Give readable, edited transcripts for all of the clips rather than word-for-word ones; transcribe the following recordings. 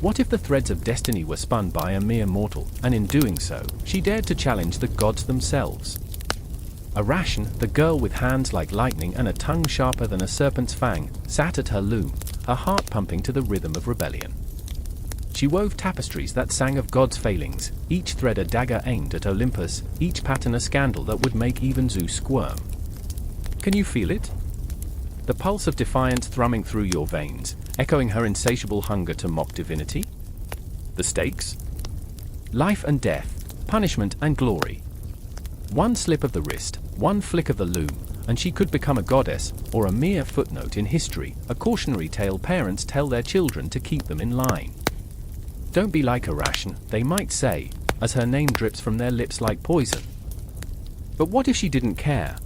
What if the threads of destiny were spun by a mere mortal, and in doing so, she dared to challenge the gods themselves? Arachne, the girl with hands like lightning and a tongue sharper than a serpent's fang, sat at her loom, her heart pumping to the rhythm of rebellion. She wove tapestries that sang of God's failings, each thread a dagger aimed at Olympus, each pattern a scandal that would make even Zeus squirm. Can you feel it? The pulse of defiance thrumming through your veins, echoing her insatiable hunger to mock divinity? The stakes? Life and death, punishment and glory. One slip of the wrist, one flick of the loom, and she could become a goddess, or a mere footnote in history, a cautionary tale parents tell their children to keep them in line. Don't be like Arachne, they might say, as her name drips from their lips like poison. But what if she didn't care?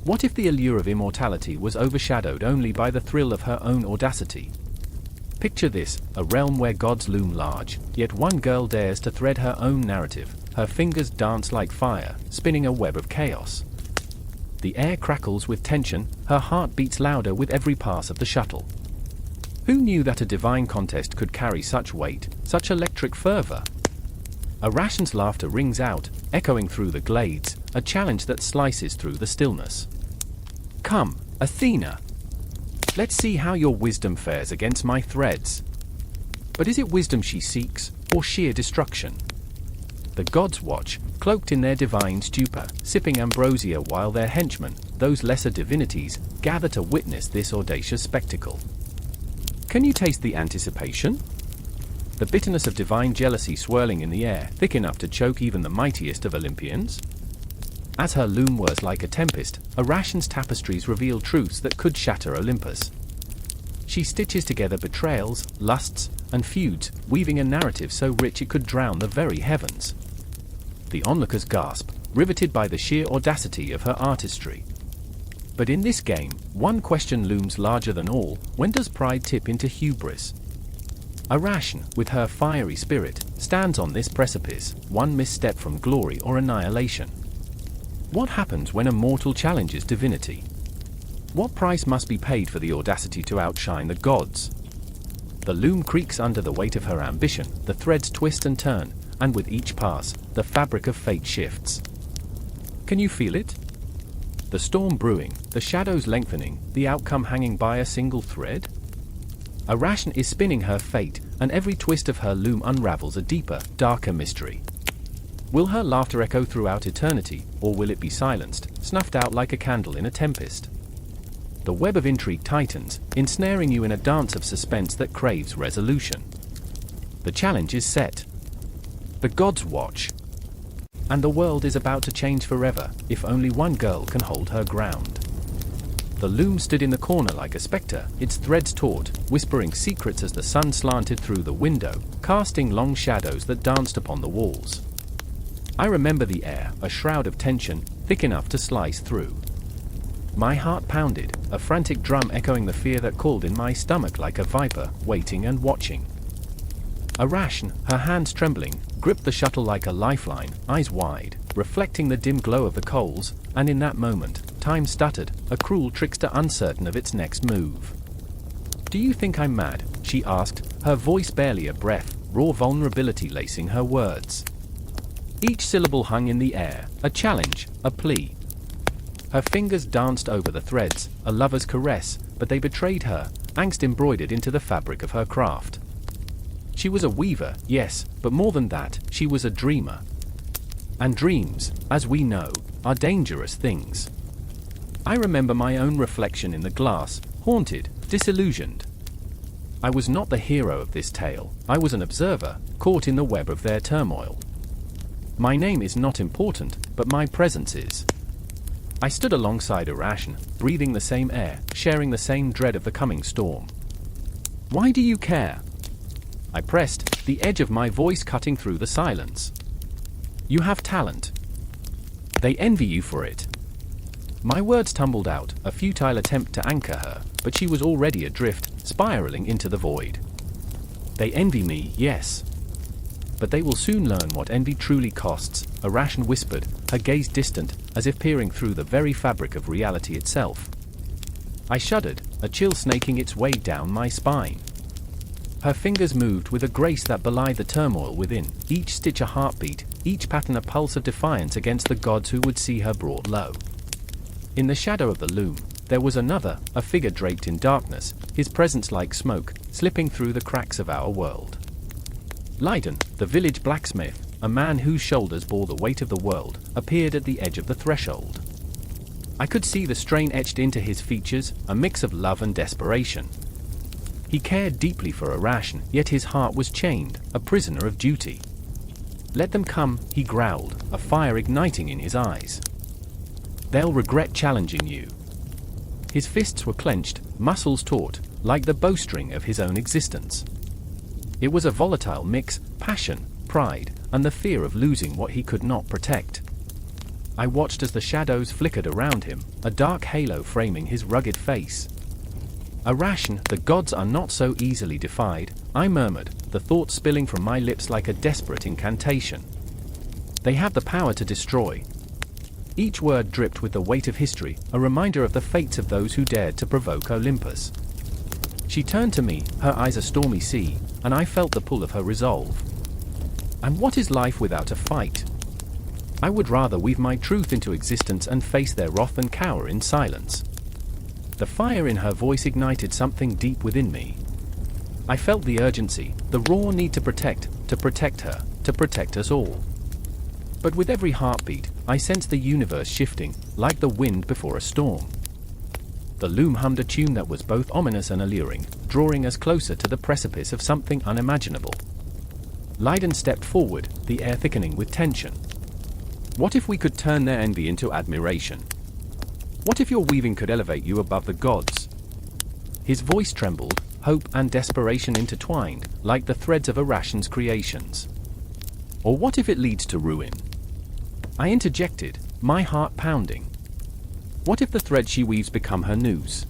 What if the allure of immortality was overshadowed only by the thrill of her own audacity? Picture this, a realm where gods loom large, yet one girl dares to thread her own narrative. Her fingers dance like fire, spinning a web of chaos. The air crackles with tension, her heart beats louder with every pass of the shuttle. Who knew that a divine contest could carry such weight, such electric fervor? Arachne's laughter rings out, echoing through the glades, a challenge that slices through the stillness. Come, Athena! Let's see how your wisdom fares against my threads. But is it wisdom she seeks, or sheer destruction? The gods watch, cloaked in their divine stupor, sipping ambrosia while their henchmen, those lesser divinities, gather to witness this audacious spectacle. Can you taste the anticipation? The bitterness of divine jealousy swirling in the air, thick enough to choke even the mightiest of Olympians? As her loom whirs like a tempest, Arachne's tapestries reveal truths that could shatter Olympus. She stitches together betrayals, lusts, and feuds, weaving a narrative so rich it could drown the very heavens. The onlookers gasp, riveted by the sheer audacity of her artistry. But in this game, one question looms larger than all: when does pride tip into hubris? Arachne, with her fiery spirit, stands on this precipice, one misstep from glory or annihilation. What happens when a mortal challenges divinity? What price must be paid for the audacity to outshine the gods? The loom creaks under the weight of her ambition, the threads twist and turn, and with each pass, the fabric of fate shifts. Can you feel it? The storm brewing, the shadows lengthening, the outcome hanging by a single thread? Arachne is spinning her fate, and every twist of her loom unravels a deeper, darker mystery. Will her laughter echo throughout eternity, or will it be silenced, snuffed out like a candle in a tempest? The web of intrigue tightens, ensnaring you in a dance of suspense that craves resolution. The challenge is set. The gods watch. And the world is about to change forever, if only one girl can hold her ground. The loom stood in the corner like a spectre, its threads taut, whispering secrets as the sun slanted through the window, casting long shadows that danced upon the walls. I remember the air, a shroud of tension, thick enough to slice through. My heart pounded, a frantic drum echoing the fear that called in my stomach like a viper, waiting and watching. Arachne, her hands trembling, gripped the shuttle like a lifeline, eyes wide, reflecting the dim glow of the coals, and in that moment, time stuttered, a cruel trickster uncertain of its next move. "Do you think I'm mad?" she asked, her voice barely a breath, raw vulnerability lacing her words. Each syllable hung in the air, a challenge, a plea. Her fingers danced over the threads, a lover's caress, but they betrayed her, angst embroidered into the fabric of her craft. She was a weaver, yes, but more than that, she was a dreamer. And dreams, as we know, are dangerous things. I remember my own reflection in the glass, haunted, disillusioned. I was not the hero of this tale, I was an observer, caught in the web of their turmoil. My name is not important, but my presence is. I stood alongside Arachne, breathing the same air, sharing the same dread of the coming storm. "Why do you care?" I pressed, the edge of my voice cutting through the silence. "You have talent. They envy you for it." My words tumbled out, a futile attempt to anchor her, but she was already adrift, spiraling into the void. "They envy me, yes. But they will soon learn what envy truly costs," Arachne whispered, her gaze distant, as if peering through the very fabric of reality itself. I shuddered, a chill snaking its way down my spine. Her fingers moved with a grace that belied the turmoil within, each stitch a heartbeat, each pattern a pulse of defiance against the gods who would see her brought low. In the shadow of the loom, there was another, a figure draped in darkness, his presence like smoke, slipping through the cracks of our world. Lydon, the village blacksmith, a man whose shoulders bore the weight of the world, appeared at the edge of the threshold. I could see the strain etched into his features, a mix of love and desperation. He cared deeply for Arachne, yet his heart was chained, a prisoner of duty. "Let them come," he growled, a fire igniting in his eyes. "They'll regret challenging you." His fists were clenched, muscles taut, like the bowstring of his own existence. It was a volatile mix, passion, pride, and the fear of losing what he could not protect. I watched as the shadows flickered around him, a dark halo framing his rugged face. "Arachne, the gods are not so easily defied," I murmured, the thoughts spilling from my lips like a desperate incantation. "They have the power to destroy." Each word dripped with the weight of history, a reminder of the fates of those who dared to provoke Olympus. She turned to me, her eyes a stormy sea, and I felt the pull of her resolve. And what is life without a fight? I would rather weave my truth into existence and face their wrath than cower in silence. The fire in her voice ignited something deep within me. I felt the urgency, the raw need to protect her, to protect us all. But with every heartbeat, I sensed the universe shifting, like the wind before a storm. The loom hummed a tune that was both ominous and alluring, drawing us closer to the precipice of something unimaginable. Lydon stepped forward, the air thickening with tension. "What if we could turn their envy into admiration? What if your weaving could elevate you above the gods?" His voice trembled, hope and desperation intertwined, like the threads of Arachne's creations. "Or what if it leads to ruin?" I interjected, my heart pounding. "What if the threads she weaves become her noose?"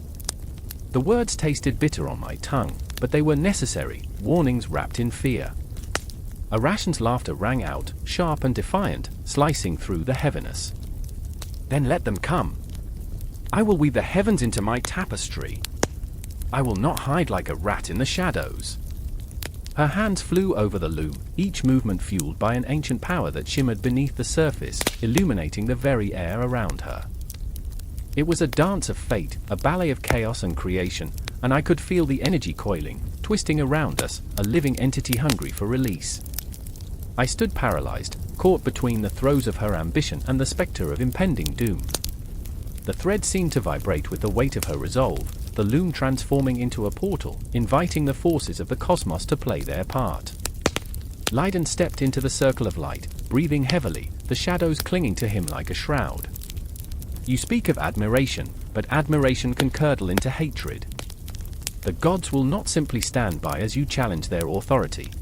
The words tasted bitter on my tongue, but they were necessary, warnings wrapped in fear. Arachne's laughter rang out, sharp and defiant, slicing through the heaviness. "Then let them come. I will weave the heavens into my tapestry. I will not hide like a rat in the shadows." Her hands flew over the loom, each movement fueled by an ancient power that shimmered beneath the surface, illuminating the very air around her. It was a dance of fate, a ballet of chaos and creation, and I could feel the energy coiling, twisting around us, a living entity hungry for release. I stood paralyzed, caught between the throes of her ambition and the specter of impending doom. The thread seemed to vibrate with the weight of her resolve, the loom transforming into a portal, inviting the forces of the cosmos to play their part. Lydon stepped into the circle of light, breathing heavily, the shadows clinging to him like a shroud. "You speak of admiration, but admiration can curdle into hatred. The gods will not simply stand by as you challenge their authority.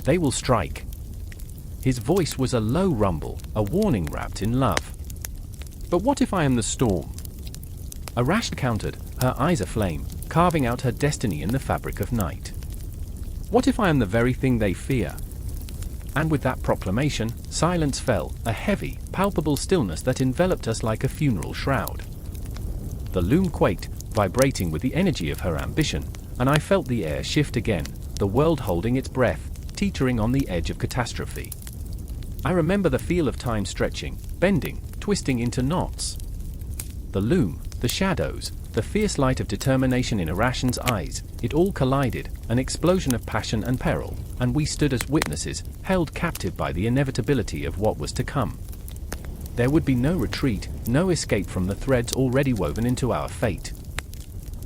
They will strike." His voice was a low rumble, a warning wrapped in love. "But what if I am the storm?" Arachne countered, her eyes aflame, carving out her destiny in the fabric of night. "What if I am the very thing they fear?" And with that proclamation, silence fell, a heavy, palpable stillness that enveloped us like a funeral shroud. The loom quaked, vibrating with the energy of her ambition, and I felt the air shift again, the world holding its breath, teetering on the edge of catastrophe. I remember the feel of time stretching, bending, twisting into knots. The loom, the shadows, the fierce light of determination in Arachne's eyes, it all collided, an explosion of passion and peril, and we stood as witnesses, held captive by the inevitability of what was to come. There would be no retreat, no escape from the threads already woven into our fate.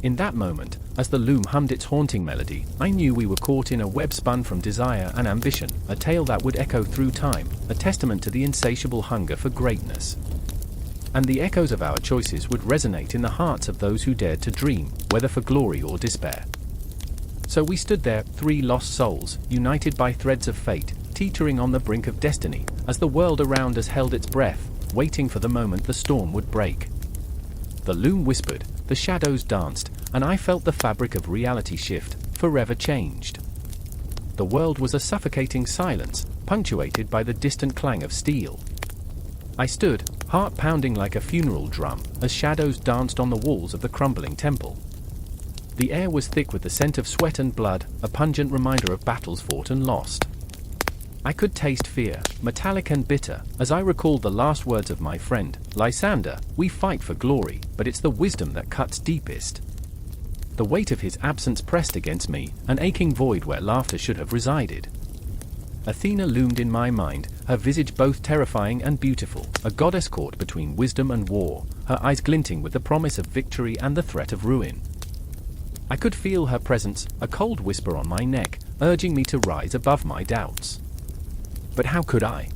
In that moment, as the loom hummed its haunting melody, I knew we were caught in a web spun from desire and ambition, a tale that would echo through time, a testament to the insatiable hunger for greatness. And the echoes of our choices would resonate in the hearts of those who dared to dream, whether for glory or despair. So we stood there, three lost souls, united by threads of fate, teetering on the brink of destiny, as the world around us held its breath, waiting for the moment the storm would break. The loom whispered, the shadows danced, and I felt the fabric of reality shift, forever changed. The world was a suffocating silence, punctuated by the distant clang of steel. I stood, heart pounding like a funeral drum, as shadows danced on the walls of the crumbling temple. The air was thick with the scent of sweat and blood, a pungent reminder of battles fought and lost. I could taste fear, metallic and bitter, as I recalled the last words of my friend, Lysander, "We fight for glory, but it's the wisdom that cuts deepest." The weight of his absence pressed against me, an aching void where laughter should have resided. Athena loomed in my mind, her visage both terrifying and beautiful, a goddess caught between wisdom and war, her eyes glinting with the promise of victory and the threat of ruin. I could feel her presence, a cold whisper on my neck, urging me to rise above my doubts. But how could I?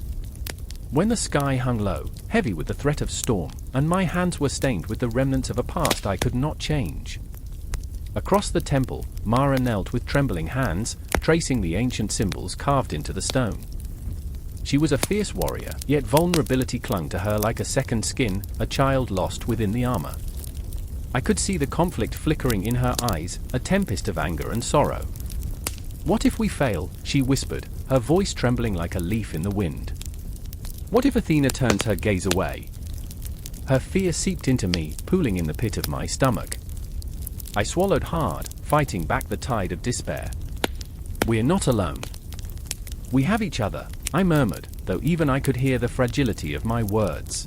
When the sky hung low, heavy with the threat of storm, and my hands were stained with the remnants of a past I could not change. Across the temple, Mara knelt with trembling hands, tracing the ancient symbols carved into the stone. She was a fierce warrior, yet vulnerability clung to her like a second skin, a child lost within the armor. I could see the conflict flickering in her eyes, a tempest of anger and sorrow. "What if we fail?" she whispered, her voice trembling like a leaf in the wind. "What if Athena turns her gaze away?" Her fear seeped into me, pooling in the pit of my stomach. I swallowed hard, fighting back the tide of despair. "We're not alone. We have each other," I murmured, though even I could hear the fragility of my words.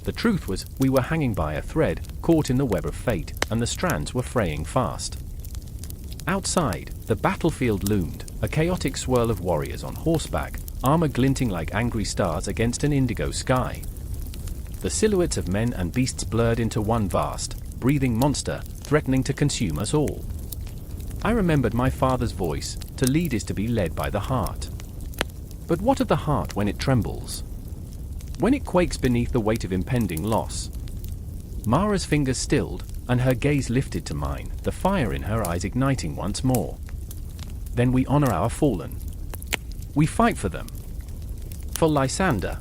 The truth was, we were hanging by a thread, caught in the web of fate, and the strands were fraying fast. Outside, the battlefield loomed, a chaotic swirl of warriors on horseback, armor glinting like angry stars against an indigo sky. The silhouettes of men and beasts blurred into one vast, breathing monster, threatening to consume us all. I remembered my father's voice, "To lead is to be led by the heart." But what of the heart when it trembles? When it quakes beneath the weight of impending loss? Mara's fingers stilled, and her gaze lifted to mine, the fire in her eyes igniting once more. "Then we honor our fallen. We fight for them. For Lysander."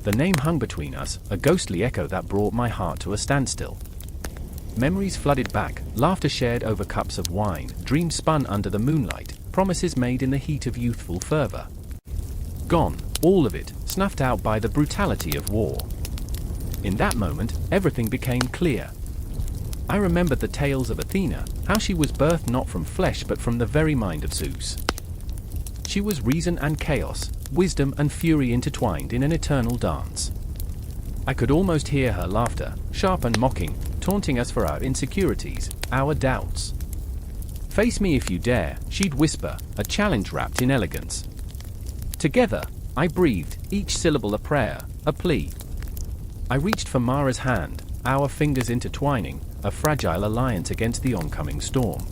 The name hung between us, a ghostly echo that brought my heart to a standstill. Memories flooded back, laughter shared over cups of wine, dreams spun under the moonlight, promises made in the heat of youthful fervor. Gone, all of it, snuffed out by the brutality of war. In that moment, everything became clear. I remembered the tales of Athena, how she was birthed not from flesh but from the very mind of Zeus. She was reason and chaos, wisdom and fury intertwined in an eternal dance. I could almost hear her laughter, sharp and mocking, taunting us for our insecurities, our doubts. "Face me if you dare," she'd whisper, a challenge wrapped in elegance. Together, I breathed, each syllable a prayer, a plea. I reached for Mara's hand, our fingers intertwining, a fragile alliance against the oncoming storm.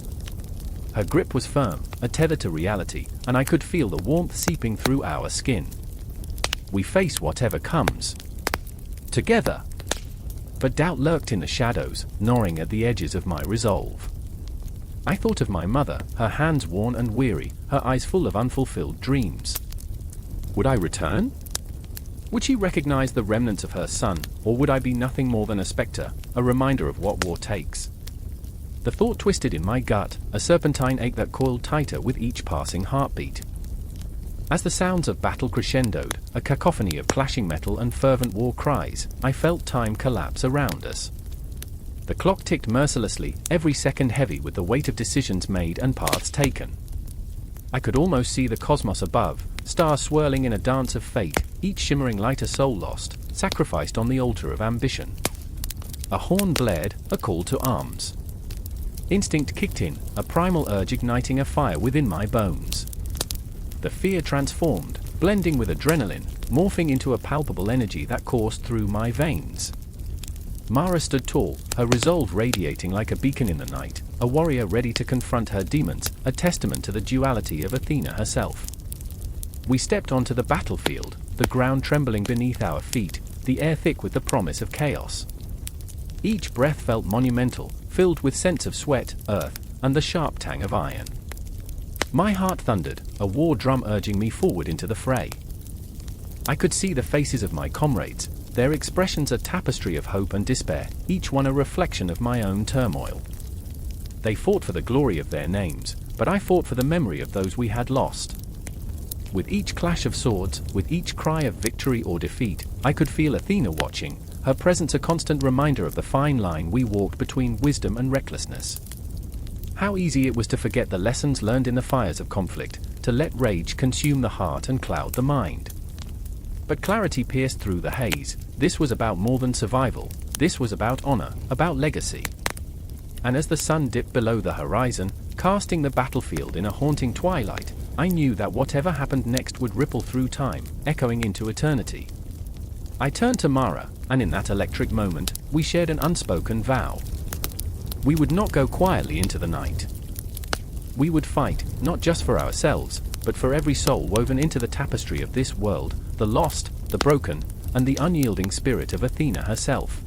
Her grip was firm, a tether to reality, and I could feel the warmth seeping through our skin. We face whatever comes. Together. But doubt lurked in the shadows, gnawing at the edges of my resolve. I thought of my mother, her hands worn and weary, her eyes full of unfulfilled dreams. Would I return? Would she recognize the remnants of her son, or would I be nothing more than a specter, a reminder of what war takes? The thought twisted in my gut, a serpentine ache that coiled tighter with each passing heartbeat. As the sounds of battle crescendoed, a cacophony of clashing metal and fervent war cries, I felt time collapse around us. The clock ticked mercilessly, every second heavy with the weight of decisions made and paths taken. I could almost see the cosmos above, stars swirling in a dance of fate, each shimmering like a soul lost, sacrificed on the altar of ambition. A horn blared, a call to arms. Instinct kicked in, a primal urge igniting a fire within my bones. The fear transformed, blending with adrenaline, morphing into a palpable energy that coursed through my veins. Mara stood tall, her resolve radiating like a beacon in the night, a warrior ready to confront her demons, a testament to the duality of Athena herself. We stepped onto the battlefield, the ground trembling beneath our feet, the air thick with the promise of chaos. Each breath felt monumental, filled with scents of sweat, earth, and the sharp tang of iron. My heart thundered, a war drum urging me forward into the fray. I could see the faces of my comrades, their expressions a tapestry of hope and despair, each one a reflection of my own turmoil. They fought for the glory of their names, but I fought for the memory of those we had lost. With each clash of swords, with each cry of victory or defeat, I could feel Athena watching, her presence a constant reminder of the fine line we walked between wisdom and recklessness. How easy it was to forget the lessons learned in the fires of conflict, to let rage consume the heart and cloud the mind. But clarity pierced through the haze. This was about more than survival. This was about honor, about legacy. And as the sun dipped below the horizon, casting the battlefield in a haunting twilight, I knew that whatever happened next would ripple through time, echoing into eternity. I turned to Mara, and in that electric moment, we shared an unspoken vow. We would not go quietly into the night. We would fight, not just for ourselves, but for every soul woven into the tapestry of this world, the lost, the broken, and the unyielding spirit of Athena herself.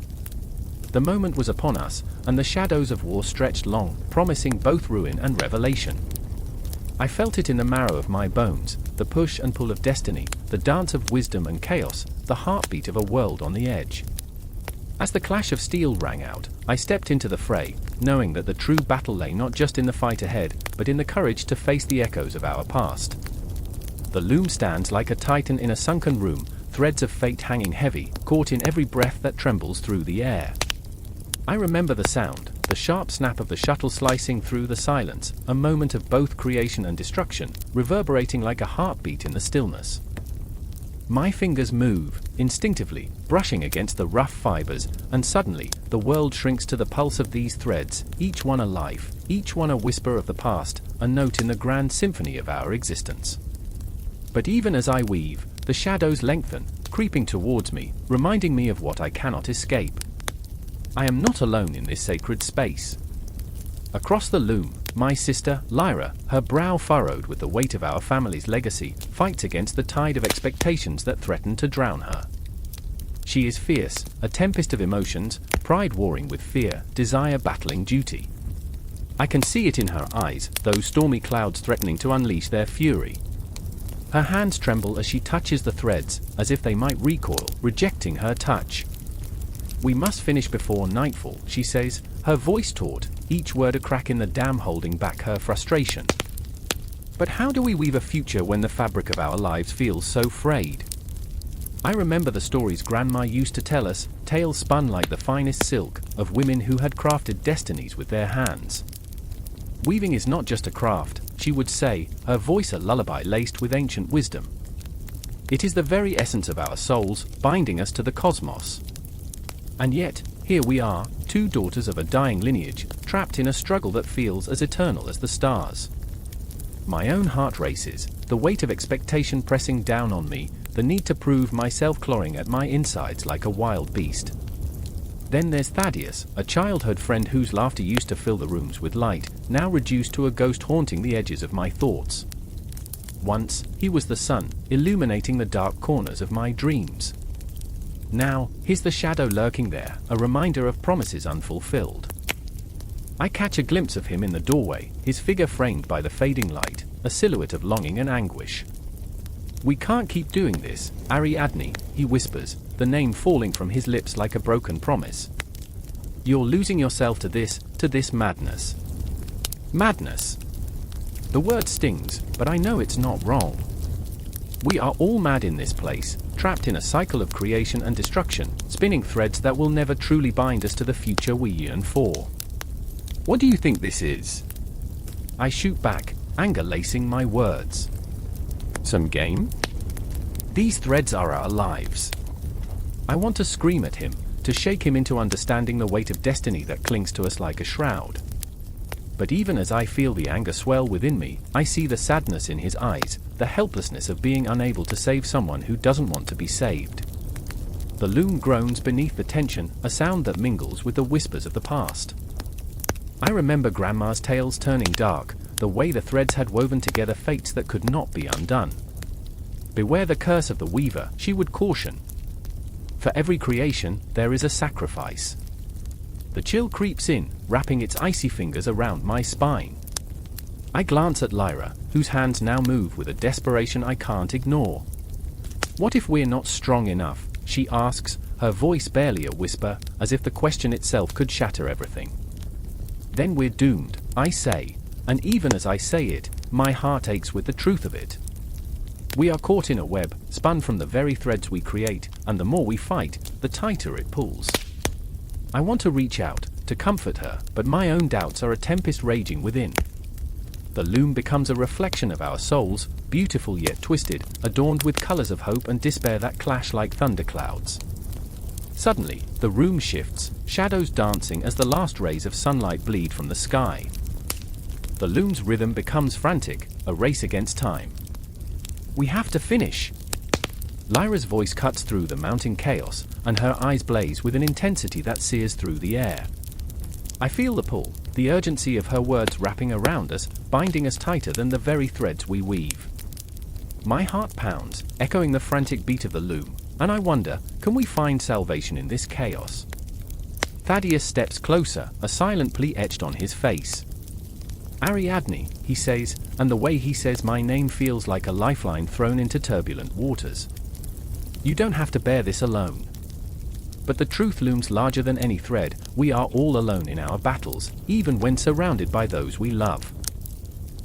The moment was upon us, and the shadows of war stretched long, promising both ruin and revelation. I felt it in the marrow of my bones, the push and pull of destiny, the dance of wisdom and chaos, the heartbeat of a world on the edge. As the clash of steel rang out, I stepped into the fray, knowing that the true battle lay not just in the fight ahead, but in the courage to face the echoes of our past. The loom stands like a titan in a sunken room, threads of fate hanging heavy, caught in every breath that trembles through the air. I remember the sound, the sharp snap of the shuttle slicing through the silence, a moment of both creation and destruction, reverberating like a heartbeat in the stillness. My fingers move, instinctively, brushing against the rough fibers, and suddenly, the world shrinks to the pulse of these threads, each one a life, each one a whisper of the past, a note in the grand symphony of our existence. But even as I weave, the shadows lengthen, creeping towards me, reminding me of what I cannot escape. I am not alone in this sacred space. Across the loom, my sister, Lyra, her brow furrowed with the weight of our family's legacy, fights against the tide of expectations that threaten to drown her. She is fierce, a tempest of emotions, pride warring with fear, desire battling duty. I can see it in her eyes, those stormy clouds threatening to unleash their fury. Her hands tremble as she touches the threads, as if they might recoil, rejecting her touch. "We must finish before nightfall," she says, her voice taut, each word a crack in the dam holding back her frustration. But how do we weave a future when the fabric of our lives feels so frayed? I remember the stories Grandma used to tell us, tales spun like the finest silk, of women who had crafted destinies with their hands. Weaving is not just a craft, she would say, her voice a lullaby laced with ancient wisdom. It is the very essence of our souls, binding us to the cosmos. And yet, here we are, two daughters of a dying lineage, trapped in a struggle that feels as eternal as the stars. My own heart races, the weight of expectation pressing down on me, the need to prove myself clawing at my insides like a wild beast. Then there's Thaddeus, a childhood friend whose laughter used to fill the rooms with light, now reduced to a ghost haunting the edges of my thoughts. Once, he was the sun, illuminating the dark corners of my dreams. Now, he's the shadow lurking there, a reminder of promises unfulfilled. I catch a glimpse of him in the doorway, his figure framed by the fading light, a silhouette of longing and anguish. "We can't keep doing this, Arachne," he whispers, the name falling from his lips like a broken promise. "You're losing yourself to this madness." Madness. The word stings, but I know it's not wrong. We are all mad in this place, trapped in a cycle of creation and destruction, spinning threads that will never truly bind us to the future we yearn for. "What do you think this is?" I shoot back, anger lacing my words. "Some game?" These threads are our lives. I want to scream at him, to shake him into understanding the weight of destiny that clings to us like a shroud. But even as I feel the anger swell within me, I see the sadness in his eyes, the helplessness of being unable to save someone who doesn't want to be saved. The loom groans beneath the tension, a sound that mingles with the whispers of the past. I remember Grandma's tales turning dark, the way the threads had woven together fates that could not be undone. "Beware the curse of the weaver," she would caution. "For every creation, there is a sacrifice." The chill creeps in, wrapping its icy fingers around my spine. I glance at Lyra, whose hands now move with a desperation I can't ignore. "What if we're not strong enough?" she asks, her voice barely a whisper, as if the question itself could shatter everything. "Then we're doomed," I say, and even as I say it, my heart aches with the truth of it. We are caught in a web, spun from the very threads we create, and the more we fight, the tighter it pulls. I want to reach out, to to comfort her, but my own doubts are a tempest raging within. The loom becomes a reflection of our souls, beautiful yet twisted, adorned with colors of hope and despair that clash like thunderclouds. Suddenly, the room shifts, shadows dancing as the last rays of sunlight bleed from the sky. The loom's rhythm becomes frantic, a race against time. We have to finish. Lyra's voice cuts through the mounting chaos, and her eyes blaze with an intensity that sears through the air. I feel the pull, the urgency of her words wrapping around us, binding us tighter than the very threads we weave. My heart pounds, echoing the frantic beat of the loom, and I wonder, can we find salvation in this chaos? Thaddeus steps closer, a silent plea etched on his face. Ariadne, he says, and the way he says my name feels like a lifeline thrown into turbulent waters. You don't have to bear this alone. But the truth looms larger than any thread. We are all alone in our battles, even when surrounded by those we love.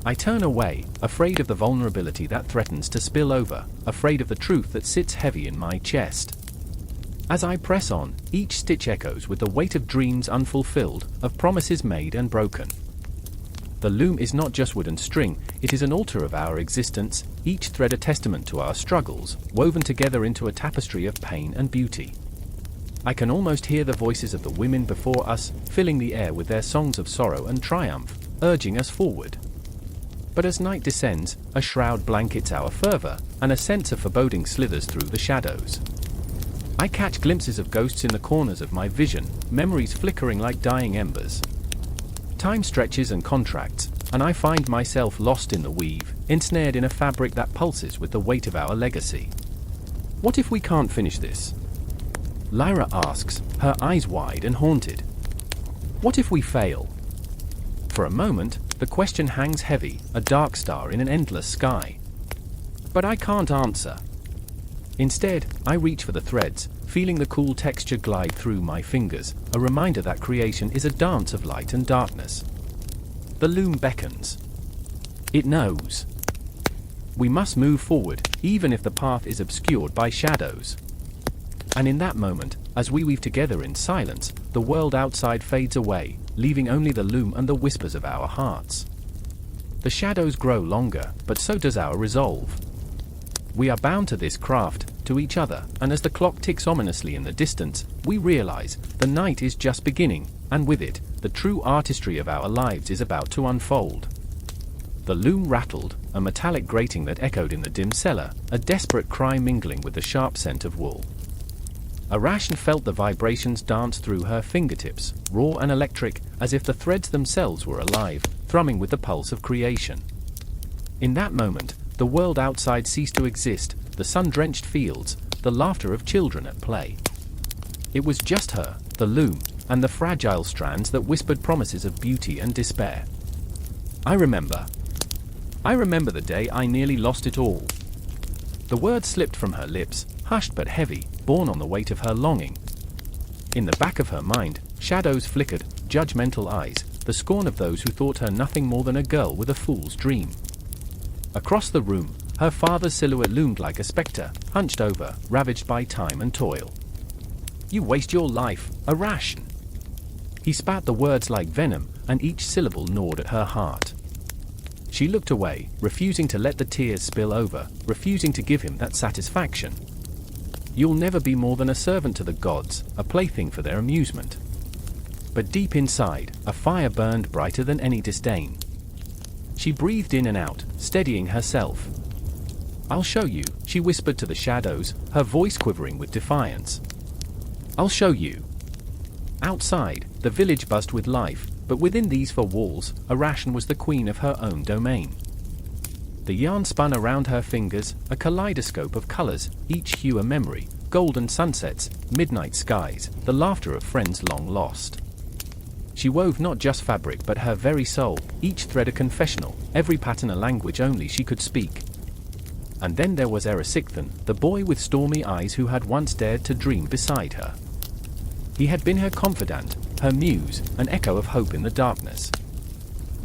I turn away, afraid of the vulnerability that threatens to spill over, afraid of the truth that sits heavy in my chest. As I press on, each stitch echoes with the weight of dreams unfulfilled, of promises made and broken. The loom is not just wood and string, it is an altar of our existence, each thread a testament to our struggles, woven together into a tapestry of pain and beauty. I can almost hear the voices of the women before us, filling the air with their songs of sorrow and triumph, urging us forward. But as night descends, a shroud blankets our fervor, and a sense of foreboding slithers through the shadows. I catch glimpses of ghosts in the corners of my vision, memories flickering like dying embers. Time stretches and contracts, and I find myself lost in the weave, ensnared in a fabric that pulses with the weight of our legacy. What if we can't finish this? Lyra asks, her eyes wide and haunted. What if we fail? For a moment, the question hangs heavy, a dark star in an endless sky. But I can't answer. Instead, I reach for the threads, feeling the cool texture glide through my fingers, a reminder that creation is a dance of light and darkness. The loom beckons. It knows. We must move forward, even if the path is obscured by shadows. And in that moment, as we weave together in silence, the world outside fades away, leaving only the loom and the whispers of our hearts. The shadows grow longer, but so does our resolve. We are bound to this craft, to each other, and as the clock ticks ominously in the distance, we realize the night is just beginning, and with it, the true artistry of our lives is about to unfold. The loom rattled, a metallic grating that echoed in the dim cellar, a desperate cry mingling with the sharp scent of wool. Arachne felt the vibrations dance through her fingertips, raw and electric, as if the threads themselves were alive, thrumming with the pulse of creation. In that moment, the world outside ceased to exist, the sun-drenched fields, the laughter of children at play. It was just her, the loom, and the fragile strands that whispered promises of beauty and despair. I remember the day I nearly lost it all. The words slipped from her lips, hushed but heavy, borne on the weight of her longing. In the back of her mind, shadows flickered, judgmental eyes, the scorn of those who thought her nothing more than a girl with a fool's dream. Across the room, her father's silhouette loomed like a spectre, hunched over, ravaged by time and toil. You waste your life, Arachne. He spat the words like venom, and each syllable gnawed at her heart. She looked away, refusing to let the tears spill over, refusing to give him that satisfaction. You'll never be more than a servant to the gods, a plaything for their amusement. But deep inside, a fire burned brighter than any disdain. She breathed in and out, steadying herself. I'll show you, she whispered to the shadows, her voice quivering with defiance. I'll show you. Outside, the village buzzed with life, but within these four walls, Arachne was the queen of her own domain. The yarn spun around her fingers, a kaleidoscope of colors, each hue a memory, golden sunsets, midnight skies, the laughter of friends long lost. She wove not just fabric but her very soul, each thread a confessional, every pattern a language only she could speak. And then there was Erisichthon, the boy with stormy eyes who had once dared to dream beside her. He had been her confidant, her muse, an echo of hope in the darkness.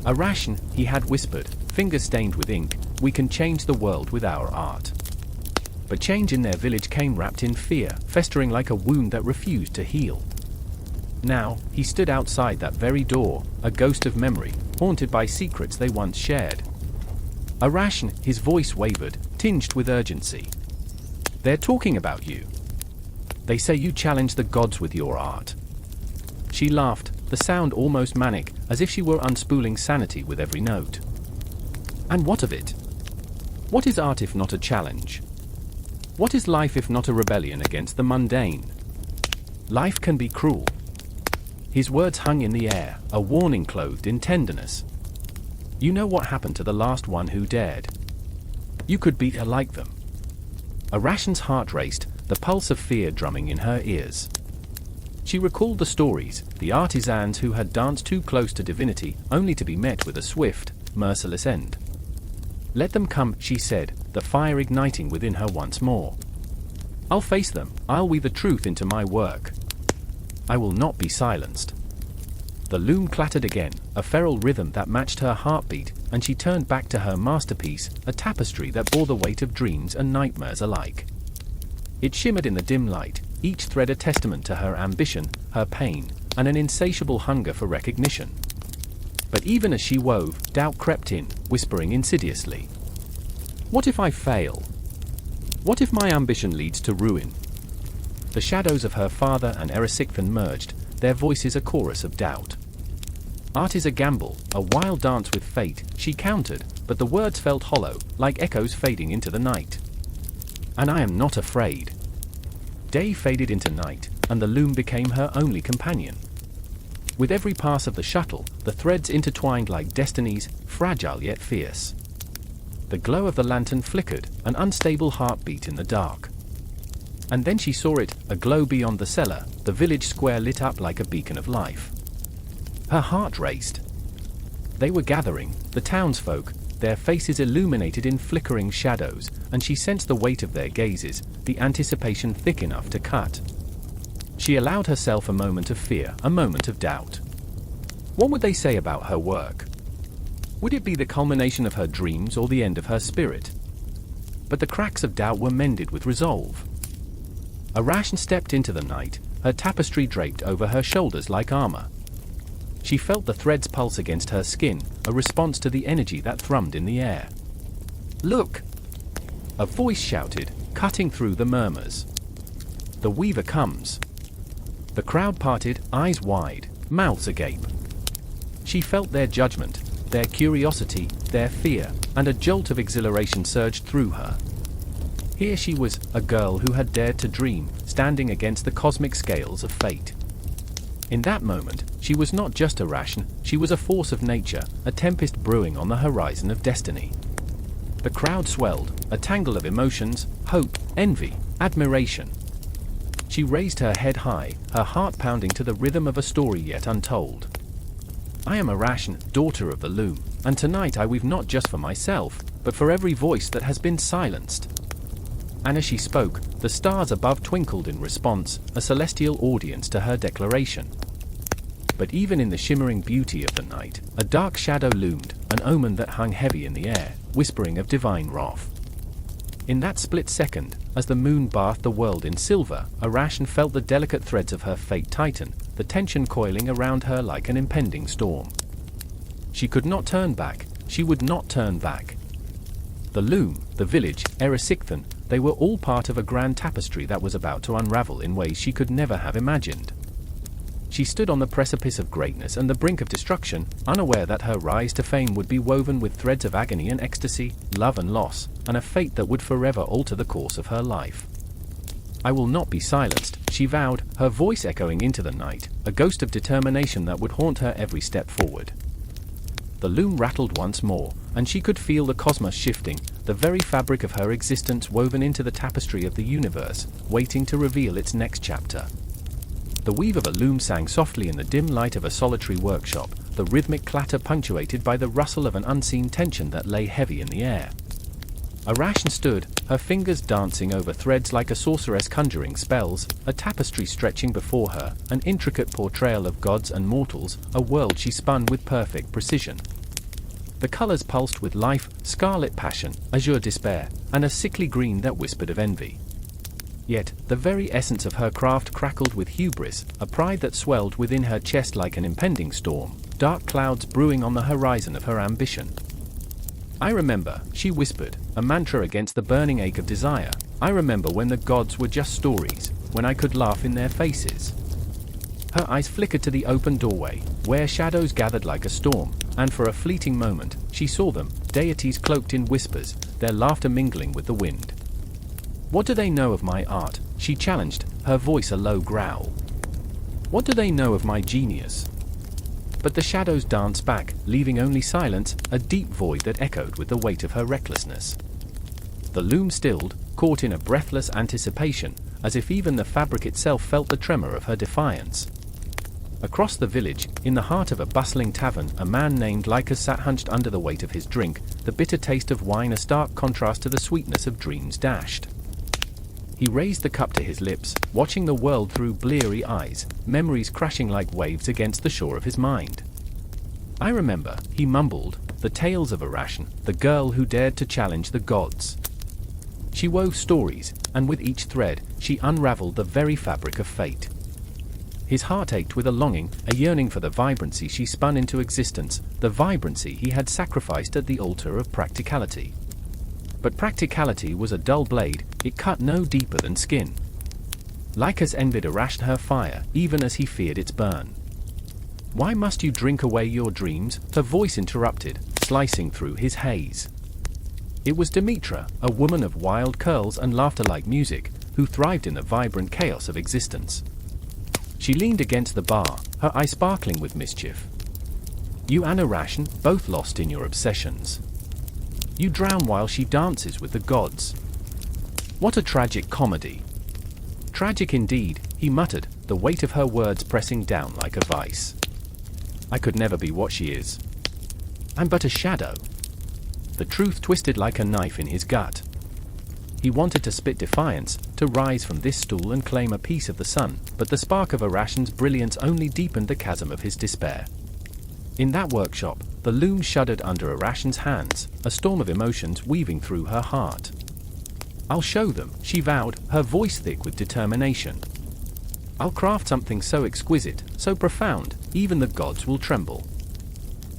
Arachne, he had whispered, fingers stained with ink, we can change the world with our art. But change in their village came wrapped in fear, festering like a wound that refused to heal. Now, he stood outside that very door, a ghost of memory, haunted by secrets they once shared. Arachne, his voice wavered, tinged with urgency. They're talking about you. They say you challenge the gods with your art. She laughed, the sound almost manic, as if she were unspooling sanity with every note. And what of it? What is art if not a challenge? What is life if not a rebellion against the mundane? Life can be cruel. His words hung in the air, a warning clothed in tenderness. You know what happened to the last one who dared. You could beat her like them. Arachne's heart raced, the pulse of fear drumming in her ears. She recalled the stories, the artisans who had danced too close to divinity only to be met with a swift, merciless end. Let them come, she said, the fire igniting within her once more. I'll face them, I'll weave the truth into my work. I will not be silenced. The loom clattered again, a feral rhythm that matched her heartbeat, and she turned back to her masterpiece, a tapestry that bore the weight of dreams and nightmares alike. It shimmered in the dim light, each thread a testament to her ambition, her pain, and an insatiable hunger for recognition. But even as she wove, doubt crept in, whispering insidiously. What if I fail? What if my ambition leads to ruin? The shadows of her father and Arachne merged, their voices a chorus of doubt. Art is a gamble, a wild dance with fate, she countered, but the words felt hollow, like echoes fading into the night. And I am not afraid. Day faded into night, and the loom became her only companion. With every pass of the shuttle, the threads intertwined like destinies, fragile yet fierce. The glow of the lantern flickered, an unstable heartbeat in the dark. And then she saw it, a glow beyond the cellar, the village square lit up like a beacon of life. Her heart raced. They were gathering, the townsfolk, their faces illuminated in flickering shadows, and she sensed the weight of their gazes, the anticipation thick enough to cut. She allowed herself a moment of fear, a moment of doubt. What would they say about her work? Would it be the culmination of her dreams or the end of her spirit? But the cracks of doubt were mended with resolve. Arachne stepped into the night, her tapestry draped over her shoulders like armor. She felt the threads pulse against her skin, a response to the energy that thrummed in the air. Look! A voice shouted, cutting through the murmurs. The weaver comes. The crowd parted, eyes wide, mouths agape. She felt their judgment, their curiosity, their fear, and a jolt of exhilaration surged through her. Here she was, a girl who had dared to dream, standing against the cosmic scales of fate. In that moment, she was not just Arachne, she was a force of nature, a tempest brewing on the horizon of destiny. The crowd swelled, a tangle of emotions, hope, envy, admiration. She raised her head high, her heart pounding to the rhythm of a story yet untold. I am Arachne, daughter of the loom, and tonight I weave not just for myself, but for every voice that has been silenced. And as she spoke, the stars above twinkled in response, a celestial audience to her declaration. But even in the shimmering beauty of the night, a dark shadow loomed, an omen that hung heavy in the air, whispering of divine wrath. In that split second, as the moon bathed the world in silver, Arachne felt the delicate threads of her fate tighten, the tension coiling around her like an impending storm. She could not turn back, she would not turn back. The loom, the village, Arachne, they were all part of a grand tapestry that was about to unravel in ways she could never have imagined. She stood on the precipice of greatness and the brink of destruction, unaware that her rise to fame would be woven with threads of agony and ecstasy, love and loss, and a fate that would forever alter the course of her life. I will not be silenced, she vowed, her voice echoing into the night, a ghost of determination that would haunt her every step forward. The loom rattled once more, and she could feel the cosmos shifting, the very fabric of her existence woven into the tapestry of the universe, waiting to reveal its next chapter. The weave of a loom sang softly in the dim light of a solitary workshop, the rhythmic clatter punctuated by the rustle of an unseen tension that lay heavy in the air. Arachne stood, her fingers dancing over threads like a sorceress conjuring spells, a tapestry stretching before her, an intricate portrayal of gods and mortals, a world she spun with perfect precision. The colors pulsed with life, scarlet passion, azure despair, and a sickly green that whispered of envy. Yet, the very essence of her craft crackled with hubris, a pride that swelled within her chest like an impending storm, dark clouds brewing on the horizon of her ambition. "I remember," she whispered, a mantra against the burning ache of desire. "I remember when the gods were just stories, when I could laugh in their faces." Her eyes flickered to the open doorway, where shadows gathered like a storm, and for a fleeting moment, she saw them, deities cloaked in whispers, their laughter mingling with the wind. "What do they know of my art?" she challenged, her voice a low growl. "What do they know of my genius?" But the shadows danced back, leaving only silence, a deep void that echoed with the weight of her recklessness. The loom stilled, caught in a breathless anticipation, as if even the fabric itself felt the tremor of her defiance. Across the village, in the heart of a bustling tavern, a man named Lycus sat hunched under the weight of his drink, the bitter taste of wine a stark contrast to the sweetness of dreams dashed. He raised the cup to his lips, watching the world through bleary eyes, memories crashing like waves against the shore of his mind. "I remember," he mumbled, "the tales of Arachne, the girl who dared to challenge the gods. She wove stories, and with each thread, she unraveled the very fabric of fate." His heart ached with a longing, a yearning for the vibrancy she spun into existence, the vibrancy he had sacrificed at the altar of practicality. But practicality was a dull blade, it cut no deeper than skin. Lycus envied Arachne her fire, even as he feared its burn. "Why must you drink away your dreams?" her voice interrupted, slicing through his haze. It was Demetra, a woman of wild curls and laughter like music, who thrived in the vibrant chaos of existence. She leaned against the bar, her eyes sparkling with mischief. "You and Arachne, both lost in your obsessions. You drown while she dances with the gods. What a tragic comedy." "Tragic indeed," he muttered, the weight of her words pressing down like a vice. "I could never be what she is. I'm but a shadow." The truth twisted like a knife in his gut. He wanted to spit defiance, to rise from this stool and claim a piece of the sun, but the spark of Arachne's brilliance only deepened the chasm of his despair. In that workshop, the loom shuddered under Arachne's hands, a storm of emotions weaving through her heart. "I'll show them," she vowed, her voice thick with determination. "I'll craft something so exquisite, so profound, even the gods will tremble."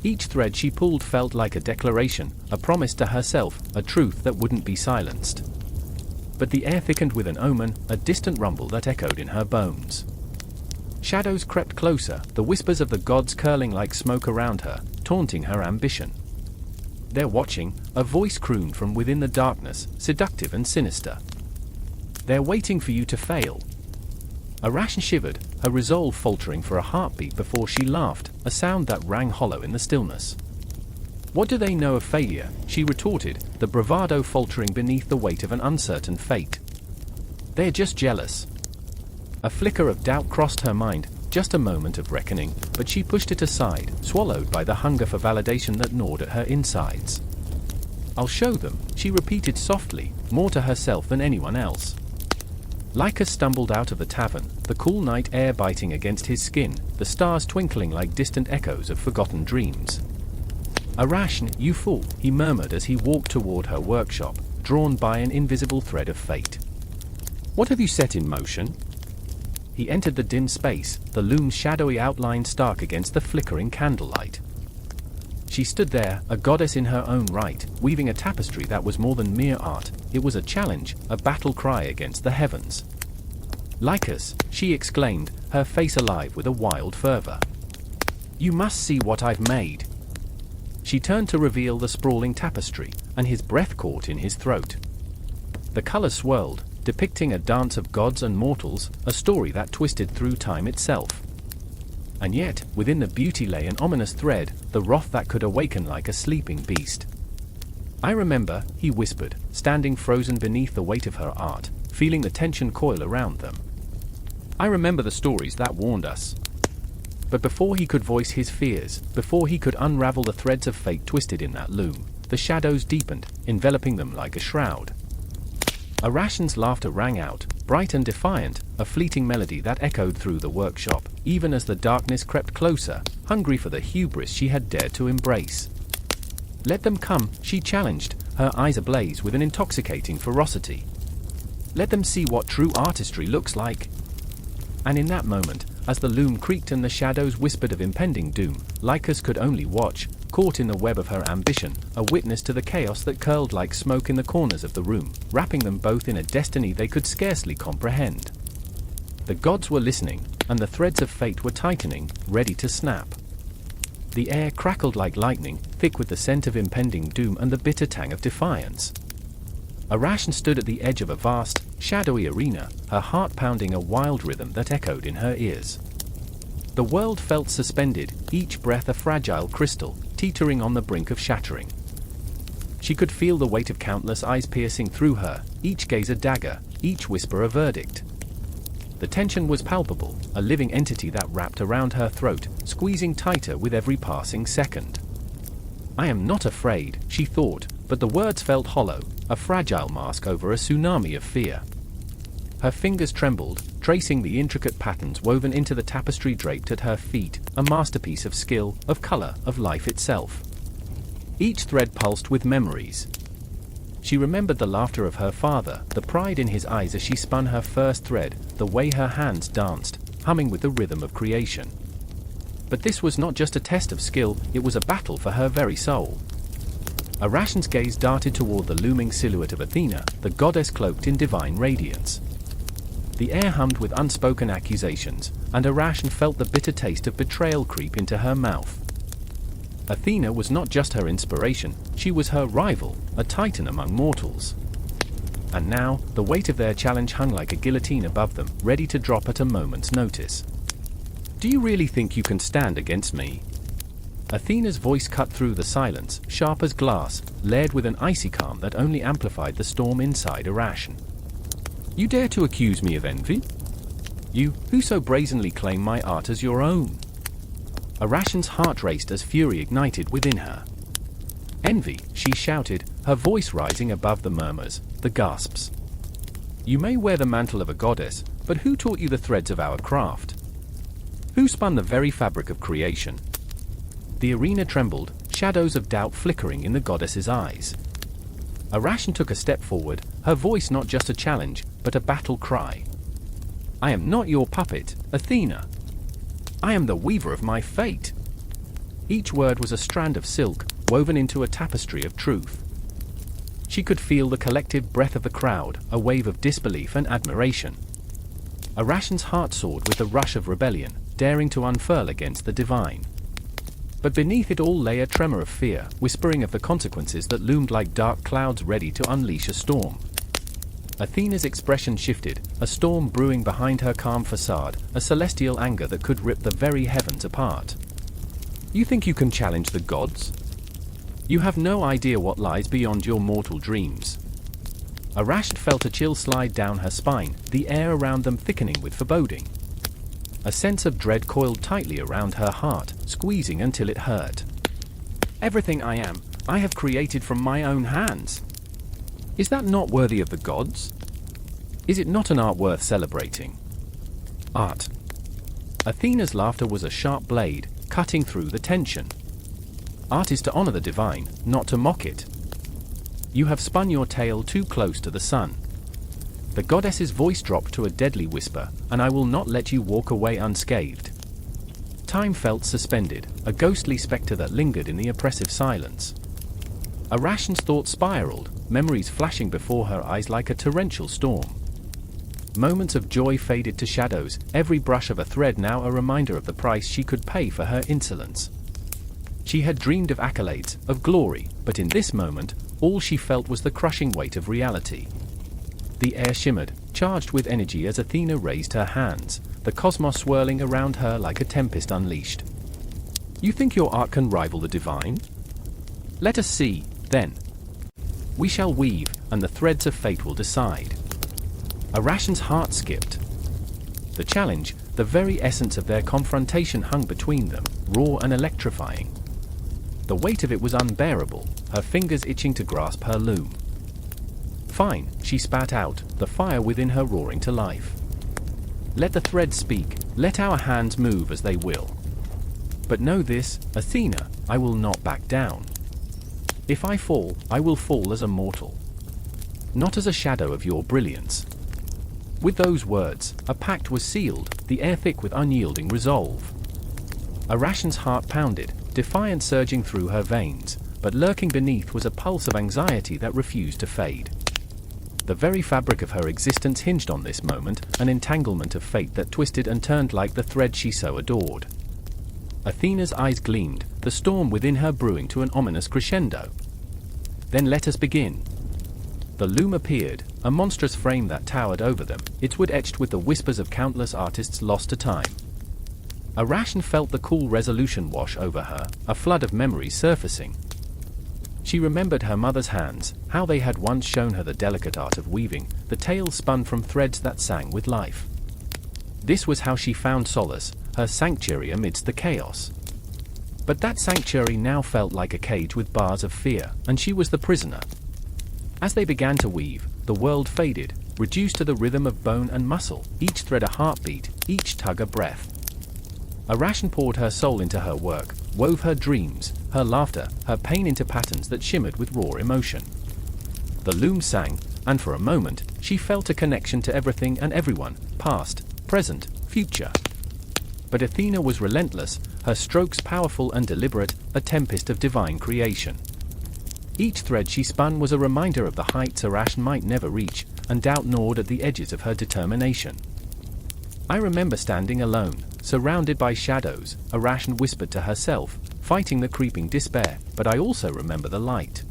Each thread she pulled felt like a declaration, a promise to herself, a truth that wouldn't be silenced. But the air thickened with an omen, a distant rumble that echoed in her bones. Shadows crept closer, the whispers of the gods curling like smoke around her, taunting her ambition. "They're watching," a voice crooned from within the darkness, seductive and sinister. "They're waiting for you to fail." Arachne shivered, her resolve faltering for a heartbeat before she laughed, a sound that rang hollow in the stillness. "What do they know of failure?" she retorted, the bravado faltering beneath the weight of an uncertain fate. "They're just jealous." A flicker of doubt crossed her mind, just a moment of reckoning, but she pushed it aside, swallowed by the hunger for validation that gnawed at her insides. "I'll show them," she repeated softly, more to herself than anyone else. Lycus stumbled out of the tavern, the cool night air biting against his skin, the stars twinkling like distant echoes of forgotten dreams. "Arachne, you fool," he murmured as he walked toward her workshop, drawn by an invisible thread of fate. "What have you set in motion?" He entered the dim space, the loom's shadowy outline stark against the flickering candlelight. She stood there, a goddess in her own right, weaving a tapestry that was more than mere art. It was a challenge, a battle cry against the heavens. "Lycus," she exclaimed, her face alive with a wild fervor. "You must see what I've made." She turned to reveal the sprawling tapestry, and his breath caught in his throat. The colors swirled, depicting a dance of gods and mortals, a story that twisted through time itself. And yet, within the beauty lay an ominous thread, the wrath that could awaken like a sleeping beast. "I remember," he whispered, standing frozen beneath the weight of her art, feeling the tension coil around them. "I remember the stories that warned us." But before he could voice his fears, before he could unravel the threads of fate twisted in that loom, the shadows deepened, enveloping them like a shroud. Arachne's laughter rang out, bright and defiant, a fleeting melody that echoed through the workshop, even as the darkness crept closer, hungry for the hubris she had dared to embrace. "Let them come," she challenged, her eyes ablaze with an intoxicating ferocity. Let them see what true artistry looks like. And in that moment, as the loom creaked and the shadows whispered of impending doom, Lycus could only watch, caught in the web of her ambition, a witness to the chaos that curled like smoke in the corners of the room, wrapping them both in a destiny they could scarcely comprehend. The gods were listening, and the threads of fate were tightening, ready to snap. The air crackled like lightning, thick with the scent of impending doom and the bitter tang of defiance. Arachne stood at the edge of a vast, shadowy arena, her heart pounding a wild rhythm that echoed in her ears. The world felt suspended, each breath a fragile crystal, teetering on the brink of shattering. She could feel the weight of countless eyes piercing through her, each gaze a dagger, each whisper a verdict. The tension was palpable, a living entity that wrapped around her throat, squeezing tighter with every passing second. "I am not afraid," she thought, but the words felt hollow, a fragile mask over a tsunami of fear. Her fingers trembled, tracing the intricate patterns woven into the tapestry draped at her feet, a masterpiece of skill, of color, of life itself. Each thread pulsed with memories. She remembered the laughter of her father, the pride in his eyes as she spun her first thread, the way her hands danced, humming with the rhythm of creation. But this was not just a test of skill, it was a battle for her very soul. Arachne's gaze darted toward the looming silhouette of Athena, the goddess cloaked in divine radiance. The air hummed with unspoken accusations, and Arachne felt the bitter taste of betrayal creep into her mouth. Athena was not just her inspiration, she was her rival, a titan among mortals. And now, the weight of their challenge hung like a guillotine above them, ready to drop at a moment's notice. "Do you really think you can stand against me?" Athena's voice cut through the silence, sharp as glass, layered with an icy calm that only amplified the storm inside Arachne. "You dare to accuse me of envy? You, who so brazenly claim my art as your own?" Arachne's heart raced as fury ignited within her. "Envy," she shouted, her voice rising above the murmurs, the gasps. "You may wear the mantle of a goddess, but who taught you the threads of our craft? Who spun the very fabric of creation?" The arena trembled, shadows of doubt flickering in the goddess's eyes. Arachne took a step forward, her voice not just a challenge, but a battle cry. "I am not your puppet, Athena. I am the weaver of my fate." Each word was a strand of silk, woven into a tapestry of truth. She could feel the collective breath of the crowd, a wave of disbelief and admiration. Arachne's heart soared with the rush of rebellion, daring to unfurl against the divine. But beneath it all lay a tremor of fear, whispering of the consequences that loomed like dark clouds ready to unleash a storm. Athena's expression shifted, a storm brewing behind her calm facade, a celestial anger that could rip the very heavens apart. "You think you can challenge the gods? You have no idea what lies beyond your mortal dreams." Arachne felt a chill slide down her spine, the air around them thickening with foreboding. A sense of dread coiled tightly around her heart, squeezing until it hurt. "Everything I am, I have created from my own hands. Is that not worthy of the gods? Is it not an art worth celebrating? Art." Athena's laughter was a sharp blade, cutting through the tension. "Art is to honor the divine, not to mock it. You have spun your tale too close to the sun." The goddess's voice dropped to a deadly whisper, "and I will not let you walk away unscathed." Time felt suspended, a ghostly specter that lingered in the oppressive silence. Arachne's thoughts spiraled, memories flashing before her eyes like a torrential storm. Moments of joy faded to shadows, every brush of a thread now a reminder of the price she could pay for her insolence. She had dreamed of accolades, of glory, but in this moment, all she felt was the crushing weight of reality. The air shimmered, charged with energy as Athena raised her hands, the cosmos swirling around her like a tempest unleashed. "You think your art can rival the divine? Let us see, then. We shall weave, and the threads of fate will decide." Arachne's heart skipped. The challenge, the very essence of their confrontation hung between them, raw and electrifying. The weight of it was unbearable, her fingers itching to grasp her loom. "Fine," she spat out, the fire within her roaring to life. "Let the threads speak, let our hands move as they will. But know this, Athena, I will not back down. If I fall, I will fall as a mortal. Not as a shadow of your brilliance." With those words, a pact was sealed, the air thick with unyielding resolve. Arachne's heart pounded, defiance surging through her veins, but lurking beneath was a pulse of anxiety that refused to fade. The very fabric of her existence hinged on this moment, an entanglement of fate that twisted and turned like the thread she so adored. Athena's eyes gleamed, the storm within her brewing to an ominous crescendo. "Then let us begin." The loom appeared, a monstrous frame that towered over them, its wood etched with the whispers of countless artists lost to time. Arachne felt the cool resolution wash over her, a flood of memories surfacing. She remembered her mother's hands, how they had once shown her the delicate art of weaving, the tales spun from threads that sang with life. This was how she found solace, her sanctuary amidst the chaos. But that sanctuary now felt like a cage with bars of fear, and she was the prisoner. As they began to weave, the world faded, reduced to the rhythm of bone and muscle, each thread a heartbeat, each tug a breath. Arachne poured her soul into her work, wove her dreams, her laughter, her pain into patterns that shimmered with raw emotion. The loom sang, and for a moment, she felt a connection to everything and everyone, past, present, future. But Athena was relentless, her strokes powerful and deliberate, a tempest of divine creation. Each thread she spun was a reminder of the heights Arachne might never reach, and doubt gnawed at the edges of her determination. I remember standing alone, surrounded by shadows, Arachne whispered to herself, fighting the creeping despair, but I also remember the light.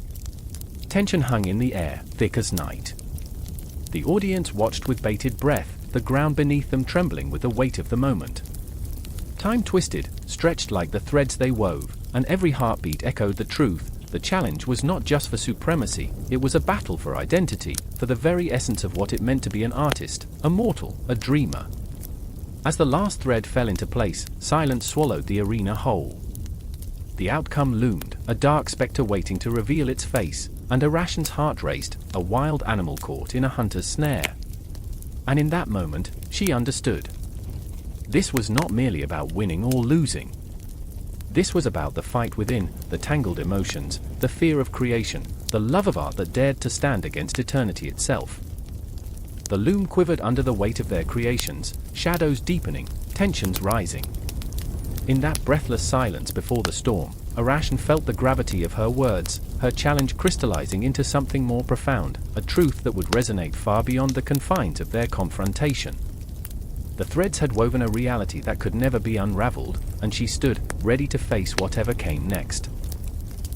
Tension hung in the air, thick as night. The audience watched with bated breath, the ground beneath them trembling with the weight of the moment. Time twisted, stretched like the threads they wove, and every heartbeat echoed the truth. The challenge was not just for supremacy, it was a battle for identity, for the very essence of what it meant to be an artist, a mortal, a dreamer. As the last thread fell into place, silence swallowed the arena whole. The outcome loomed, a dark spectre waiting to reveal its face, and Arachne's heart raced, a wild animal caught in a hunter's snare. And in that moment, she understood. This was not merely about winning or losing. This was about the fight within, the tangled emotions, the fear of creation, the love of art that dared to stand against eternity itself. The loom quivered under the weight of their creations, shadows deepening, tensions rising. In that breathless silence before the storm, Arachne felt the gravity of her words, her challenge crystallizing into something more profound, a truth that would resonate far beyond the confines of their confrontation. The threads had woven a reality that could never be unraveled, and she stood, ready to face whatever came next.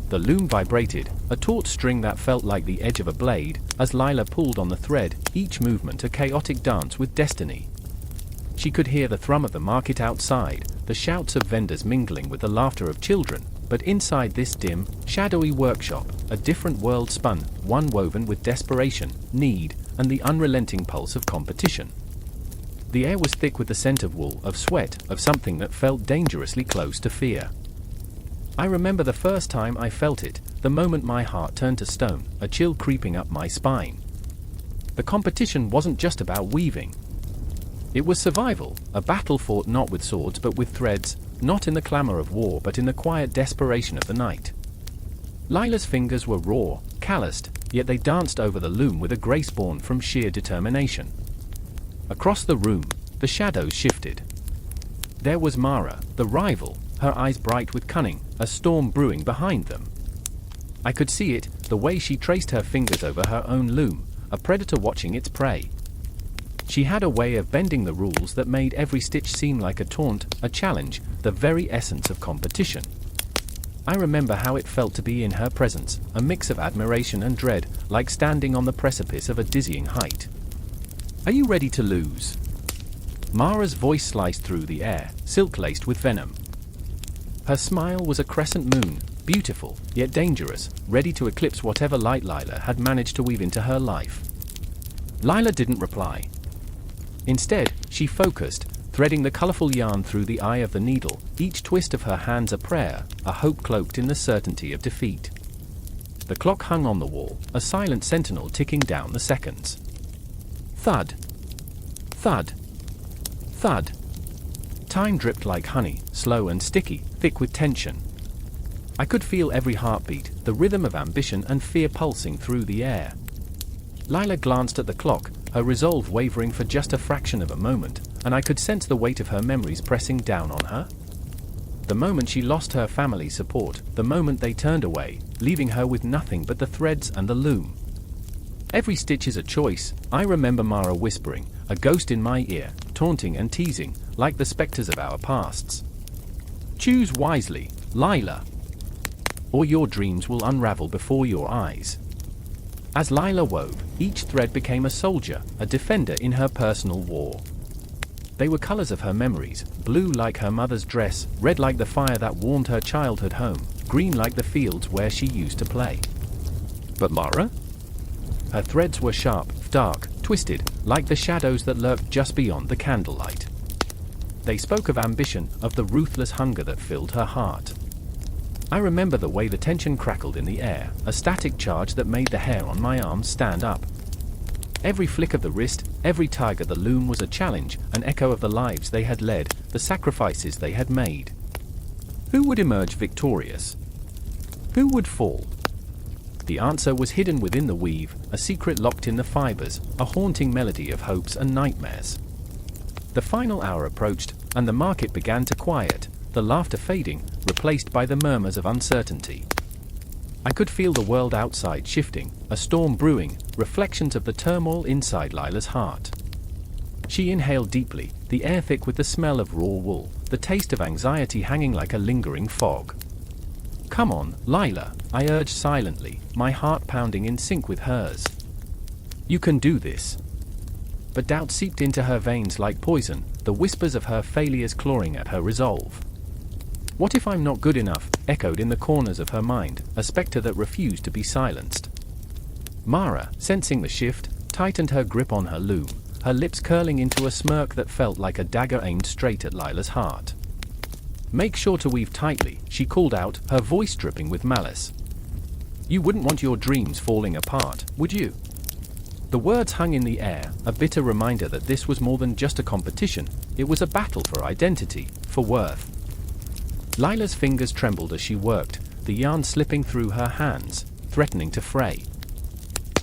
The loom vibrated, a taut string that felt like the edge of a blade, as Lila pulled on the thread, each movement a chaotic dance with destiny. She could hear the thrum of the market outside, the shouts of vendors mingling with the laughter of children, but inside this dim, shadowy workshop, a different world spun, one woven with desperation, need, and the unrelenting pulse of competition. The air was thick with the scent of wool, of sweat, of something that felt dangerously close to fear. I remember the first time I felt it, the moment my heart turned to stone, a chill creeping up my spine. The competition wasn't just about weaving. It was survival, a battle fought not with swords but with threads, not in the clamor of war but in the quiet desperation of the night. Lila's fingers were raw, calloused, yet they danced over the loom with a grace born from sheer determination. Across the room, the shadows shifted. There was Mara, the rival, her eyes bright with cunning, a storm brewing behind them. I could see it, the way she traced her fingers over her own loom, a predator watching its prey. She had a way of bending the rules that made every stitch seem like a taunt, a challenge, the very essence of competition. I remember how it felt to be in her presence, a mix of admiration and dread, like standing on the precipice of a dizzying height. "Are you ready to lose?" Mara's voice sliced through the air, silk-laced with venom. Her smile was a crescent moon, beautiful, yet dangerous, ready to eclipse whatever light Lila had managed to weave into her life. Lila didn't reply. Instead, she focused, threading the colorful yarn through the eye of the needle, each twist of her hands a prayer, a hope cloaked in the certainty of defeat. The clock hung on the wall, a silent sentinel ticking down the seconds. Thud. Thud. Thud. Time dripped like honey, slow and sticky, thick with tension. I could feel every heartbeat, the rhythm of ambition and fear pulsing through the air. Lila glanced at the clock, her resolve wavering for just a fraction of a moment, and I could sense the weight of her memories pressing down on her. The moment she lost her family support, the moment they turned away, leaving her with nothing but the threads and the loom. Every stitch is a choice, I remember Mara whispering, a ghost in my ear, taunting and teasing, like the specters of our pasts. Choose wisely, Lila, or your dreams will unravel before your eyes. As Lila wove, each thread became a soldier, a defender in her personal war. They were colors of her memories, blue like her mother's dress, red like the fire that warmed her childhood home, green like the fields where she used to play. But Mara? Her threads were sharp, dark, twisted, like the shadows that lurked just beyond the candlelight. They spoke of ambition, of the ruthless hunger that filled her heart. I remember the way the tension crackled in the air, a static charge that made the hair on my arms stand up. Every flick of the wrist, every tug of the loom was a challenge, an echo of the lives they had led, the sacrifices they had made. Who would emerge victorious? Who would fall? The answer was hidden within the weave, a secret locked in the fibers, a haunting melody of hopes and nightmares. The final hour approached, and the market began to quiet, the laughter fading, replaced by the murmurs of uncertainty. I could feel the world outside shifting, a storm brewing, reflections of the turmoil inside Lila's heart. She inhaled deeply, the air thick with the smell of raw wool, the taste of anxiety hanging like a lingering fog. Come on, Lila, I urged silently, my heart pounding in sync with hers. You can do this. But doubt seeped into her veins like poison, the whispers of her failures clawing at her resolve. What if I'm not good enough, echoed in the corners of her mind, a spectre that refused to be silenced. Mara, sensing the shift, tightened her grip on her loom, her lips curling into a smirk that felt like a dagger aimed straight at Lila's heart. Make sure to weave tightly, she called out, her voice dripping with malice. You wouldn't want your dreams falling apart, would you? The words hung in the air, a bitter reminder that this was more than just a competition, it was a battle for identity, for worth. Lila's fingers trembled as she worked, the yarn slipping through her hands, threatening to fray.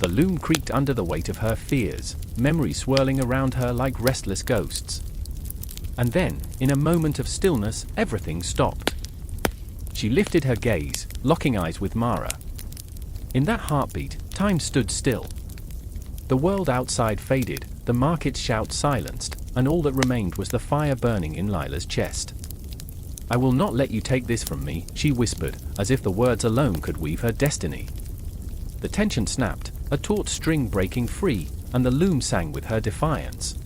The loom creaked under the weight of her fears, memories swirling around her like restless ghosts. And then, in a moment of stillness, everything stopped. She lifted her gaze, locking eyes with Mara. In that heartbeat, time stood still. The world outside faded, the market's shout silenced, and all that remained was the fire burning in Lila's chest. I will not let you take this from me, she whispered, as if the words alone could weave her destiny. The tension snapped, a taut string breaking free, and the loom sang with her defiance.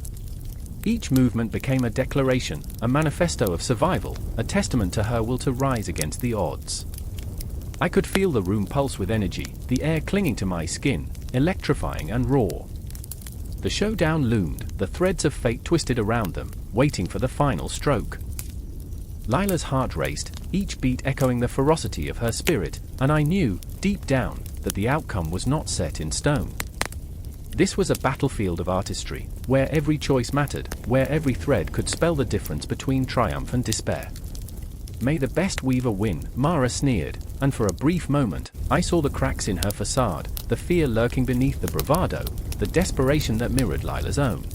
Each movement became a declaration, a manifesto of survival, a testament to her will to rise against the odds. I could feel the room pulse with energy, the air clinging to my skin, electrifying and raw. The showdown loomed, the threads of fate twisted around them, waiting for the final stroke. Lila's heart raced, each beat echoing the ferocity of her spirit, and I knew, deep down, that the outcome was not set in stone. This was a battlefield of artistry, where every choice mattered, where every thread could spell the difference between triumph and despair. May the best weaver win, Mara sneered, and for a brief moment, I saw the cracks in her facade, the fear lurking beneath the bravado, the desperation that mirrored Lila's own.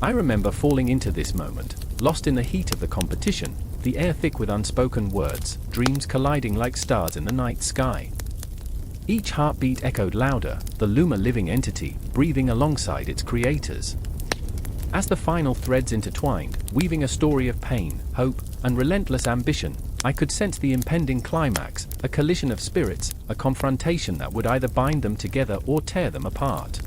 I remember falling into this moment, lost in the heat of the competition, the air thick with unspoken words, dreams colliding like stars in the night sky. Each heartbeat echoed louder, the loom a living entity, breathing alongside its creators. As the final threads intertwined, weaving a story of pain, hope, and relentless ambition, I could sense the impending climax, a collision of spirits, a confrontation that would either bind them together or tear them apart.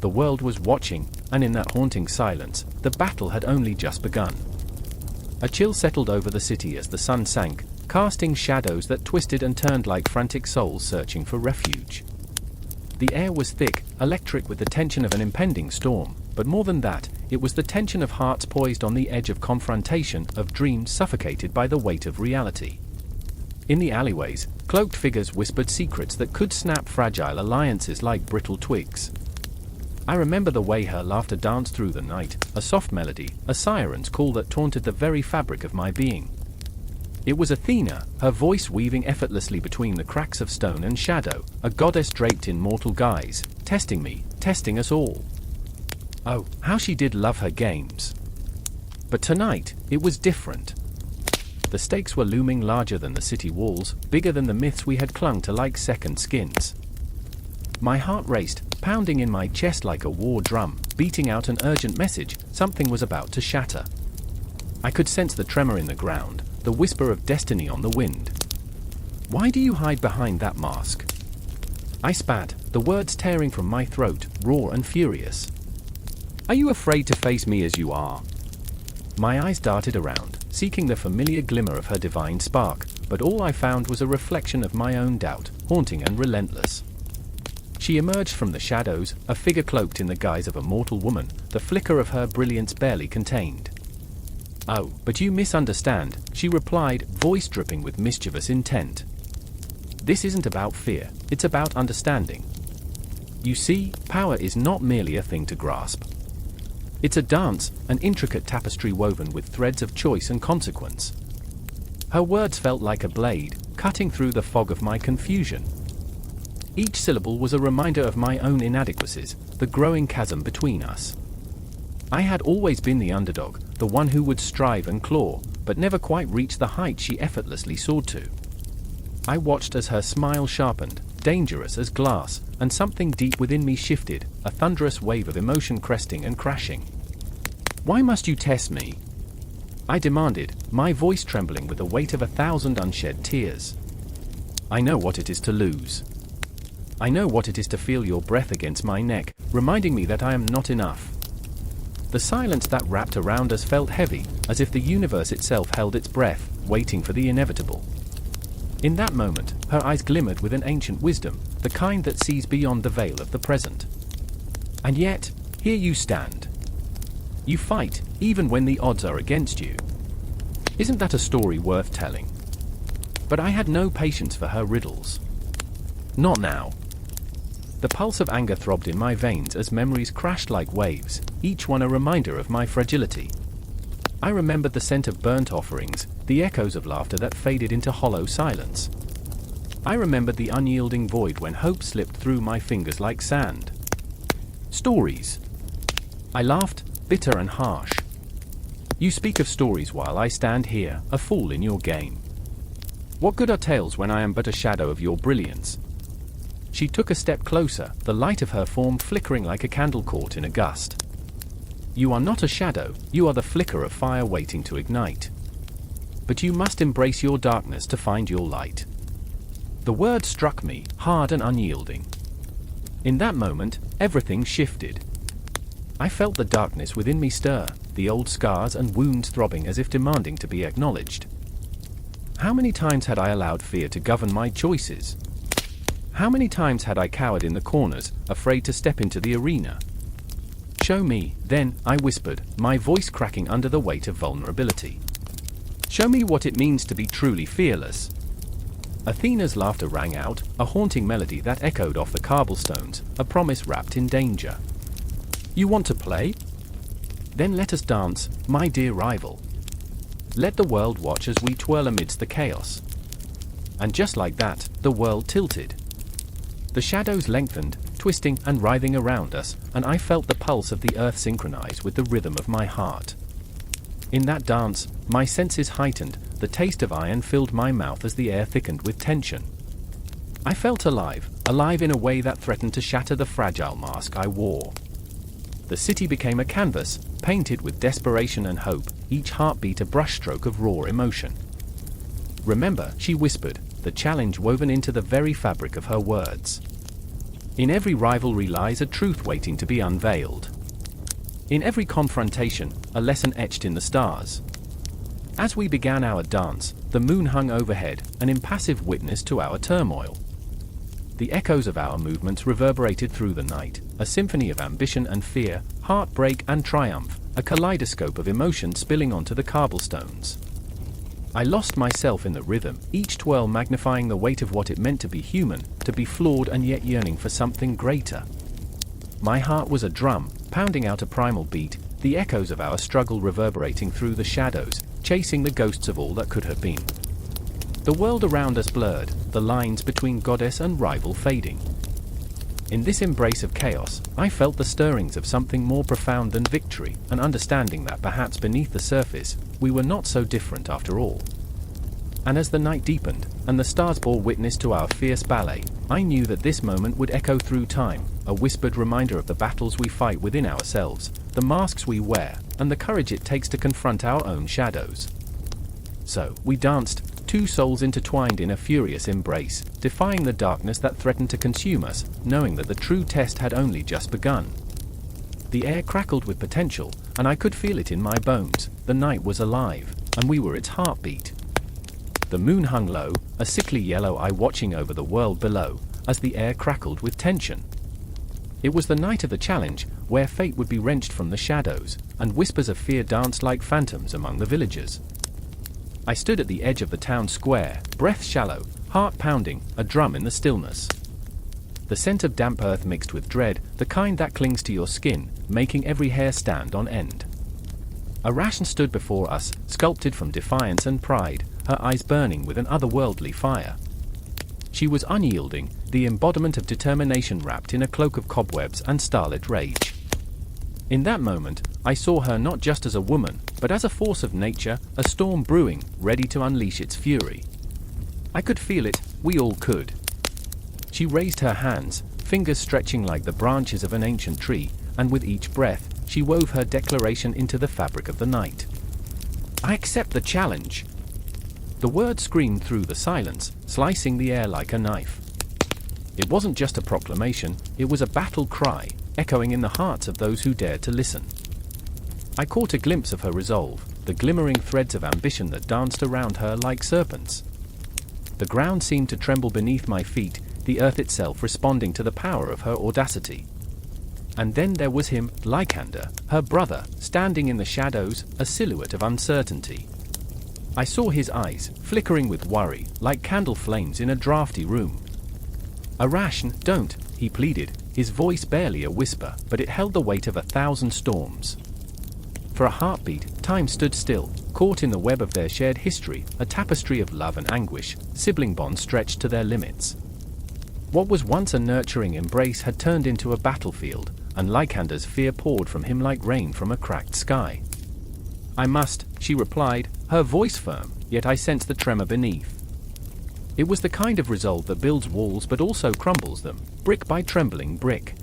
The world was watching, and in that haunting silence, the battle had only just begun. A chill settled over the city as the sun sank, casting shadows that twisted and turned like frantic souls searching for refuge. The air was thick, electric with the tension of an impending storm, but more than that, it was the tension of hearts poised on the edge of confrontation, of dreams suffocated by the weight of reality. In the alleyways, cloaked figures whispered secrets that could snap fragile alliances like brittle twigs. I remember the way her laughter danced through the night, a soft melody, a siren's call that taunted the very fabric of my being. It was Athena, her voice weaving effortlessly between the cracks of stone and shadow, a goddess draped in mortal guise, testing me, testing us all. Oh, how she did love her games. But tonight, it was different. The stakes were looming larger than the city walls, bigger than the myths we had clung to like second skins. My heart raced, pounding in my chest like a war drum, beating out an urgent message. Something was about to shatter. I could sense the tremor in the ground, the whisper of destiny on the wind. Why do you hide behind that mask? I spat, the words tearing from my throat, raw and furious. Are you afraid to face me as you are? My eyes darted around, seeking the familiar glimmer of her divine spark, but all I found was a reflection of my own doubt, haunting and relentless. She emerged from the shadows, a figure cloaked in the guise of a mortal woman, the flicker of her brilliance barely contained. Oh, but you misunderstand, she replied, voice dripping with mischievous intent. This isn't about fear, it's about understanding. You see, power is not merely a thing to grasp. It's a dance, an intricate tapestry woven with threads of choice and consequence. Her words felt like a blade, cutting through the fog of my confusion. Each syllable was a reminder of my own inadequacies, the growing chasm between us. I had always been the underdog, the one who would strive and claw, but never quite reach the height she effortlessly soared to. I watched as her smile sharpened, dangerous as glass, and something deep within me shifted, a thunderous wave of emotion cresting and crashing. Why must you test me? I demanded, my voice trembling with the weight of 1,000 unshed tears. I know what it is to lose. I know what it is to feel your breath against my neck, reminding me that I am not enough. The silence that wrapped around us felt heavy, as if the universe itself held its breath, waiting for the inevitable. In that moment, her eyes glimmered with an ancient wisdom, the kind that sees beyond the veil of the present. And yet, here you stand. You fight, even when the odds are against you. Isn't that a story worth telling? But I had no patience for her riddles. Not now. The pulse of anger throbbed in my veins as memories crashed like waves, each one a reminder of my fragility. I remembered the scent of burnt offerings, the echoes of laughter that faded into hollow silence. I remembered the unyielding void when hope slipped through my fingers like sand. Stories. I laughed, bitter and harsh. You speak of stories while I stand here, a fool in your game. What good are tales when I am but a shadow of your brilliance? She took a step closer, the light of her form flickering like a candle caught in a gust. You are not a shadow, you are the flicker of fire waiting to ignite. But you must embrace your darkness to find your light. The word struck me, hard and unyielding. In that moment, everything shifted. I felt the darkness within me stir, the old scars and wounds throbbing as if demanding to be acknowledged. How many times had I allowed fear to govern my choices? How many times had I cowered in the corners, afraid to step into the arena? Show me, then, I whispered, my voice cracking under the weight of vulnerability. Show me what it means to be truly fearless. Athena's laughter rang out, a haunting melody that echoed off the cobblestones, a promise wrapped in danger. You want to play? Then let us dance, my dear rival. Let the world watch as we twirl amidst the chaos. And just like that, the world tilted. The shadows lengthened, twisting and writhing around us, and I felt the pulse of the earth synchronize with the rhythm of my heart. In that dance, my senses heightened, the taste of iron filled my mouth as the air thickened with tension. I felt alive, alive in a way that threatened to shatter the fragile mask I wore. The city became a canvas, painted with desperation and hope, each heartbeat a brushstroke of raw emotion. Remember, she whispered, the challenge woven into the very fabric of her words. In every rivalry lies a truth waiting to be unveiled. In every confrontation, a lesson etched in the stars. As we began our dance, the moon hung overhead, an impassive witness to our turmoil. The echoes of our movements reverberated through the night, a symphony of ambition and fear, heartbreak and triumph, a kaleidoscope of emotion spilling onto the cobblestones. I lost myself in the rhythm, each twirl magnifying the weight of what it meant to be human, to be flawed and yet yearning for something greater. My heart was a drum, pounding out a primal beat, the echoes of our struggle reverberating through the shadows, chasing the ghosts of all that could have been. The world around us blurred, the lines between goddess and rival fading. In this embrace of chaos, I felt the stirrings of something more profound than victory, an understanding that perhaps beneath the surface, we were not so different after all. And as the night deepened, and the stars bore witness to our fierce ballet, I knew that this moment would echo through time, a whispered reminder of the battles we fight within ourselves, the masks we wear, and the courage it takes to confront our own shadows. So, we danced, two souls intertwined in a furious embrace, defying the darkness that threatened to consume us, knowing that the true test had only just begun. The air crackled with potential, and I could feel it in my bones. The night was alive, and we were its heartbeat. The moon hung low, a sickly yellow eye watching over the world below, as the air crackled with tension. It was the night of the challenge, where fate would be wrenched from the shadows, and whispers of fear danced like phantoms among the villagers. I stood at the edge of the town square, breath shallow, heart pounding, a drum in the stillness. The scent of damp earth mixed with dread, the kind that clings to your skin, making every hair stand on end. Arachne stood before us, sculpted from defiance and pride, her eyes burning with an otherworldly fire. She was unyielding, the embodiment of determination wrapped in a cloak of cobwebs and starlit rage. In that moment, I saw her not just as a woman, but as a force of nature, a storm brewing, ready to unleash its fury. I could feel it, we all could. She raised her hands, fingers stretching like the branches of an ancient tree, and with each breath, she wove her declaration into the fabric of the night. I accept the challenge. The word screamed through the silence, slicing the air like a knife. It wasn't just a proclamation, it was a battle cry, echoing in the hearts of those who dared to listen. I caught a glimpse of her resolve, the glimmering threads of ambition that danced around her like serpents. The ground seemed to tremble beneath my feet, the earth itself responding to the power of her audacity. And then there was him, Lycander, her brother, standing in the shadows, a silhouette of uncertainty. I saw his eyes, flickering with worry, like candle flames in a drafty room. "Arachne, don't," he pleaded, his voice barely a whisper, but it held the weight of 1,000 storms. For a heartbeat, time stood still, caught in the web of their shared history, a tapestry of love and anguish, sibling bonds stretched to their limits. What was once a nurturing embrace had turned into a battlefield, and Lycander's fear poured from him like rain from a cracked sky. "I must," she replied, her voice firm, yet I sensed the tremor beneath. It was the kind of resolve that builds walls but also crumbles them, brick by trembling brick.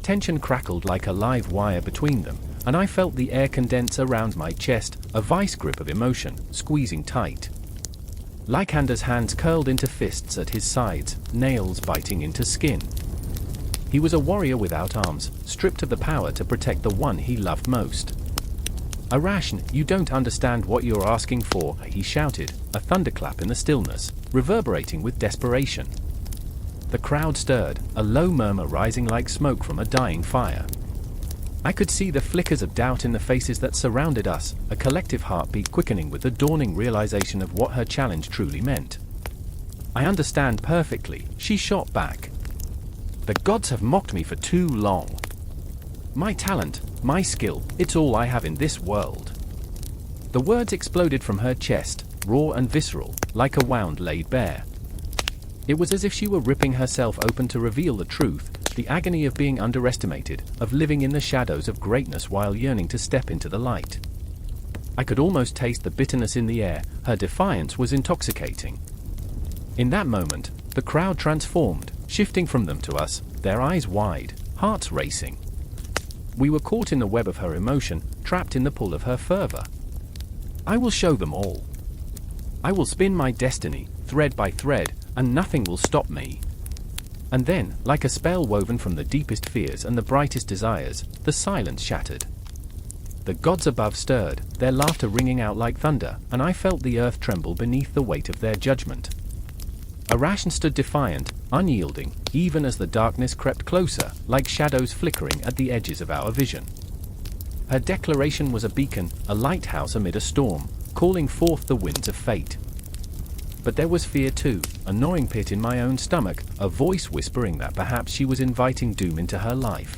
Tension crackled like a live wire between them, and I felt the air condense around my chest, a vice grip of emotion, squeezing tight. Lycander's hands curled into fists at his sides, nails biting into skin. He was a warrior without arms, stripped of the power to protect the one he loved most. "Arachne, you don't understand what you're asking for," he shouted, a thunderclap in the stillness, reverberating with desperation. The crowd stirred, a low murmur rising like smoke from a dying fire. I could see the flickers of doubt in the faces that surrounded us, a collective heartbeat quickening with the dawning realization of what her challenge truly meant. "I understand perfectly," she shot back. "The gods have mocked me for too long. My talent, my skill, it's all I have in this world." The words exploded from her chest, raw and visceral, like a wound laid bare. It was as if she were ripping herself open to reveal the truth, the agony of being underestimated, of living in the shadows of greatness while yearning to step into the light. I could almost taste the bitterness in the air, her defiance was intoxicating. In that moment, the crowd transformed, shifting from them to us, their eyes wide, hearts racing. We were caught in the web of her emotion, trapped in the pull of her fervor. "I will show them all. I will spin my destiny, thread by thread, and nothing will stop me." And then, like a spell woven from the deepest fears and the brightest desires, the silence shattered. The gods above stirred, their laughter ringing out like thunder, and I felt the earth tremble beneath the weight of their judgment. Arachne stood defiant, unyielding, even as the darkness crept closer, like shadows flickering at the edges of our vision. Her declaration was a beacon, a lighthouse amid a storm, calling forth the winds of fate. But there was fear too, a gnawing pit in my own stomach, a voice whispering that perhaps she was inviting doom into her life.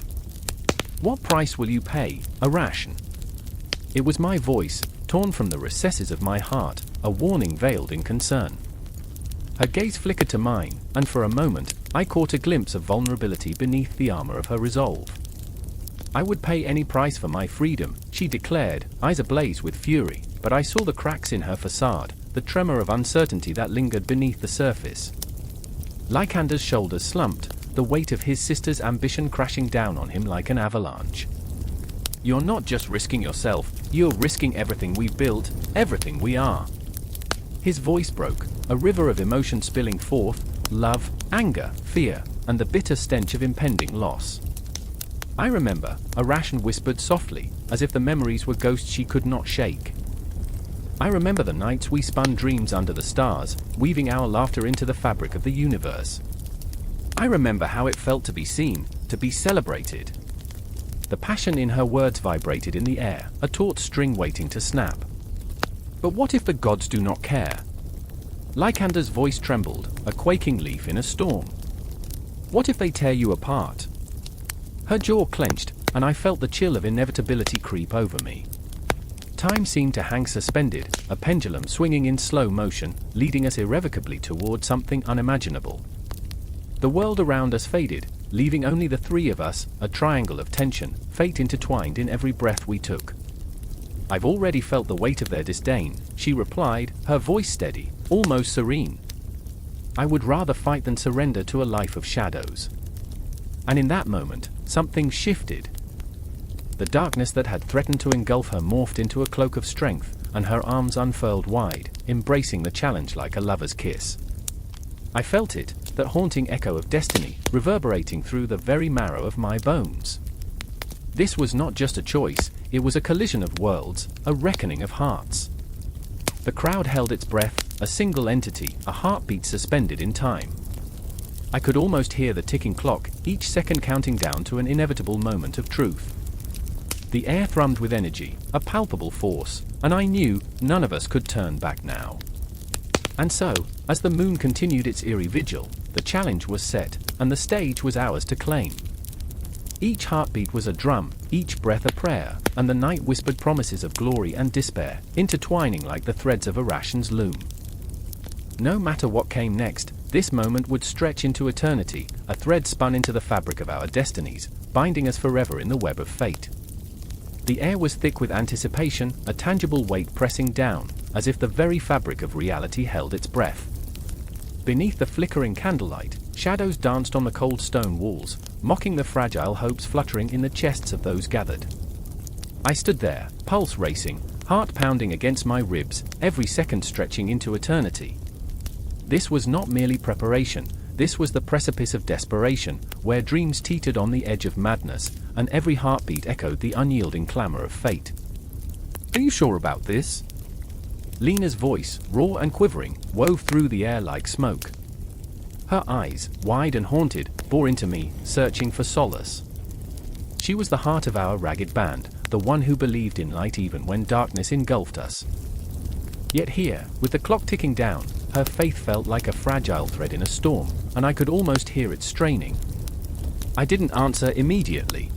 "What price will you pay, Arachne?" It was my voice, torn from the recesses of my heart, a warning veiled in concern. Her gaze flickered to mine, and for a moment, I caught a glimpse of vulnerability beneath the armor of her resolve. "I would pay any price for my freedom," she declared, eyes ablaze with fury, but I saw the cracks in her facade, the tremor of uncertainty that lingered beneath the surface. Lycander's shoulders slumped, the weight of his sister's ambition crashing down on him like an avalanche. "You're not just risking yourself, you're risking everything we've built, everything we are." His voice broke, a river of emotion spilling forth, love, anger, fear, and the bitter stench of impending loss. "I remember," Arachne whispered softly, as if the memories were ghosts she could not shake. "I remember the nights we spun dreams under the stars, weaving our laughter into the fabric of the universe. I remember how it felt to be seen, to be celebrated." The passion in her words vibrated in the air, a taut string waiting to snap. "But what if the gods do not care?" Lycander's voice trembled, a quaking leaf in a storm. "What if they tear you apart?" Her jaw clenched, and I felt the chill of inevitability creep over me. Time seemed to hang suspended, a pendulum swinging in slow motion, leading us irrevocably toward something unimaginable. The world around us faded, leaving only the three of us, a triangle of tension, fate intertwined in every breath we took. "I've already felt the weight of their disdain," she replied, her voice steady, almost serene. "I would rather fight than surrender to a life of shadows." And in that moment, something shifted. The darkness that had threatened to engulf her morphed into a cloak of strength, and her arms unfurled wide, embracing the challenge like a lover's kiss. I felt it, that haunting echo of destiny, reverberating through the very marrow of my bones. This was not just a choice, it was a collision of worlds, a reckoning of hearts. The crowd held its breath, a single entity, a heartbeat suspended in time. I could almost hear the ticking clock, each second counting down to an inevitable moment of truth. The air thrummed with energy, a palpable force, and I knew none of us could turn back now. And so, as the moon continued its eerie vigil, the challenge was set, and the stage was ours to claim. Each heartbeat was a drum, each breath a prayer, and the night whispered promises of glory and despair, intertwining like the threads of Arachne's loom. No matter what came next, this moment would stretch into eternity, a thread spun into the fabric of our destinies, binding us forever in the web of fate. The air was thick with anticipation, a tangible weight pressing down, as if the very fabric of reality held its breath. Beneath the flickering candlelight, shadows danced on the cold stone walls, mocking the fragile hopes fluttering in the chests of those gathered. I stood there, pulse racing, heart pounding against my ribs, every second stretching into eternity. This was not merely preparation, this was the precipice of desperation, where dreams teetered on the edge of madness, and every heartbeat echoed the unyielding clamor of fate. "Are you sure about this?" Lena's voice, raw and quivering, wove through the air like smoke. Her eyes, wide and haunted, bore into me, searching for solace. She was the heart of our ragged band, the one who believed in light even when darkness engulfed us. Yet here, with the clock ticking down, her faith felt like a fragile thread in a storm, and I could almost hear it straining. I didn't answer immediately.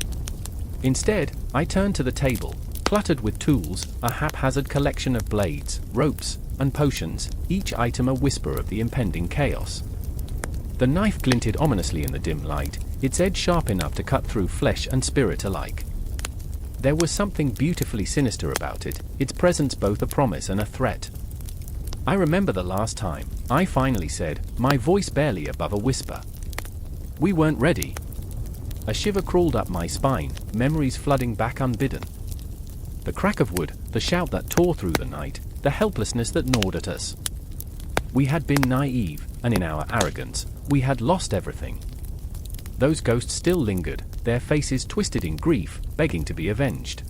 Instead, I turned to the table, cluttered with tools, a haphazard collection of blades, ropes, and potions, each item a whisper of the impending chaos. The knife glinted ominously in the dim light, its edge sharp enough to cut through flesh and spirit alike. There was something beautifully sinister about it, its presence both a promise and a threat. I remember the last time, I finally said, my voice barely above a whisper. "We weren't ready." A shiver crawled up my spine, memories flooding back unbidden. The crack of wood, the shout that tore through the night, the helplessness that gnawed at us. We had been naive, and in our arrogance, we had lost everything. Those ghosts still lingered, their faces twisted in grief, begging to be avenged.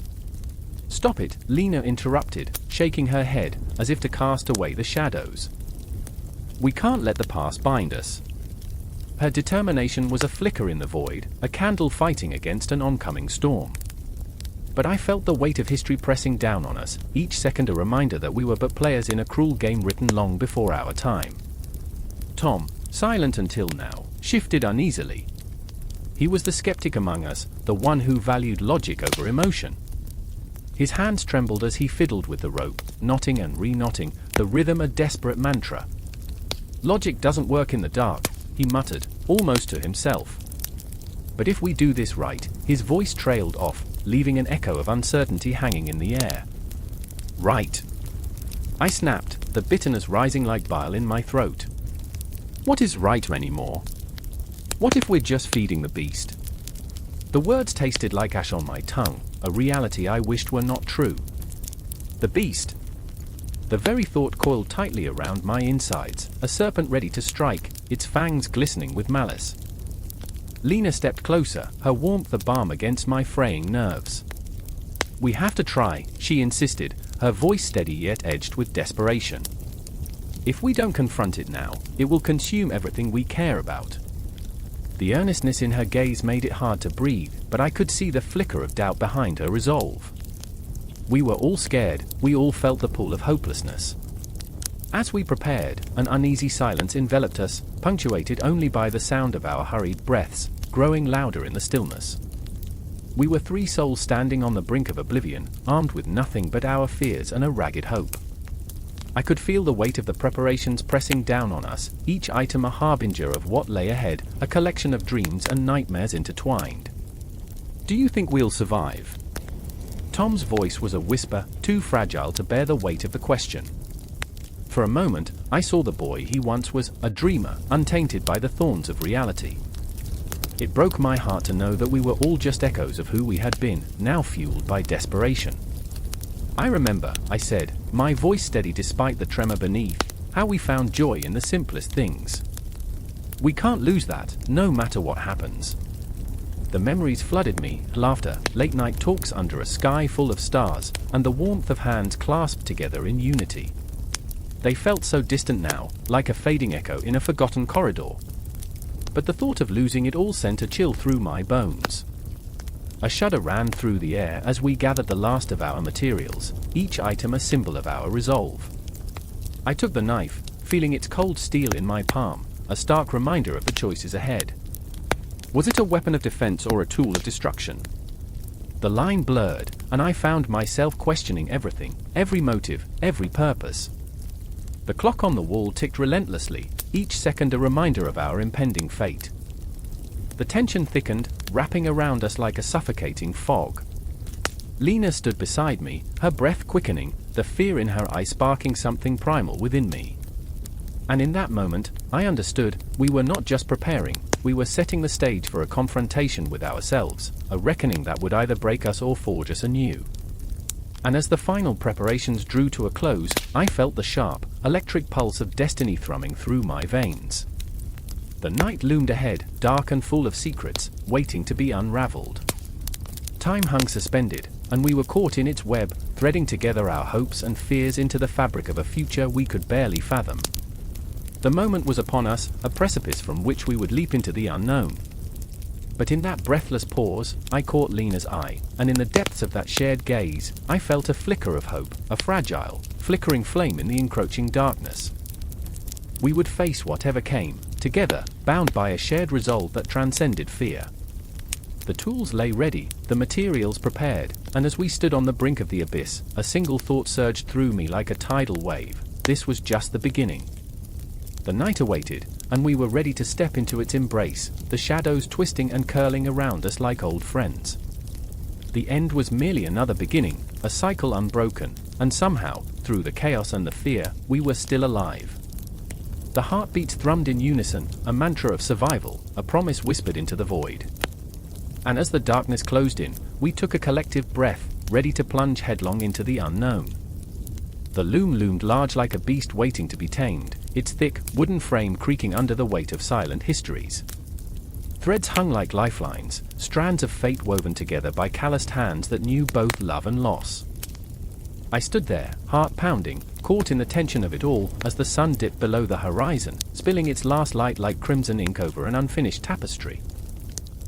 "Stop it," Lena interrupted, shaking her head, as if to cast away the shadows. "We can't let the past bind us." Her determination was a flicker in the void, a candle fighting against an oncoming storm. But I felt the weight of history pressing down on us, each second a reminder that we were but players in a cruel game written long before our time. Tom, silent until now, shifted uneasily. He was the skeptic among us, the one who valued logic over emotion. His hands trembled as he fiddled with the rope, knotting and re-knotting, the rhythm a desperate mantra. "Logic doesn't work in the dark," he muttered, almost to himself. But if we do this right, his voice trailed off, leaving an echo of uncertainty hanging in the air. Right. I snapped, the bitterness rising like bile in my throat. What is right anymore? What if we're just feeding the beast? The words tasted like ash on my tongue, a reality I wished were not true. The beast. The very thought coiled tightly around my insides, a serpent ready to strike, its fangs glistening with malice. Lena stepped closer, her warmth a balm against my fraying nerves. We have to try, she insisted, her voice steady yet edged with desperation. If we don't confront it now, it will consume everything we care about. The earnestness in her gaze made it hard to breathe, but I could see the flicker of doubt behind her resolve. We were all scared, we all felt the pull of hopelessness. As we prepared, an uneasy silence enveloped us, punctuated only by the sound of our hurried breaths, growing louder in the stillness. We were three souls standing on the brink of oblivion, armed with nothing but our fears and a ragged hope. I could feel the weight of the preparations pressing down on us, each item a harbinger of what lay ahead, a collection of dreams and nightmares intertwined. Do you think we'll survive? Tom's voice was a whisper, too fragile to bear the weight of the question. For a moment, I saw the boy he once was, a dreamer, untainted by the thorns of reality. It broke my heart to know that we were all just echoes of who we had been, now fueled by desperation. I remember, I said, my voice steady despite the tremor beneath, how we found joy in the simplest things. We can't lose that, no matter what happens. The memories flooded me, laughter, late-night talks under a sky full of stars, and the warmth of hands clasped together in unity. They felt so distant now, like a fading echo in a forgotten corridor. But the thought of losing it all sent a chill through my bones. A shudder ran through the air as we gathered the last of our materials, each item a symbol of our resolve. I took the knife, feeling its cold steel in my palm, a stark reminder of the choices ahead. Was it a weapon of defense or a tool of destruction? The line blurred, and I found myself questioning everything, every motive, every purpose. The clock on the wall ticked relentlessly, each second a reminder of our impending fate. The tension thickened, wrapping around us like a suffocating fog. Lena stood beside me, her breath quickening, the fear in her eyes sparking something primal within me. And in that moment, I understood, we were not just preparing, we were setting the stage for a confrontation with ourselves, a reckoning that would either break us or forge us anew. And as the final preparations drew to a close, I felt the sharp, electric pulse of destiny thrumming through my veins. The night loomed ahead, dark and full of secrets, waiting to be unraveled. Time hung suspended, and we were caught in its web, threading together our hopes and fears into the fabric of a future we could barely fathom. The moment was upon us, a precipice from which we would leap into the unknown. But in that breathless pause, I caught Lena's eye, and in the depths of that shared gaze, I felt a flicker of hope, a fragile, flickering flame in the encroaching darkness. We would face whatever came, together, bound by a shared resolve that transcended fear. The tools lay ready, the materials prepared, and as we stood on the brink of the abyss, a single thought surged through me like a tidal wave. This was just the beginning. The night awaited, and we were ready to step into its embrace, the shadows twisting and curling around us like old friends. The end was merely another beginning, a cycle unbroken, and somehow, through the chaos and the fear, we were still alive. The heartbeats thrummed in unison, a mantra of survival, a promise whispered into the void. And as the darkness closed in, we took a collective breath, ready to plunge headlong into the unknown. The loom loomed large like a beast waiting to be tamed, its thick, wooden frame creaking under the weight of silent histories. Threads hung like lifelines, strands of fate woven together by calloused hands that knew both love and loss. I stood there, heart pounding, caught in the tension of it all, as the sun dipped below the horizon, spilling its last light like crimson ink over an unfinished tapestry.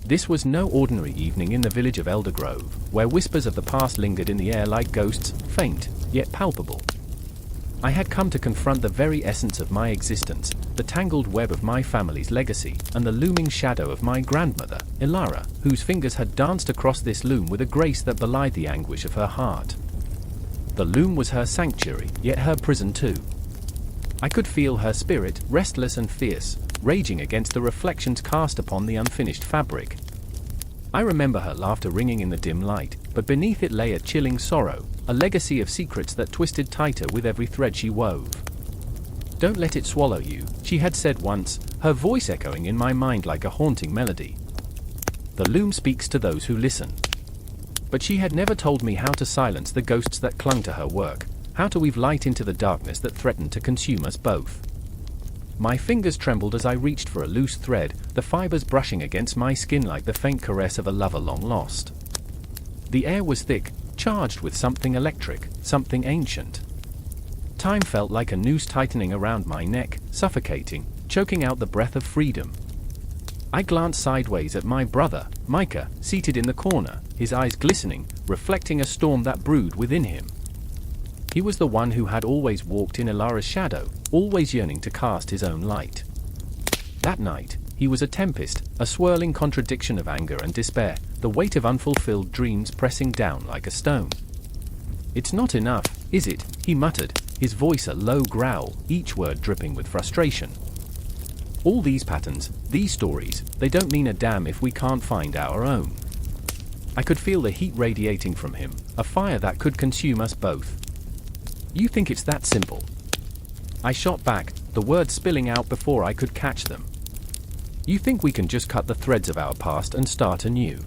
This was no ordinary evening in the village of Elder Grove, where whispers of the past lingered in the air like ghosts, faint, yet palpable. I had come to confront the very essence of my existence, the tangled web of my family's legacy, and the looming shadow of my grandmother, Ilara, whose fingers had danced across this loom with a grace that belied the anguish of her heart. The loom was her sanctuary, yet her prison too. I could feel her spirit, restless and fierce, raging against the reflections cast upon the unfinished fabric. I remember her laughter ringing in the dim light, but beneath it lay a chilling sorrow, a legacy of secrets that twisted tighter with every thread she wove. "Don't let it swallow you," she had said once, her voice echoing in my mind like a haunting melody. The loom speaks to those who listen. But she had never told me how to silence the ghosts that clung to her work, how to weave light into the darkness that threatened to consume us both. My fingers trembled as I reached for a loose thread, the fibers brushing against my skin like the faint caress of a lover long lost. The air was thick, charged with something electric, something ancient. Time felt like a noose tightening around my neck, suffocating, choking out the breath of freedom. I glanced sideways at my brother, Micah, seated in the corner, his eyes glistening, reflecting a storm that brewed within him. He was the one who had always walked in Ilara's shadow, always yearning to cast his own light. That night, he was a tempest, a swirling contradiction of anger and despair, the weight of unfulfilled dreams pressing down like a stone. "It's not enough, is it?" he muttered, his voice a low growl, each word dripping with frustration. "All these patterns, these stories, they don't mean a damn if we can't find our own." I could feel the heat radiating from him, a fire that could consume us both. "You think it's that simple?" I shot back, the words spilling out before I could catch them. "You think we can just cut the threads of our past and start anew?"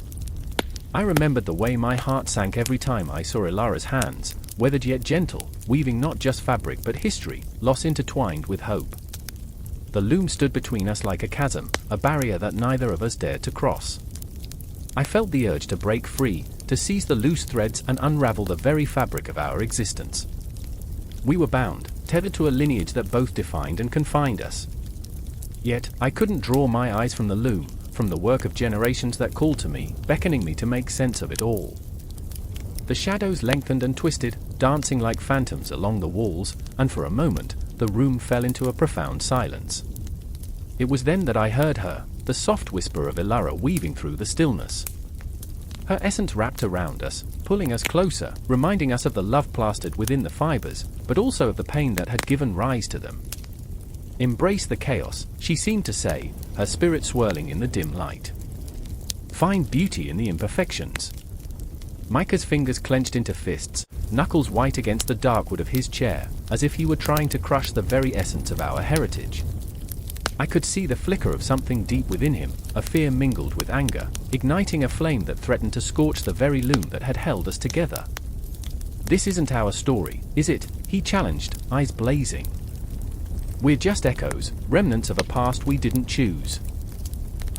I remembered the way my heart sank every time I saw Ilara's hands, weathered yet gentle, weaving not just fabric but history, loss intertwined with hope. The loom stood between us like a chasm, a barrier that neither of us dared to cross. I felt the urge to break free, to seize the loose threads and unravel the very fabric of our existence. We were bound, tethered to a lineage that both defined and confined us. Yet, I couldn't draw my eyes from the loom, from the work of generations that called to me, beckoning me to make sense of it all. The shadows lengthened and twisted, dancing like phantoms along the walls, and for a moment, the room fell into a profound silence. It was then that I heard her, the soft whisper of Ilara weaving through the stillness. Her essence wrapped around us, pulling us closer, reminding us of the love plastered within the fibers, but also of the pain that had given rise to them. "Embrace the chaos," she seemed to say, her spirit swirling in the dim light. "Find beauty in the imperfections." Micah's fingers clenched into fists, knuckles white against the dark wood of his chair, as if he were trying to crush the very essence of our heritage. I could see the flicker of something deep within him, a fear mingled with anger, igniting a flame that threatened to scorch the very loom that had held us together. "This isn't our story, is it?" he challenged, eyes blazing. "We're just echoes, remnants of a past we didn't choose."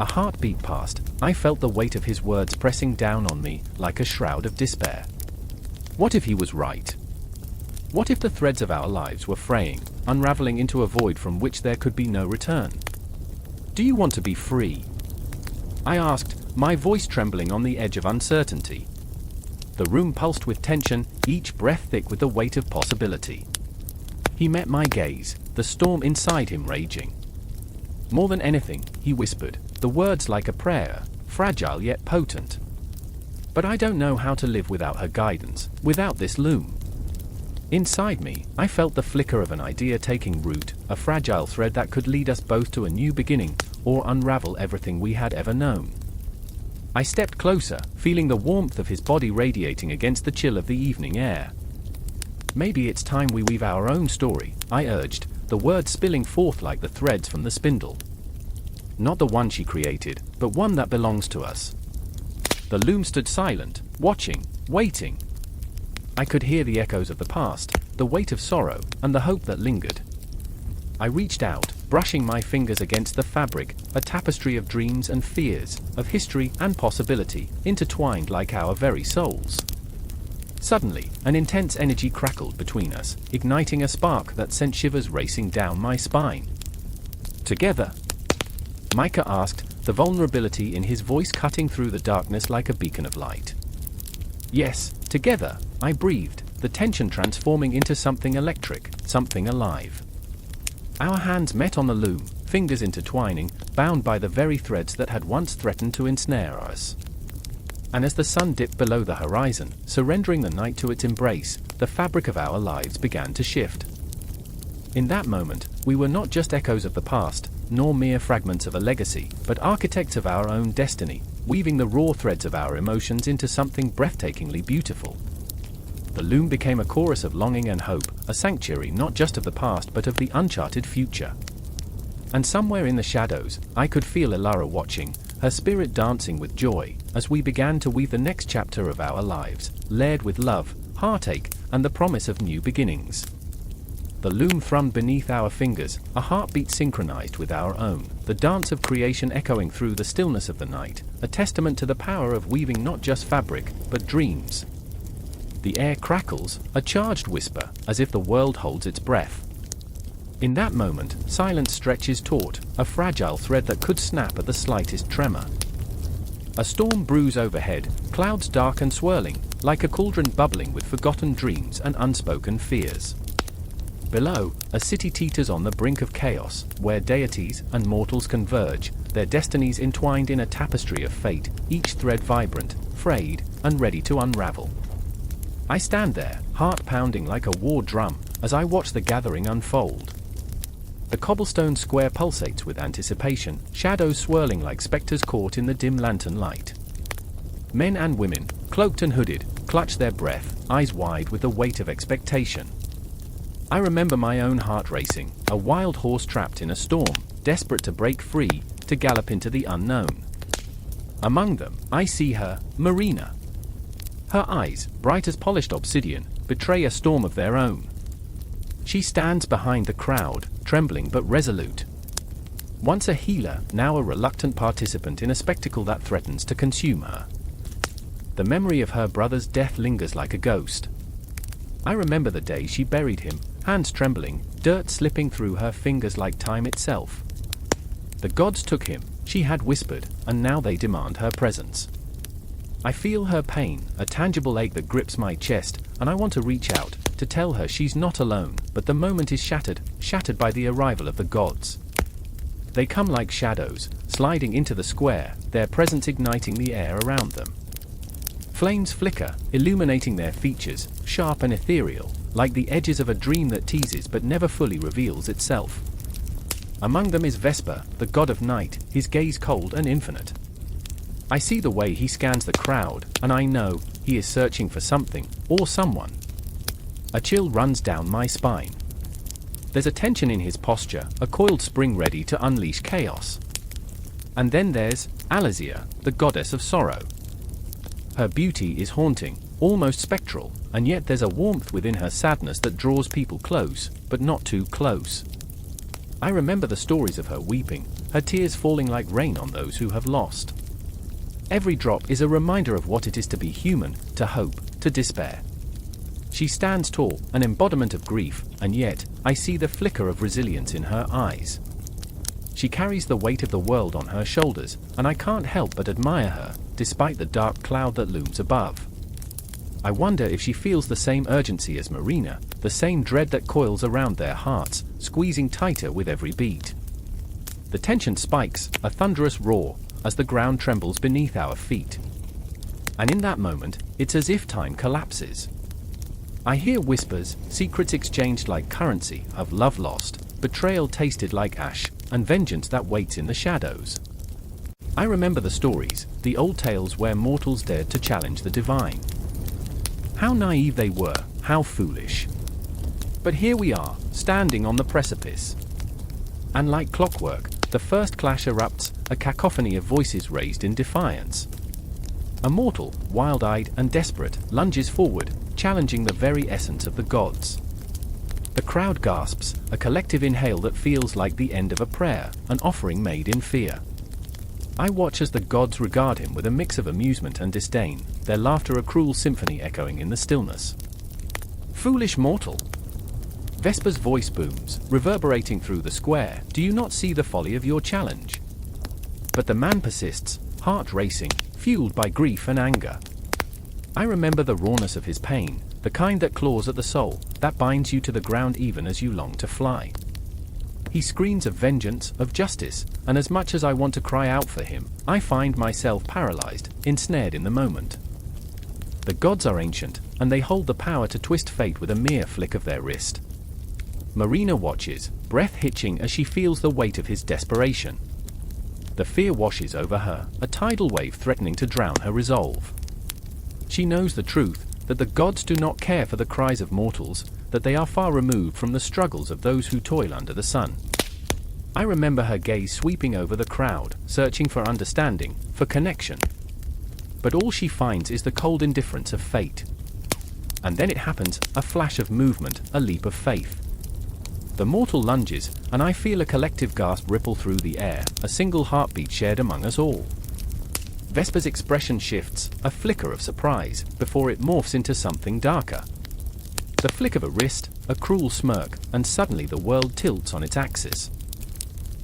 A heartbeat passed. I felt the weight of his words pressing down on me, like a shroud of despair. What if he was right? What if the threads of our lives were fraying, unraveling into a void from which there could be no return? "Do you want to be free?" I asked, my voice trembling on the edge of uncertainty. The room pulsed with tension, each breath thick with the weight of possibility. He met my gaze, the storm inside him raging. "More than anything," he whispered, the words like a prayer, fragile yet potent. "But I don't know how to live without her guidance, without this loom." Inside me, I felt the flicker of an idea taking root, a fragile thread that could lead us both to a new beginning, or unravel everything we had ever known. I stepped closer, feeling the warmth of his body radiating against the chill of the evening air. "Maybe it's time we weave our own story," I urged, the words spilling forth like the threads from the spindle. "Not the one she created, but one that belongs to us." The loom stood silent, watching, waiting. I could hear the echoes of the past, the weight of sorrow, and the hope that lingered. I reached out, brushing my fingers against the fabric, a tapestry of dreams and fears, of history and possibility, intertwined like our very souls. Suddenly, an intense energy crackled between us, igniting a spark that sent shivers racing down my spine. "Together?" Micah asked, the vulnerability in his voice cutting through the darkness like a beacon of light. "Yes, together," I breathed, the tension transforming into something electric, something alive. Our hands met on the loom, fingers intertwining, bound by the very threads that had once threatened to ensnare us. And as the sun dipped below the horizon, surrendering the night to its embrace, the fabric of our lives began to shift. In that moment, we were not just echoes of the past, nor mere fragments of a legacy, but architects of our own destiny, weaving the raw threads of our emotions into something breathtakingly beautiful. The loom became a chorus of longing and hope, a sanctuary not just of the past but of the uncharted future. And somewhere in the shadows, I could feel Elara watching, her spirit dancing with joy, as we began to weave the next chapter of our lives, layered with love, heartache, and the promise of new beginnings. The loom thrummed beneath our fingers, a heartbeat synchronized with our own, the dance of creation echoing through the stillness of the night, a testament to the power of weaving not just fabric, but dreams. The air crackles, a charged whisper, as if the world holds its breath. In that moment, silence stretches taut, a fragile thread that could snap at the slightest tremor. A storm brews overhead, clouds dark and swirling, like a cauldron bubbling with forgotten dreams and unspoken fears. Below, a city teeters on the brink of chaos, where deities and mortals converge, their destinies entwined in a tapestry of fate, each thread vibrant, frayed, and ready to unravel. I stand there, heart pounding like a war drum, as I watch the gathering unfold. The cobblestone square pulsates with anticipation, shadows swirling like specters caught in the dim lantern light. Men and women, cloaked and hooded, clutch their breath, eyes wide with the weight of expectation. I remember my own heart racing, a wild horse trapped in a storm, desperate to break free, to gallop into the unknown. Among them, I see her, Marina. Her eyes, bright as polished obsidian, betray a storm of their own. She stands behind the crowd, trembling but resolute. Once a healer, now a reluctant participant in a spectacle that threatens to consume her. The memory of her brother's death lingers like a ghost. I remember the day she buried him, hands trembling, dirt slipping through her fingers like time itself. The gods took him, she had whispered, and now they demand her presence. I feel her pain, a tangible ache that grips my chest, and I want to reach out, to tell her she's not alone, but the moment is shattered by the arrival of the gods. They come like shadows, sliding into the square, their presence igniting the air around them. Flames flicker, illuminating their features, sharp and ethereal, like the edges of a dream that teases but never fully reveals itself. Among them is Vesper, the god of night, his gaze cold and infinite. I see the way he scans the crowd, and I know he is searching for something, or someone. A chill runs down my spine. There's a tension in his posture, a coiled spring ready to unleash chaos. And then there's Alazia, the goddess of sorrow. Her beauty is haunting, almost spectral, and yet there's a warmth within her sadness that draws people close, but not too close. I remember the stories of her weeping, her tears falling like rain on those who have lost. Every drop is a reminder of what it is to be human, to hope, to despair. She stands tall, an embodiment of grief, and yet, I see the flicker of resilience in her eyes. She carries the weight of the world on her shoulders, and I can't help but admire her, despite the dark cloud that looms above. I wonder if she feels the same urgency as Marina, the same dread that coils around their hearts, squeezing tighter with every beat. The tension spikes, a thunderous roar, as the ground trembles beneath our feet. And in that moment, it's as if time collapses. I hear whispers, secrets exchanged like currency, of love lost, betrayal tasted like ash, and vengeance that waits in the shadows. I remember the stories, the old tales where mortals dared to challenge the divine. How naive they were, how foolish. But here we are, standing on the precipice. And like clockwork, the first clash erupts, a cacophony of voices raised in defiance. A mortal, wild-eyed and desperate, lunges forward, challenging the very essence of the gods. The crowd gasps, a collective inhale that feels like the end of a prayer, an offering made in fear. I watch as the gods regard him with a mix of amusement and disdain, their laughter a cruel symphony echoing in the stillness. Foolish mortal! Vesper's voice booms, reverberating through the square. Do you not see the folly of your challenge? But the man persists, heart racing, fueled by grief and anger. I remember the rawness of his pain, the kind that claws at the soul, that binds you to the ground even as you long to fly. He screams of vengeance, of justice, and as much as I want to cry out for him, I find myself paralyzed, ensnared in the moment. The gods are ancient, and they hold the power to twist fate with a mere flick of their wrist. Marina watches, breath hitching as she feels the weight of his desperation. The fear washes over her, a tidal wave threatening to drown her resolve. She knows the truth, that the gods do not care for the cries of mortals, that they are far removed from the struggles of those who toil under the sun. I remember her gaze sweeping over the crowd, searching for understanding, for connection. But all she finds is the cold indifference of fate. And then it happens, a flash of movement, a leap of faith. The mortal lunges, and I feel a collective gasp ripple through the air, a single heartbeat shared among us all. Vesper's expression shifts, a flicker of surprise, before it morphs into something darker. The flick of a wrist, a cruel smirk, and suddenly the world tilts on its axis.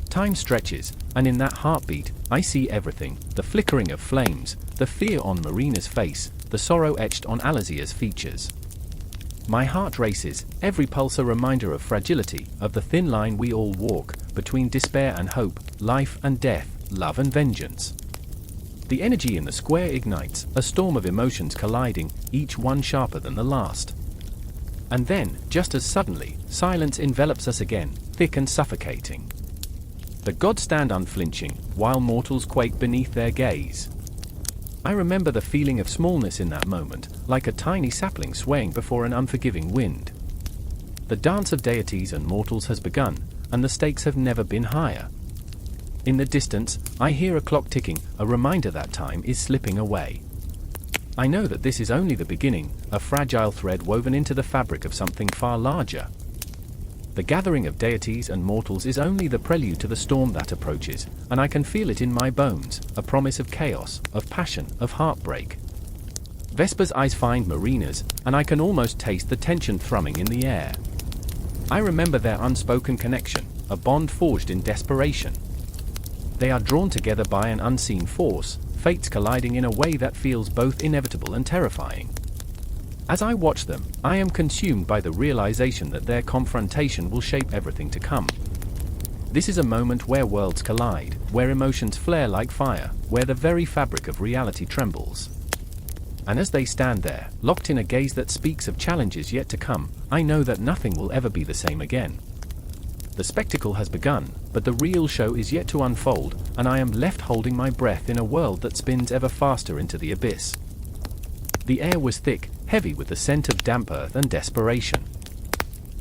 Time stretches, and in that heartbeat, I see everything, the flickering of flames, the fear on Marina's face, the sorrow etched on Alazia's features. My heart races, every pulse a reminder of fragility, of the thin line we all walk, between despair and hope, life and death, love and vengeance. The energy in the square ignites, a storm of emotions colliding, each one sharper than the last. And then, just as suddenly, silence envelops us again, thick and suffocating. The gods stand unflinching, while mortals quake beneath their gaze. I remember the feeling of smallness in that moment, like a tiny sapling swaying before an unforgiving wind. The dance of deities and mortals has begun, and the stakes have never been higher. In the distance, I hear a clock ticking, a reminder that time is slipping away. I know that this is only the beginning, a fragile thread woven into the fabric of something far larger. The gathering of deities and mortals is only the prelude to the storm that approaches, and I can feel it in my bones, a promise of chaos, of passion, of heartbreak. Vesper's eyes find Marina's, and I can almost taste the tension thrumming in the air. I remember their unspoken connection, a bond forged in desperation. They are drawn together by an unseen force, fates colliding in a way that feels both inevitable and terrifying. As I watch them, I am consumed by the realization that their confrontation will shape everything to come. This is a moment where worlds collide, where emotions flare like fire, where the very fabric of reality trembles. And as they stand there, locked in a gaze that speaks of challenges yet to come, I know that nothing will ever be the same again. The spectacle has begun, but the real show is yet to unfold, and I am left holding my breath in a world that spins ever faster into the abyss. The air was thick, heavy with the scent of damp earth and desperation.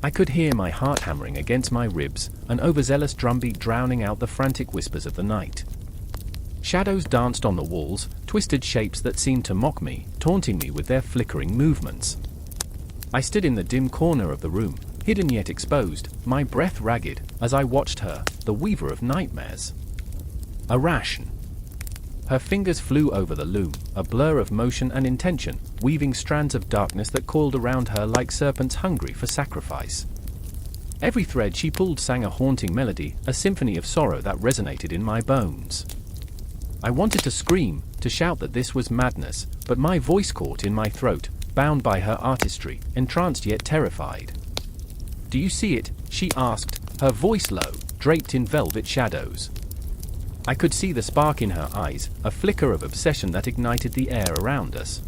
I could hear my heart hammering against my ribs, an overzealous drumbeat drowning out the frantic whispers of the night. Shadows danced on the walls, twisted shapes that seemed to mock me, taunting me with their flickering movements. I stood in the dim corner of the room, hidden yet exposed, my breath ragged, as I watched her, the weaver of nightmares. Arachne. Her fingers flew over the loom, a blur of motion and intention, weaving strands of darkness that coiled around her like serpents hungry for sacrifice. Every thread she pulled sang a haunting melody, a symphony of sorrow that resonated in my bones. I wanted to scream, to shout that this was madness, but my voice caught in my throat, bound by her artistry, entranced yet terrified. "Do you see it?" she asked, her voice low, draped in velvet shadows. I could see the spark in her eyes, a flicker of obsession that ignited the air around us.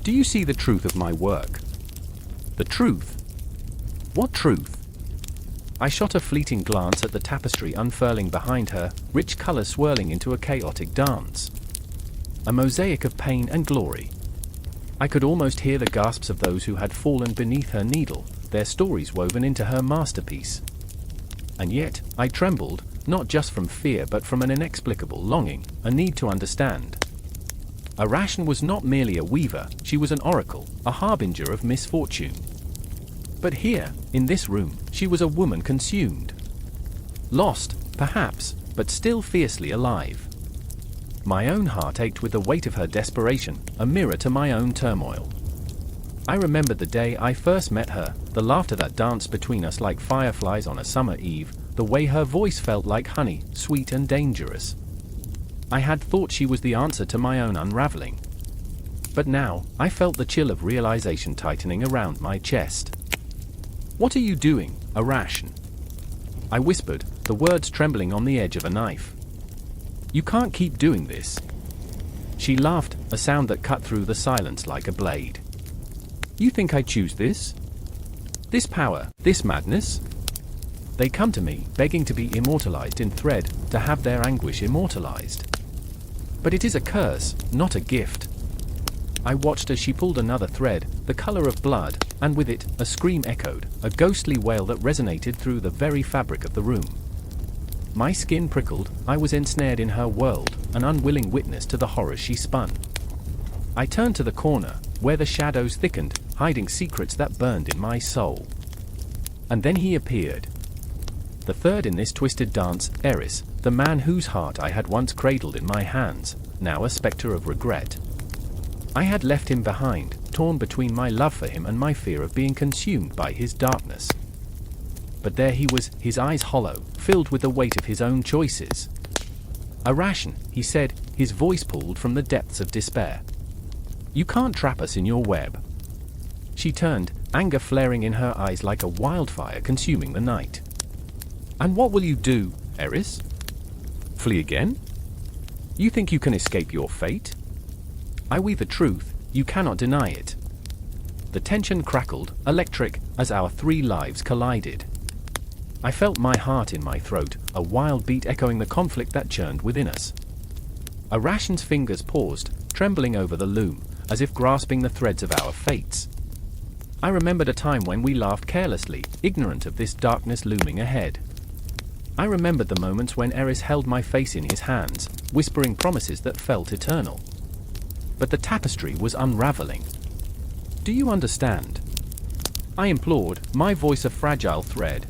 "Do you see the truth of my work?" "The truth? What truth?" I shot a fleeting glance at the tapestry unfurling behind her, rich color swirling into a chaotic dance. A mosaic of pain and glory. I could almost hear the gasps of those who had fallen beneath her needle, their stories woven into her masterpiece. And yet, I trembled, not just from fear but from an inexplicable longing, a need to understand. Arachne was not merely a weaver, she was an oracle, a harbinger of misfortune. But here, in this room, she was a woman consumed. Lost, perhaps, but still fiercely alive. My own heart ached with the weight of her desperation, a mirror to my own turmoil. I remembered the day I first met her, the laughter that danced between us like fireflies on a summer eve, the way her voice felt like honey, sweet and dangerous. I had thought she was the answer to my own unraveling. But now, I felt the chill of realization tightening around my chest. "What are you doing, Arachne?" I whispered, the words trembling on the edge of a knife. "You can't keep doing this." She laughed, a sound that cut through the silence like a blade. "You think I choose this?" This power, this madness? They come to me, begging to be immortalized in thread, to have their anguish immortalized. But it is a curse, not a gift. I watched as she pulled another thread, the color of blood, and with it, a scream echoed, a ghostly wail that resonated through the very fabric of the room. My skin prickled, I was ensnared in her world, an unwilling witness to the horrors she spun. I turned to the corner, where the shadows thickened, hiding secrets that burned in my soul. And then he appeared. The third in this twisted dance, Eris, the man whose heart I had once cradled in my hands, now a spectre of regret. I had left him behind, torn between my love for him and my fear of being consumed by his darkness. But there he was, his eyes hollow, filled with the weight of his own choices. "Arachne," he said, his voice pulled from the depths of despair. "You can't trap us in your web." She turned, anger flaring in her eyes like a wildfire consuming the night. "And what will you do, Eris? Flee again? You think you can escape your fate? I weave the truth, you cannot deny it." The tension crackled, electric, as our three lives collided. I felt my heart in my throat, a wild beat echoing the conflict that churned within us. Arachne's fingers paused, trembling over the loom, as if grasping the threads of our fates. I remembered a time when we laughed carelessly, ignorant of this darkness looming ahead. I remembered the moments when Eris held my face in his hands, whispering promises that felt eternal. But the tapestry was unraveling. "Do you understand?" I implored, my voice a fragile thread.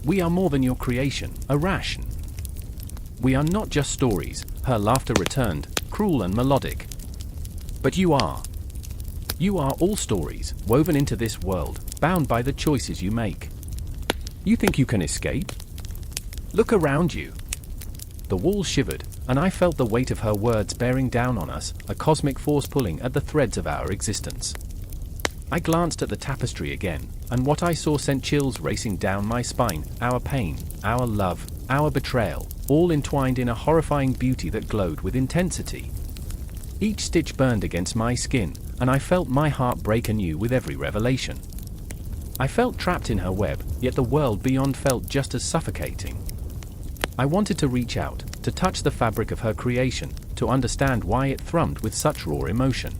"We are more than your creation, Arachne. We are not just stories," her laughter returned, cruel and melodic. "But you are. You are all stories, woven into this world, bound by the choices you make. You think you can escape? Look around you." The wall shivered, and I felt the weight of her words bearing down on us, a cosmic force pulling at the threads of our existence. I glanced at the tapestry again, and what I saw sent chills racing down my spine, our pain, our love, our betrayal, all entwined in a horrifying beauty that glowed with intensity. Each stitch burned against my skin, and I felt my heart break anew with every revelation. I felt trapped in her web, yet the world beyond felt just as suffocating. I wanted to reach out, to touch the fabric of her creation, to understand why it thrummed with such raw emotion.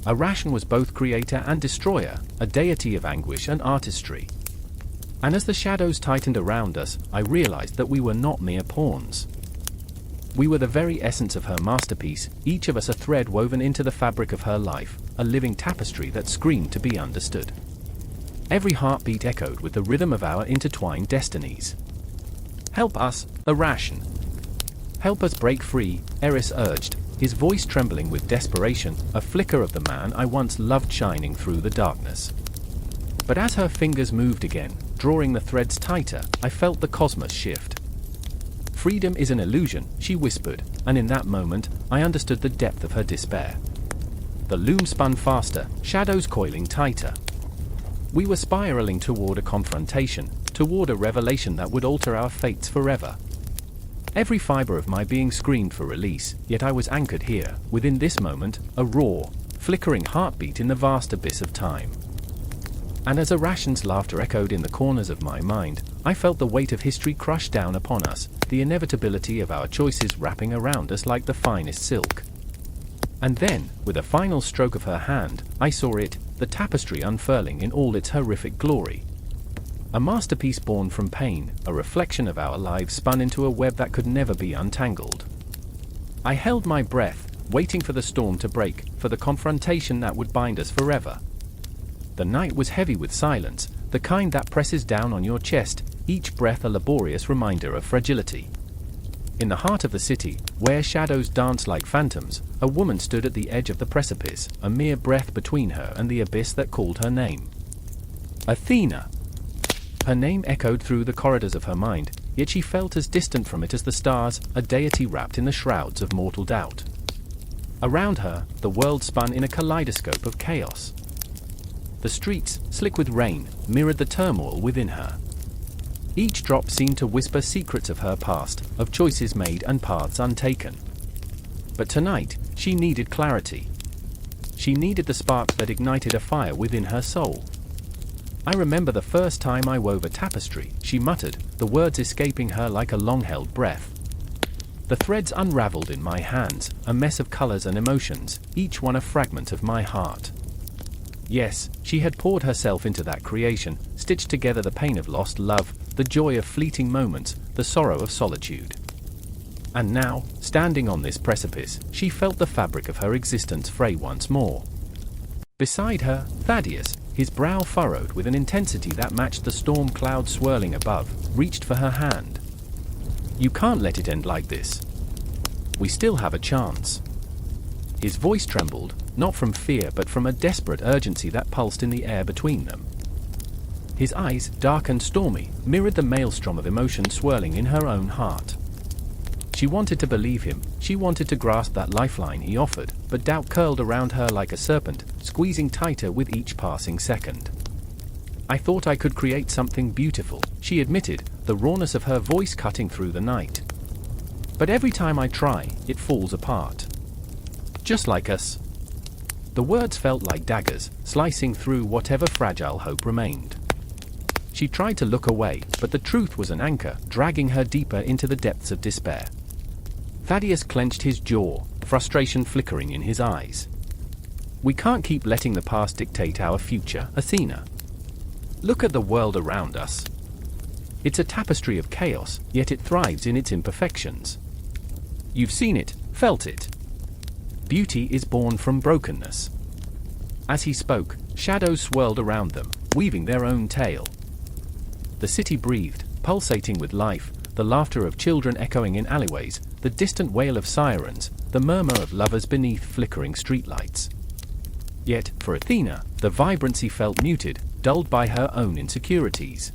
Arachne was both creator and destroyer, a deity of anguish and artistry. And as the shadows tightened around us, I realized that we were not mere pawns. We were the very essence of her masterpiece, each of us a thread woven into the fabric of her life, a living tapestry that screamed to be understood. Every heartbeat echoed with the rhythm of our intertwined destinies. "Help us, Arachne. Help us break free," Eris urged, his voice trembling with desperation, a flicker of the man I once loved shining through the darkness. But as her fingers moved again, drawing the threads tighter, I felt the cosmos shift. "Freedom is an illusion," she whispered, and in that moment, I understood the depth of her despair. The loom spun faster, shadows coiling tighter. We were spiraling toward a confrontation, toward a revelation that would alter our fates forever. Every fiber of my being screamed for release, yet I was anchored here, within this moment, a raw, flickering heartbeat in the vast abyss of time. And as Arachne's laughter echoed in the corners of my mind, I felt the weight of history crush down upon us, the inevitability of our choices wrapping around us like the finest silk. And then, with a final stroke of her hand, I saw it, the tapestry unfurling in all its horrific glory. A masterpiece born from pain, a reflection of our lives spun into a web that could never be untangled. I held my breath, waiting for the storm to break, for the confrontation that would bind us forever. The night was heavy with silence, the kind that presses down on your chest, each breath a laborious reminder of fragility. In the heart of the city, where shadows danced like phantoms, a woman stood at the edge of the precipice, a mere breath between her and the abyss that called her name. Athena! Her name echoed through the corridors of her mind, yet she felt as distant from it as the stars, a deity wrapped in the shrouds of mortal doubt. Around her, the world spun in a kaleidoscope of chaos. The streets, slick with rain, mirrored the turmoil within her. Each drop seemed to whisper secrets of her past, of choices made and paths untaken. But tonight, she needed clarity. She needed the spark that ignited a fire within her soul. I remember the first time I wove a tapestry, she muttered, the words escaping her like a long-held breath. The threads unraveled in my hands, a mess of colors and emotions, each one a fragment of my heart. Yes, she had poured herself into that creation, stitched together the pain of lost love, the joy of fleeting moments, the sorrow of solitude. And now, standing on this precipice, she felt the fabric of her existence fray once more. Beside her, Thaddeus, his brow furrowed with an intensity that matched the storm cloud swirling above, reached for her hand. "You can't let it end like this. We still have a chance." His voice trembled, not from fear but from a desperate urgency that pulsed in the air between them. His eyes, dark and stormy, mirrored the maelstrom of emotion swirling in her own heart. She wanted to believe him, she wanted to grasp that lifeline he offered, but doubt curled around her like a serpent, squeezing tighter with each passing second. "I thought I could create something beautiful," she admitted, the rawness of her voice cutting through the night. "But every time I try, it falls apart. Just like us." The words felt like daggers, slicing through whatever fragile hope remained. She tried to look away, but the truth was an anchor, dragging her deeper into the depths of despair. Thaddeus clenched his jaw, frustration flickering in his eyes. "We can't keep letting the past dictate our future, Athena. Look at the world around us. It's a tapestry of chaos, yet it thrives in its imperfections. You've seen it, felt it. Beauty is born from brokenness." As he spoke, shadows swirled around them, weaving their own tale. The city breathed, pulsating with life, the laughter of children echoing in alleyways, the distant wail of sirens, the murmur of lovers beneath flickering streetlights. Yet, for Athena, the vibrancy felt muted, dulled by her own insecurities.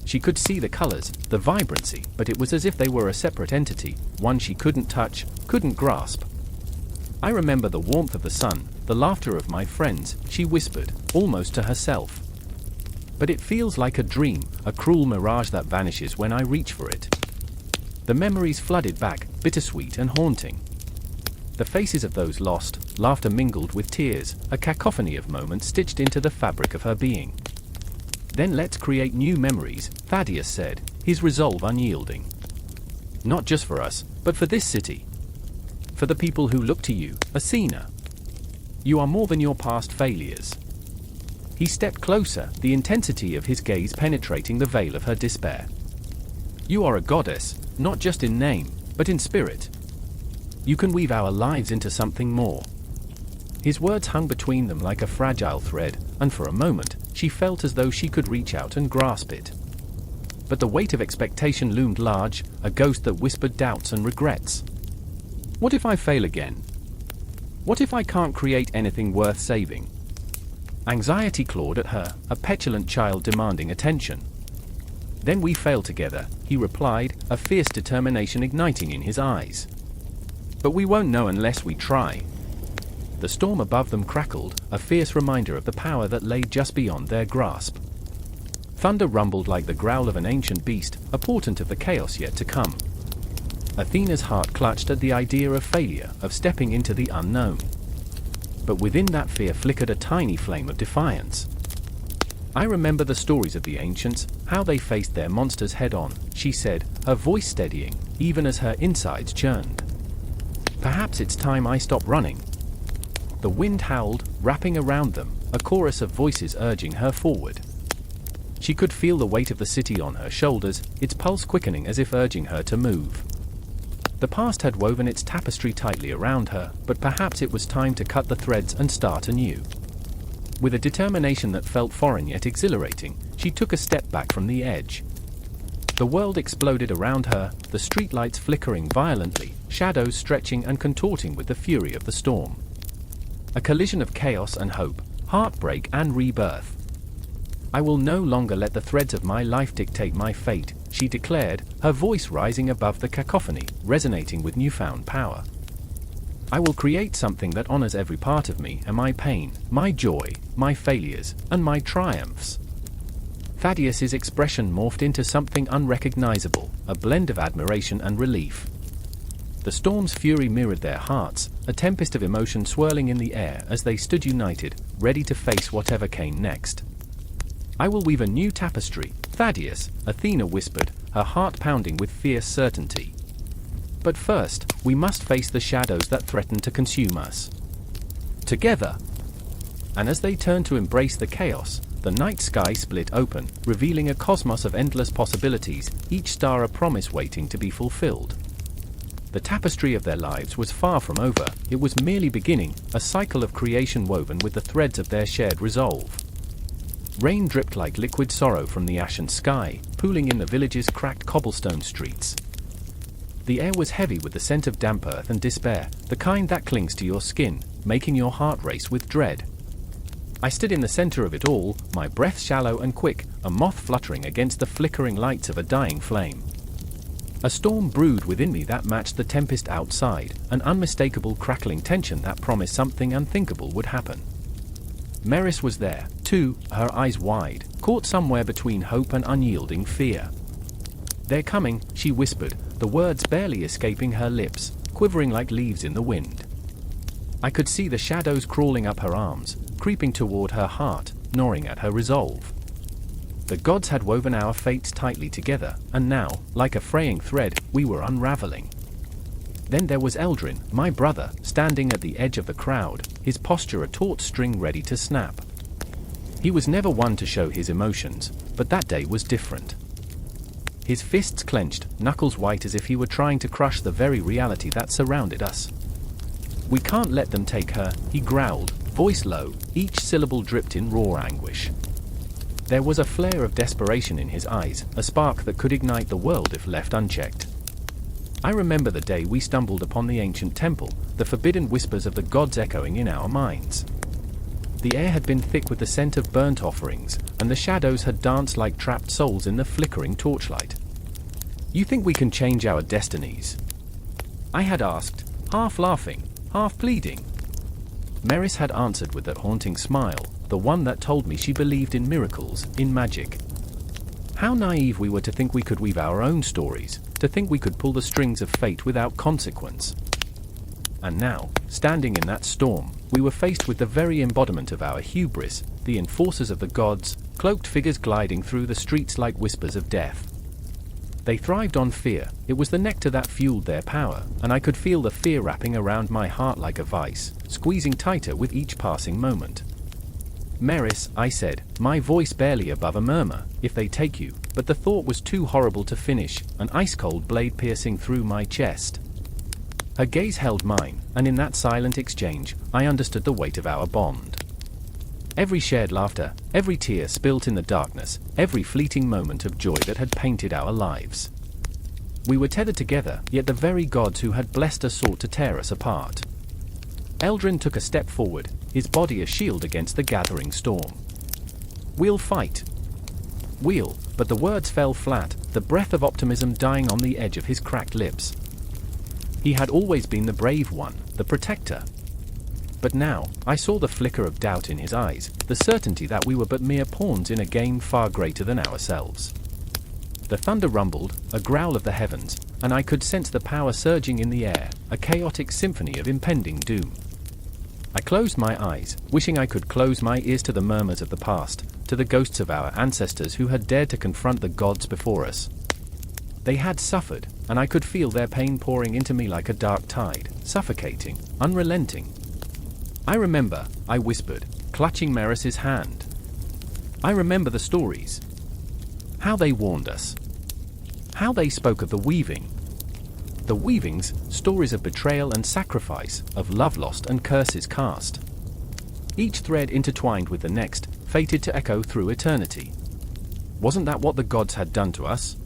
She could see the colors, the vibrancy, but it was as if they were a separate entity, one she couldn't touch, couldn't grasp. "I remember the warmth of the sun, the laughter of my friends," she whispered, almost to herself. "But it feels like a dream, a cruel mirage that vanishes when I reach for it." The memories flooded back, bittersweet and haunting. The faces of those lost, laughter mingled with tears, a cacophony of moments stitched into the fabric of her being. "Then let's create new memories," Thaddeus said, his resolve unyielding. "Not just for us, but for this city. For the people who look to you, Athena. You are more than your past failures." He stepped closer, the intensity of his gaze penetrating the veil of her despair. "You are a goddess, not just in name, but in spirit. You can weave our lives into something more." His words hung between them like a fragile thread, and for a moment, she felt as though she could reach out and grasp it. But the weight of expectation loomed large, a ghost that whispered doubts and regrets. "What if I fail again? What if I can't create anything worth saving?" Anxiety clawed at her, a petulant child demanding attention. "Then we fail together," he replied, a fierce determination igniting in his eyes. "But we won't know unless we try." The storm above them crackled, a fierce reminder of the power that lay just beyond their grasp. Thunder rumbled like the growl of an ancient beast, a portent of the chaos yet to come. Athena's heart clutched at the idea of failure, of stepping into the unknown. But within that fear flickered a tiny flame of defiance. "I remember the stories of the ancients, how they faced their monsters head-on," she said, her voice steadying, even as her insides churned. "Perhaps it's time I stop running." The wind howled, wrapping around them, a chorus of voices urging her forward. She could feel the weight of the city on her shoulders, its pulse quickening as if urging her to move. The past had woven its tapestry tightly around her, but perhaps it was time to cut the threads and start anew. With a determination that felt foreign yet exhilarating, she took a step back from the edge. The world exploded around her, the streetlights flickering violently, shadows stretching and contorting with the fury of the storm. A collision of chaos and hope, heartbreak and rebirth. "I will no longer let the threads of my life dictate my fate," she declared, her voice rising above the cacophony, resonating with newfound power. "I will create something that honors every part of me and my pain, my joy, my failures, and my triumphs." Thaddeus's expression morphed into something unrecognizable, a blend of admiration and relief. The storm's fury mirrored their hearts, a tempest of emotion swirling in the air as they stood united, ready to face whatever came next. I will weave a new tapestry, Thaddeus, Athena whispered, her heart pounding with fierce certainty. But first, we must face the shadows that threaten to consume us. Together. And as they turned to embrace the chaos, the night sky split open, revealing a cosmos of endless possibilities, each star a promise waiting to be fulfilled. The tapestry of their lives was far from over, it was merely beginning, a cycle of creation woven with the threads of their shared resolve. Rain dripped like liquid sorrow from the ashen sky, pooling in the village's cracked cobblestone streets. The air was heavy with the scent of damp earth and despair, the kind that clings to your skin, making your heart race with dread. I stood in the center of it all, my breath shallow and quick, a moth fluttering against the flickering lights of a dying flame. A storm brewed within me that matched the tempest outside, an unmistakable crackling tension that promised something unthinkable would happen. Meris was there, too, her eyes wide, caught somewhere between hope and unyielding fear. "They're coming," she whispered, the words barely escaping her lips, quivering like leaves in the wind. I could see the shadows crawling up her arms, creeping toward her heart, gnawing at her resolve. The gods had woven our fates tightly together, and now, like a fraying thread, we were unraveling. Then there was Eldrin, my brother, standing at the edge of the crowd, his posture a taut string ready to snap. He was never one to show his emotions, but that day was different. His fists clenched, knuckles white as if he were trying to crush the very reality that surrounded us. "We can't let them take her," he growled, voice low, each syllable dripped in raw anguish. There was a flare of desperation in his eyes, a spark that could ignite the world if left unchecked. I remember the day we stumbled upon the ancient temple, the forbidden whispers of the gods echoing in our minds. The air had been thick with the scent of burnt offerings, and the shadows had danced like trapped souls in the flickering torchlight. "You think we can change our destinies?" I had asked, half laughing, half pleading. Meris had answered with that haunting smile, the one that told me she believed in miracles, in magic. How naive we were to think we could weave our own stories, to think we could pull the strings of fate without consequence. And now, standing in that storm, we were faced with the very embodiment of our hubris, the enforcers of the gods, cloaked figures gliding through the streets like whispers of death. They thrived on fear, it was the nectar that fueled their power, and I could feel the fear wrapping around my heart like a vice, squeezing tighter with each passing moment. "Meris," I said, my voice barely above a murmur, "if they take you," but the thought was too horrible to finish, an ice-cold blade piercing through my chest. Her gaze held mine, and in that silent exchange, I understood the weight of our bond. Every shared laughter, every tear spilt in the darkness, every fleeting moment of joy that had painted our lives. We were tethered together, yet the very gods who had blessed us sought to tear us apart. Eldrin took a step forward, his body a shield against the gathering storm. "We'll fight." "We'll," but the words fell flat, the breath of optimism dying on the edge of his cracked lips. He had always been the brave one, the protector. But now, I saw the flicker of doubt in his eyes, the certainty that we were but mere pawns in a game far greater than ourselves. The thunder rumbled, a growl of the heavens, and I could sense the power surging in the air, a chaotic symphony of impending doom. I closed my eyes, wishing I could close my ears to the murmurs of the past, to the ghosts of our ancestors who had dared to confront the gods before us. They had suffered, and I could feel their pain pouring into me like a dark tide, suffocating, unrelenting. "I remember," I whispered, clutching Meris's hand. "I remember the stories. How they warned us. How they spoke of the weaving. The weavings, stories of betrayal and sacrifice, of love lost and curses cast. Each thread intertwined with the next, fated to echo through eternity. Wasn't that what the gods had done to us?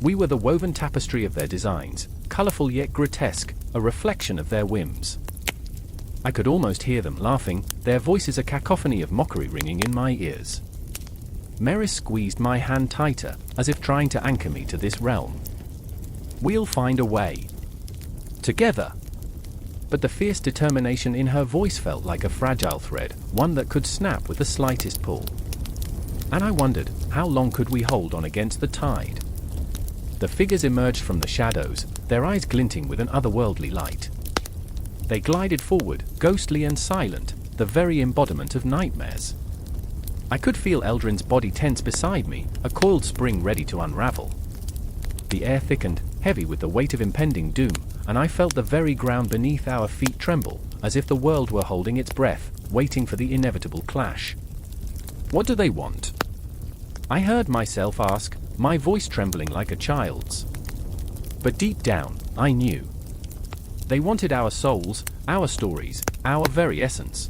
We were the woven tapestry of their designs, colorful yet grotesque, a reflection of their whims. I could almost hear them laughing, their voices a cacophony of mockery ringing in my ears. Meris squeezed my hand tighter, as if trying to anchor me to this realm. "We'll find a way. Together." But the fierce determination in her voice felt like a fragile thread, one that could snap with the slightest pull. And I wondered, how long could we hold on against the tide? The figures emerged from the shadows, their eyes glinting with an otherworldly light. They glided forward, ghostly and silent, the very embodiment of nightmares. I could feel Eldrin's body tense beside me, a coiled spring ready to unravel. The air thickened, heavy with the weight of impending doom, and I felt the very ground beneath our feet tremble, as if the world were holding its breath, waiting for the inevitable clash. "What do they want?" I heard myself ask, my voice trembling like a child's. But deep down, I knew. They wanted our souls, our stories, our very essence.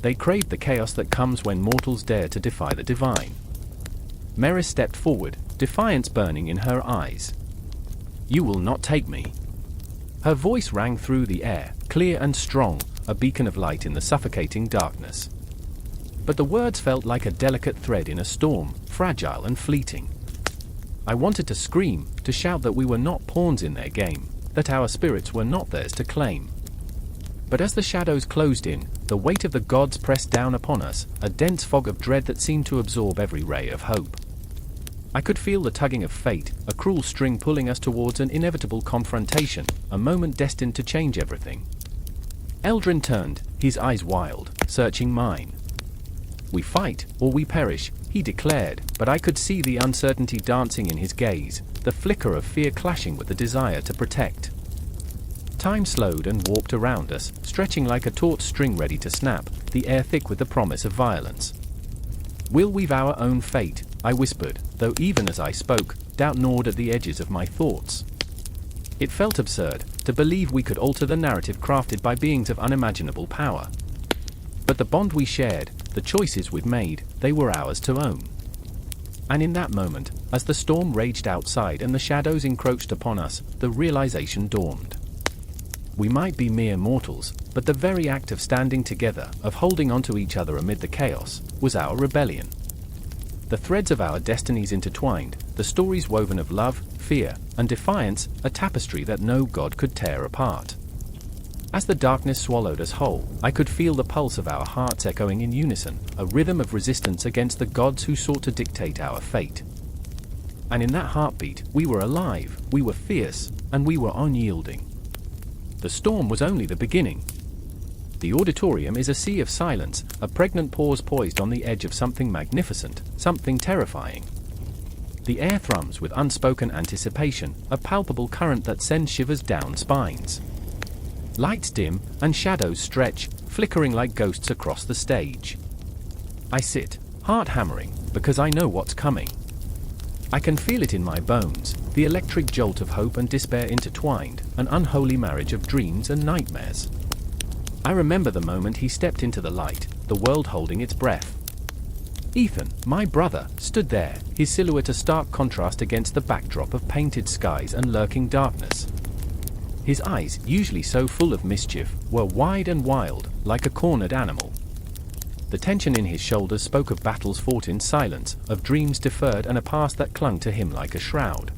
They craved the chaos that comes when mortals dare to defy the divine. Meris stepped forward, defiance burning in her eyes. "You will not take me." Her voice rang through the air, clear and strong, a beacon of light in the suffocating darkness. But the words felt like a delicate thread in a storm, fragile and fleeting. I wanted to scream, to shout that we were not pawns in their game, that our spirits were not theirs to claim. But as the shadows closed in, the weight of the gods pressed down upon us, a dense fog of dread that seemed to absorb every ray of hope. I could feel the tugging of fate, a cruel string pulling us towards an inevitable confrontation, a moment destined to change everything. Eldrin turned, his eyes wild, searching mine. "We fight, or we perish," he declared, but I could see the uncertainty dancing in his gaze, the flicker of fear clashing with the desire to protect. Time slowed and warped around us, stretching like a taut string ready to snap, the air thick with the promise of violence. "We'll weave our own fate," I whispered, though even as I spoke, doubt gnawed at the edges of my thoughts. It felt absurd to believe we could alter the narrative crafted by beings of unimaginable power. But the bond we shared, the choices we'd made, they were ours to own. And in that moment, as the storm raged outside and the shadows encroached upon us, the realization dawned. We might be mere mortals, but the very act of standing together, of holding onto each other amid the chaos, was our rebellion. The threads of our destinies intertwined, the stories woven of love, fear, and defiance, a tapestry that no god could tear apart. As the darkness swallowed us whole, I could feel the pulse of our hearts echoing in unison, a rhythm of resistance against the gods who sought to dictate our fate. And in that heartbeat, we were alive, we were fierce, and we were unyielding. The storm was only the beginning. The auditorium is a sea of silence, a pregnant pause poised on the edge of something magnificent, something terrifying. The air thrums with unspoken anticipation, a palpable current that sends shivers down spines. Lights dim, and shadows stretch, flickering like ghosts across the stage. I sit, heart hammering, because I know what's coming. I can feel it in my bones, the electric jolt of hope and despair intertwined, an unholy marriage of dreams and nightmares. I remember the moment he stepped into the light, the world holding its breath. Ethan, my brother, stood there, his silhouette a stark contrast against the backdrop of painted skies and lurking darkness. His eyes, usually so full of mischief, were wide and wild, like a cornered animal. The tension in his shoulders spoke of battles fought in silence, of dreams deferred and a past that clung to him like a shroud.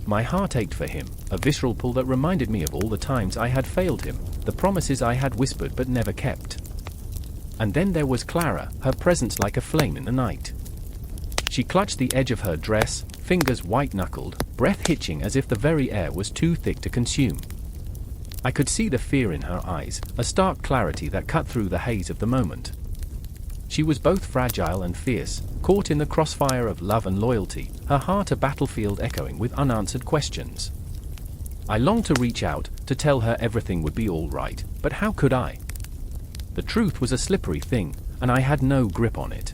My heart ached for him, a visceral pull that reminded me of all the times I had failed him, the promises I had whispered but never kept. And then there was Clara, her presence like a flame in the night. She clutched the edge of her dress, fingers white-knuckled, breath hitching as if the very air was too thick to consume. I could see the fear in her eyes, a stark clarity that cut through the haze of the moment. She was both fragile and fierce, caught in the crossfire of love and loyalty, her heart a battlefield echoing with unanswered questions. I longed to reach out, to tell her everything would be all right, but how could I? The truth was a slippery thing, and I had no grip on it.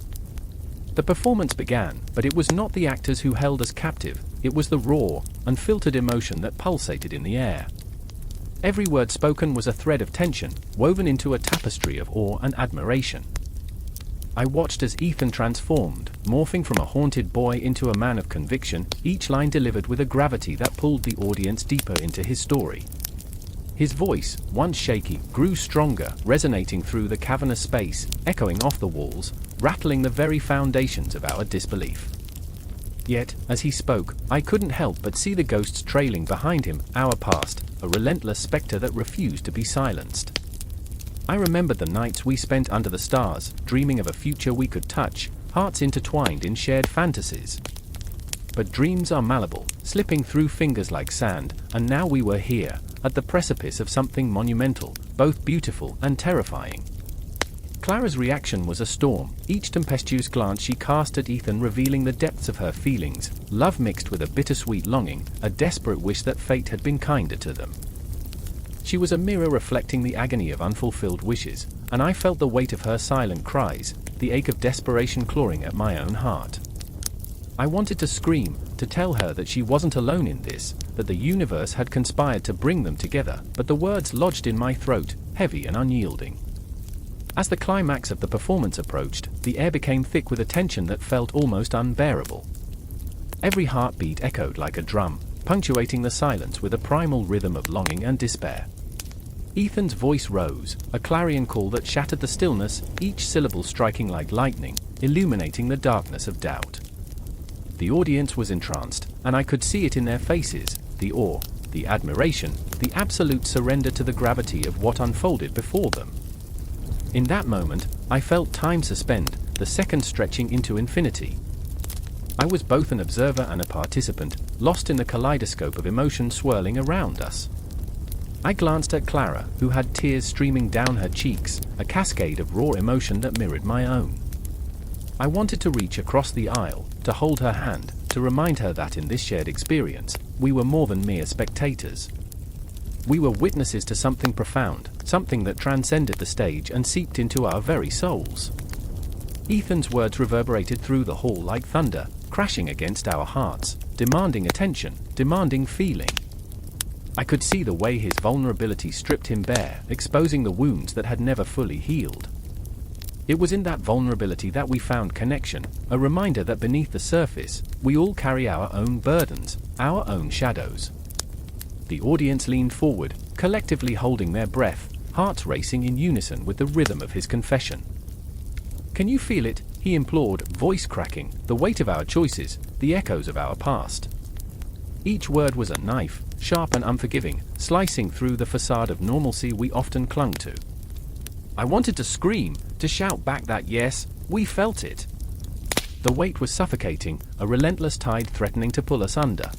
The performance began, but it was not the actors who held us captive, it was the raw, unfiltered emotion that pulsated in the air. Every word spoken was a thread of tension, woven into a tapestry of awe and admiration. I watched as Ethan transformed, morphing from a haunted boy into a man of conviction, each line delivered with a gravity that pulled the audience deeper into his story. His voice, once shaky, grew stronger, resonating through the cavernous space, echoing off the walls, rattling the very foundations of our disbelief. Yet, as he spoke, I couldn't help but see the ghosts trailing behind him, our past, a relentless spectre that refused to be silenced. I remembered the nights we spent under the stars, dreaming of a future we could touch, hearts intertwined in shared fantasies. But dreams are malleable, slipping through fingers like sand, and now we were here, at the precipice of something monumental, both beautiful and terrifying. Clara's reaction was a storm, each tempestuous glance she cast at Ethan revealing the depths of her feelings, love mixed with a bittersweet longing, a desperate wish that fate had been kinder to them. She was a mirror reflecting the agony of unfulfilled wishes, and I felt the weight of her silent cries, the ache of desperation clawing at my own heart. I wanted to scream, to tell her that she wasn't alone in this, that the universe had conspired to bring them together, but the words lodged in my throat, heavy and unyielding. As the climax of the performance approached, the air became thick with a tension that felt almost unbearable. Every heartbeat echoed like a drum, punctuating the silence with a primal rhythm of longing and despair. Ethan's voice rose, a clarion call that shattered the stillness, each syllable striking like lightning, illuminating the darkness of doubt. The audience was entranced, and I could see it in their faces, the awe, the admiration, the absolute surrender to the gravity of what unfolded before them. In that moment, I felt time suspend, the seconds stretching into infinity. I was both an observer and a participant, lost in the kaleidoscope of emotion swirling around us. I glanced at Clara, who had tears streaming down her cheeks, a cascade of raw emotion that mirrored my own. I wanted to reach across the aisle, to hold her hand, to remind her that in this shared experience, we were more than mere spectators. We were witnesses to something profound, something that transcended the stage and seeped into our very souls. Ethan's words reverberated through the hall like thunder, crashing against our hearts, demanding attention, demanding feeling. I could see the way his vulnerability stripped him bare, exposing the wounds that had never fully healed. It was in that vulnerability that we found connection, a reminder that beneath the surface, we all carry our own burdens, our own shadows. The audience leaned forward, collectively holding their breath, hearts racing in unison with the rhythm of his confession. "Can you feel it?" he implored, voice cracking, the weight of our choices, the echoes of our past. Each word was a knife, sharp and unforgiving, slicing through the facade of normalcy we often clung to. I wanted to scream, to shout back that yes, we felt it. The weight was suffocating, a relentless tide threatening to pull us under.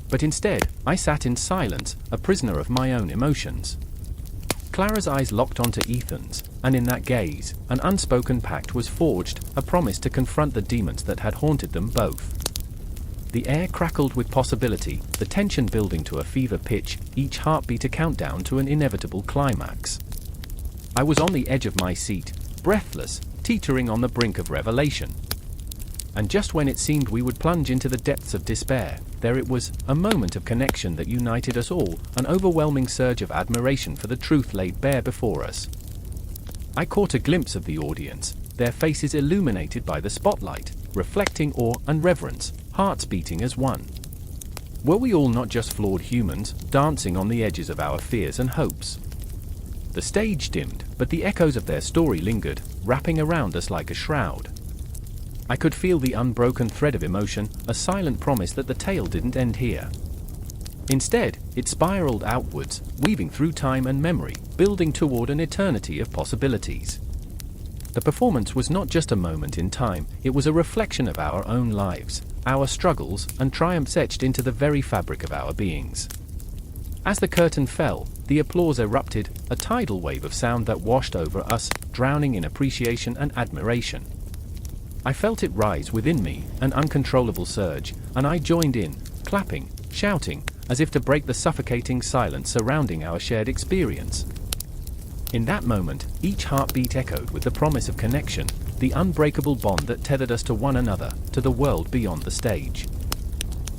But instead, I sat in silence, a prisoner of my own emotions. Clara's eyes locked onto Ethan's, and in that gaze, an unspoken pact was forged, a promise to confront the demons that had haunted them both. The air crackled with possibility, the tension building to a fever pitch, each heartbeat a countdown to an inevitable climax. I was on the edge of my seat, breathless, teetering on the brink of revelation. And just when it seemed we would plunge into the depths of despair, there it was, a moment of connection that united us all, an overwhelming surge of admiration for the truth laid bare before us. I caught a glimpse of the audience, their faces illuminated by the spotlight, reflecting awe and reverence, hearts beating as one. Were we all not just flawed humans, dancing on the edges of our fears and hopes? The stage dimmed, but the echoes of their story lingered, wrapping around us like a shroud. I could feel the unbroken thread of emotion, a silent promise that the tale didn't end here. Instead, it spiraled outwards, weaving through time and memory, building toward an eternity of possibilities. The performance was not just a moment in time, it was a reflection of our own lives, our struggles and triumphs etched into the very fabric of our beings. As the curtain fell, the applause erupted, a tidal wave of sound that washed over us, drowning in appreciation and admiration. I felt it rise within me, an uncontrollable surge, and I joined in, clapping, shouting, as if to break the suffocating silence surrounding our shared experience. In that moment, each heartbeat echoed with the promise of connection, the unbreakable bond that tethered us to one another, to the world beyond the stage.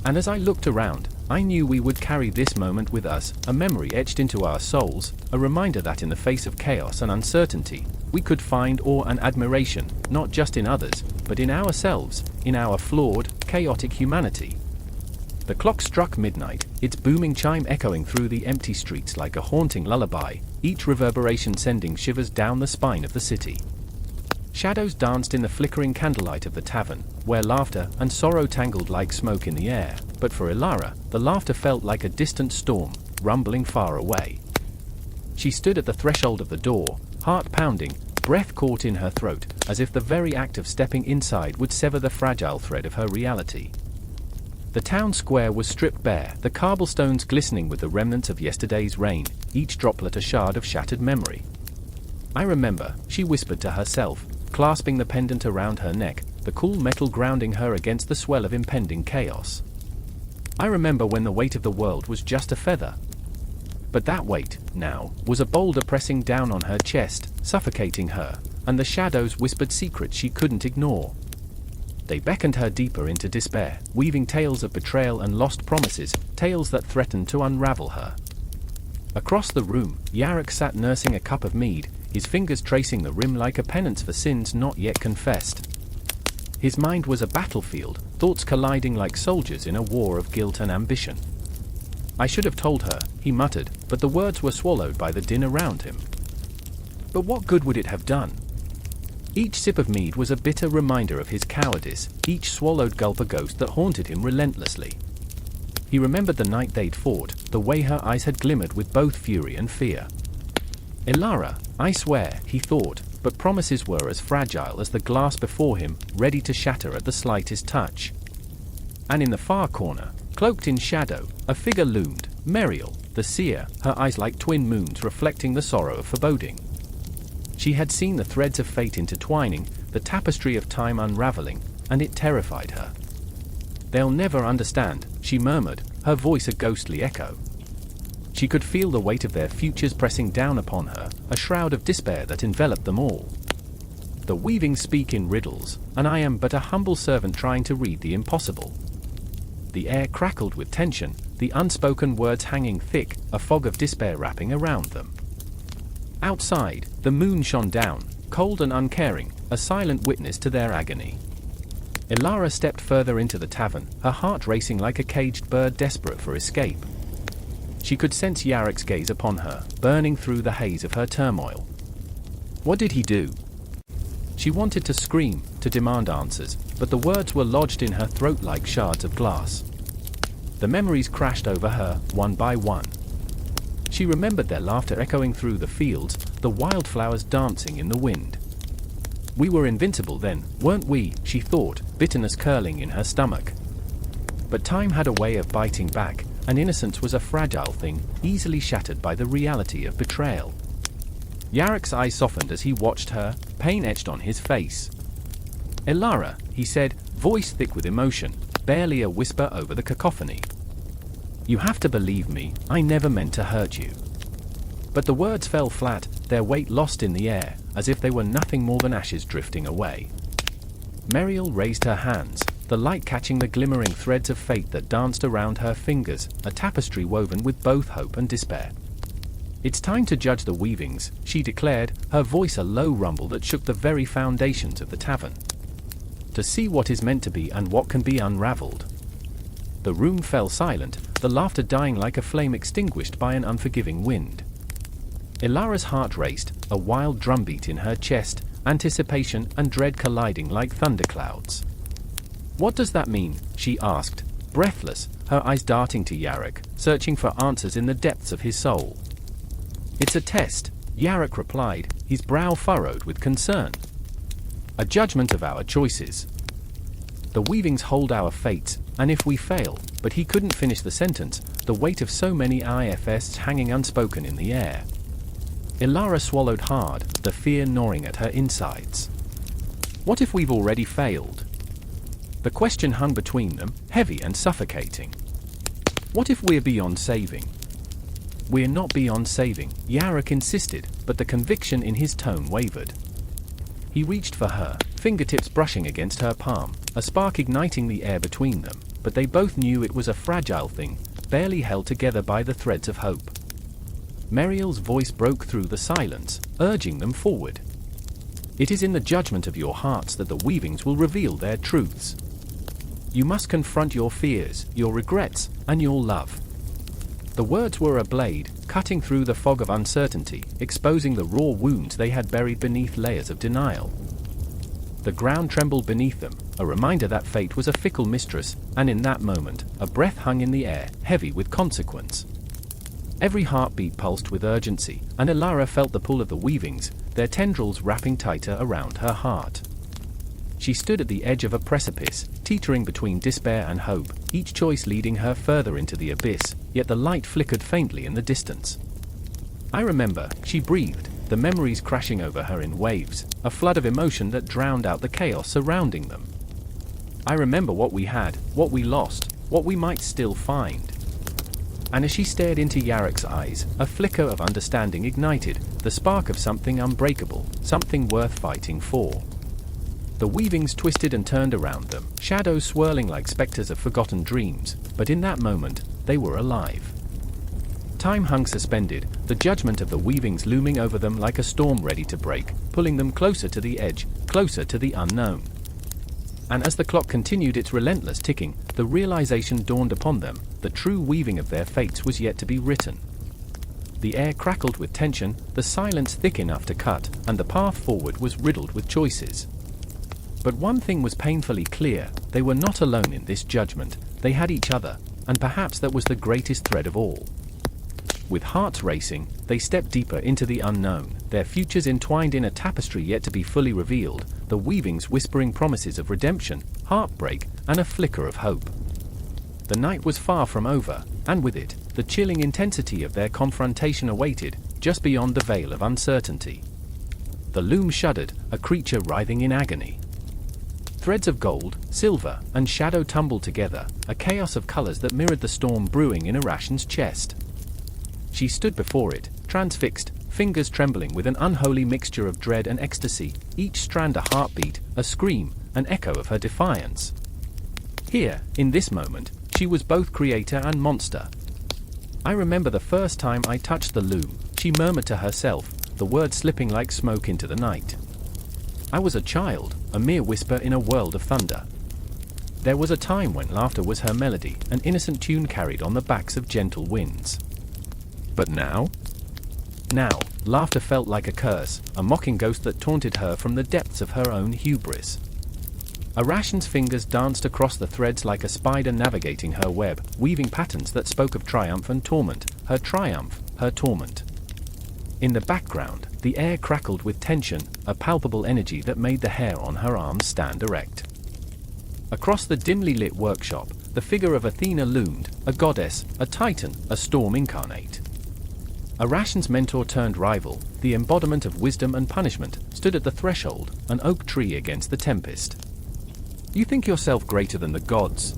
And as I looked around, I knew we would carry this moment with us, a memory etched into our souls, a reminder that in the face of chaos and uncertainty, we could find awe and admiration, not just in others, but in ourselves, in our flawed, chaotic humanity. The clock struck midnight, its booming chime echoing through the empty streets like a haunting lullaby, each reverberation sending shivers down the spine of the city. Shadows danced in the flickering candlelight of the tavern, where laughter and sorrow tangled like smoke in the air, but for Ilara, the laughter felt like a distant storm, rumbling far away. She stood at the threshold of the door, heart pounding, breath caught in her throat, as if the very act of stepping inside would sever the fragile thread of her reality. The town square was stripped bare, the cobblestones glistening with the remnants of yesterday's rain, each droplet a shard of shattered memory. I remember, she whispered to herself, clasping the pendant around her neck, the cool metal grounding her against the swell of impending chaos. I remember when the weight of the world was just a feather. But that weight, now, was a boulder pressing down on her chest, suffocating her, and the shadows whispered secrets she couldn't ignore. They beckoned her deeper into despair, weaving tales of betrayal and lost promises, tales that threatened to unravel her. Across the room, Yarok sat nursing a cup of mead, his fingers tracing the rim like a penance for sins not yet confessed. His mind was a battlefield, thoughts colliding like soldiers in a war of guilt and ambition. I should have told her, he muttered, but the words were swallowed by the din around him. But what good would it have done? Each sip of mead was a bitter reminder of his cowardice, each swallowed gulp a ghost that haunted him relentlessly. He remembered the night they'd fought, the way her eyes had glimmered with both fury and fear. Elara, I swear, he thought, but promises were as fragile as the glass before him, ready to shatter at the slightest touch. And in the far corner, cloaked in shadow, a figure loomed, Meriel, the seer, her eyes like twin moons reflecting the sorrow of foreboding. She had seen the threads of fate intertwining, the tapestry of time unraveling, and it terrified her. They'll never understand, she murmured, her voice a ghostly echo. She could feel the weight of their futures pressing down upon her, a shroud of despair that enveloped them all. The weavings speak in riddles, and I am but a humble servant trying to read the impossible. The air crackled with tension, the unspoken words hanging thick, a fog of despair wrapping around them. Outside, the moon shone down, cold and uncaring, a silent witness to their agony. Elara stepped further into the tavern, her heart racing like a caged bird desperate for escape. She could sense Yarok's gaze upon her, burning through the haze of her turmoil. What did he do? She wanted to scream, to demand answers, but the words were lodged in her throat like shards of glass. The memories crashed over her, one by one. She remembered their laughter echoing through the fields, the wildflowers dancing in the wind. We were invincible then, weren't we, she thought, bitterness curling in her stomach. But time had a way of biting back, and innocence was a fragile thing, easily shattered by the reality of betrayal. Yarok's eyes softened as he watched her, pain etched on his face. Elara, he said, voice thick with emotion, barely a whisper over the cacophony. You have to believe me, I never meant to hurt you. But the words fell flat, their weight lost in the air, as if they were nothing more than ashes drifting away. Meriel raised her hands, the light catching the glimmering threads of fate that danced around her fingers, a tapestry woven with both hope and despair. It's time to judge the weavings, she declared, her voice a low rumble that shook the very foundations of the tavern. To see what is meant to be and what can be unraveled. The room fell silent, the laughter dying like a flame extinguished by an unforgiving wind. Elara's heart raced, a wild drumbeat in her chest, anticipation and dread colliding like thunderclouds. What does that mean? She asked, breathless, her eyes darting to Yarok, searching for answers in the depths of his soul. It's a test, Yarok replied, his brow furrowed with concern. A judgment of our choices. The weavings hold our fates, and if we fail, but he couldn't finish the sentence, the weight of so many IFS hanging unspoken in the air. Elara swallowed hard, the fear gnawing at her insides. What if we've already failed? The question hung between them, heavy and suffocating. What if we're beyond saving? We're not beyond saving, Yarok insisted, but the conviction in his tone wavered. He reached for her, fingertips brushing against her palm, a spark igniting the air between them, but they both knew it was a fragile thing, barely held together by the threads of hope. Meriel's voice broke through the silence, urging them forward. It is in the judgment of your hearts that the weavings will reveal their truths. You must confront your fears, your regrets, and your love. The words were a blade, cutting through the fog of uncertainty, exposing the raw wounds they had buried beneath layers of denial. The ground trembled beneath them, a reminder that fate was a fickle mistress, and in that moment, a breath hung in the air, heavy with consequence. Every heartbeat pulsed with urgency, and Elara felt the pull of the weavings, their tendrils wrapping tighter around her heart. She stood at the edge of a precipice, teetering between despair and hope, each choice leading her further into the abyss, yet the light flickered faintly in the distance. I remember, she breathed, the memories crashing over her in waves, a flood of emotion that drowned out the chaos surrounding them. I remember what we had, what we lost, what we might still find. And as she stared into Yarek's eyes, a flicker of understanding ignited, the spark of something unbreakable, something worth fighting for. The weavings twisted and turned around them, shadows swirling like specters of forgotten dreams, but in that moment, they were alive. Time hung suspended, the judgment of the weavings looming over them like a storm ready to break, pulling them closer to the edge, closer to the unknown. And as the clock continued its relentless ticking, the realization dawned upon them, the true weaving of their fates was yet to be written. The air crackled with tension, the silence thick enough to cut, and the path forward was riddled with choices. But one thing was painfully clear, they were not alone in this judgment, they had each other, and perhaps that was the greatest thread of all. With hearts racing, they stepped deeper into the unknown, their futures entwined in a tapestry yet to be fully revealed, the weavings whispering promises of redemption, heartbreak, and a flicker of hope. The night was far from over, and with it, the chilling intensity of their confrontation awaited, just beyond the veil of uncertainty. The loom shuddered, a creature writhing in agony. Threads of gold, silver, and shadow tumbled together, a chaos of colors that mirrored the storm brewing in Arachne's chest. She stood before it, transfixed, fingers trembling with an unholy mixture of dread and ecstasy, each strand a heartbeat, a scream, an echo of her defiance. Here, in this moment, she was both creator and monster. I remember the first time I touched the loom, she murmured to herself, the words slipping like smoke into the night. I was a child, a mere whisper in a world of thunder. There was a time when laughter was her melody, an innocent tune carried on the backs of gentle winds. But now? Now, laughter felt like a curse, a mocking ghost that taunted her from the depths of her own hubris. Arachne's fingers danced across the threads like a spider navigating her web, weaving patterns that spoke of triumph and torment, her triumph, her torment. In the background, the air crackled with tension, a palpable energy that made the hair on her arms stand erect. Across the dimly lit workshop, the figure of Athena loomed, a goddess, a titan, a storm incarnate. Arachne's mentor turned rival, the embodiment of wisdom and punishment, stood at the threshold, an oak tree against the tempest. You think yourself greater than the gods?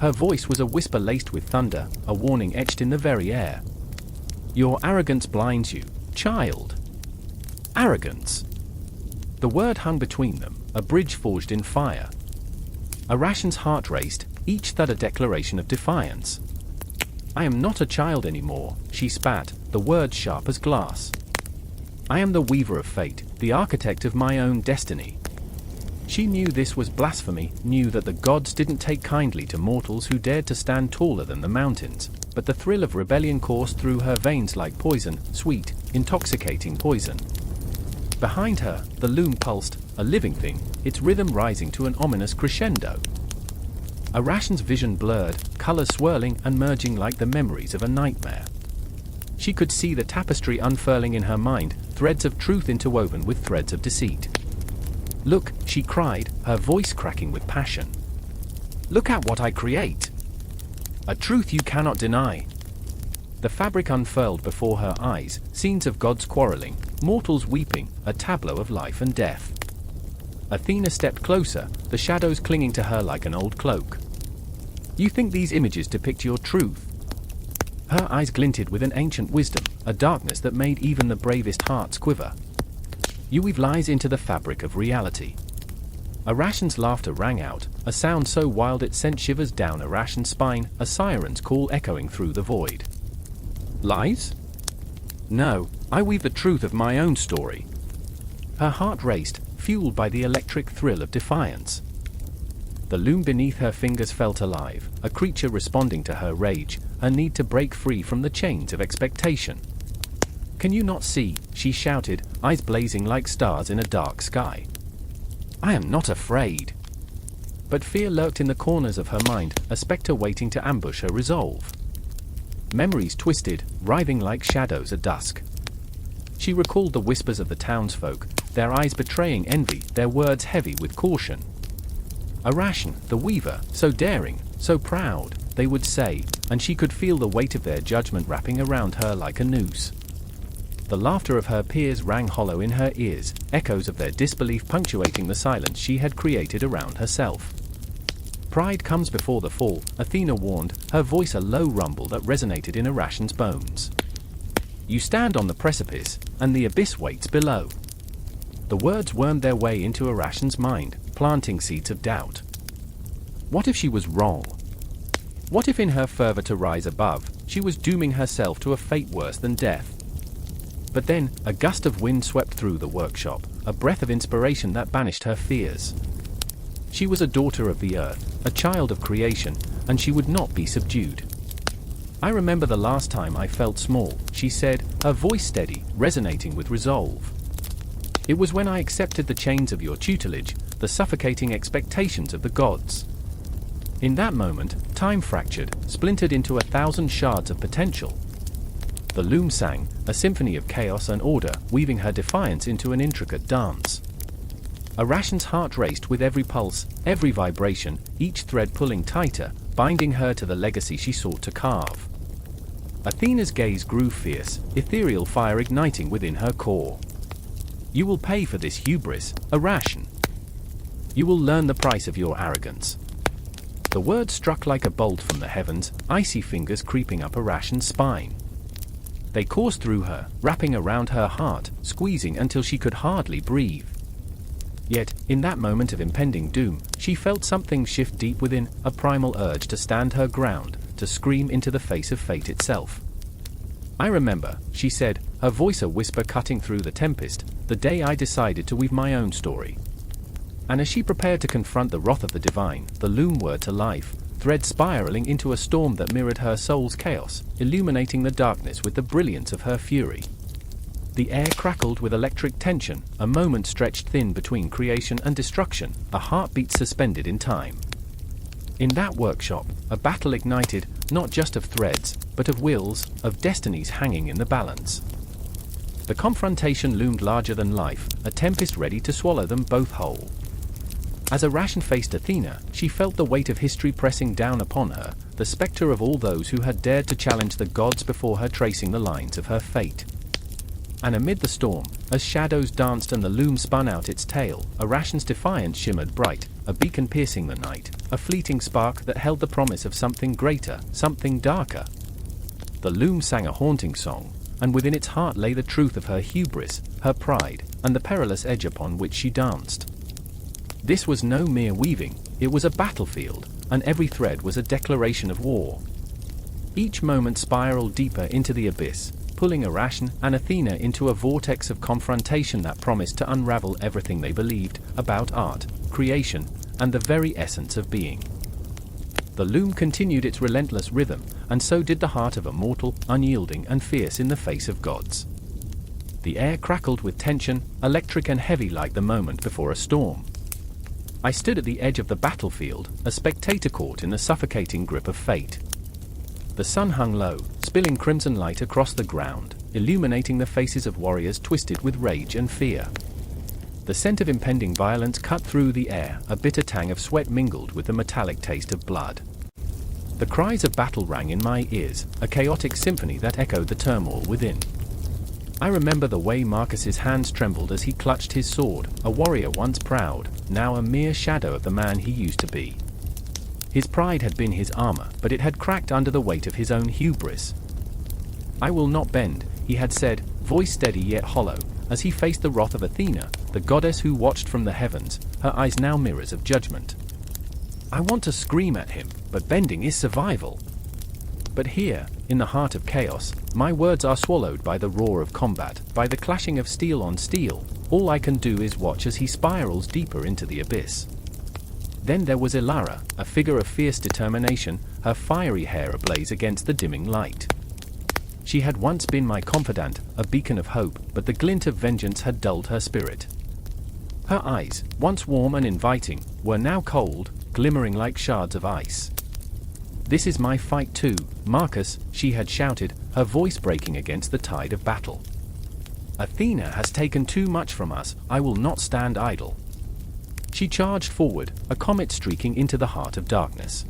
Her voice was a whisper laced with thunder, a warning etched in the very air. Your arrogance blinds you, child. Arrogance. The word hung between them, a bridge forged in fire. Arachne's heart raced, each thud a declaration of defiance. I am not a child anymore, she spat, the words sharp as glass. I am the weaver of fate, the architect of my own destiny. She knew this was blasphemy, knew that the gods didn't take kindly to mortals who dared to stand taller than the mountains, but the thrill of rebellion coursed through her veins like poison, sweet, intoxicating poison. Behind her, the loom pulsed, a living thing, its rhythm rising to an ominous crescendo. Arachne's vision blurred, colors swirling and merging like the memories of a nightmare. She could see the tapestry unfurling in her mind, threads of truth interwoven with threads of deceit. Look, she cried, her voice cracking with passion. Look at what I create! A truth you cannot deny. The fabric unfurled before her eyes, scenes of gods quarreling, mortals weeping, a tableau of life and death. Athena stepped closer, the shadows clinging to her like an old cloak. You think these images depict your truth? Her eyes glinted with an ancient wisdom, a darkness that made even the bravest hearts quiver. You weave lies into the fabric of reality. Arachne's laughter rang out, a sound so wild it sent shivers down Arachne's spine, a siren's call echoing through the void. Lies? No, I weave the truth of my own story. Her heart raced, fueled by the electric thrill of defiance. The loom beneath her fingers felt alive, a creature responding to her rage, her need to break free from the chains of expectation. Can you not see? She shouted, eyes blazing like stars in a dark sky. I am not afraid. But fear lurked in the corners of her mind, a spectre waiting to ambush her resolve. Memories twisted, writhing like shadows at dusk. She recalled the whispers of the townsfolk, their eyes betraying envy, their words heavy with caution. Arachne, the weaver, so daring, so proud, they would say, and she could feel the weight of their judgment wrapping around her like a noose. The laughter of her peers rang hollow in her ears, echoes of their disbelief punctuating the silence she had created around herself. Pride comes before the fall, Athena warned, her voice a low rumble that resonated in Arachne's bones. You stand on the precipice, and the abyss waits below. The words wormed their way into Arachne's mind, planting seeds of doubt. What if she was wrong? What if in her fervor to rise above, she was dooming herself to a fate worse than death? But then, a gust of wind swept through the workshop, a breath of inspiration that banished her fears. She was a daughter of the earth, a child of creation, and she would not be subdued. I remember the last time I felt small, she said, her voice steady, resonating with resolve. It was when I accepted the chains of your tutelage, the suffocating expectations of the gods. In that moment, time fractured, splintered into 1,000 shards of potential. The loom sang, a symphony of chaos and order, weaving her defiance into an intricate dance. Arachne's heart raced with every pulse, every vibration, each thread pulling tighter, binding her to the legacy she sought to carve. Athena's gaze grew fierce, ethereal fire igniting within her core. You will pay for this hubris, Arachne. You will learn the price of your arrogance. The word struck like a bolt from the heavens, icy fingers creeping up Arachne's spine. They coursed through her, wrapping around her heart, squeezing until she could hardly breathe. Yet, in that moment of impending doom, she felt something shift deep within, a primal urge to stand her ground, to scream into the face of fate itself. I remember, she said, her voice a whisper cutting through the tempest, the day I decided to weave my own story. And as she prepared to confront the wrath of the divine, the loom whirred to life, thread spiraling into a storm that mirrored her soul's chaos, illuminating the darkness with the brilliance of her fury. The air crackled with electric tension, a moment stretched thin between creation and destruction, a heartbeat suspended in time. In that workshop, a battle ignited, not just of threads, but of wills, of destinies hanging in the balance. The confrontation loomed larger than life, a tempest ready to swallow them both whole. As Arachne faced Athena, she felt the weight of history pressing down upon her, the spectre of all those who had dared to challenge the gods before her tracing the lines of her fate. And amid the storm, as shadows danced and the loom spun out its tail, Arachne's defiance shimmered bright, a beacon piercing the night, a fleeting spark that held the promise of something greater, something darker. The loom sang a haunting song, and within its heart lay the truth of her hubris, her pride, and the perilous edge upon which she danced. This was no mere weaving, it was a battlefield, and every thread was a declaration of war. Each moment spiraled deeper into the abyss, pulling Arachne and Athena into a vortex of confrontation that promised to unravel everything they believed about art, creation, and the very essence of being. The loom continued its relentless rhythm, and so did the heart of a mortal, unyielding and fierce in the face of gods. The air crackled with tension, electric and heavy like the moment before a storm. I stood at the edge of the battlefield, a spectator caught in the suffocating grip of fate. The sun hung low, spilling crimson light across the ground, illuminating the faces of warriors twisted with rage and fear. The scent of impending violence cut through the air, a bitter tang of sweat mingled with the metallic taste of blood. The cries of battle rang in my ears, a chaotic symphony that echoed the turmoil within. I remember the way Marcus's hands trembled as he clutched his sword, a warrior once proud, now a mere shadow of the man he used to be. His pride had been his armor, but it had cracked under the weight of his own hubris. I will not bend, he had said, voice steady yet hollow, as he faced the wrath of Athena, the goddess who watched from the heavens, her eyes now mirrors of judgment. I want to scream at him, but bending is survival. But here, in the heart of chaos, my words are swallowed by the roar of combat, by the clashing of steel on steel. All I can do is watch as he spirals deeper into the abyss. Then there was Ilara, a figure of fierce determination, her fiery hair ablaze against the dimming light. She had once been my confidant, a beacon of hope, but the glint of vengeance had dulled her spirit. Her eyes, once warm and inviting, were now cold, glimmering like shards of ice. This is my fight too, Marcus, she had shouted, her voice breaking against the tide of battle. Athena has taken too much from us, I will not stand idle. She charged forward, a comet streaking into the heart of darkness.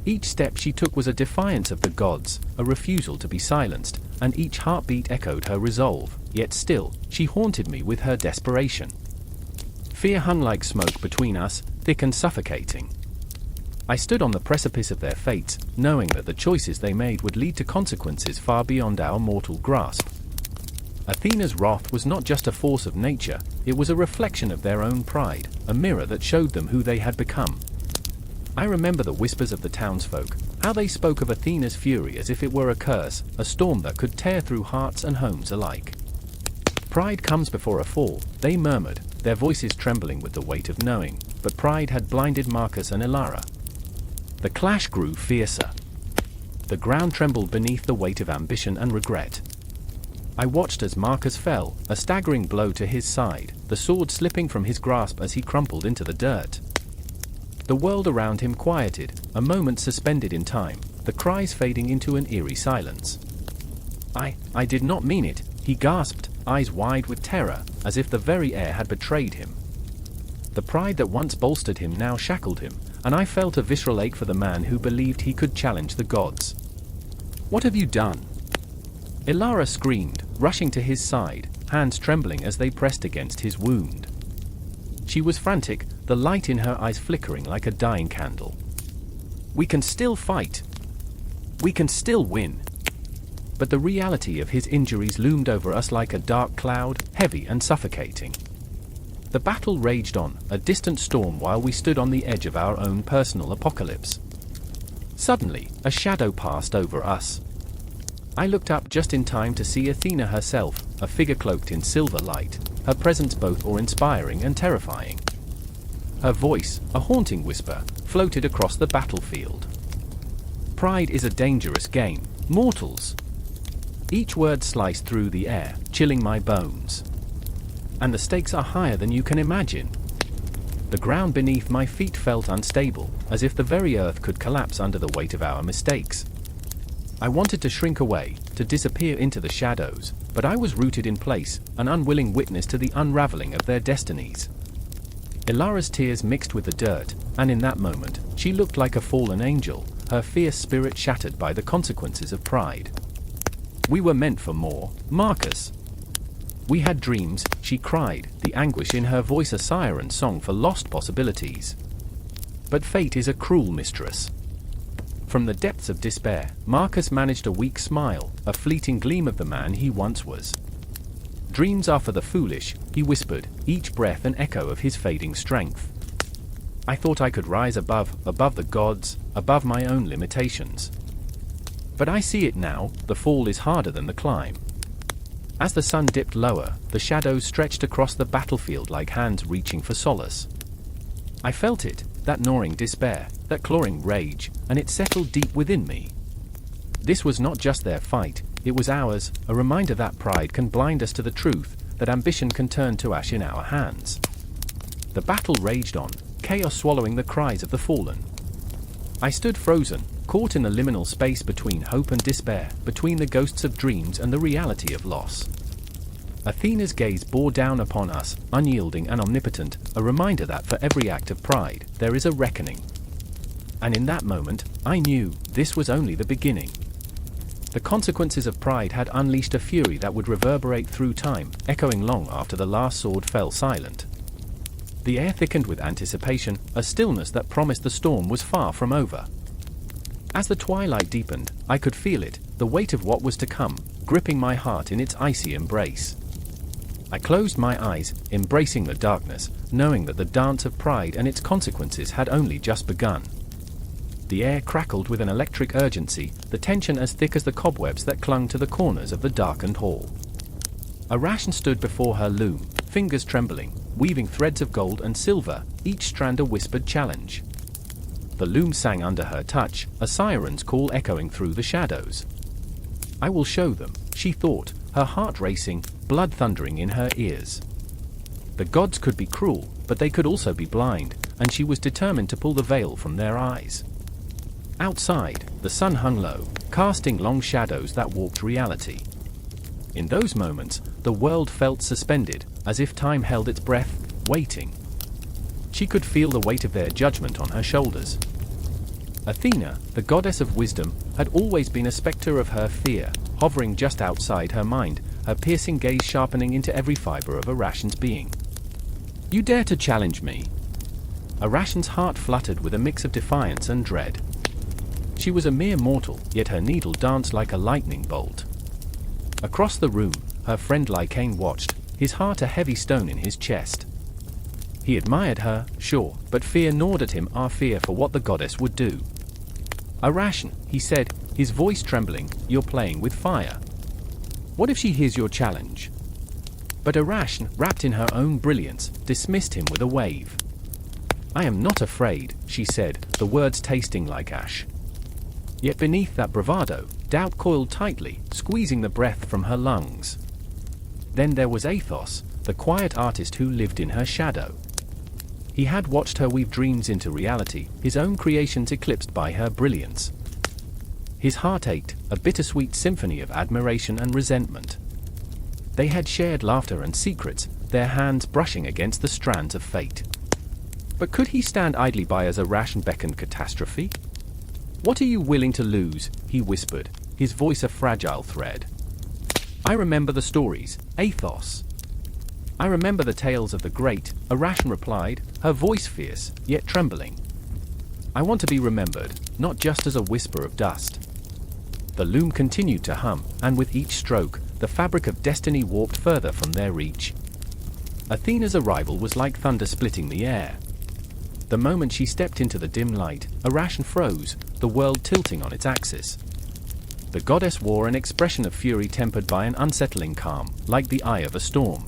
Each step she took was a defiance of the gods, a refusal to be silenced, and each heartbeat echoed her resolve, yet still, she haunted me with her desperation. Fear hung like smoke between us, thick and suffocating. I stood on the precipice of their fates, knowing that the choices they made would lead to consequences far beyond our mortal grasp. Athena's wrath was not just a force of nature, it was a reflection of their own pride, a mirror that showed them who they had become. I remember the whispers of the townsfolk, how they spoke of Athena's fury as if it were a curse, a storm that could tear through hearts and homes alike. Pride comes before a fall, they murmured, their voices trembling with the weight of knowing, but pride had blinded Marcus and Elara. The clash grew fiercer. The ground trembled beneath the weight of ambition and regret. I watched as Marcus fell, a staggering blow to his side, the sword slipping from his grasp as he crumpled into the dirt. The world around him quieted, a moment suspended in time, the cries fading into an eerie silence. I did not mean it, he gasped, eyes wide with terror, as if the very air had betrayed him. The pride that once bolstered him now shackled him, and I felt a visceral ache for the man who believed he could challenge the gods. "What have you done?" Elara screamed, rushing to his side, hands trembling as they pressed against his wound. She was frantic, the light in her eyes flickering like a dying candle. "We can still fight. We can still win." But the reality of his injuries loomed over us like a dark cloud, heavy and suffocating. The battle raged on, a distant storm while we stood on the edge of our own personal apocalypse. Suddenly, a shadow passed over us. I looked up just in time to see Athena herself, a figure cloaked in silver light, her presence both awe-inspiring and terrifying. Her voice, a haunting whisper, floated across the battlefield. "Pride is a dangerous game, mortals." Each word sliced through the air, chilling my bones. "And the stakes are higher than you can imagine." The ground beneath my feet felt unstable, as if the very earth could collapse under the weight of our mistakes. I wanted to shrink away, to disappear into the shadows, but I was rooted in place, an unwilling witness to the unraveling of their destinies. Elara's tears mixed with the dirt, and in that moment, she looked like a fallen angel, her fierce spirit shattered by the consequences of pride. "We were meant for more, Marcus. We had dreams," she cried, the anguish in her voice a siren song for lost possibilities. "But fate is a cruel mistress." From the depths of despair, Marcus managed a weak smile, a fleeting gleam of the man he once was. "Dreams are for the foolish," he whispered, each breath an echo of his fading strength. I thought I could rise above the gods, above my own limitations. But I see it now, the fall is harder than the climb. As the sun dipped lower, the shadows stretched across the battlefield like hands reaching for solace. I felt it, that gnawing despair, that clawing rage, and it settled deep within me. This was not just their fight, it was ours, a reminder that pride can blind us to the truth, that ambition can turn to ash in our hands. The battle raged on, chaos swallowing the cries of the fallen. I stood frozen, caught in the liminal space between hope and despair, between the ghosts of dreams and the reality of loss. Athena's gaze bore down upon us, unyielding and omnipotent, a reminder that for every act of pride, there is a reckoning. And in that moment, I knew this was only the beginning. The consequences of pride had unleashed a fury that would reverberate through time, echoing long after the last sword fell silent. The air thickened with anticipation, a stillness that promised the storm was far from over. As the twilight deepened, I could feel it, the weight of what was to come, gripping my heart in its icy embrace. I closed my eyes, embracing the darkness, knowing that the dance of pride and its consequences had only just begun. The air crackled with an electric urgency, the tension as thick as the cobwebs that clung to the corners of the darkened hall. Arachne stood before her loom, fingers trembling, weaving threads of gold and silver, each strand a whispered challenge. The loom sang under her touch, a siren's call echoing through the shadows. "I will show them," she thought, her heart racing, blood thundering in her ears. The gods could be cruel, but they could also be blind, and she was determined to pull the veil from their eyes. Outside, the sun hung low, casting long shadows that warped reality. In those moments, the world felt suspended, as if time held its breath, waiting. She could feel the weight of their judgment on her shoulders. Athena, the goddess of wisdom, had always been a spectre of her fear, hovering just outside her mind, her piercing gaze sharpening into every fiber of Arachne's being. "You dare to challenge me?" Arachne's heart fluttered with a mix of defiance and dread. She was a mere mortal, yet her needle danced like a lightning bolt. Across the room, her friend Arachne watched, his heart a heavy stone in his chest. He admired her, sure, but fear gnawed at him, our fear for what the goddess would do. "Arachne," he said, his voice trembling, "you're playing with fire. What if she hears your challenge?" But Arachne, wrapped in her own brilliance, dismissed him with a wave. "I am not afraid," she said, the words tasting like ash. Yet beneath that bravado, doubt coiled tightly, squeezing the breath from her lungs. Then there was Athos, the quiet artist who lived in her shadow. He had watched her weave dreams into reality, his own creations eclipsed by her brilliance. His heart ached, a bittersweet symphony of admiration and resentment. They had shared laughter and secrets, their hands brushing against the strands of fate. But could he stand idly by as Arachne beckoned catastrophe? "What are you willing to lose?" he whispered, his voice a fragile thread. "I remember the stories, Athos. I remember the tales of the great," Arachne replied, her voice fierce, yet trembling. "I want to be remembered, not just as a whisper of dust." The loom continued to hum, and with each stroke, the fabric of destiny warped further from their reach. Athena's arrival was like thunder splitting the air. The moment she stepped into the dim light, Arachne froze, the world tilting on its axis. The goddess wore an expression of fury tempered by an unsettling calm, like the eye of a storm.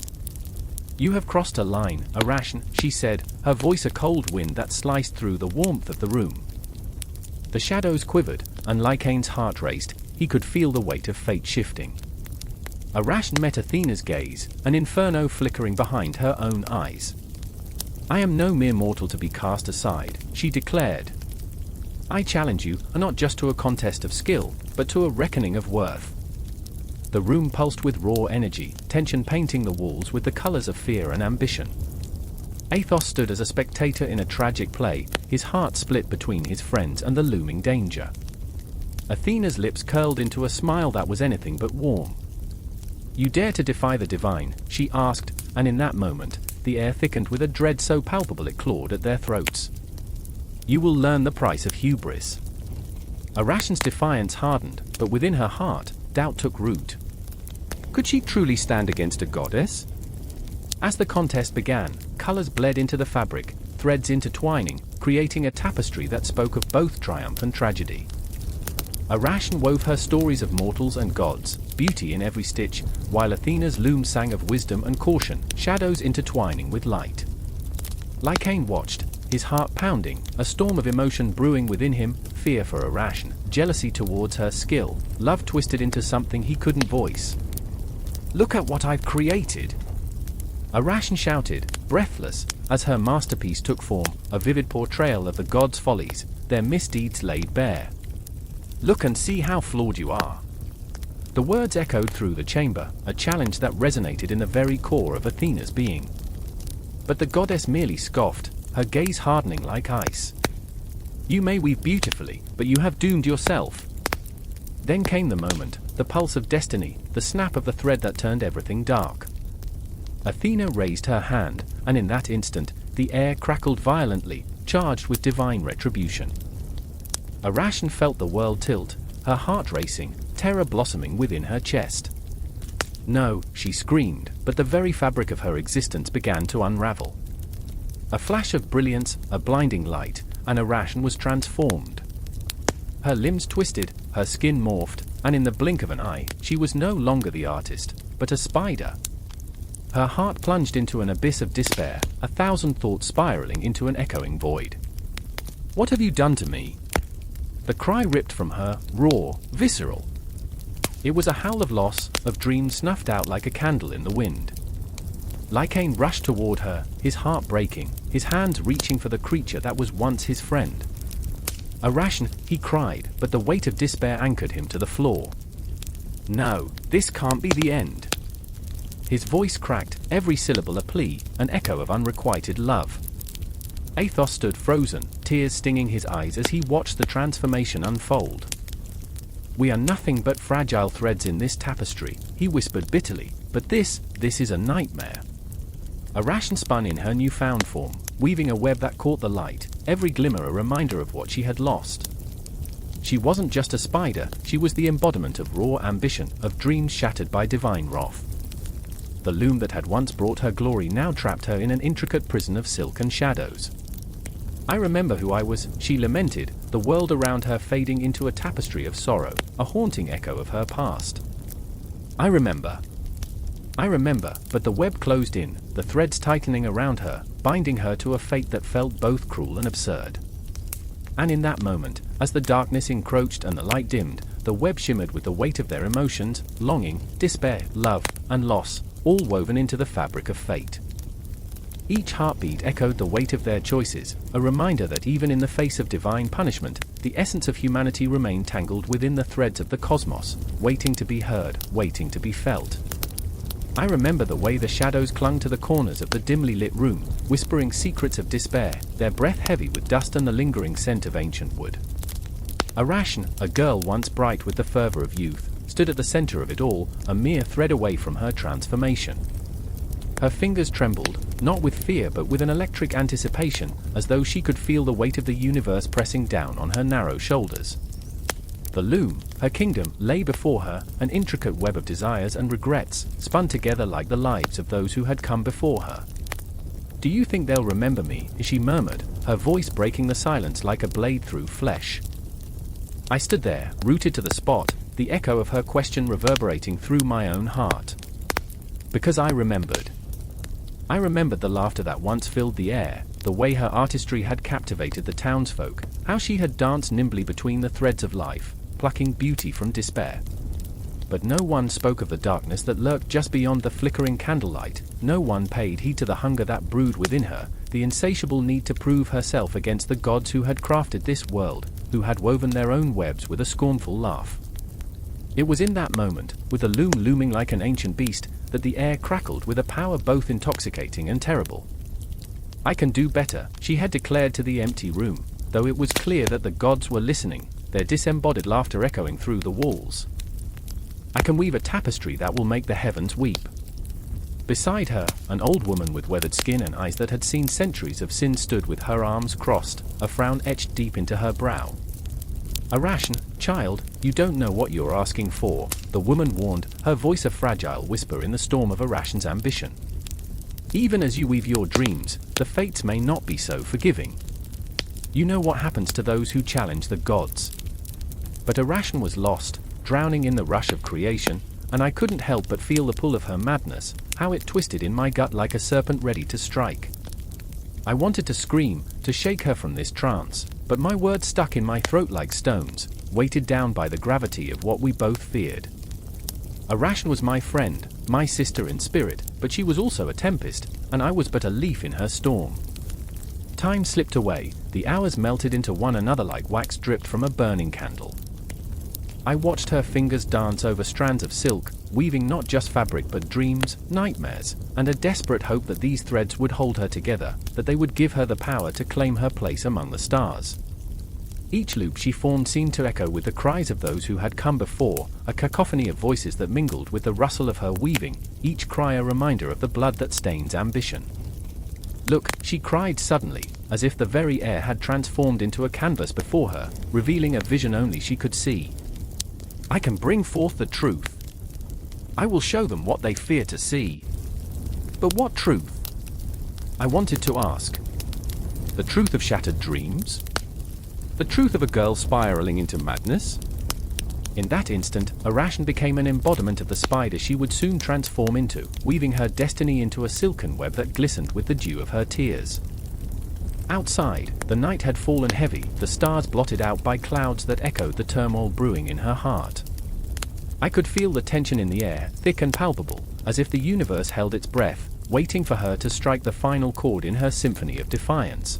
"You have crossed a line, Arachne," she said, her voice a cold wind that sliced through the warmth of the room. The shadows quivered, and Arachne's heart raced, he could feel the weight of fate shifting. Arachne met Athena's gaze, an inferno flickering behind her own eyes. "I am no mere mortal to be cast aside," she declared. "I challenge you, not just to a contest of skill, but to a reckoning of worth." The room pulsed with raw energy, tension painting the walls with the colors of fear and ambition. Athos stood as a spectator in a tragic play, his heart split between his friends and the looming danger. Athena's lips curled into a smile that was anything but warm. "You dare to defy the divine?" she asked, and in that moment, the air thickened with a dread so palpable it clawed at their throats. "You will learn the price of hubris." Arachne's defiance hardened, but within her heart, doubt took root. Could she truly stand against a goddess? As the contest began, colors bled into the fabric, threads intertwining, creating a tapestry that spoke of both triumph and tragedy. Arachne wove her stories of mortals and gods, beauty in every stitch, while Athena's loom sang of wisdom and caution, shadows intertwining with light. Arachne watched, his heart pounding, a storm of emotion brewing within him, fear for Arachne, jealousy towards her skill, love twisted into something he couldn't voice. "Look at what I've created!" Arachne shouted, breathless, as her masterpiece took form, a vivid portrayal of the gods' follies, their misdeeds laid bare. "Look and see how flawed you are." The words echoed through the chamber, a challenge that resonated in the very core of Athena's being. But the goddess merely scoffed, her gaze hardening like ice. "You may weave beautifully, but you have doomed yourself." Then came the moment, the pulse of destiny, the snap of the thread that turned everything dark. Athena raised her hand, and in that instant, the air crackled violently, charged with divine retribution. Arachne felt the world tilt, her heart racing, terror blossoming within her chest. "No," she screamed, but the very fabric of her existence began to unravel. A flash of brilliance, a blinding light, and Arachne was transformed. Her limbs twisted, her skin morphed, and in the blink of an eye, she was no longer the artist, but a spider. Her heart plunged into an abyss of despair, a thousand thoughts spiraling into an echoing void. "What have you done to me?" The cry ripped from her, raw, visceral. It was a howl of loss, of dreams snuffed out like a candle in the wind. Arachne rushed toward her, his heart breaking, his hands reaching for the creature that was once his friend. "Arachne," he cried, but the weight of despair anchored him to the floor. "No, this can't be the end." His voice cracked, every syllable a plea, an echo of unrequited love. Athos stood frozen, tears stinging his eyes as he watched the transformation unfold. "We are nothing but fragile threads in this tapestry," he whispered bitterly, "but this is a nightmare." Arachne spun in her newfound form, weaving a web that caught the light, every glimmer a reminder of what she had lost. She wasn't just a spider, she was the embodiment of raw ambition, of dreams shattered by divine wrath. The loom that had once brought her glory now trapped her in an intricate prison of silk and shadows. "I remember who I was," she lamented, the world around her fading into a tapestry of sorrow, a haunting echo of her past. I remember, but the web closed in, the threads tightening around her, binding her to a fate that felt both cruel and absurd. And in that moment, as the darkness encroached and the light dimmed, the web shimmered with the weight of their emotions, longing, despair, love, and loss, all woven into the fabric of fate. Each heartbeat echoed the weight of their choices, a reminder that even in the face of divine punishment, the essence of humanity remained tangled within the threads of the cosmos, waiting to be heard, waiting to be felt. I remember the way the shadows clung to the corners of the dimly lit room, whispering secrets of despair, their breath heavy with dust and the lingering scent of ancient wood. Arachne, a girl once bright with the fervor of youth, stood at the center of it all, a mere thread away from her transformation. Her fingers trembled, not with fear but with an electric anticipation, as though she could feel the weight of the universe pressing down on her narrow shoulders. The loom, her kingdom, lay before her, an intricate web of desires and regrets, spun together like the lives of those who had come before her. "Do you think they'll remember me?" she murmured, her voice breaking the silence like a blade through flesh. I stood there, rooted to the spot, the echo of her question reverberating through my own heart. Because I remembered. I remembered the laughter that once filled the air, the way her artistry had captivated the townsfolk, how she had danced nimbly between the threads of life, plucking beauty from despair. But no one spoke of the darkness that lurked just beyond the flickering candlelight, no one paid heed to the hunger that brewed within her, the insatiable need to prove herself against the gods who had crafted this world, who had woven their own webs with a scornful laugh. It was in that moment, with the loom looming like an ancient beast, that the air crackled with a power both intoxicating and terrible. "I can do better," she had declared to the empty room, though it was clear that the gods were listening, their disembodied laughter echoing through the walls. "I can weave a tapestry that will make the heavens weep." Beside her, an old woman with weathered skin and eyes that had seen centuries of sin stood with her arms crossed, a frown etched deep into her brow. "Arachne, child, you don't know what you're asking for," the woman warned, her voice a fragile whisper in the storm of Arachne's ambition. "Even as you weave your dreams, the fates may not be so forgiving. You know what happens to those who challenge the gods." But Arachne was lost, drowning in the rush of creation, and I couldn't help but feel the pull of her madness, how it twisted in my gut like a serpent ready to strike. I wanted to scream, to shake her from this trance, but my words stuck in my throat like stones, weighted down by the gravity of what we both feared. Arachne was my friend, my sister in spirit, but she was also a tempest, and I was but a leaf in her storm. Time slipped away, the hours melted into one another like wax dripped from a burning candle. I watched her fingers dance over strands of silk, weaving not just fabric but dreams, nightmares, and a desperate hope that these threads would hold her together, that they would give her the power to claim her place among the stars. Each loop she formed seemed to echo with the cries of those who had come before, a cacophony of voices that mingled with the rustle of her weaving, each cry a reminder of the blood that stains ambition. "Look," she cried suddenly, as if the very air had transformed into a canvas before her, revealing a vision only she could see. "I can bring forth the truth. I will show them what they fear to see." "But what truth?" I wanted to ask. The truth of shattered dreams? The truth of a girl spiraling into madness? In that instant, Arachne became an embodiment of the spider she would soon transform into, weaving her destiny into a silken web that glistened with the dew of her tears. Outside, the night had fallen heavy, the stars blotted out by clouds that echoed the turmoil brewing in her heart. I could feel the tension in the air, thick and palpable, as if the universe held its breath, waiting for her to strike the final chord in her symphony of defiance.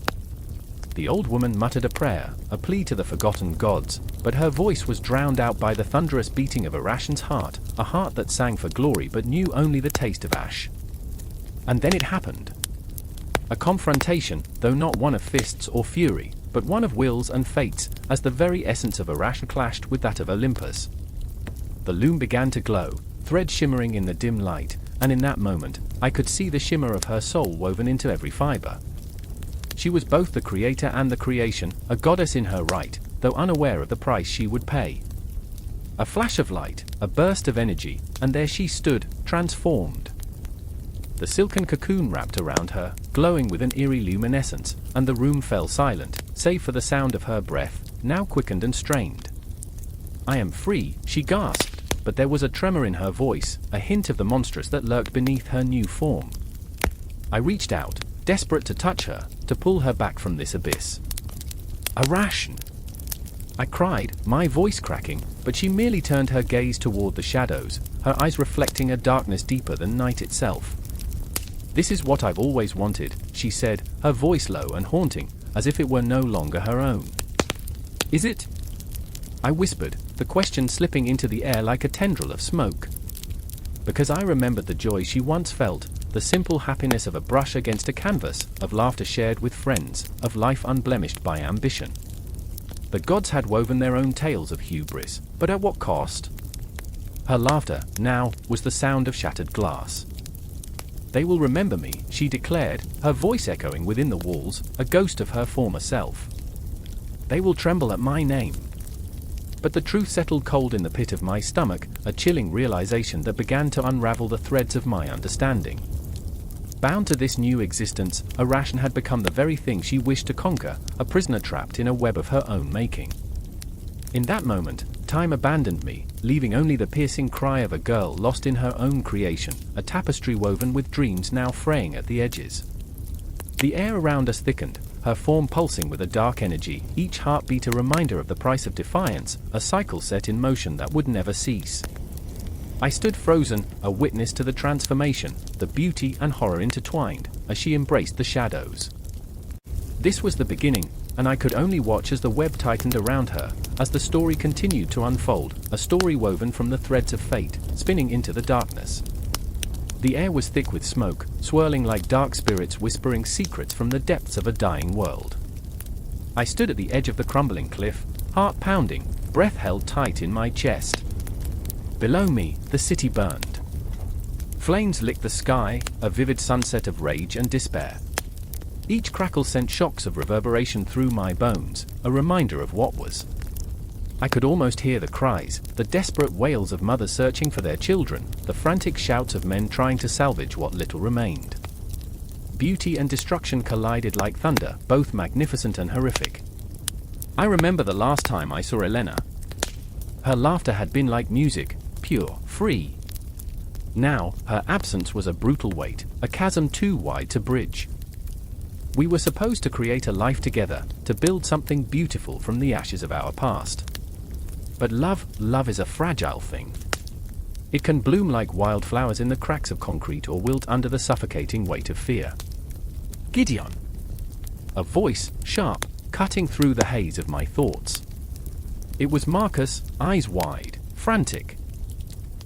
The old woman muttered a prayer, a plea to the forgotten gods, but her voice was drowned out by the thunderous beating of Arachne's heart, a heart that sang for glory but knew only the taste of ash. And then it happened. A confrontation, though not one of fists or fury, but one of wills and fates, as the very essence of Arachne clashed with that of Olympus. The loom began to glow, thread shimmering in the dim light, and in that moment, I could see the shimmer of her soul woven into every fiber. She was both the creator and the creation, a goddess in her right, though unaware of the price she would pay. A flash of light, a burst of energy, and there she stood, transformed. The silken cocoon wrapped around her, glowing with an eerie luminescence, and the room fell silent, save for the sound of her breath, now quickened and strained. "I am free," she gasped, but there was a tremor in her voice, a hint of the monstrous that lurked beneath her new form. I reached out, desperate to touch her, to pull her back from this abyss. "Arachne!" I cried, my voice cracking, but she merely turned her gaze toward the shadows, her eyes reflecting a darkness deeper than night itself. "This is what I've always wanted," she said, her voice low and haunting, as if it were no longer her own. "Is it?" I whispered, the question slipping into the air like a tendril of smoke. Because I remembered the joy she once felt, the simple happiness of a brush against a canvas, of laughter shared with friends, of life unblemished by ambition. The gods had woven their own tales of hubris, but at what cost? Her laughter, now, was the sound of shattered glass. "They will remember me," she declared, her voice echoing within the walls, a ghost of her former self. "They will tremble at my name." But the truth settled cold in the pit of my stomach, a chilling realization that began to unravel the threads of my understanding. Bound to this new existence, Arachne had become the very thing she wished to conquer, a prisoner trapped in a web of her own making. In that moment, time abandoned me, leaving only the piercing cry of a girl lost in her own creation, a tapestry woven with dreams now fraying at the edges. The air around us thickened, her form pulsing with a dark energy, each heartbeat a reminder of the price of defiance, a cycle set in motion that would never cease. I stood frozen, a witness to the transformation, the beauty and horror intertwined, as she embraced the shadows. This was the beginning, and I could only watch as the web tightened around her, as the story continued to unfold, a story woven from the threads of fate, spinning into the darkness. The air was thick with smoke, swirling like dark spirits whispering secrets from the depths of a dying world. I stood at the edge of the crumbling cliff, heart pounding, breath held tight in my chest. Below me, the city burned. Flames licked the sky, a vivid sunset of rage and despair. Each crackle sent shocks of reverberation through my bones, a reminder of what was. I could almost hear the cries, the desperate wails of mothers searching for their children, the frantic shouts of men trying to salvage what little remained. Beauty and destruction collided like thunder, both magnificent and horrific. I remember the last time I saw Elena. Her laughter had been like music, pure, free. Now, her absence was a brutal weight, a chasm too wide to bridge. We were supposed to create a life together, to build something beautiful from the ashes of our past. But love is a fragile thing. It can bloom like wildflowers in the cracks of concrete or wilt under the suffocating weight of fear. "Gideon!" A voice, sharp, cutting through the haze of my thoughts. It was Marcus, eyes wide, frantic.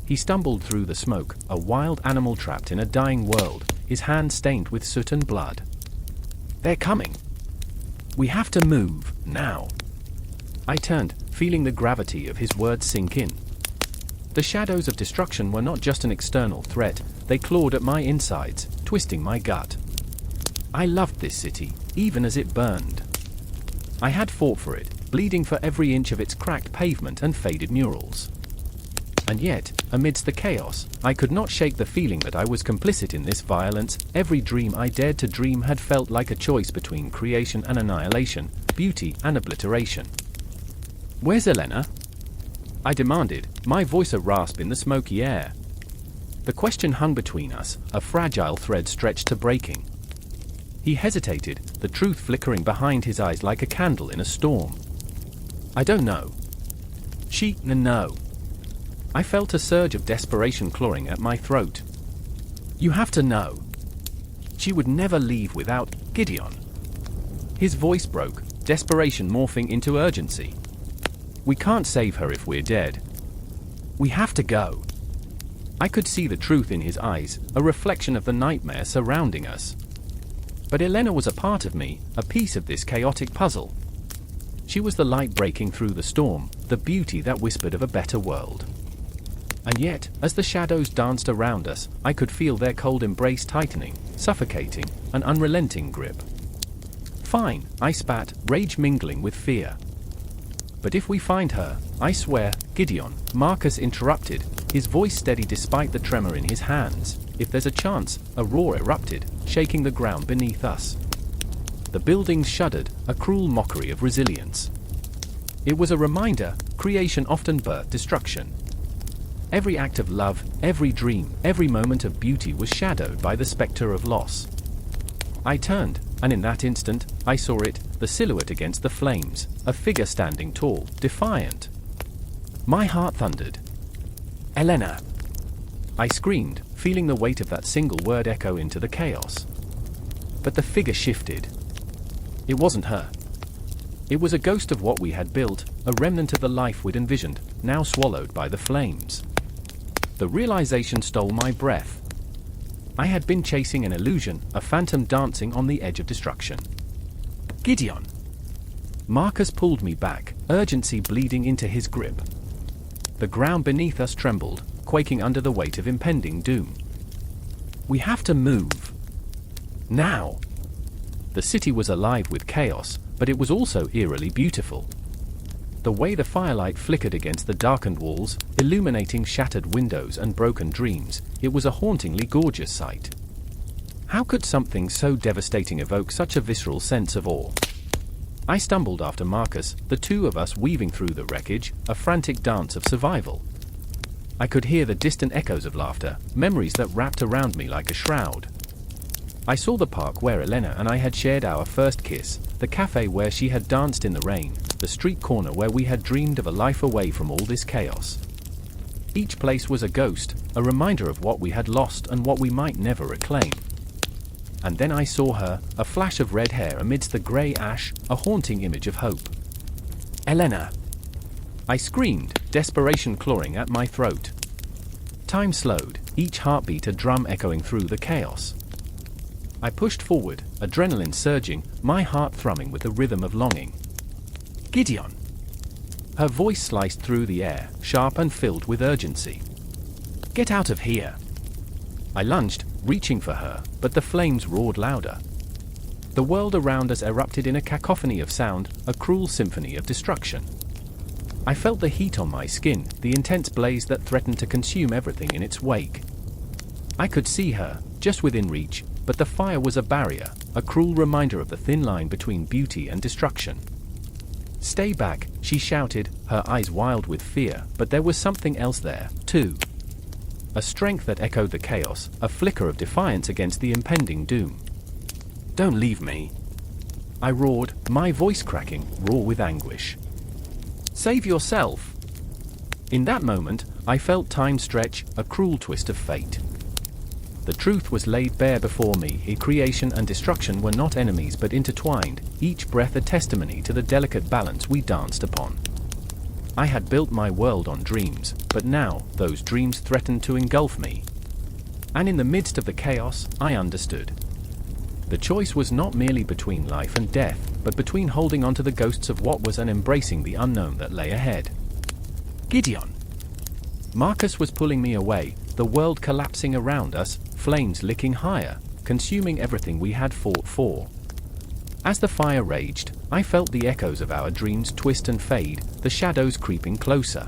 He stumbled through the smoke, a wild animal trapped in a dying world, his hand stained with soot and blood. "They're coming. We have to move, now." I turned, feeling the gravity of his words sink in. The shadows of destruction were not just an external threat, they clawed at my insides, twisting my gut. I loved this city, even as it burned. I had fought for it, bleeding for every inch of its cracked pavement and faded murals. And yet, amidst the chaos, I could not shake the feeling that I was complicit in this violence. Every dream I dared to dream had felt like a choice between creation and annihilation, beauty and obliteration. "Where's Elena?" I demanded, my voice a rasp in the smoky air. The question hung between us, a fragile thread stretched to breaking. He hesitated, the truth flickering behind his eyes like a candle in a storm. "I don't know." No. I felt a surge of desperation clawing at my throat. "You have to know. She would never leave without Gideon." His voice broke, desperation morphing into urgency. "We can't save her if we're dead. We have to go." I could see the truth in his eyes, a reflection of the nightmare surrounding us. But Elena was a part of me, a piece of this chaotic puzzle. She was the light breaking through the storm, the beauty that whispered of a better world. And yet, as the shadows danced around us, I could feel their cold embrace tightening, suffocating, an unrelenting grip. Fine, I spat, rage mingling with fear. But if we find her, I swear, Gideon, Marcus interrupted, his voice steady despite the tremor in his hands. If there's a chance, a roar erupted, shaking the ground beneath us. The buildings shuddered, a cruel mockery of resilience. It was a reminder, creation often birthed destruction. Every act of love, every dream, every moment of beauty was shadowed by the specter of loss. I turned, and in that instant, I saw it, the silhouette against the flames, a figure standing tall, defiant. My heart thundered. Elena! I screamed, feeling the weight of that single word echo into the chaos. But the figure shifted. It wasn't her. It was a ghost of what we had built, a remnant of the life we'd envisioned, now swallowed by the flames. The realization stole my breath. I had been chasing an illusion, a phantom dancing on the edge of destruction. Gideon! Marcus pulled me back, urgency bleeding into his grip. The ground beneath us trembled, quaking under the weight of impending doom. We have to move. Now! The city was alive with chaos, but it was also eerily beautiful. The way the firelight flickered against the darkened walls, illuminating shattered windows and broken dreams, it was a hauntingly gorgeous sight. How could something so devastating evoke such a visceral sense of awe? I stumbled after Marcus, the two of us weaving through the wreckage, a frantic dance of survival. I could hear the distant echoes of laughter, memories that wrapped around me like a shroud. I saw the park where Elena and I had shared our first kiss, the cafe where she had danced in the rain, the street corner where we had dreamed of a life away from all this chaos. Each place was a ghost, a reminder of what we had lost and what we might never reclaim. And then I saw her, a flash of red hair amidst the grey ash, a haunting image of hope. Elena! I screamed, desperation clawing at my throat. Time slowed, each heartbeat a drum echoing through the chaos. I pushed forward, adrenaline surging, my heart thrumming with the rhythm of longing. Gideon! Her voice sliced through the air, sharp and filled with urgency. Get out of here! I lunged, reaching for her, but the flames roared louder. The world around us erupted in a cacophony of sound, a cruel symphony of destruction. I felt the heat on my skin, the intense blaze that threatened to consume everything in its wake. I could see her, just within reach, but the fire was a barrier, a cruel reminder of the thin line between beauty and destruction. Stay back, she shouted, her eyes wild with fear, but there was something else there, too. A strength that echoed the chaos, a flicker of defiance against the impending doom. Don't leave me! I roared, my voice cracking, raw with anguish. Save yourself! In that moment, I felt time stretch, a cruel twist of fate. The truth was laid bare before me. Creation and destruction were not enemies but intertwined, each breath a testimony to the delicate balance we danced upon. I had built my world on dreams, but now, those dreams threatened to engulf me. And in the midst of the chaos, I understood. The choice was not merely between life and death, but between holding on to the ghosts of what was and embracing the unknown that lay ahead. Gideon! Marcus was pulling me away, the world collapsing around us, flames licking higher, consuming everything we had fought for. As the fire raged, I felt the echoes of our dreams twist and fade, the shadows creeping closer.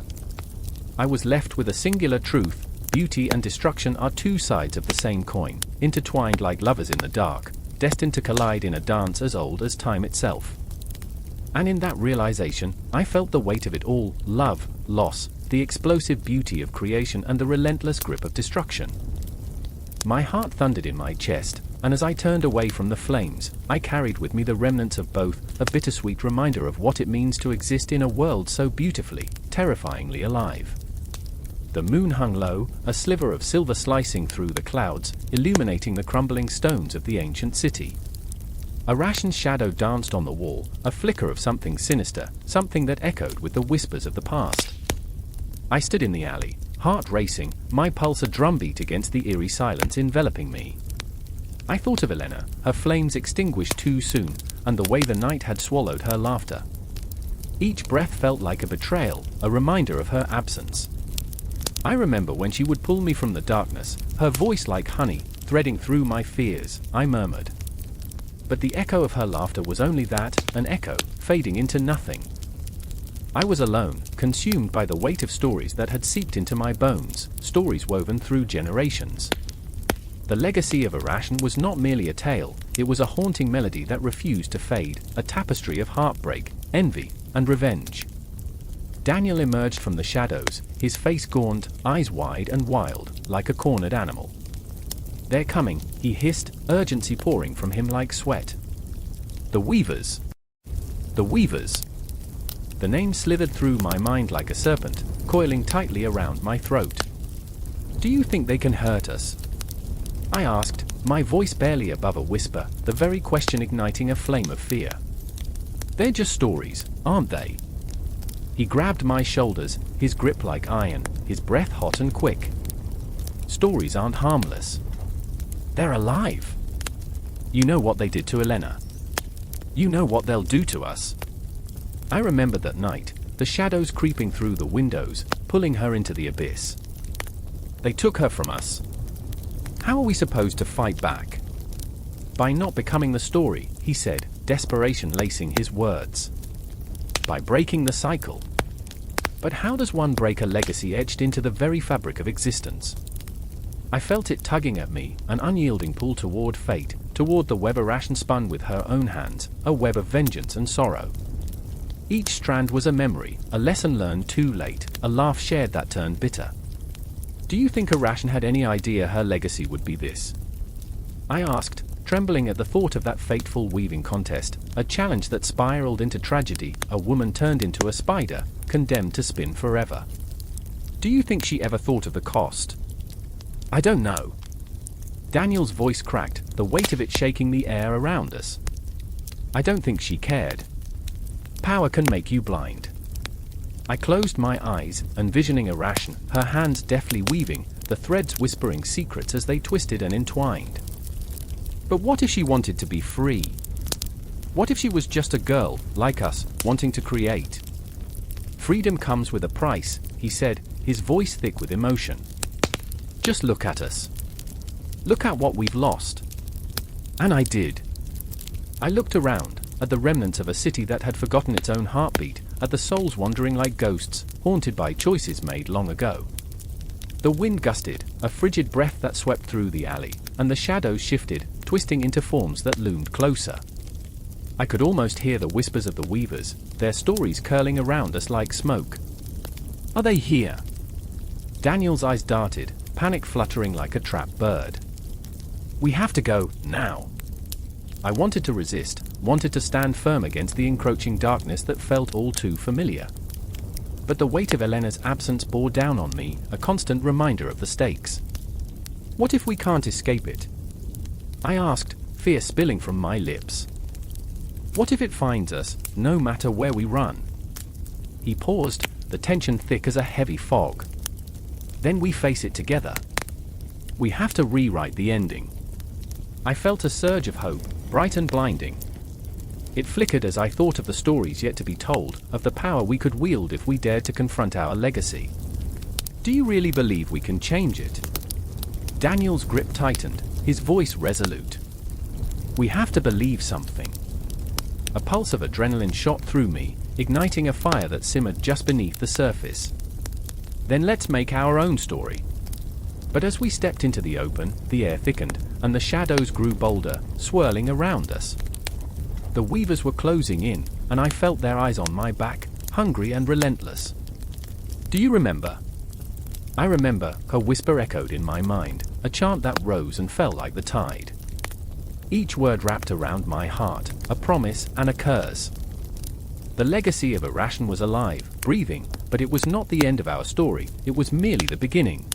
I was left with a singular truth: beauty and destruction are two sides of the same coin, intertwined like lovers in the dark, destined to collide in a dance as old as time itself. And in that realization, I felt the weight of it all: love, loss, the explosive beauty of creation and the relentless grip of destruction. My heart thundered in my chest, and as I turned away from the flames, I carried with me the remnants of both, a bittersweet reminder of what it means to exist in a world so beautifully, terrifyingly alive. The moon hung low, a sliver of silver slicing through the clouds, illuminating the crumbling stones of the ancient city. Arachne's shadow danced on the wall, a flicker of something sinister, something that echoed with the whispers of the past. I stood in the alley, heart racing, my pulse a drumbeat against the eerie silence enveloping me. I thought of Elena, her flames extinguished too soon, and the way the night had swallowed her laughter. Each breath felt like a betrayal, a reminder of her absence. I remember when she would pull me from the darkness, her voice like honey, threading through my fears. I murmured. But the echo of her laughter was only that, an echo, fading into nothing. I was alone, consumed by the weight of stories that had seeped into my bones, stories woven through generations. The legacy of Arachne was not merely a tale, it was a haunting melody that refused to fade, a tapestry of heartbreak, envy, and revenge. Daniel emerged from the shadows, his face gaunt, eyes wide and wild, like a cornered animal. "They're coming," he hissed, urgency pouring from him like sweat. "The Weavers! The Weavers!" The name slithered through my mind like a serpent, coiling tightly around my throat. "Do you think they can hurt us?" I asked, my voice barely above a whisper, the very question igniting a flame of fear. "They're just stories, aren't they?" He grabbed my shoulders, his grip like iron, his breath hot and quick. "Stories aren't harmless. They're alive. You know what they did to Elena. You know what they'll do to us." I remembered that night, the shadows creeping through the windows, pulling her into the abyss. They took her from us. How are we supposed to fight back? "By not becoming the story," he said, desperation lacing his words. "By breaking the cycle." But how does one break a legacy etched into the very fabric of existence? I felt it tugging at me, an unyielding pull toward fate, toward the web Arachne spun with her own hands, a web of vengeance and sorrow. Each strand was a memory, a lesson learned too late, a laugh shared that turned bitter. "Do you think Arachne had any idea her legacy would be this?" I asked, trembling at the thought of that fateful weaving contest, a challenge that spiraled into tragedy, a woman turned into a spider, condemned to spin forever. "Do you think she ever thought of the cost?" "I don't know." Daniel's voice cracked, the weight of it shaking the air around us. "I don't think she cared. Power can make you blind." I closed my eyes, envisioning Arachne, her hands deftly weaving, the threads whispering secrets as they twisted and entwined. But what if she wanted to be free? What if she was just a girl, like us, wanting to create? "Freedom comes with a price," he said, his voice thick with emotion. "Just look at us. Look at what we've lost." And I did. I looked around, at the remnants of a city that had forgotten its own heartbeat, at the souls wandering like ghosts, haunted by choices made long ago. The wind gusted, a frigid breath that swept through the alley, and the shadows shifted, twisting into forms that loomed closer. I could almost hear the whispers of the weavers, their stories curling around us like smoke. "Are they here?" Daniel's eyes darted, panic fluttering like a trapped bird. "We have to go, now." I wanted to resist, wanted to stand firm against the encroaching darkness that felt all too familiar. But the weight of Elena's absence bore down on me, a constant reminder of the stakes. "What if we can't escape it?" I asked, fear spilling from my lips. "What if it finds us, no matter where we run?" He paused, the tension thick as a heavy fog. "Then we face it together. We have to rewrite the ending." I felt a surge of hope, bright and blinding. It flickered as I thought of the stories yet to be told, of the power we could wield if we dared to confront our legacy. "Do you really believe we can change it?" Daniel's grip tightened, his voice resolute. "We have to believe something." A pulse of adrenaline shot through me, igniting a fire that simmered just beneath the surface. "Then let's make our own story." But as we stepped into the open, the air thickened, and the shadows grew bolder, swirling around us. The weavers were closing in, and I felt their eyes on my back, hungry and relentless. "Do you remember?" I remember, her whisper echoed in my mind, a chant that rose and fell like the tide. Each word wrapped around my heart, a promise and a curse. The legacy of Arachne was alive, breathing, but it was not the end of our story, it was merely the beginning.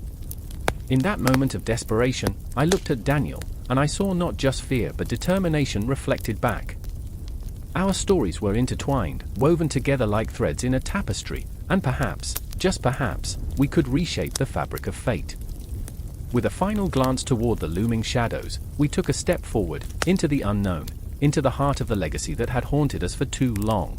In that moment of desperation, I looked at Daniel, and I saw not just fear but determination reflected back. Our stories were intertwined, woven together like threads in a tapestry, and perhaps, just perhaps, we could reshape the fabric of fate. With a final glance toward the looming shadows, we took a step forward, into the unknown, into the heart of the legacy that had haunted us for too long.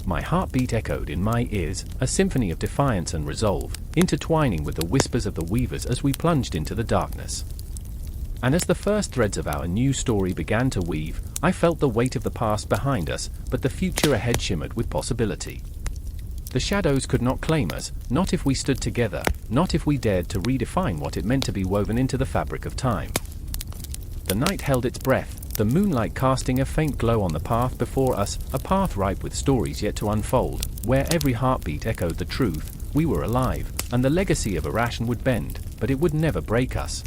My heartbeat echoed in my ears, a symphony of defiance and resolve, intertwining with the whispers of the weavers as we plunged into the darkness. And as the first threads of our new story began to weave, I felt the weight of the past behind us, but the future ahead shimmered with possibility. The shadows could not claim us, not if we stood together, not if we dared to redefine what it meant to be woven into the fabric of time. The night held its breath, the moonlight casting a faint glow on the path before us, a path ripe with stories yet to unfold, where every heartbeat echoed the truth: we were alive, and the legacy of Arachne would bend, but it would never break us.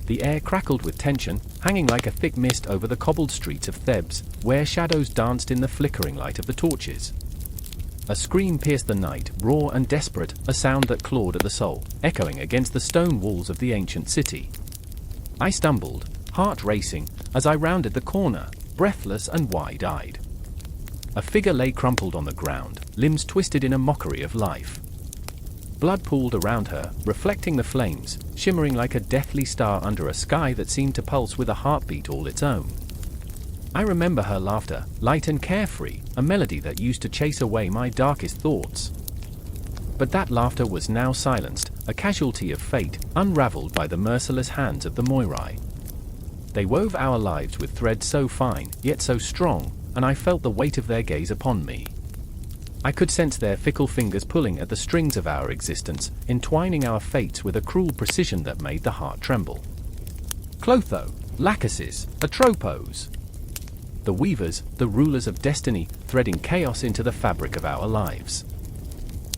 The air crackled with tension, hanging like a thick mist over the cobbled streets of Thebes, where shadows danced in the flickering light of the torches. A scream pierced the night, raw and desperate, a sound that clawed at the soul, echoing against the stone walls of the ancient city. I stumbled, heart racing, as I rounded the corner, breathless and wide-eyed. A figure lay crumpled on the ground, limbs twisted in a mockery of life. Blood pooled around her, reflecting the flames, shimmering like a deathly star under a sky that seemed to pulse with a heartbeat all its own. I remember her laughter, light and carefree, a melody that used to chase away my darkest thoughts. But that laughter was now silenced, a casualty of fate, unraveled by the merciless hands of the Moirai. They wove our lives with threads so fine, yet so strong, and I felt the weight of their gaze upon me. I could sense their fickle fingers pulling at the strings of our existence, entwining our fates with a cruel precision that made the heart tremble. Clotho, Lachesis, Atropos. The weavers, the rulers of destiny, threading chaos into the fabric of our lives.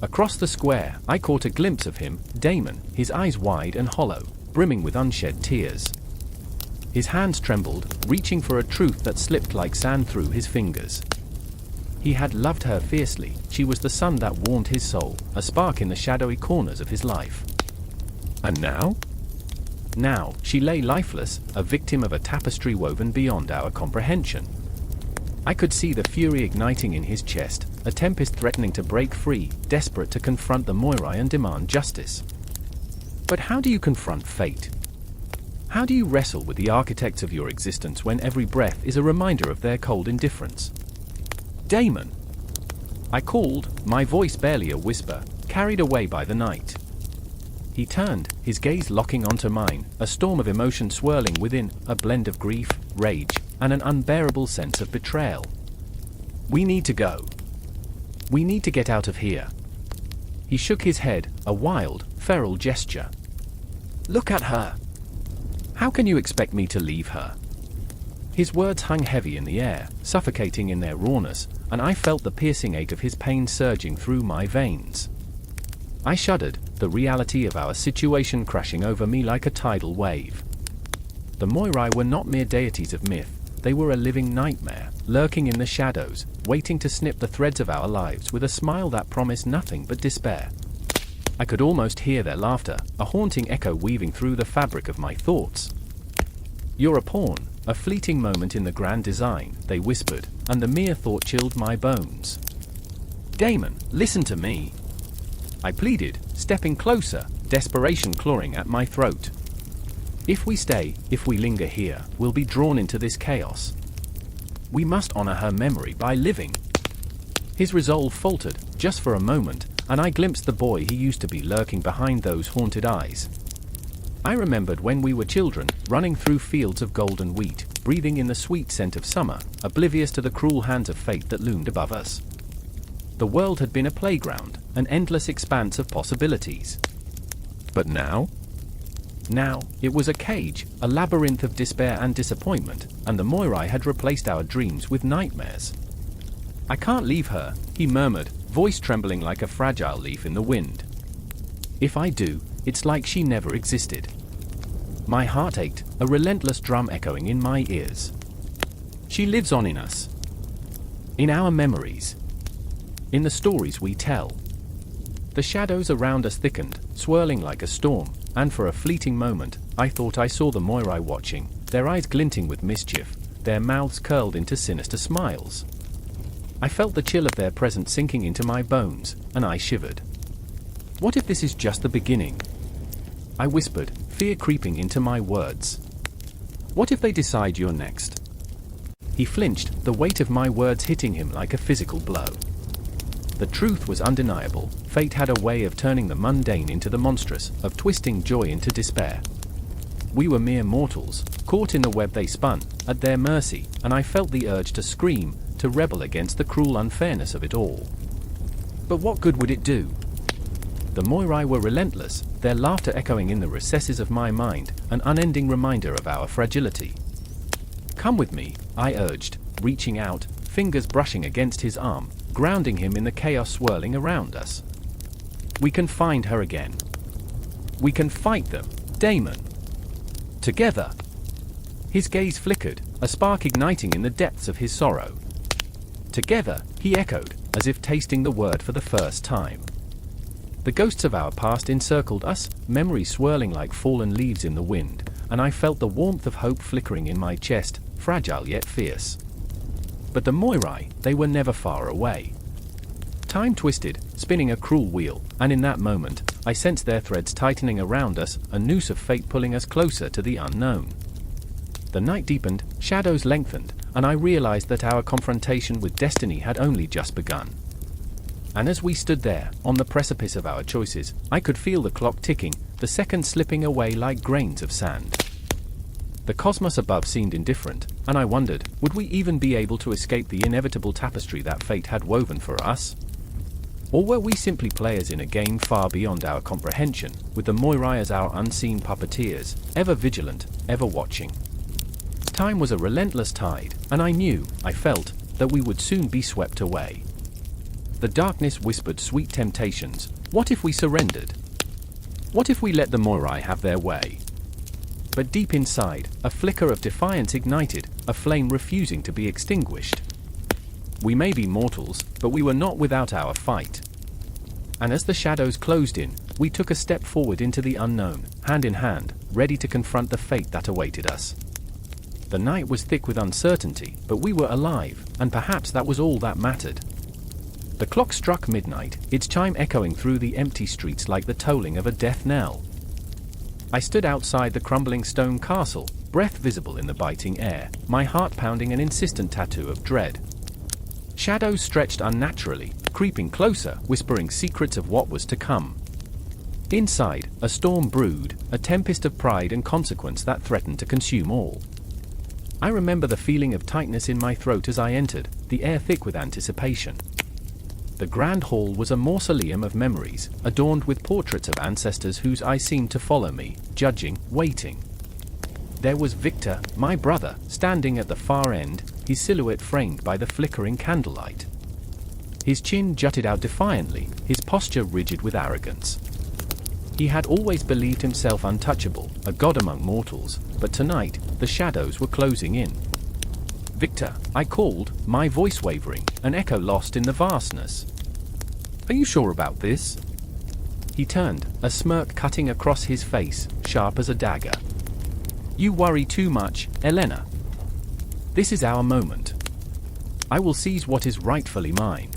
Across the square, I caught a glimpse of him, Damon, his eyes wide and hollow, brimming with unshed tears. His hands trembled, reaching for a truth that slipped like sand through his fingers. He had loved her fiercely, she was the sun that warmed his soul, a spark in the shadowy corners of his life. And now? Now, she lay lifeless, a victim of a tapestry woven beyond our comprehension. I could see the fury igniting in his chest, a tempest threatening to break free, desperate to confront the Moirai and demand justice. But how do you confront fate? How do you wrestle with the architects of your existence when every breath is a reminder of their cold indifference? Damon! I called, my voice barely a whisper, carried away by the night. He turned, his gaze locking onto mine, a storm of emotion swirling within, a blend of grief, rage, and an unbearable sense of betrayal. We need to go. We need to get out of here. He shook his head, a wild, feral gesture. Look at her. How can you expect me to leave her? His words hung heavy in the air, suffocating in their rawness, and I felt the piercing ache of his pain surging through my veins. I shuddered, the reality of our situation crashing over me like a tidal wave. The Moirai were not mere deities of myth, they were a living nightmare, lurking in the shadows, waiting to snip the threads of our lives with a smile that promised nothing but despair. I could almost hear their laughter, a haunting echo weaving through the fabric of my thoughts. You're a pawn, a fleeting moment in the grand design, they whispered, and the mere thought chilled my bones. Damon, listen to me. I pleaded, stepping closer, desperation clawing at my throat. If we stay, if we linger here, we'll be drawn into this chaos. We must honor her memory by living. His resolve faltered, just for a moment, and I glimpsed the boy he used to be lurking behind those haunted eyes. I remembered when we were children, running through fields of golden wheat, breathing in the sweet scent of summer, oblivious to the cruel hands of fate that loomed above us. The world had been a playground, an endless expanse of possibilities. But now? Now, it was a cage, a labyrinth of despair and disappointment, and the Moirai had replaced our dreams with nightmares. I can't leave her, he murmured, voice trembling like a fragile leaf in the wind. If I do, it's like she never existed. My heart ached, a relentless drum echoing in my ears. She lives on in us. In our memories. In the stories we tell. The shadows around us thickened, swirling like a storm, and for a fleeting moment, I thought I saw the Moirai watching, their eyes glinting with mischief, their mouths curled into sinister smiles. I felt the chill of their presence sinking into my bones, and I shivered. What if this is just the beginning? I whispered, fear creeping into my words. What if they decide you're next? He flinched, the weight of my words hitting him like a physical blow. The truth was undeniable. Fate had a way of turning the mundane into the monstrous, of twisting joy into despair. We were mere mortals, caught in the web they spun, at their mercy, and I felt the urge to scream, to rebel against the cruel unfairness of it all. But what good would it do? The Moirai were relentless, their laughter echoing in the recesses of my mind, an unending reminder of our fragility. Come with me, I urged, reaching out, fingers brushing against his arm, grounding him in the chaos swirling around us. We can find her again. We can fight them, Damon. Together. His gaze flickered, a spark igniting in the depths of his sorrow. Together, he echoed, as if tasting the word for the first time. The ghosts of our past encircled us, memories swirling like fallen leaves in the wind, and I felt the warmth of hope flickering in my chest, fragile yet fierce. But the Moirai, they were never far away. Time twisted, spinning a cruel wheel, and in that moment, I sensed their threads tightening around us, a noose of fate pulling us closer to the unknown. The night deepened, shadows lengthened, and I realized that our confrontation with destiny had only just begun. And as we stood there, on the precipice of our choices, I could feel the clock ticking, the seconds slipping away like grains of sand. The cosmos above seemed indifferent, and I wondered, would we even be able to escape the inevitable tapestry that fate had woven for us? Or were we simply players in a game far beyond our comprehension, with the Moirai as our unseen puppeteers, ever vigilant, ever watching? Time was a relentless tide, and I felt, that we would soon be swept away. The darkness whispered sweet temptations. What if we surrendered? What if we let the Moirai have their way? But deep inside, a flicker of defiance ignited, a flame refusing to be extinguished. We may be mortals, but we were not without our fight. And as the shadows closed in, we took a step forward into the unknown, hand in hand, ready to confront the fate that awaited us. The night was thick with uncertainty, but we were alive, and perhaps that was all that mattered. The clock struck midnight, its chime echoing through the empty streets like the tolling of a death knell. I stood outside the crumbling stone castle, breath visible in the biting air, my heart pounding an insistent tattoo of dread. Shadows stretched unnaturally, creeping closer, whispering secrets of what was to come. Inside, a storm brewed, a tempest of pride and consequence that threatened to consume all. I remember the feeling of tightness in my throat as I entered, the air thick with anticipation. The grand hall was a mausoleum of memories, adorned with portraits of ancestors whose eyes seemed to follow me, judging, waiting. There was Victor, my brother, standing at the far end, his silhouette framed by the flickering candlelight. His chin jutted out defiantly, his posture rigid with arrogance. He had always believed himself untouchable, a god among mortals, but tonight, the shadows were closing in. Victor, I called, my voice wavering, an echo lost in the vastness. Are you sure about this? He turned, a smirk cutting across his face, sharp as a dagger. You worry too much, Elena. This is our moment. I will seize what is rightfully mine.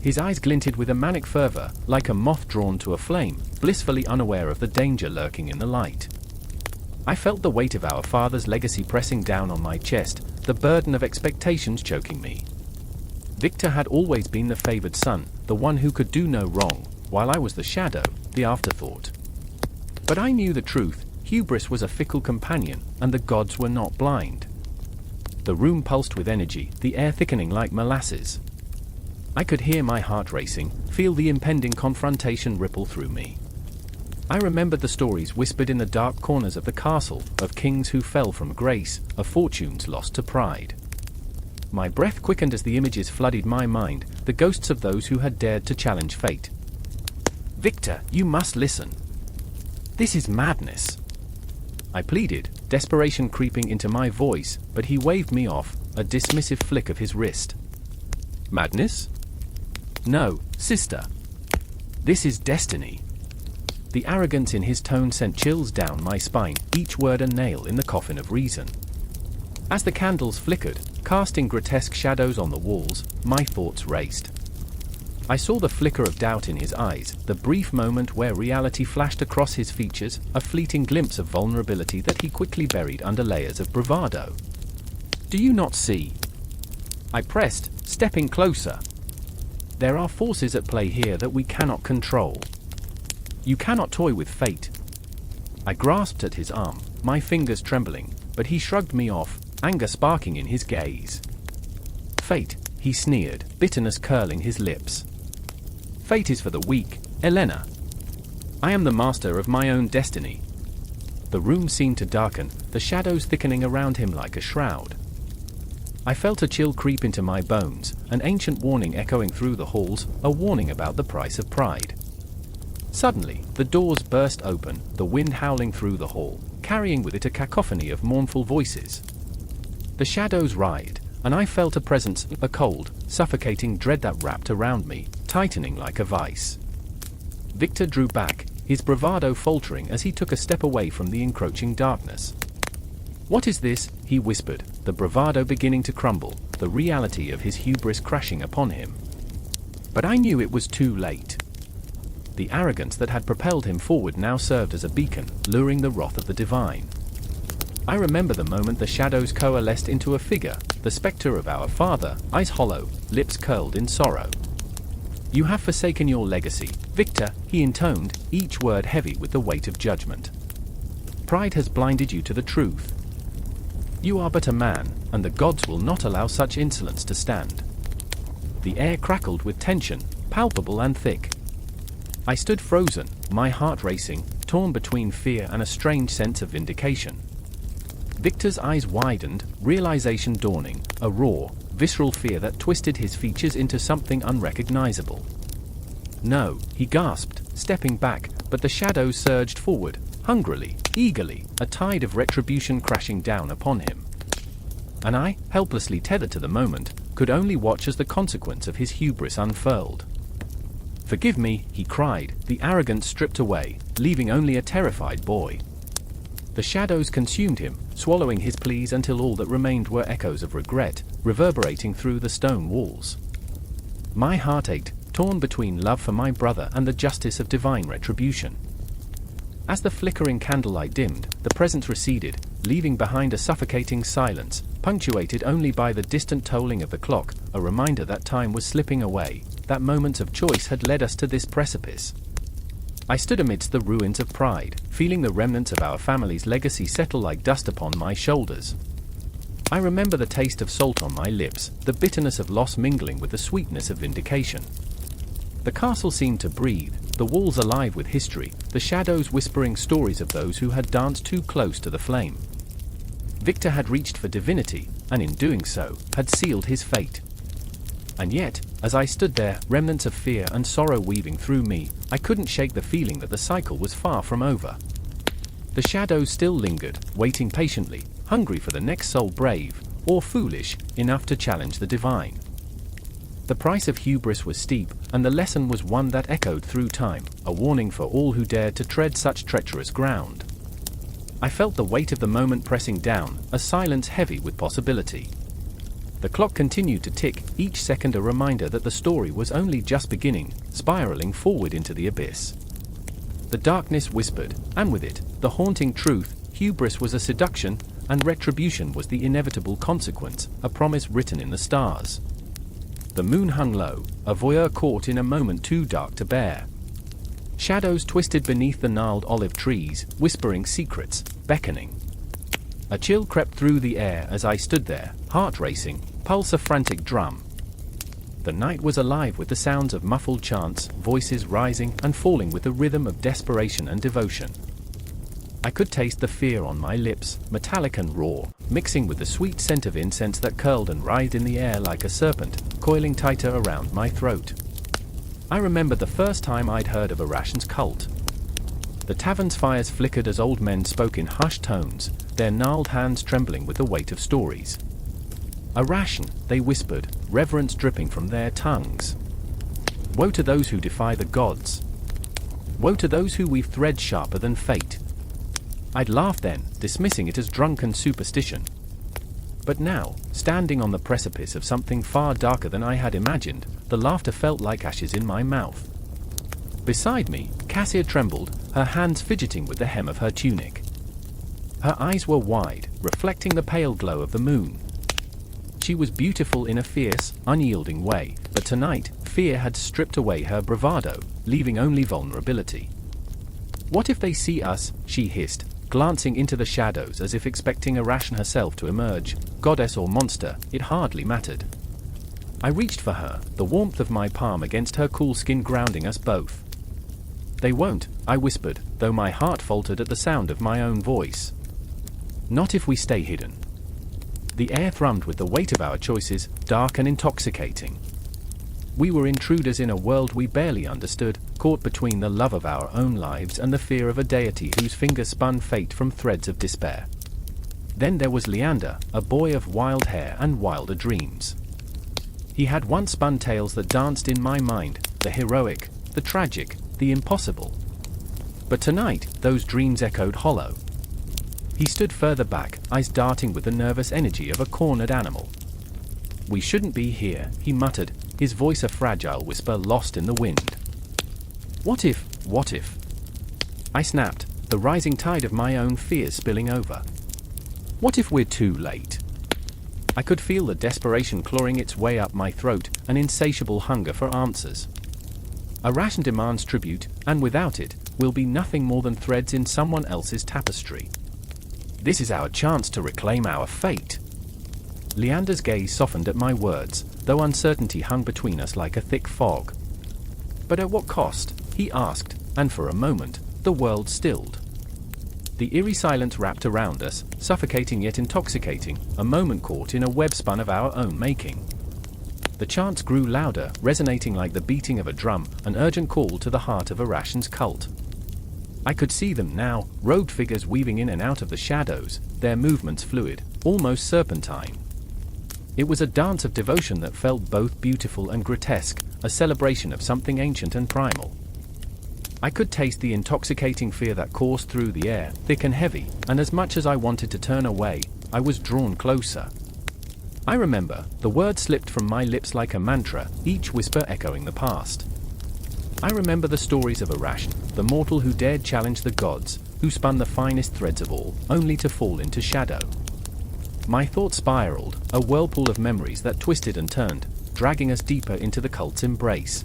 His eyes glinted with a manic fervor, like a moth drawn to a flame, blissfully unaware of the danger lurking in the light. I felt the weight of our father's legacy pressing down on my chest, the burden of expectations choking me. Victor had always been the favored son, the one who could do no wrong, while I was the shadow, the afterthought. But I knew the truth, hubris was a fickle companion, and the gods were not blind. The room pulsed with energy, the air thickening like molasses. I could hear my heart racing, feel the impending confrontation ripple through me. I remembered the stories whispered in the dark corners of the castle, of kings who fell from grace, of fortunes lost to pride. My breath quickened as the images flooded my mind, the ghosts of those who had dared to challenge fate. Victor, you must listen. This is madness. I pleaded, desperation creeping into my voice, but he waved me off, a dismissive flick of his wrist. Madness? No, sister. This is destiny. The arrogance in his tone sent chills down my spine, each word a nail in the coffin of reason. As the candles flickered, casting grotesque shadows on the walls, my thoughts raced. I saw the flicker of doubt in his eyes, the brief moment where reality flashed across his features, a fleeting glimpse of vulnerability that he quickly buried under layers of bravado. "Do you not see?" I pressed, stepping closer. "There are forces at play here that we cannot control. You cannot toy with fate." I grasped at his arm, my fingers trembling, but he shrugged me off, anger sparking in his gaze. "Fate," he sneered, bitterness curling his lips. "Fate is for the weak, Elena. I am the master of my own destiny." The room seemed to darken, the shadows thickening around him like a shroud. I felt a chill creep into my bones, an ancient warning echoing through the halls, a warning about the price of pride. Suddenly, the doors burst open, the wind howling through the hall, carrying with it a cacophony of mournful voices. The shadows writhed, and I felt a presence, a cold, suffocating dread that wrapped around me, tightening like a vice. Victor drew back, his bravado faltering as he took a step away from the encroaching darkness. "What is this?" he whispered, the bravado beginning to crumble, the reality of his hubris crashing upon him. But I knew it was too late. The arrogance that had propelled him forward now served as a beacon, luring the wrath of the divine. I remember the moment the shadows coalesced into a figure, the spectre of our father, eyes hollow, lips curled in sorrow. "You have forsaken your legacy, Victor," he intoned, each word heavy with the weight of judgment. "Pride has blinded you to the truth. You are but a man, and the gods will not allow such insolence to stand." The air crackled with tension, palpable and thick. I stood frozen, my heart racing, torn between fear and a strange sense of vindication. Victor's eyes widened, realization dawning, a raw, visceral fear that twisted his features into something unrecognizable. "No," he gasped, stepping back, but the shadows surged forward, hungrily, eagerly, a tide of retribution crashing down upon him. And I, helplessly tethered to the moment, could only watch as the consequence of his hubris unfurled. "Forgive me," he cried, the arrogance stripped away, leaving only a terrified boy. The shadows consumed him, swallowing his pleas until all that remained were echoes of regret, reverberating through the stone walls. My heart ached, torn between love for my brother and the justice of divine retribution. As the flickering candlelight dimmed, the presence receded, leaving behind a suffocating silence, punctuated only by the distant tolling of the clock, a reminder that time was slipping away, that moments of choice had led us to this precipice. I stood amidst the ruins of pride, feeling the remnants of our family's legacy settle like dust upon my shoulders. I remember the taste of salt on my lips, the bitterness of loss mingling with the sweetness of vindication. The castle seemed to breathe, the walls alive with history, the shadows whispering stories of those who had danced too close to the flame. Victor had reached for divinity, and in doing so, had sealed his fate. And yet, as I stood there, remnants of fear and sorrow weaving through me, I couldn't shake the feeling that the cycle was far from over. The shadows still lingered, waiting patiently, hungry for the next soul brave, or foolish, enough to challenge the divine. The price of hubris was steep, and the lesson was one that echoed through time, a warning for all who dared to tread such treacherous ground. I felt the weight of the moment pressing down, a silence heavy with possibility. The clock continued to tick, each second a reminder that the story was only just beginning, spiraling forward into the abyss. The darkness whispered, and with it, the haunting truth: hubris was a seduction, and retribution was the inevitable consequence, a promise written in the stars. The moon hung low, a voyeur caught in a moment too dark to bear. Shadows twisted beneath the gnarled olive trees, whispering secrets, beckoning. A chill crept through the air as I stood there, heart racing, pulse a frantic drum. The night was alive with the sounds of muffled chants, voices rising and falling with the rhythm of desperation and devotion. I could taste the fear on my lips, metallic and raw, mixing with the sweet scent of incense that curled and writhed in the air like a serpent, coiling tighter around my throat. I remembered the first time I'd heard of Arachne's cult. The tavern's fires flickered as old men spoke in hushed tones, their gnarled hands trembling with the weight of stories. "Arachne," they whispered, reverence dripping from their tongues. "Woe to those who defy the gods. Woe to those who weave threads sharper than fate." I'd laughed then, dismissing it as drunken superstition. But now, standing on the precipice of something far darker than I had imagined, the laughter felt like ashes in my mouth. Beside me, Cassia trembled, her hands fidgeting with the hem of her tunic. Her eyes were wide, reflecting the pale glow of the moon. She was beautiful in a fierce, unyielding way, but tonight, fear had stripped away her bravado, leaving only vulnerability. "What if they see us?" she hissed, glancing into the shadows as if expecting Arachne herself to emerge. Goddess or monster, it hardly mattered. I reached for her, the warmth of my palm against her cool skin grounding us both. "They won't," I whispered, though my heart faltered at the sound of my own voice. "Not if we stay hidden." The air thrummed with the weight of our choices, dark and intoxicating. We were intruders in a world we barely understood, caught between the love of our own lives and the fear of a deity whose finger spun fate from threads of despair. Then there was Leander, a boy of wild hair and wilder dreams. He had once spun tales that danced in my mind, the heroic, the tragic, the impossible. But tonight, those dreams echoed hollow. He stood further back, eyes darting with the nervous energy of a cornered animal. "We shouldn't be here," he muttered, his voice a fragile whisper lost in the wind. What if? I snapped, the rising tide of my own fears spilling over. What if we're too late? I could feel the desperation clawing its way up my throat, an insatiable hunger for answers. Arachne demands tribute, and without it, we'll be nothing more than threads in someone else's tapestry. This is our chance to reclaim our fate. Leander's gaze softened at my words, though uncertainty hung between us like a thick fog. "But at what cost?" he asked, and for a moment, the world stilled. The eerie silence wrapped around us, suffocating yet intoxicating, a moment caught in a web-spun of our own making. The chants grew louder, resonating like the beating of a drum, an urgent call to the heart of Arachne's cult. I could see them now, robed figures weaving in and out of the shadows, their movements fluid, almost serpentine. It was a dance of devotion that felt both beautiful and grotesque, a celebration of something ancient and primal. I could taste the intoxicating fear that coursed through the air, thick and heavy, and as much as I wanted to turn away, I was drawn closer. I remember, the words slipped from my lips like a mantra, each whisper echoing the past. I remember the stories of Arachne, the mortal who dared challenge the gods, who spun the finest threads of all, only to fall into shadow. My thoughts spiraled, a whirlpool of memories that twisted and turned, dragging us deeper into the cult's embrace.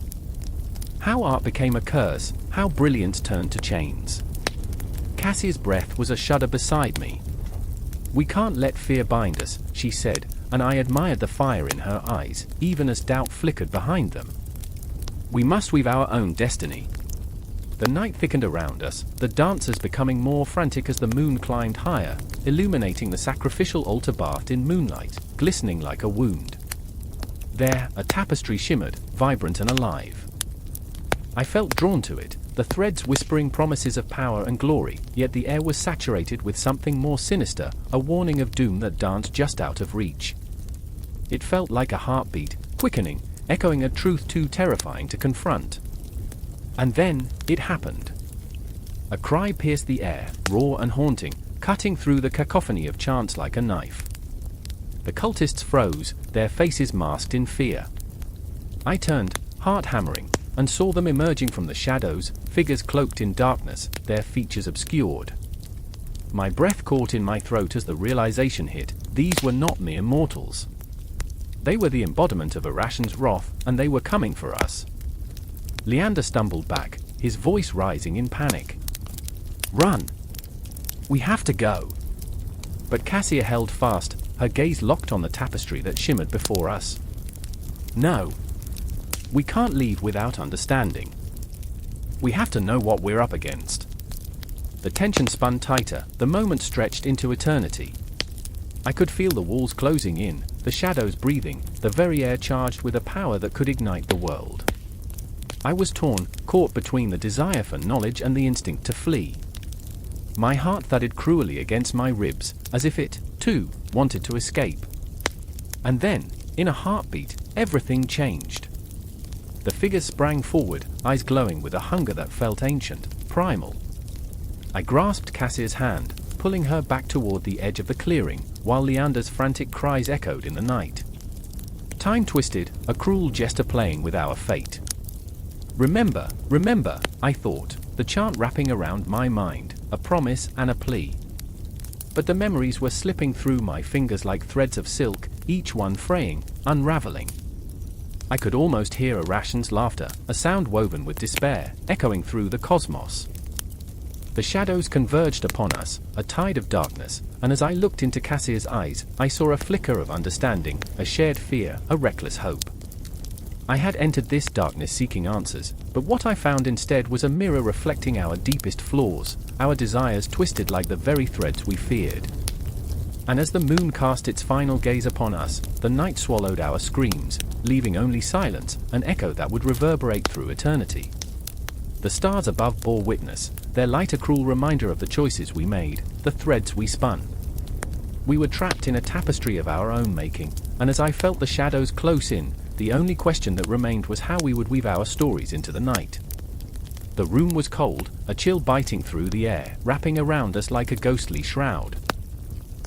How art became a curse, how brilliance turned to chains. Cassie's breath was a shudder beside me. "We can't let fear bind us," she said, and I admired the fire in her eyes, even as doubt flickered behind them. "We must weave our own destiny." The night thickened around us, the dancers becoming more frantic as the moon climbed higher, illuminating the sacrificial altar bathed in moonlight, glistening like a wound. There, a tapestry shimmered, vibrant and alive. I felt drawn to it, the threads whispering promises of power and glory, yet the air was saturated with something more sinister, a warning of doom that danced just out of reach. It felt like a heartbeat, quickening, echoing a truth too terrifying to confront. And then, it happened. A cry pierced the air, raw and haunting, cutting through the cacophony of chants like a knife. The cultists froze, their faces masked in fear. I turned, heart hammering, and saw them emerging from the shadows, figures cloaked in darkness, their features obscured. My breath caught in my throat as the realization hit, these were not mere mortals. They were the embodiment of Arachne's wrath, and they were coming for us. Leander stumbled back, his voice rising in panic. "Run! We have to go!" But Cassia held fast, her gaze locked on the tapestry that shimmered before us. "No. We can't leave without understanding. We have to know what we're up against." The tension spun tighter, the moment stretched into eternity. I could feel the walls closing in, the shadows breathing, the very air charged with a power that could ignite the world. I was torn, caught between the desire for knowledge and the instinct to flee. My heart thudded cruelly against my ribs, as if it, too, wanted to escape. And then, in a heartbeat, everything changed. The figures sprang forward, eyes glowing with a hunger that felt ancient, primal. I grasped Cassia's hand, pulling her back toward the edge of the clearing, while Leander's frantic cries echoed in the night. Time twisted, a cruel jester playing with our fate. Remember, remember, I thought, the chant wrapping around my mind, a promise and a plea. But the memories were slipping through my fingers like threads of silk, each one fraying, unraveling. I could almost hear Arachne's laughter, a sound woven with despair, echoing through the cosmos. The shadows converged upon us, a tide of darkness, and as I looked into Cassia's eyes, I saw a flicker of understanding, a shared fear, a reckless hope. I had entered this darkness seeking answers, but what I found instead was a mirror reflecting our deepest flaws, our desires twisted like the very threads we feared. And as the moon cast its final gaze upon us, the night swallowed our screams, leaving only silence, an echo that would reverberate through eternity. The stars above bore witness, their light a cruel reminder of the choices we made, the threads we spun. We were trapped in a tapestry of our own making, and as I felt the shadows close in, the only question that remained was how we would weave our stories into the night. The room was cold, a chill biting through the air, wrapping around us like a ghostly shroud.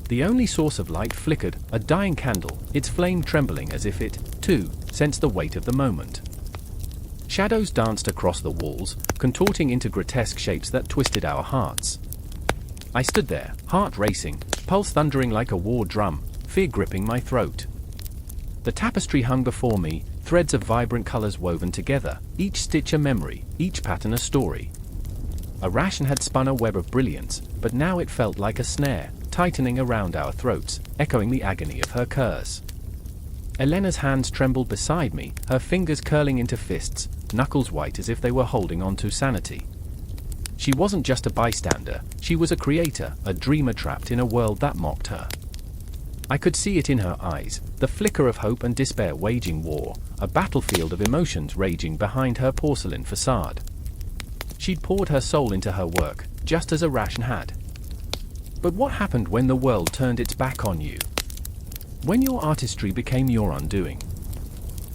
The only source of light flickered, a dying candle, its flame trembling as if it, too, sensed the weight of the moment. Shadows danced across the walls, contorting into grotesque shapes that twisted our hearts. I stood there, heart racing, pulse thundering like a war drum, fear gripping my throat. The tapestry hung before me, threads of vibrant colors woven together, each stitch a memory, each pattern a story. Arachne had spun a web of brilliance, but now it felt like a snare, tightening around our throats, echoing the agony of her curse. Elena's hands trembled beside me, her fingers curling into fists, knuckles white as if they were holding on to sanity. She wasn't just a bystander, she was a creator, a dreamer trapped in a world that mocked her. I could see it in her eyes, the flicker of hope and despair waging war, a battlefield of emotions raging behind her porcelain facade. She'd poured her soul into her work, just as Arachne had. But what happened when the world turned its back on you? When your artistry became your undoing?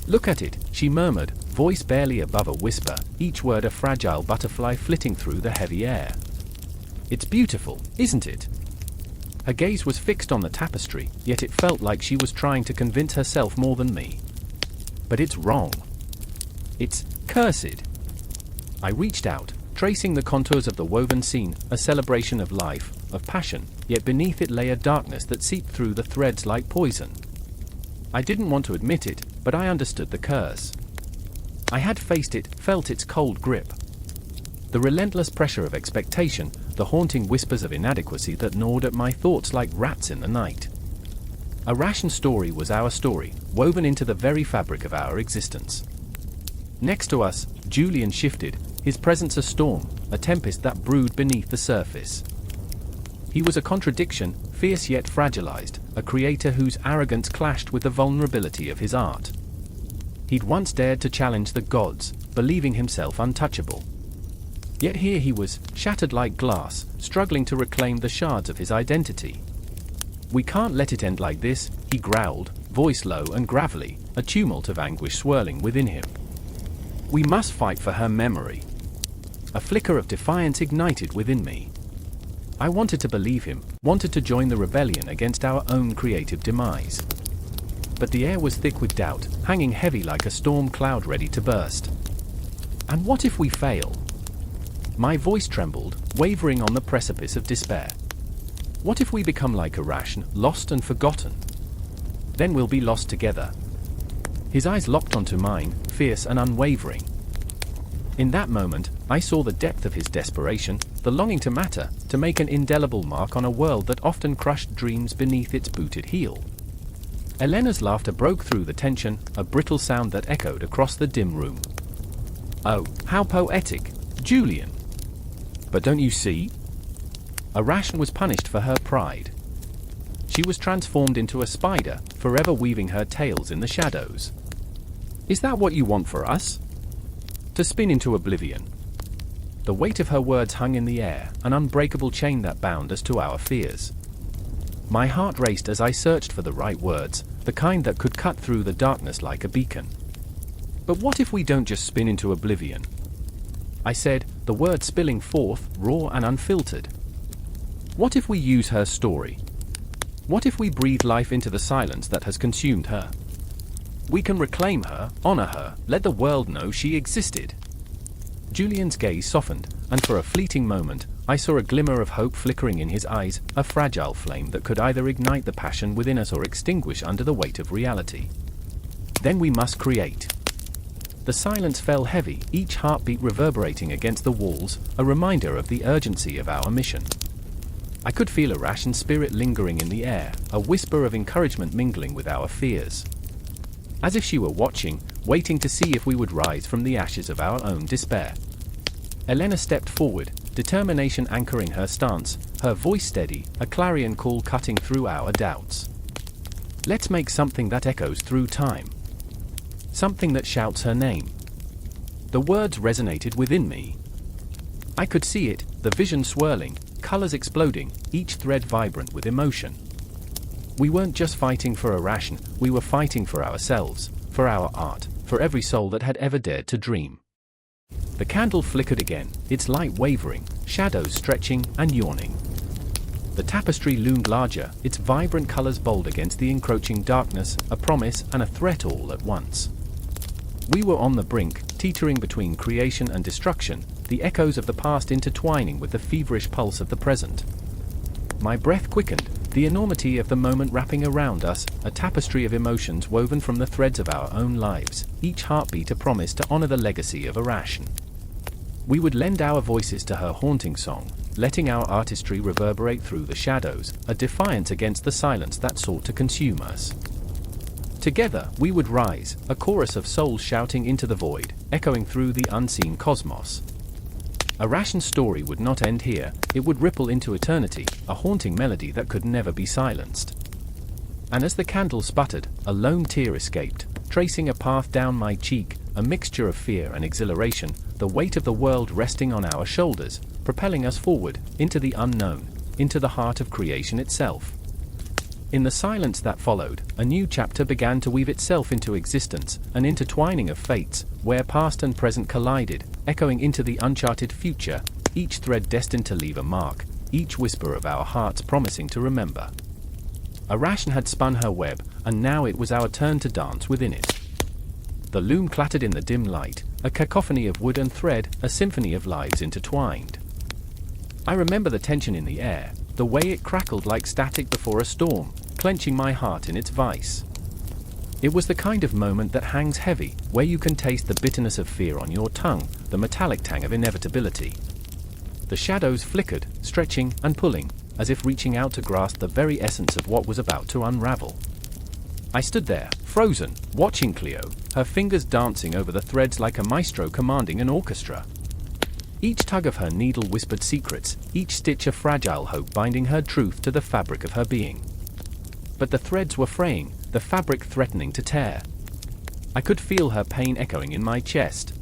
Look at it, she murmured, voice barely above a whisper, each word a fragile butterfly flitting through the heavy air. It's beautiful, isn't it? Her gaze was fixed on the tapestry, yet it felt like she was trying to convince herself more than me. But it's wrong. It's cursed. I reached out, tracing the contours of the woven scene, a celebration of life, of passion, yet beneath it lay a darkness that seeped through the threads like poison. I didn't want to admit it, but I understood the curse. I had faced it, felt its cold grip. The relentless pressure of expectation, the haunting whispers of inadequacy that gnawed at my thoughts like rats in the night. Arachne's story was our story, woven into the very fabric of our existence. Next to us, Julian shifted, his presence a storm, a tempest that brewed beneath the surface. He was a contradiction, fierce yet fragilized, a creator whose arrogance clashed with the vulnerability of his art. He'd once dared to challenge the gods, believing himself untouchable. Yet here he was, shattered like glass, struggling to reclaim the shards of his identity. We can't let it end like this, he growled, voice low and gravelly, a tumult of anguish swirling within him. We must fight for her memory. A flicker of defiance ignited within me. I wanted to believe him, wanted to join the rebellion against our own creative demise. But the air was thick with doubt, hanging heavy like a storm cloud ready to burst. And what if we fail? My voice trembled, wavering on the precipice of despair. What if we become like Arachne, lost and forgotten? Then we'll be lost together. His eyes locked onto mine, fierce and unwavering. In that moment, I saw the depth of his desperation, the longing to matter, to make an indelible mark on a world that often crushed dreams beneath its booted heel. Elena's laughter broke through the tension, a brittle sound that echoed across the dim room. Oh, how poetic, Julian! But don't you see? Arachne was punished for her pride. She was transformed into a spider, forever weaving her tales in the shadows. Is that what you want for us? To spin into oblivion. The weight of her words hung in the air, an unbreakable chain that bound us to our fears. My heart raced as I searched for the right words, the kind that could cut through the darkness like a beacon. But what if we don't just spin into oblivion? I said, the words spilling forth, raw and unfiltered. What if we use her story? What if we breathe life into the silence that has consumed her? We can reclaim her, honor her, let the world know she existed. Julian's gaze softened, and for a fleeting moment, I saw a glimmer of hope flickering in his eyes, a fragile flame that could either ignite the passion within us or extinguish under the weight of reality. Then we must create. The silence fell heavy, each heartbeat reverberating against the walls, a reminder of the urgency of our mission. I could feel Arachne's spirit lingering in the air, a whisper of encouragement mingling with our fears. As if she were watching, waiting to see if we would rise from the ashes of our own despair. Elena stepped forward, determination anchoring her stance, her voice steady, a clarion call cutting through our doubts. Let's make something that echoes through time. Something that shouts her name. The words resonated within me. I could see it, the vision swirling, colors exploding, each thread vibrant with emotion. We weren't just fighting for Arachne, we were fighting for ourselves, for our art, for every soul that had ever dared to dream. The candle flickered again, its light wavering, shadows stretching and yawning. The tapestry loomed larger, its vibrant colors bold against the encroaching darkness, a promise and a threat all at once. We were on the brink, teetering between creation and destruction, the echoes of the past intertwining with the feverish pulse of the present. My breath quickened, the enormity of the moment wrapping around us, a tapestry of emotions woven from the threads of our own lives, each heartbeat a promise to honor the legacy of Arachne. We would lend our voices to her haunting song, letting our artistry reverberate through the shadows, a defiance against the silence that sought to consume us. Together, we would rise, a chorus of souls shouting into the void, echoing through the unseen cosmos. Arachne's story would not end here, it would ripple into eternity, a haunting melody that could never be silenced. And as the candle sputtered, a lone tear escaped, tracing a path down my cheek, a mixture of fear and exhilaration, the weight of the world resting on our shoulders, propelling us forward, into the unknown, into the heart of creation itself. In the silence that followed, a new chapter began to weave itself into existence, an intertwining of fates, where past and present collided, echoing into the uncharted future, each thread destined to leave a mark, each whisper of our hearts promising to remember. Arachne had spun her web, and now it was our turn to dance within it. The loom clattered in the dim light, a cacophony of wood and thread, a symphony of lives intertwined. I remember the tension in the air, the way it crackled like static before a storm, clenching my heart in its vice. It was the kind of moment that hangs heavy, where you can taste the bitterness of fear on your tongue, the metallic tang of inevitability. The shadows flickered, stretching and pulling, as if reaching out to grasp the very essence of what was about to unravel. I stood there, frozen, watching Cleo, her fingers dancing over the threads like a maestro commanding an orchestra. Each tug of her needle whispered secrets, each stitch a fragile hope binding her truth to the fabric of her being. But the threads were fraying, the fabric threatening to tear. I could feel her pain echoing in my chest.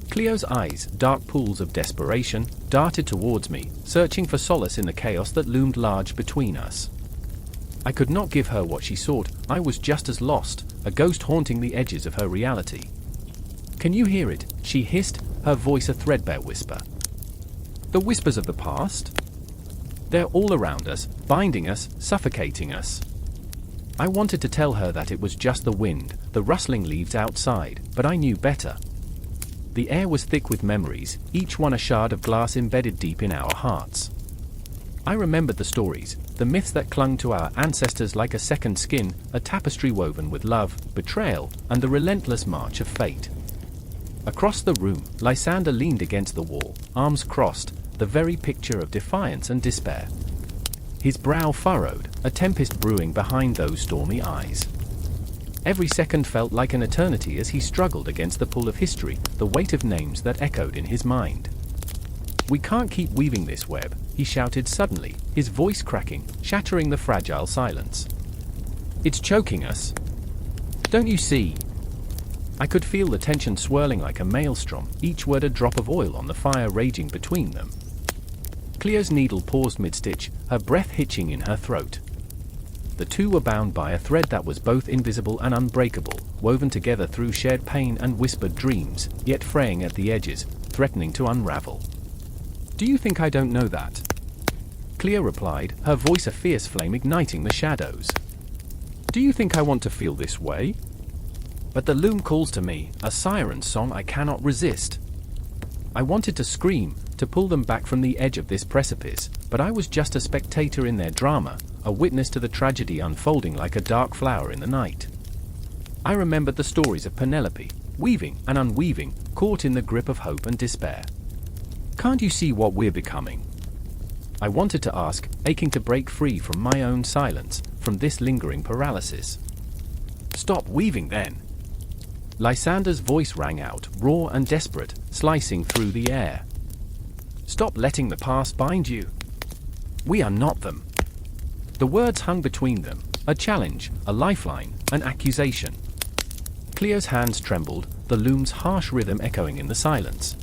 Cleo's eyes, dark pools of desperation, darted towards me, searching for solace in the chaos that loomed large between us. I could not give her what she sought, I was just as lost, a ghost haunting the edges of her reality. "Can you hear it?" she hissed, her voice a threadbare whisper. "The whispers of the past? They're all around us, binding us, suffocating us." I wanted to tell her that it was just the wind, the rustling leaves outside, but I knew better. The air was thick with memories, each one a shard of glass embedded deep in our hearts. I remembered the stories, the myths that clung to our ancestors like a second skin, a tapestry woven with love, betrayal, and the relentless march of fate. Across the room, Lysander leaned against the wall, arms crossed, the very picture of defiance and despair. His brow furrowed, a tempest brewing behind those stormy eyes. Every second felt like an eternity as he struggled against the pull of history, the weight of names that echoed in his mind. "We can't keep weaving this web," he shouted suddenly, his voice cracking, shattering the fragile silence. "It's choking us. Don't you see?" I could feel the tension swirling like a maelstrom, each word a drop of oil on the fire raging between them. Cleo's needle paused mid-stitch, her breath hitching in her throat. The two were bound by a thread that was both invisible and unbreakable, woven together through shared pain and whispered dreams, yet fraying at the edges, threatening to unravel. "Do you think I don't know that?" Cleo replied, her voice a fierce flame igniting the shadows. Do you think I want to feel this way? But the loom calls to me, a siren song I cannot resist. I wanted to scream, to pull them back from the edge of this precipice, but I was just a spectator in their drama, a witness to the tragedy unfolding like a dark flower in the night. I remembered the stories of Penelope, weaving and unweaving, caught in the grip of hope and despair. Can't you see what we're becoming? I wanted to ask, aching to break free from my own silence, from this lingering paralysis. Stop weaving then! Lysander's voice rang out, raw and desperate, slicing through the air. Stop letting the past bind you. We are not them. The words hung between them, a challenge, a lifeline, an accusation. Cleo's hands trembled, the loom's harsh rhythm echoing in the silence.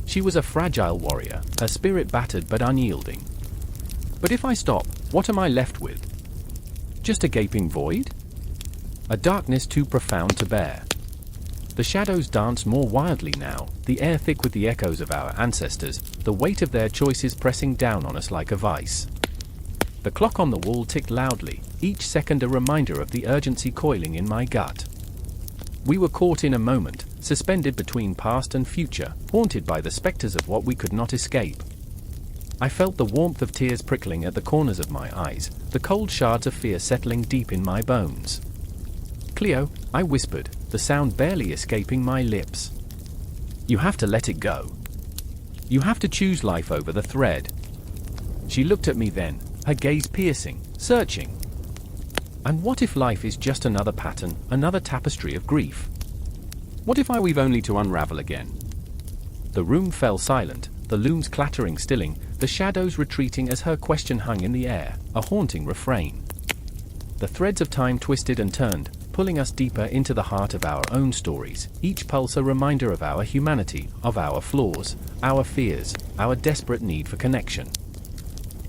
She was a fragile warrior, her spirit battered but unyielding. But if I stop, what am I left with? Just a gaping void? A darkness too profound to bear. The shadows dance more wildly now, the air thick with the echoes of our ancestors, the weight of their choices pressing down on us like a vice. The clock on the wall ticked loudly, each second a reminder of the urgency coiling in my gut. We were caught in a moment, suspended between past and future, haunted by the specters of what we could not escape. I felt the warmth of tears prickling at the corners of my eyes, the cold shards of fear settling deep in my bones. Cleo, I whispered, the sound barely escaping my lips. You have to let it go. You have to choose life over the thread. She looked at me then, her gaze piercing, searching. And what if life is just another pattern, another tapestry of grief? What if I weave only to unravel again? The room fell silent, the looms clattering stilling, the shadows retreating as her question hung in the air, a haunting refrain. The threads of time twisted and turned, pulling us deeper into the heart of our own stories, each pulse a reminder of our humanity, of our flaws, our fears, our desperate need for connection.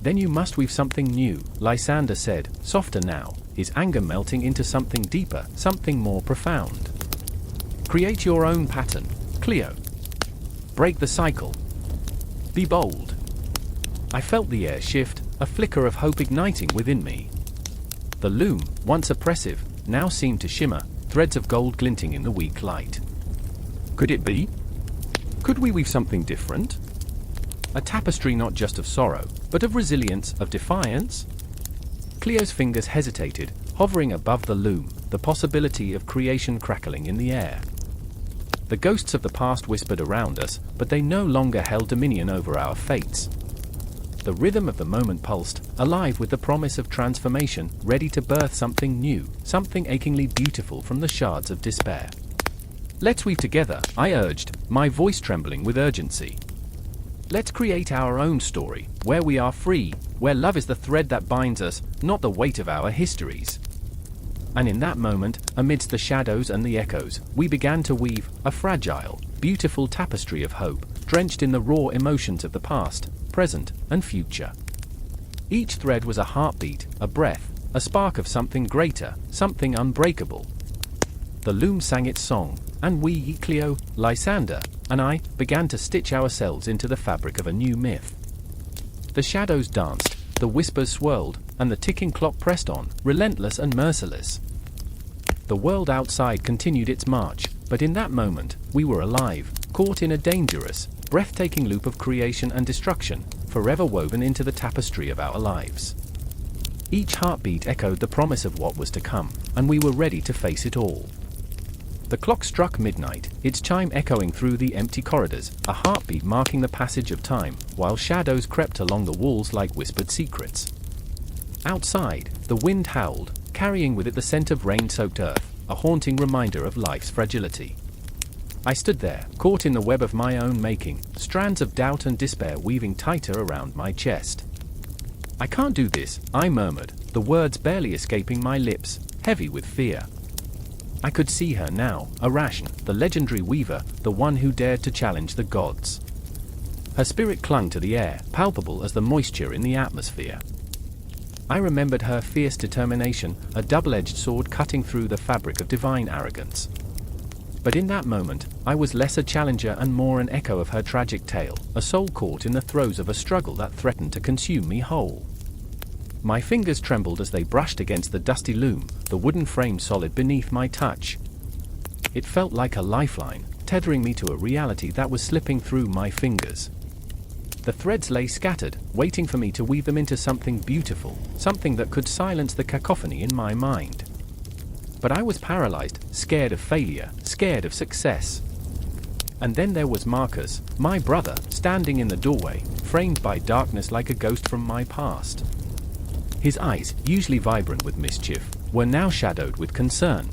Then you must weave something new, Lysander said, softer now, his anger melting into something deeper, something more profound. Create your own pattern, Cleo. Break the cycle. Be bold. I felt the air shift, a flicker of hope igniting within me. The loom, once oppressive, now seemed to shimmer, threads of gold glinting in the weak light. Could it be? Could we weave something different? A tapestry not just of sorrow, but of resilience, of defiance? Cleo's fingers hesitated, hovering above the loom, the possibility of creation crackling in the air. The ghosts of the past whispered around us, but they no longer held dominion over our fates. The rhythm of the moment pulsed, alive with the promise of transformation, ready to birth something new, something achingly beautiful from the shards of despair. Let's weave together, I urged, my voice trembling with urgency. Let's create our own story, where we are free, where love is the thread that binds us, not the weight of our histories. And in that moment, amidst the shadows and the echoes, we began to weave a fragile, beautiful tapestry of hope, drenched in the raw emotions of the past, present, and future. Each thread was a heartbeat, a breath, a spark of something greater, something unbreakable. The loom sang its song, and we, Cleo, Lysander, and I, began to stitch ourselves into the fabric of a new myth. The shadows danced, the whispers swirled, and the ticking clock pressed on, relentless and merciless. The world outside continued its march, but in that moment, we were alive, caught in a dangerous, breathtaking loop of creation and destruction, forever woven into the tapestry of our lives. Each heartbeat echoed the promise of what was to come, and we were ready to face it all. The clock struck midnight, its chime echoing through the empty corridors, a heartbeat marking the passage of time, while shadows crept along the walls like whispered secrets. Outside, the wind howled, carrying with it the scent of rain-soaked earth, a haunting reminder of life's fragility. I stood there, caught in the web of my own making, strands of doubt and despair weaving tighter around my chest. I can't do this, I murmured, the words barely escaping my lips, heavy with fear. I could see her now, Arachne, the legendary weaver, the one who dared to challenge the gods. Her spirit clung to the air, palpable as the moisture in the atmosphere. I remembered her fierce determination, a double-edged sword cutting through the fabric of divine arrogance. But in that moment, I was less a challenger and more an echo of her tragic tale, a soul caught in the throes of a struggle that threatened to consume me whole. My fingers trembled as they brushed against the dusty loom, the wooden frame solid beneath my touch. It felt like a lifeline, tethering me to a reality that was slipping through my fingers. The threads lay scattered, waiting for me to weave them into something beautiful, something that could silence the cacophony in my mind. But I was paralyzed, scared of failure, scared of success. And then there was Marcus, my brother, standing in the doorway, framed by darkness like a ghost from my past. His eyes, usually vibrant with mischief, were now shadowed with concern.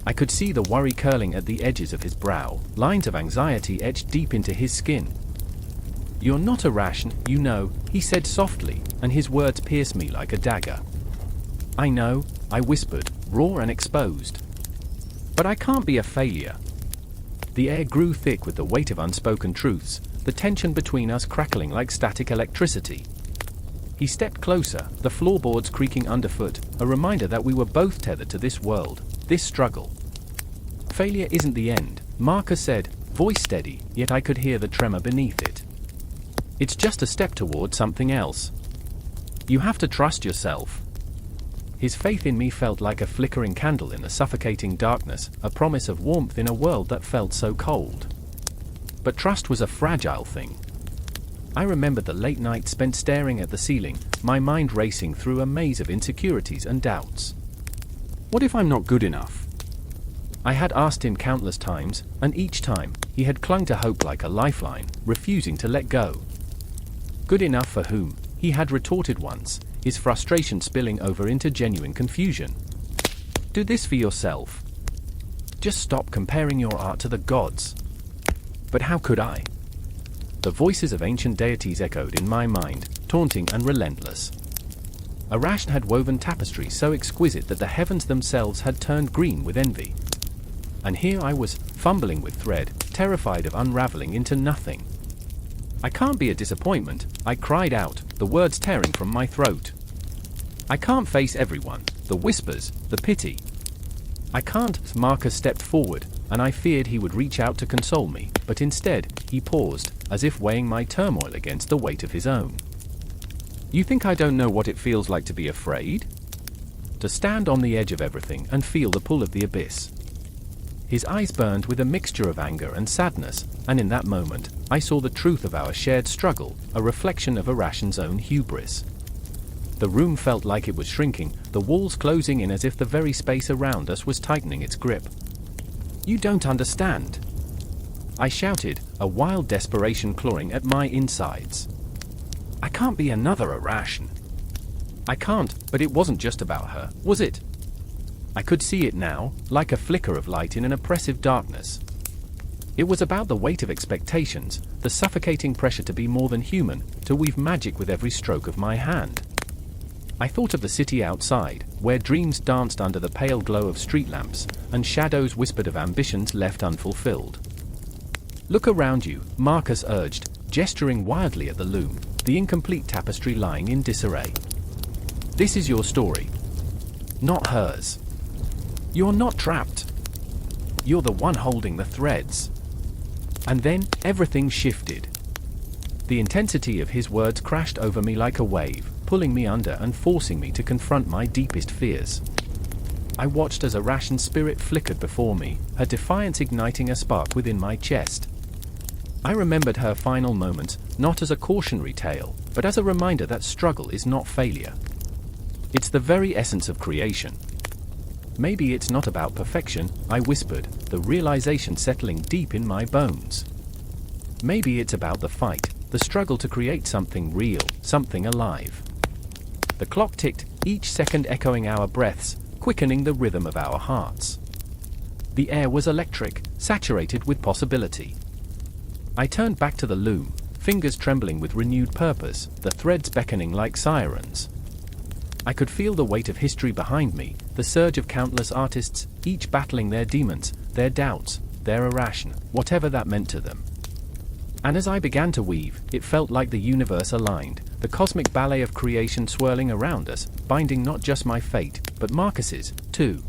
I could see the worry curling at the edges of his brow, lines of anxiety etched deep into his skin. "You're not Arachne, you know," he said softly, and his words pierced me like a dagger. "I know," I whispered, raw and exposed. "But I can't be a failure." The air grew thick with the weight of unspoken truths, the tension between us crackling like static electricity. He stepped closer, the floorboards creaking underfoot, a reminder that we were both tethered to this world, this struggle. "Failure isn't the end," Marcus said, voice steady, yet I could hear the tremor beneath it. "It's just a step toward something else. You have to trust yourself." His faith in me felt like a flickering candle in the suffocating darkness, a promise of warmth in a world that felt so cold. But trust was a fragile thing. I remembered the late nights spent staring at the ceiling, my mind racing through a maze of insecurities and doubts. What if I'm not good enough? I had asked him countless times, and each time, he had clung to hope like a lifeline, refusing to let go. Good enough for whom? He had retorted once, his frustration spilling over into genuine confusion. Do this for yourself. Just stop comparing your art to the gods. But how could I? The voices of ancient deities echoed in my mind, taunting and relentless. Arachne had woven tapestry so exquisite that the heavens themselves had turned green with envy. And here I was, fumbling with thread, terrified of unraveling into nothing. "I can't be a disappointment," I cried out, the words tearing from my throat. "I can't face everyone, the whispers, the pity. I can't." Marcus stepped forward, and I feared he would reach out to console me, but instead, he paused, as if weighing my turmoil against the weight of his own. "You think I don't know what it feels like to be afraid? To stand on the edge of everything and feel the pull of the abyss." His eyes burned with a mixture of anger and sadness, and in that moment, I saw the truth of our shared struggle, a reflection of Arachne's own hubris. The room felt like it was shrinking, the walls closing in as if the very space around us was tightening its grip. "You don't understand," I shouted, a wild desperation clawing at my insides. "I can't be another Arachne. I can't," but it wasn't just about her, was it? I could see it now, like a flicker of light in an oppressive darkness. It was about the weight of expectations, the suffocating pressure to be more than human, to weave magic with every stroke of my hand. I thought of the city outside, where dreams danced under the pale glow of street lamps, and shadows whispered of ambitions left unfulfilled. "Look around you," Marcus urged, gesturing wildly at the loom, the incomplete tapestry lying in disarray. "This is your story, not hers. You're not trapped. You're the one holding the threads." And then, everything shifted. The intensity of his words crashed over me like a wave, pulling me under and forcing me to confront my deepest fears. I watched as Arachne's spirit flickered before me, her defiance igniting a spark within my chest. I remembered her final moments, not as a cautionary tale, but as a reminder that struggle is not failure. It's the very essence of creation. "Maybe it's not about perfection," I whispered, the realization settling deep in my bones. "Maybe it's about the fight, the struggle to create something real, something alive." The clock ticked, each second echoing our breaths, quickening the rhythm of our hearts. The air was electric, saturated with possibility. I turned back to the loom, fingers trembling with renewed purpose, the threads beckoning like sirens. I could feel the weight of history behind me, the surge of countless artists, each battling their demons, their doubts, their Arachne, whatever that meant to them. And as I began to weave, it felt like the universe aligned, the cosmic ballet of creation swirling around us, binding not just my fate, but Marcus's, too.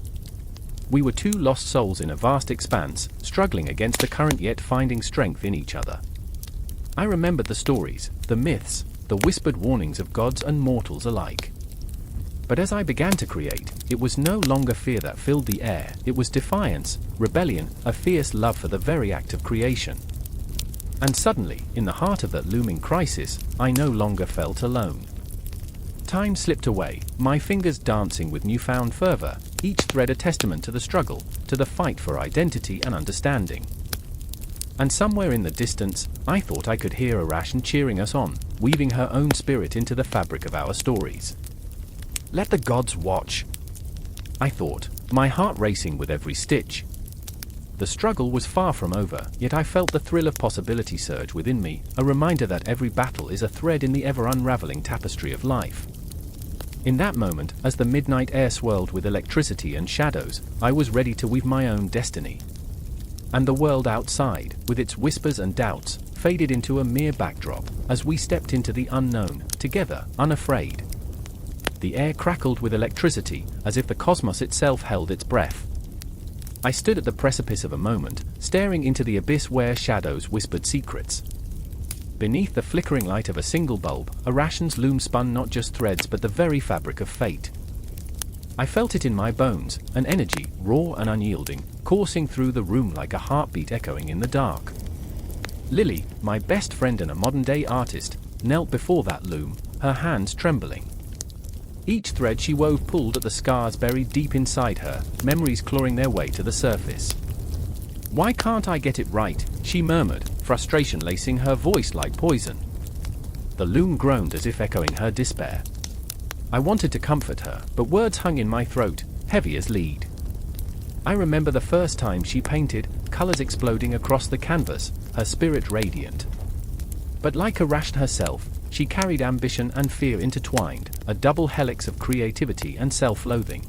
We were two lost souls in a vast expanse, struggling against the current yet finding strength in each other. I remembered the stories, the myths, the whispered warnings of gods and mortals alike. But as I began to create, it was no longer fear that filled the air, it was defiance, rebellion, a fierce love for the very act of creation. And suddenly, in the heart of that looming crisis, I no longer felt alone. Time slipped away, my fingers dancing with newfound fervor, each thread a testament to the struggle, to the fight for identity and understanding. And somewhere in the distance, I thought I could hear Arachne cheering us on, weaving her own spirit into the fabric of our stories. Let the gods watch, I thought, my heart racing with every stitch. The struggle was far from over, yet I felt the thrill of possibility surge within me, a reminder that every battle is a thread in the ever-unraveling tapestry of life. In that moment, as the midnight air swirled with electricity and shadows, I was ready to weave my own destiny. And the world outside, with its whispers and doubts, faded into a mere backdrop, as we stepped into the unknown, together, unafraid. The air crackled with electricity, as if the cosmos itself held its breath. I stood at the precipice of a moment, staring into the abyss where shadows whispered secrets. Beneath the flickering light of a single bulb, Arachne's loom spun not just threads but the very fabric of fate. I felt it in my bones, an energy, raw and unyielding, coursing through the room like a heartbeat echoing in the dark. Lily, my best friend and a modern-day artist, knelt before that loom, her hands trembling. Each thread she wove pulled at the scars buried deep inside her, memories clawing their way to the surface. "Why can't I get it right?" she murmured, frustration lacing her voice like poison. The loom groaned as if echoing her despair. I wanted to comfort her, but words hung in my throat, heavy as lead. I remember the first time she painted, colors exploding across the canvas, her spirit radiant. But like Arachne herself, she carried ambition and fear intertwined, a double helix of creativity and self-loathing.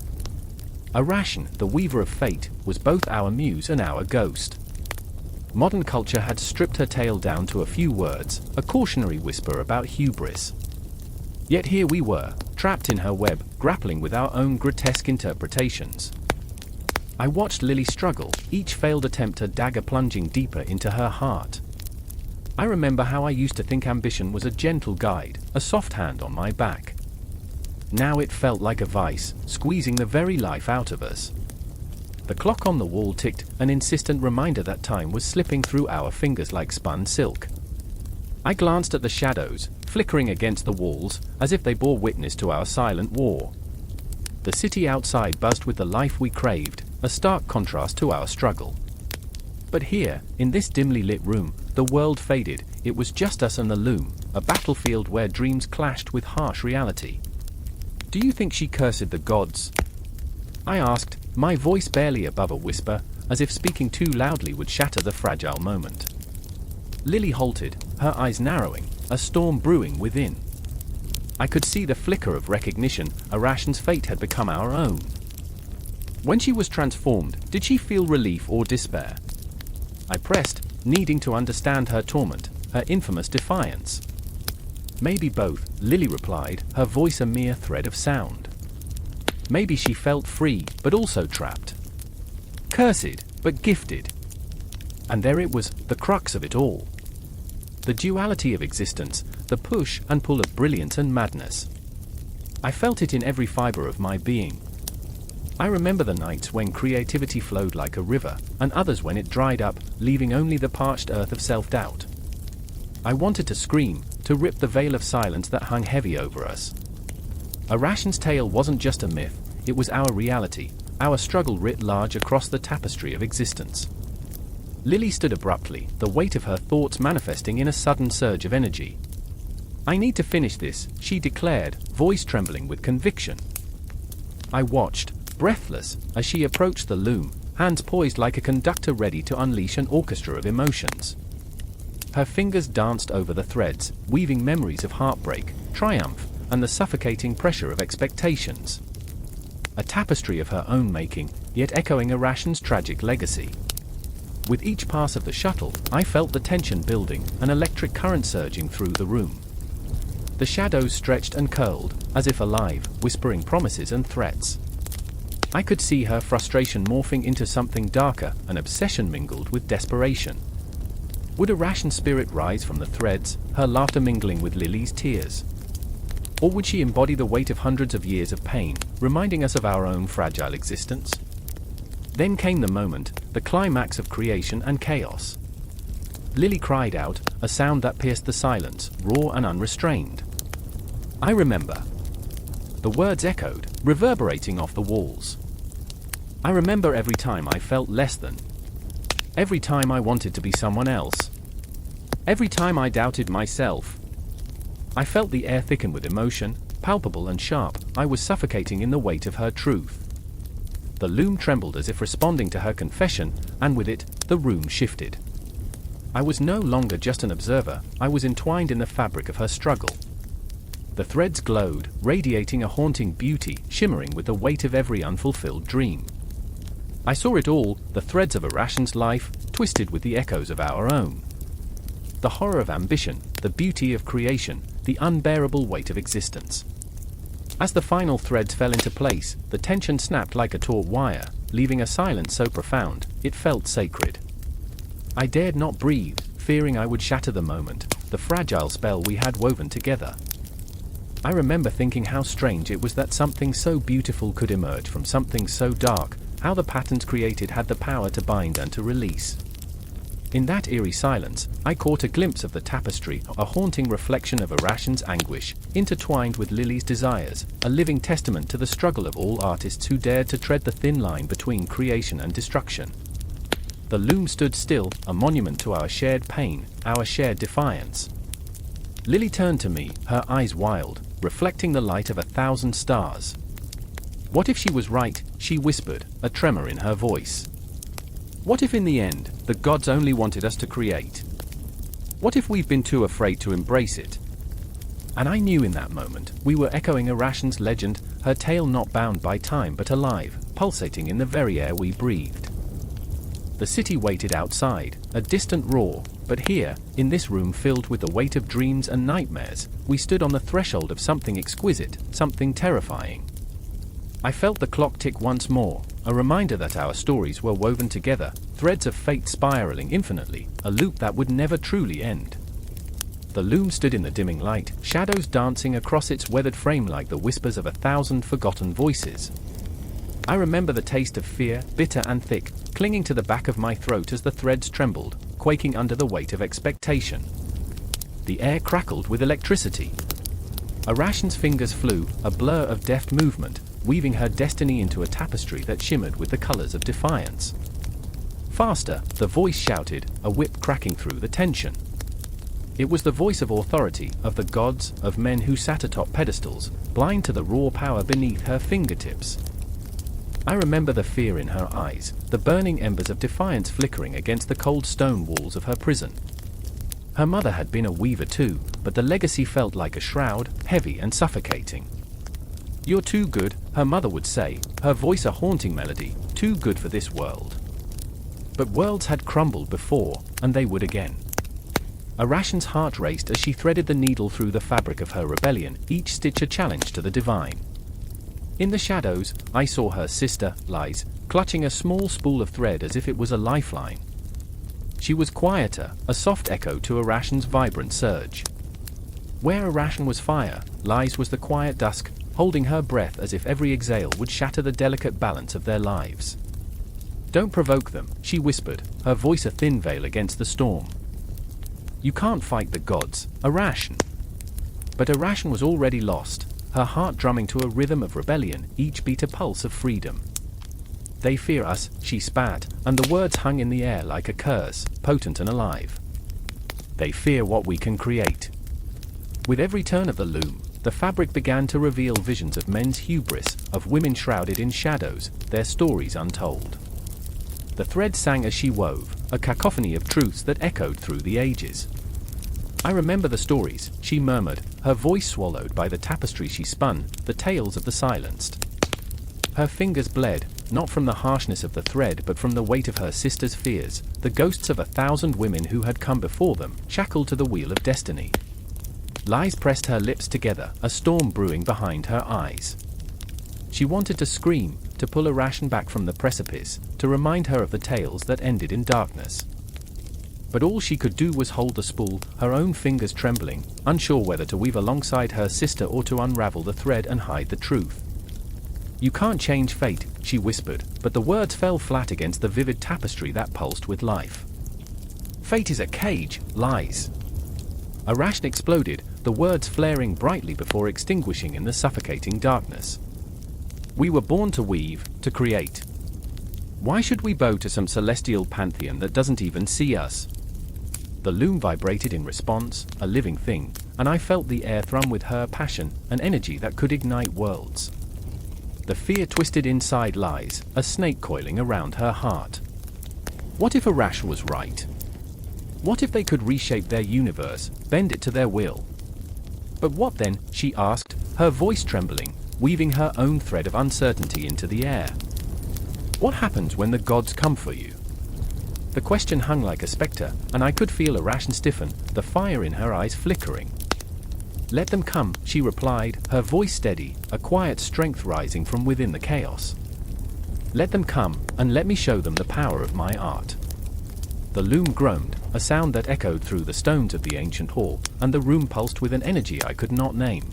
Arachne, the weaver of fate, was both our muse and our ghost. Modern culture had stripped her tale down to a few words, a cautionary whisper about hubris. Yet here we were, trapped in her web, grappling with our own grotesque interpretations. I watched Lily struggle, each failed attempt a dagger plunging deeper into her heart. I remember how I used to think ambition was a gentle guide, a soft hand on my back. Now it felt like a vice, squeezing the very life out of us. The clock on the wall ticked, an insistent reminder that time was slipping through our fingers like spun silk. I glanced at the shadows, flickering against the walls, as if they bore witness to our silent war. The city outside buzzed with the life we craved, a stark contrast to our struggle. But here, in this dimly lit room, the world faded, it was just us and the loom, a battlefield where dreams clashed with harsh reality. "Do you think she cursed the gods?" I asked, my voice barely above a whisper, as if speaking too loudly would shatter the fragile moment. Lily halted, her eyes narrowing, a storm brewing within. I could see the flicker of recognition, Arachne's fate had become our own. When she was transformed, did she feel relief or despair? I pressed, needing to understand her torment, her infamous defiance. "Maybe both," Lily replied, her voice a mere thread of sound. Maybe she felt free, but also trapped. Cursed, but gifted. And there it was, the crux of it all. The duality of existence, the push and pull of brilliance and madness. I felt it in every fiber of my being. I remember the nights when creativity flowed like a river, and others when it dried up, leaving only the parched earth of self-doubt. I wanted to scream, to rip the veil of silence that hung heavy over us. Arachne's tale wasn't just a myth, it was our reality, our struggle writ large across the tapestry of existence. Lily stood abruptly, the weight of her thoughts manifesting in a sudden surge of energy. "I need to finish this," she declared, voice trembling with conviction. I watched, breathless, as she approached the loom, hands poised like a conductor ready to unleash an orchestra of emotions. Her fingers danced over the threads, weaving memories of heartbreak, triumph, and the suffocating pressure of expectations. A tapestry of her own making, yet echoing Arachne's tragic legacy. With each pass of the shuttle, I felt the tension building, an electric current surging through the room. The shadows stretched and curled, as if alive, whispering promises and threats. I could see her frustration morphing into something darker, an obsession mingled with desperation. Would Arachne's spirit rise from the threads, her laughter mingling with Lily's tears? Or would she embody the weight of hundreds of years of pain, reminding us of our own fragile existence? Then came the moment, the climax of creation and chaos. Lily cried out, a sound that pierced the silence, raw and unrestrained. I remember. The words echoed, reverberating off the walls. I remember every time I felt less than. Every time I wanted to be someone else. Every time I doubted myself. I felt the air thicken with emotion, palpable and sharp. I was suffocating in the weight of her truth. The loom trembled as if responding to her confession, and with it, the room shifted. I was no longer just an observer, I was entwined in the fabric of her struggle. The threads glowed, radiating a haunting beauty, shimmering with the weight of every unfulfilled dream. I saw it all, the threads of Arachne's life, twisted with the echoes of our own. The horror of ambition, the beauty of creation, the unbearable weight of existence. As the final threads fell into place, the tension snapped like a taut wire, leaving a silence so profound, it felt sacred. I dared not breathe, fearing I would shatter the moment, the fragile spell we had woven together. I remember thinking how strange it was that something so beautiful could emerge from something so dark, how the patterns created had the power to bind and to release. In that eerie silence, I caught a glimpse of the tapestry, a haunting reflection of Arachne's anguish, intertwined with Lily's desires, a living testament to the struggle of all artists who dared to tread the thin line between creation and destruction. The loom stood still, a monument to our shared pain, our shared defiance. Lily turned to me, her eyes wild, reflecting the light of 1,000 stars. What if she was right, she whispered, a tremor in her voice. What if in the end, the gods only wanted us to create? What if we've been too afraid to embrace it? And I knew in that moment, we were echoing Arachne's legend, her tale not bound by time but alive, pulsating in the very air we breathed. The city waited outside, a distant roar, but here, in this room filled with the weight of dreams and nightmares, we stood on the threshold of something exquisite, something terrifying. I felt the clock tick once more, a reminder that our stories were woven together, threads of fate spiraling infinitely, a loop that would never truly end. The loom stood in the dimming light, shadows dancing across its weathered frame like the whispers of 1,000 forgotten voices. I remember the taste of fear, bitter and thick, clinging to the back of my throat as the threads trembled, quaking under the weight of expectation. The air crackled with electricity. Arachne's fingers flew, a blur of deft movement, weaving her destiny into a tapestry that shimmered with the colors of defiance. Faster, the voice shouted, a whip cracking through the tension. It was the voice of authority, of the gods, of men who sat atop pedestals, blind to the raw power beneath her fingertips. I remember the fear in her eyes, the burning embers of defiance flickering against the cold stone walls of her prison. Her mother had been a weaver too, but the legacy felt like a shroud, heavy and suffocating. "You're too good," her mother would say, her voice a haunting melody, "too good for this world." But worlds had crumbled before, and they would again. Arachne's heart raced as she threaded the needle through the fabric of her rebellion, each stitch a challenge to the divine. In the shadows, I saw her sister, Lise, clutching a small spool of thread as if it was a lifeline. She was quieter, a soft echo to Arachne's vibrant surge. Where Arachne was fire, Lise was the quiet dusk, holding her breath as if every exhale would shatter the delicate balance of their lives. "Don't provoke them," she whispered, her voice a thin veil against the storm. "You can't fight the gods, Arachne." But Arachne was already lost, her heart drumming to a rhythm of rebellion, each beat a pulse of freedom. "They fear us," she spat, and the words hung in the air like a curse, potent and alive. "They fear what we can create." With every turn of the loom, the fabric began to reveal visions of men's hubris, of women shrouded in shadows, their stories untold. The thread sang as she wove, a cacophony of truths that echoed through the ages. "I remember the stories," she murmured, her voice swallowed by the tapestry she spun, the tales of the silenced. Her fingers bled, not from the harshness of the thread but from the weight of her sister's fears, the ghosts of 1,000 women who had come before them, shackled to the wheel of destiny. Lise pressed her lips together, a storm brewing behind her eyes. She wanted to scream, to pull Arachne back from the precipice, to remind her of the tales that ended in darkness. But all she could do was hold the spool, her own fingers trembling, unsure whether to weave alongside her sister or to unravel the thread and hide the truth. "You can't change fate," she whispered, but the words fell flat against the vivid tapestry that pulsed with life. "Fate is a cage, lies." Arachne exploded, the words flaring brightly before extinguishing in the suffocating darkness. "We were born to weave, to create. Why should we bow to some celestial pantheon that doesn't even see us?" The loom vibrated in response, a living thing, and I felt the air thrum with her passion, an energy that could ignite worlds. The fear twisted inside lies, a snake coiling around her heart. What if Arachne was right? What if they could reshape their universe, bend it to their will? But what then, she asked, her voice trembling, weaving her own thread of uncertainty into the air. What happens when the gods come for you? The question hung like a spectre, and I could feel Arachne stiffen, the fire in her eyes flickering. "Let them come," she replied, her voice steady, a quiet strength rising from within the chaos. "Let them come, and let me show them the power of my art." The loom groaned, a sound that echoed through the stones of the ancient hall, and the room pulsed with an energy I could not name.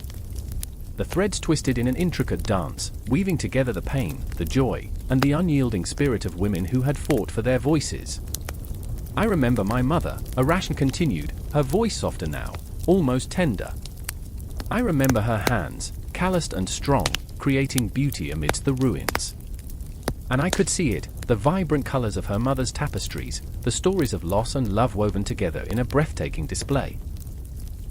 The threads twisted in an intricate dance, weaving together the pain, the joy, and the unyielding spirit of women who had fought for their voices. "I remember my mother," Arachne continued, her voice softer now, almost tender. "I remember her hands, calloused and strong, creating beauty amidst the ruins. And I could see it, the vibrant colors of her mother's tapestries, the stories of loss and love woven together in a breathtaking display.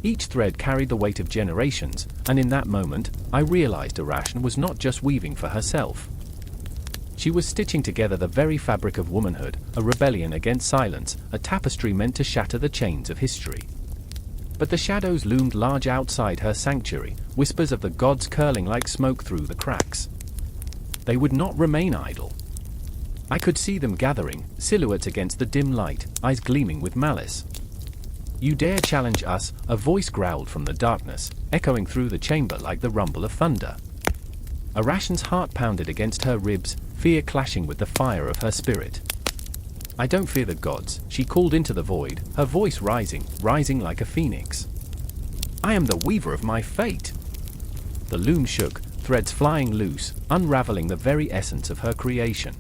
Each thread carried the weight of generations, and in that moment, I realized Arachne was not just weaving for herself. She was stitching together the very fabric of womanhood, a rebellion against silence, a tapestry meant to shatter the chains of history. But the shadows loomed large outside her sanctuary, whispers of the gods curling like smoke through the cracks. They would not remain idle. I could see them gathering, silhouettes against the dim light, eyes gleaming with malice. "You dare challenge us," a voice growled from the darkness, echoing through the chamber like the rumble of thunder. Arachne's heart pounded against her ribs, fear clashing with the fire of her spirit. "I don't fear the gods," she called into the void, her voice rising like a phoenix. "I am the weaver of my fate." The loom shook, threads flying loose, unraveling the very essence of her creation.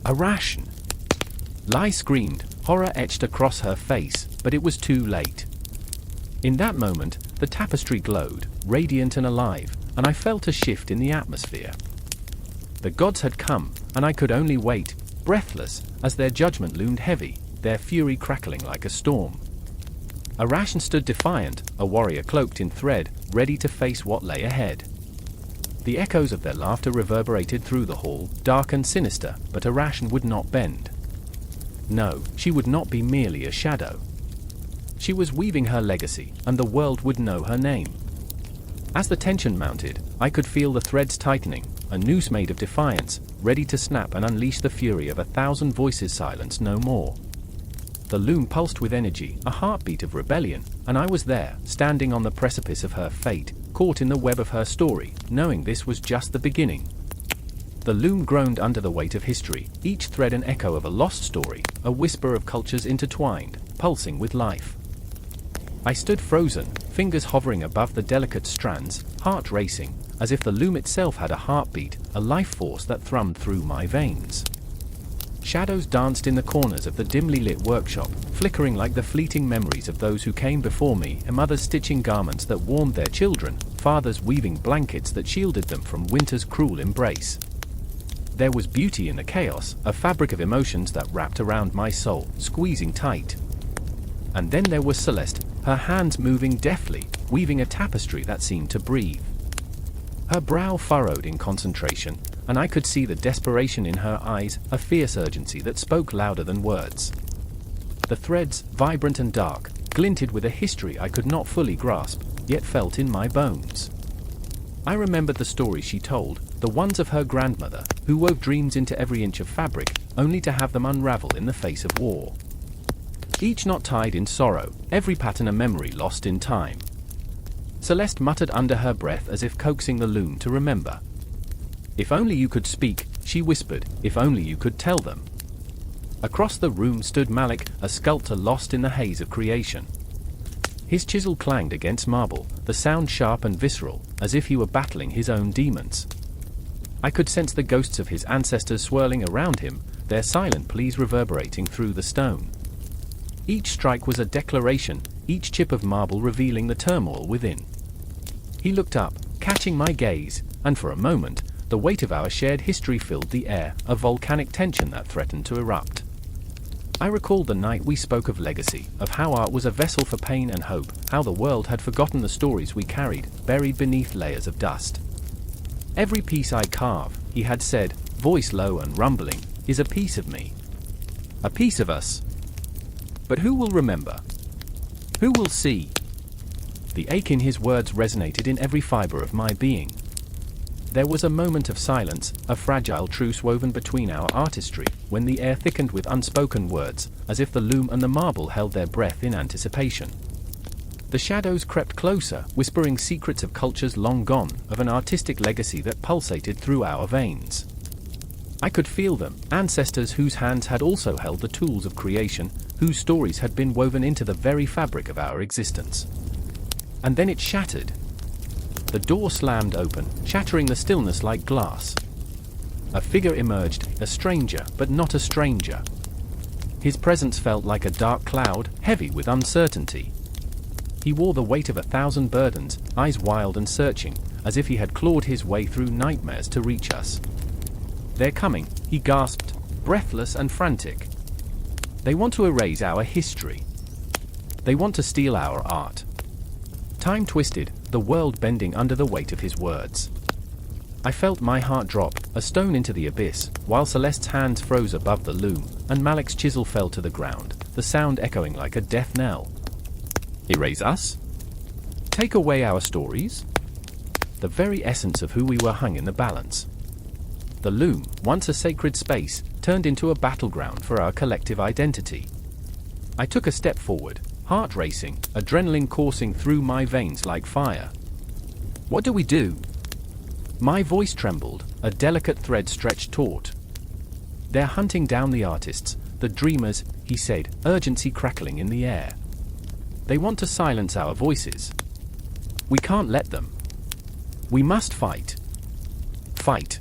"Arachne!" Lai screamed, horror etched across her face, but it was too late. In that moment, the tapestry glowed, radiant and alive, and I felt a shift in the atmosphere. The gods had come, and I could only wait, breathless, as their judgment loomed heavy, their fury crackling like a storm. Arachne stood defiant, a warrior cloaked in thread, ready to face what lay ahead. The echoes of their laughter reverberated through the hall, dark and sinister, but Arachne would not bend. No, she would not be merely a shadow. She was weaving her legacy, and the world would know her name. As the tension mounted, I could feel the threads tightening, a noose made of defiance, ready to snap and unleash the fury of 1,000 voices silenced no more. The loom pulsed with energy, a heartbeat of rebellion, and I was there, standing on the precipice of her fate, caught in the web of her story, knowing this was just the beginning. The loom groaned under the weight of history, each thread an echo of a lost story, a whisper of cultures intertwined, pulsing with life. I stood frozen, fingers hovering above the delicate strands, heart racing, as if the loom itself had a heartbeat, a life force that thrummed through my veins. Shadows danced in the corners of the dimly lit workshop, flickering like the fleeting memories of those who came before me, and mothers stitching garments that warmed their children, fathers weaving blankets that shielded them from winter's cruel embrace. There was beauty in the chaos, a fabric of emotions that wrapped around my soul, squeezing tight. And then there was Celeste, her hands moving deftly, weaving a tapestry that seemed to breathe. Her brow furrowed in concentration, and I could see the desperation in her eyes, a fierce urgency that spoke louder than words. The threads, vibrant and dark, glinted with a history I could not fully grasp, yet felt in my bones. I remembered the stories she told, the ones of her grandmother, who wove dreams into every inch of fabric, only to have them unravel in the face of war. Each knot tied in sorrow, every pattern a memory lost in time. Celeste muttered under her breath as if coaxing the loom to remember. If only you could speak, she whispered, if only you could tell them. Across the room stood Malik, a sculptor lost in the haze of creation. His chisel clanged against marble, the sound sharp and visceral, as if he were battling his own demons. I could sense the ghosts of his ancestors swirling around him, their silent pleas reverberating through the stone. Each strike was a declaration, each chip of marble revealing the turmoil within. He looked up, catching my gaze, and for a moment, the weight of our shared history filled the air, a volcanic tension that threatened to erupt. I recalled the night we spoke of legacy, of how art was a vessel for pain and hope, how the world had forgotten the stories we carried, buried beneath layers of dust. Every piece I carve, he had said, voice low and rumbling, is a piece of me. A piece of us. But who will remember? Who will see? The ache in his words resonated in every fiber of my being. There was a moment of silence, a fragile truce woven between our artistry, when the air thickened with unspoken words, as if the loom and the marble held their breath in anticipation. The shadows crept closer, whispering secrets of cultures long gone, of an artistic legacy that pulsated through our veins. I could feel them, ancestors whose hands had also held the tools of creation, whose stories had been woven into the very fabric of our existence. And then it shattered. The door slammed open, shattering the stillness like glass. A figure emerged, a stranger, but not a stranger. His presence felt like a dark cloud, heavy with uncertainty. He wore the weight of 1,000 burdens, eyes wild and searching, as if he had clawed his way through nightmares to reach us. "They're coming," he gasped, breathless and frantic. "They want to erase our history. They want to steal our art." Time twisted, the world bending under the weight of his words. I felt my heart drop, a stone into the abyss, while Celeste's hands froze above the loom, and Malik's chisel fell to the ground, the sound echoing like a death knell. Erase us? Take away our stories? The very essence of who we were hung in the balance. The loom, once a sacred space, turned into a battleground for our collective identity. I took a step forward, heart racing, adrenaline coursing through my veins like fire. What do we do? My voice trembled, a delicate thread stretched taut. They're hunting down the artists, the dreamers, he said, urgency crackling in the air. They want to silence our voices. We can't let them. We must fight. Fight.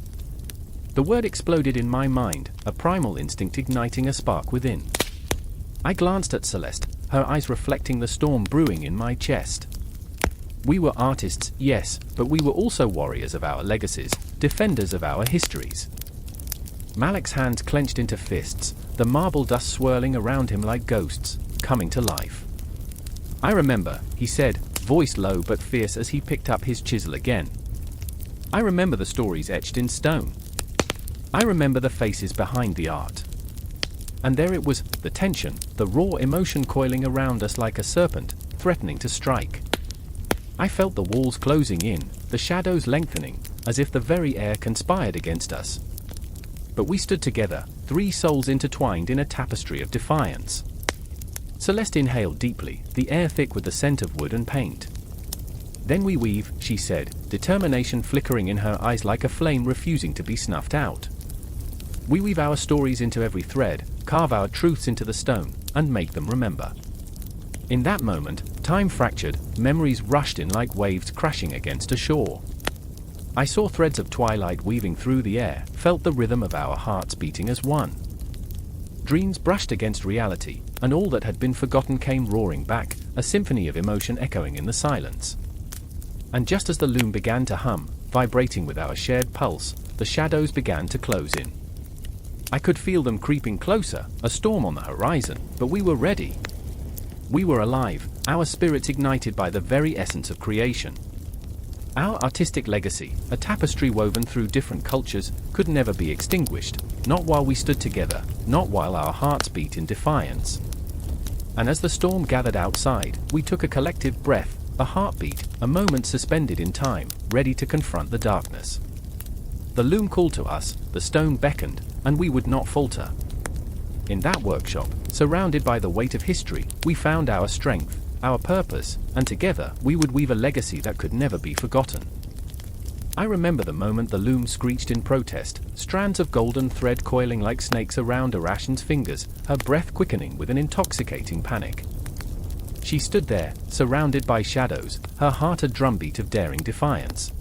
The word exploded in my mind, a primal instinct igniting a spark within. I glanced at Celeste, her eyes reflecting the storm brewing in my chest. We were artists, yes, but we were also warriors of our legacies, defenders of our histories. Malik's hands clenched into fists, the marble dust swirling around him like ghosts, coming to life. I remember, he said, voice low but fierce as he picked up his chisel again. I remember the stories etched in stone. I remember the faces behind the art. And there it was, the tension, the raw emotion coiling around us like a serpent, threatening to strike. I felt the walls closing in, the shadows lengthening, as if the very air conspired against us. But we stood together, three souls intertwined in a tapestry of defiance. Celeste inhaled deeply, the air thick with the scent of wood and paint. Then we weave, she said, determination flickering in her eyes like a flame refusing to be snuffed out. We weave our stories into every thread, carve our truths into the stone, and make them remember. In that moment, time fractured, memories rushed in like waves crashing against a shore. I saw threads of twilight weaving through the air, felt the rhythm of our hearts beating as one. Dreams brushed against reality, and all that had been forgotten came roaring back, a symphony of emotion echoing in the silence. And just as the loom began to hum, vibrating with our shared pulse, the shadows began to close in. I could feel them creeping closer, a storm on the horizon, but we were ready. We were alive, our spirits ignited by the very essence of creation. Our artistic legacy, a tapestry woven through different cultures, could never be extinguished, not while we stood together, not while our hearts beat in defiance. And as the storm gathered outside, we took a collective breath, a heartbeat, a moment suspended in time, ready to confront the darkness. The loom called to us, the stone beckoned, and we would not falter. In that workshop, surrounded by the weight of history, we found our strength, our purpose, and together we would weave a legacy that could never be forgotten. I remember the moment the loom screeched in protest, strands of golden thread coiling like snakes around Arachne's fingers, her breath quickening with an intoxicating panic. She stood there, surrounded by shadows, her heart a drumbeat of daring defiance.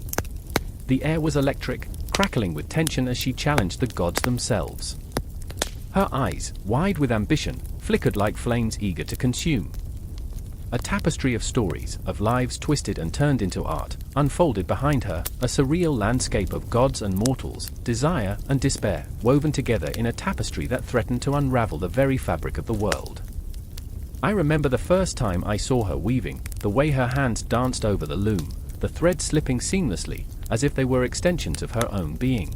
The air was electric, crackling with tension as she challenged the gods themselves. Her eyes, wide with ambition, flickered like flames eager to consume. A tapestry of stories, of lives twisted and turned into art, unfolded behind her, a surreal landscape of gods and mortals, desire and despair, woven together in a tapestry that threatened to unravel the very fabric of the world. I remember the first time I saw her weaving, the way her hands danced over the loom, the threads slipping seamlessly, as if they were extensions of her own being.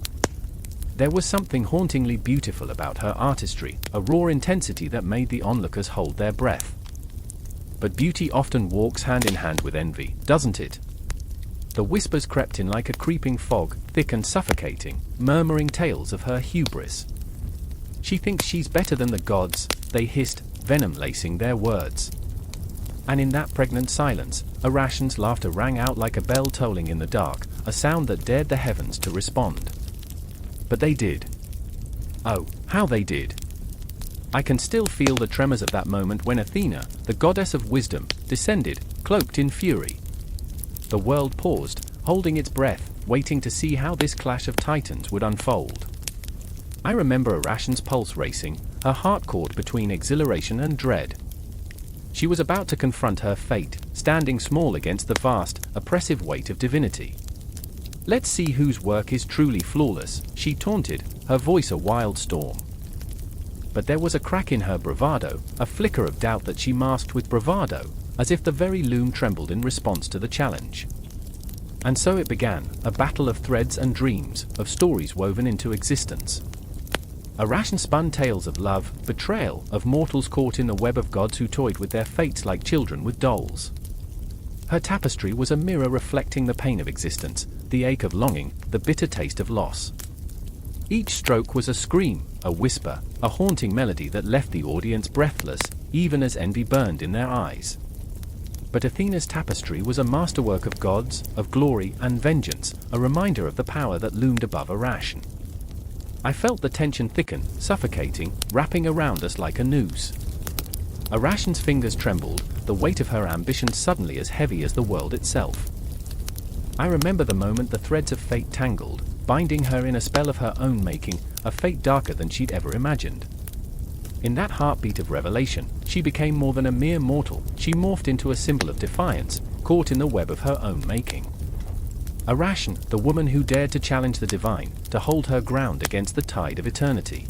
There was something hauntingly beautiful about her artistry, a raw intensity that made the onlookers hold their breath. But beauty often walks hand in hand with envy, doesn't it? The whispers crept in like a creeping fog, thick and suffocating, murmuring tales of her hubris. She thinks she's better than the gods, they hissed, venom lacing their words. And in that pregnant silence, Arachne's laughter rang out like a bell tolling in the dark, a sound that dared the heavens to respond. But they did. Oh, how they did! I can still feel the tremors of that moment when Athena, the goddess of wisdom, descended, cloaked in fury. The world paused, holding its breath, waiting to see how this clash of titans would unfold. I remember Arachne's pulse racing, her heart caught between exhilaration and dread. She was about to confront her fate, standing small against the vast, oppressive weight of divinity. "Let's see whose work is truly flawless," she taunted, her voice a wild storm. But there was a crack in her bravado, a flicker of doubt that she masked with bravado, as if the very loom trembled in response to the challenge. And so it began, a battle of threads and dreams, of stories woven into existence. Arachne spun tales of love, betrayal, of mortals caught in the web of gods who toyed with their fates like children with dolls. Her tapestry was a mirror reflecting the pain of existence, the ache of longing, the bitter taste of loss. Each stroke was a scream, a whisper, a haunting melody that left the audience breathless, even as envy burned in their eyes. But Athena's tapestry was a masterwork of gods, of glory and vengeance, a reminder of the power that loomed above Arachne. I felt the tension thicken, suffocating, wrapping around us like a noose. Arachne's fingers trembled, the weight of her ambition suddenly as heavy as the world itself. I remember the moment the threads of fate tangled, binding her in a spell of her own making, a fate darker than she'd ever imagined. In that heartbeat of revelation, she became more than a mere mortal, she morphed into a symbol of defiance, caught in the web of her own making. Arachne, the woman who dared to challenge the divine, to hold her ground against the tide of eternity.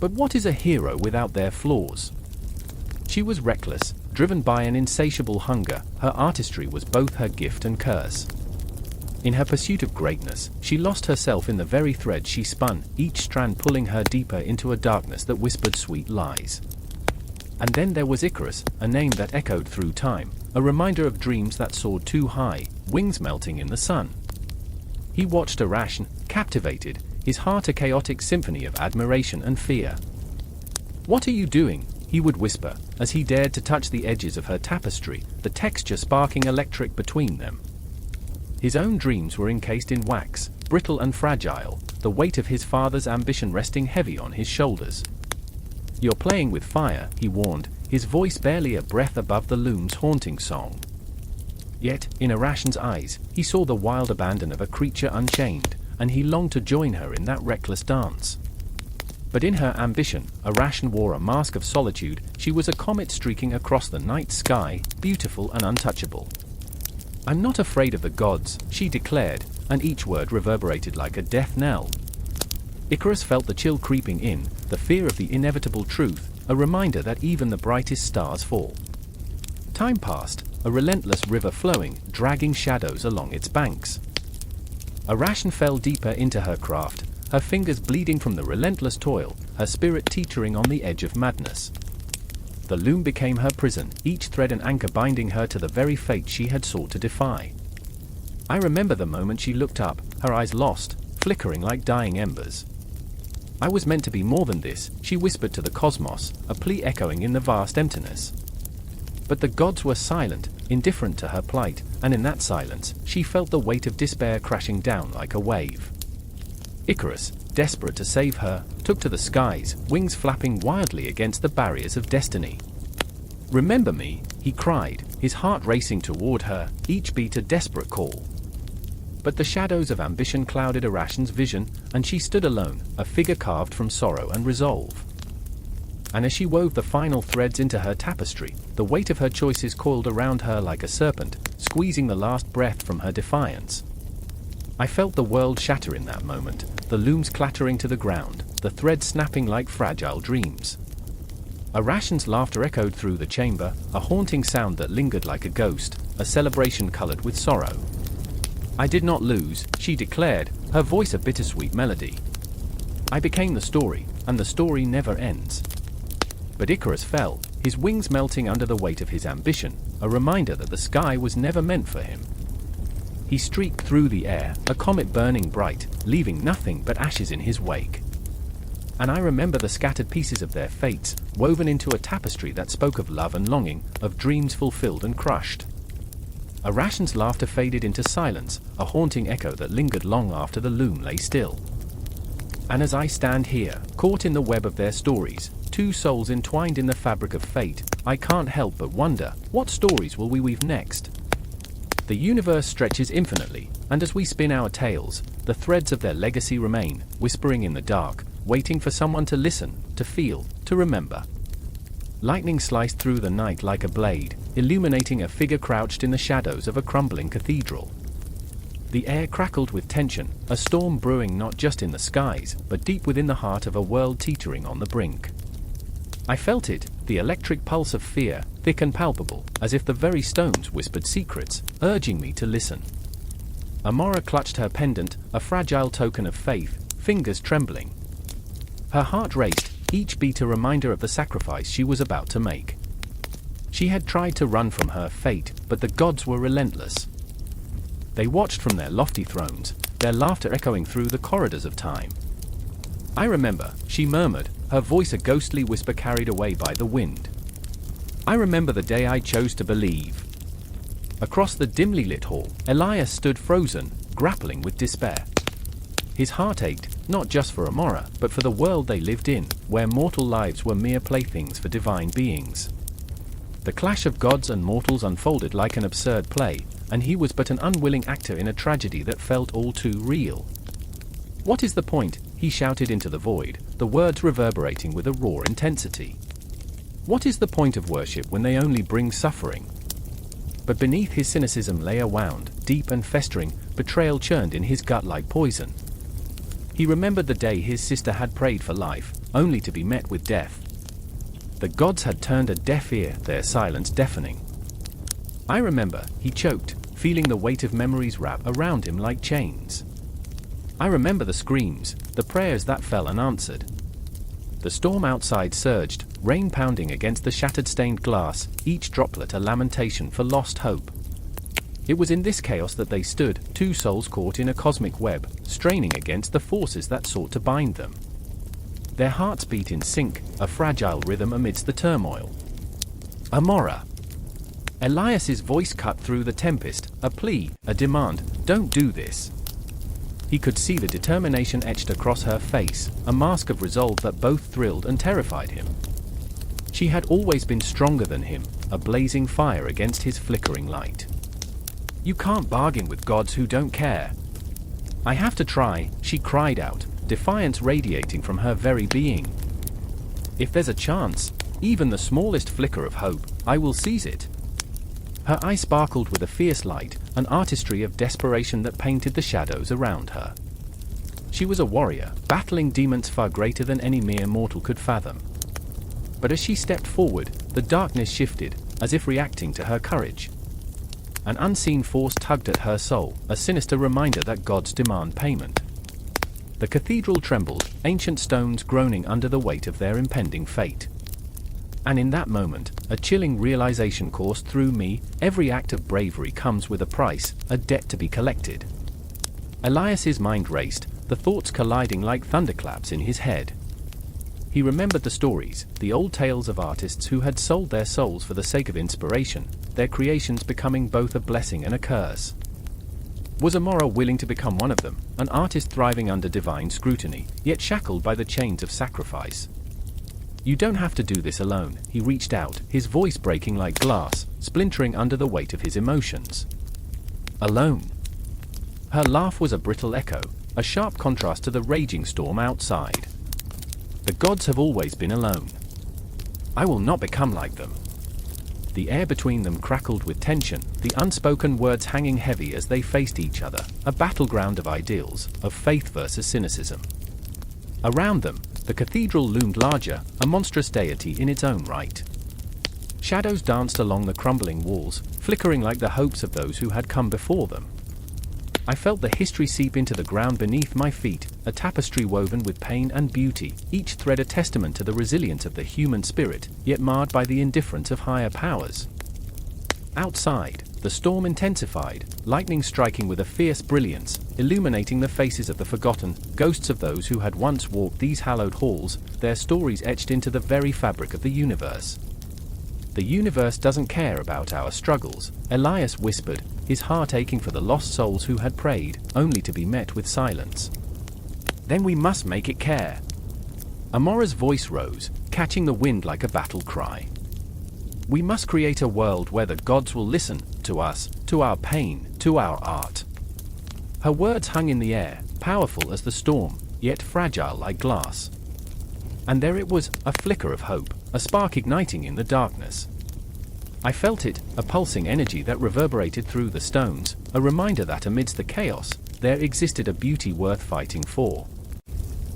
But what is a hero without their flaws? She was reckless, driven by an insatiable hunger, her artistry was both her gift and curse. In her pursuit of greatness, she lost herself in the very thread she spun, each strand pulling her deeper into a darkness that whispered sweet lies. And then there was Icarus, a name that echoed through time, a reminder of dreams that soared too high, wings melting in the sun. He watched Arachne, captivated, his heart a chaotic symphony of admiration and fear. "What are you doing?" he would whisper, as he dared to touch the edges of her tapestry, the texture sparking electric between them. His own dreams were encased in wax, brittle and fragile, the weight of his father's ambition resting heavy on his shoulders. "You're playing with fire," he warned, his voice barely a breath above the loom's haunting song. Yet, in Arachne's eyes, he saw the wild abandon of a creature unchained, and he longed to join her in that reckless dance. But in her ambition, Arachne wore a mask of solitude, she was a comet streaking across the night sky, beautiful and untouchable. "I'm not afraid of the gods," she declared, and each word reverberated like a death knell. Icarus felt the chill creeping in, the fear of the inevitable truth, a reminder that even the brightest stars fall. Time passed, a relentless river flowing, dragging shadows along its banks. Arachne fell deeper into her craft, her fingers bleeding from the relentless toil, her spirit teetering on the edge of madness. The loom became her prison, each thread an anchor binding her to the very fate she had sought to defy. I remember the moment she looked up, her eyes lost, flickering like dying embers. "I was meant to be more than this," she whispered to the cosmos, a plea echoing in the vast emptiness. But the gods were silent, indifferent to her plight, and in that silence, she felt the weight of despair crashing down like a wave. Icarus, desperate to save her, took to the skies, wings flapping wildly against the barriers of destiny. "Remember me," he cried, his heart racing toward her, each beat a desperate call. But the shadows of ambition clouded Arachne's vision, and she stood alone, a figure carved from sorrow and resolve. And as she wove the final threads into her tapestry, the weight of her choices coiled around her like a serpent, squeezing the last breath from her defiance. I felt the world shatter in that moment, the looms clattering to the ground, the threads snapping like fragile dreams. Arachne's laughter echoed through the chamber, a haunting sound that lingered like a ghost, a celebration colored with sorrow. "I did not lose," she declared, her voice a bittersweet melody. "I became the story, and the story never ends." But Icarus fell, his wings melting under the weight of his ambition, a reminder that the sky was never meant for him. He streaked through the air, a comet burning bright, leaving nothing but ashes in his wake. And I remember the scattered pieces of their fates, woven into a tapestry that spoke of love and longing, of dreams fulfilled and crushed. Arachne's laughter faded into silence, a haunting echo that lingered long after the loom lay still. And as I stand here, caught in the web of their stories, two souls entwined in the fabric of fate, I can't help but wonder, what stories will we weave next? The universe stretches infinitely, and as we spin our tales, the threads of their legacy remain, whispering in the dark, waiting for someone to listen, to feel, to remember. Lightning sliced through the night like a blade, illuminating a figure crouched in the shadows of a crumbling cathedral. The air crackled with tension, a storm brewing not just in the skies, but deep within the heart of a world teetering on the brink. I felt it, the electric pulse of fear, thick and palpable, as if the very stones whispered secrets, urging me to listen. Amora clutched her pendant, a fragile token of faith, fingers trembling. Her heart raced, each beat a reminder of the sacrifice she was about to make. She had tried to run from her fate, but the gods were relentless. They watched from their lofty thrones, their laughter echoing through the corridors of time. "I remember," she murmured, her voice a ghostly whisper carried away by the wind. "I remember the day I chose to believe." Across the dimly lit hall, Elias stood frozen, grappling with despair. His heart ached, not just for Amora, but for the world they lived in, where mortal lives were mere playthings for divine beings. The clash of gods and mortals unfolded like an absurd play, and he was but an unwilling actor in a tragedy that felt all too real. "What is the point?" he shouted into the void, the words reverberating with a raw intensity. "What is the point of worship when they only bring suffering?" But beneath his cynicism lay a wound, deep and festering, betrayal churned in his gut like poison. He remembered the day his sister had prayed for life, only to be met with death. The gods had turned a deaf ear, their silence deafening. "I remember," he choked, feeling the weight of memories wrap around him like chains. "I remember the screams, the prayers that fell unanswered." The storm outside surged, rain pounding against the shattered stained glass, each droplet a lamentation for lost hope. It was in this chaos that they stood, two souls caught in a cosmic web, straining against the forces that sought to bind them. Their hearts beat in sync, a fragile rhythm amidst the turmoil. "Amora!" Elias's voice cut through the tempest, a plea, a demand, "Don't do this." He could see the determination etched across her face, a mask of resolve that both thrilled and terrified him. She had always been stronger than him, a blazing fire against his flickering light. "You can't bargain with gods who don't care." "I have to try," she cried out, defiance radiating from her very being. "If there's a chance, even the smallest flicker of hope, I will seize it." Her eye sparkled with a fierce light, an artistry of desperation that painted the shadows around her. She was a warrior, battling demons far greater than any mere mortal could fathom. But as she stepped forward, the darkness shifted, as if reacting to her courage. An unseen force tugged at her soul, a sinister reminder that gods demand payment. The cathedral trembled, ancient stones groaning under the weight of their impending fate. And in that moment, a chilling realization coursed through me: every act of bravery comes with a price, a debt to be collected. Elias's mind raced, the thoughts colliding like thunderclaps in his head. He remembered the stories, the old tales of artists who had sold their souls for the sake of inspiration, their creations becoming both a blessing and a curse. Was Amora willing to become one of them, an artist thriving under divine scrutiny, yet shackled by the chains of sacrifice? "You don't have to do this alone," he reached out, his voice breaking like glass, splintering under the weight of his emotions. "Alone?" Her laugh was a brittle echo, a sharp contrast to the raging storm outside. "The gods have always been alone. I will not become like them." The air between them crackled with tension, the unspoken words hanging heavy as they faced each other, a battleground of ideals, of faith versus cynicism. Around them, the cathedral loomed larger, a monstrous deity in its own right. Shadows danced along the crumbling walls, flickering like the hopes of those who had come before them. I felt the history seep into the ground beneath my feet, a tapestry woven with pain and beauty, each thread a testament to the resilience of the human spirit, yet marred by the indifference of higher powers. Outside, the storm intensified, lightning striking with a fierce brilliance, illuminating the faces of the forgotten, ghosts of those who had once walked these hallowed halls, their stories etched into the very fabric of the universe. "The universe doesn't care about our struggles," Elias whispered, his heart aching for the lost souls who had prayed, only to be met with silence. "Then we must make it care." Amora's voice rose, catching the wind like a battle cry. "We must create a world where the gods will listen to us, to our pain, to our art." Her words hung in the air, powerful as the storm, yet fragile like glass. And there it was, a flicker of hope, a spark igniting in the darkness. I felt it, a pulsing energy that reverberated through the stones, a reminder that amidst the chaos, there existed a beauty worth fighting for.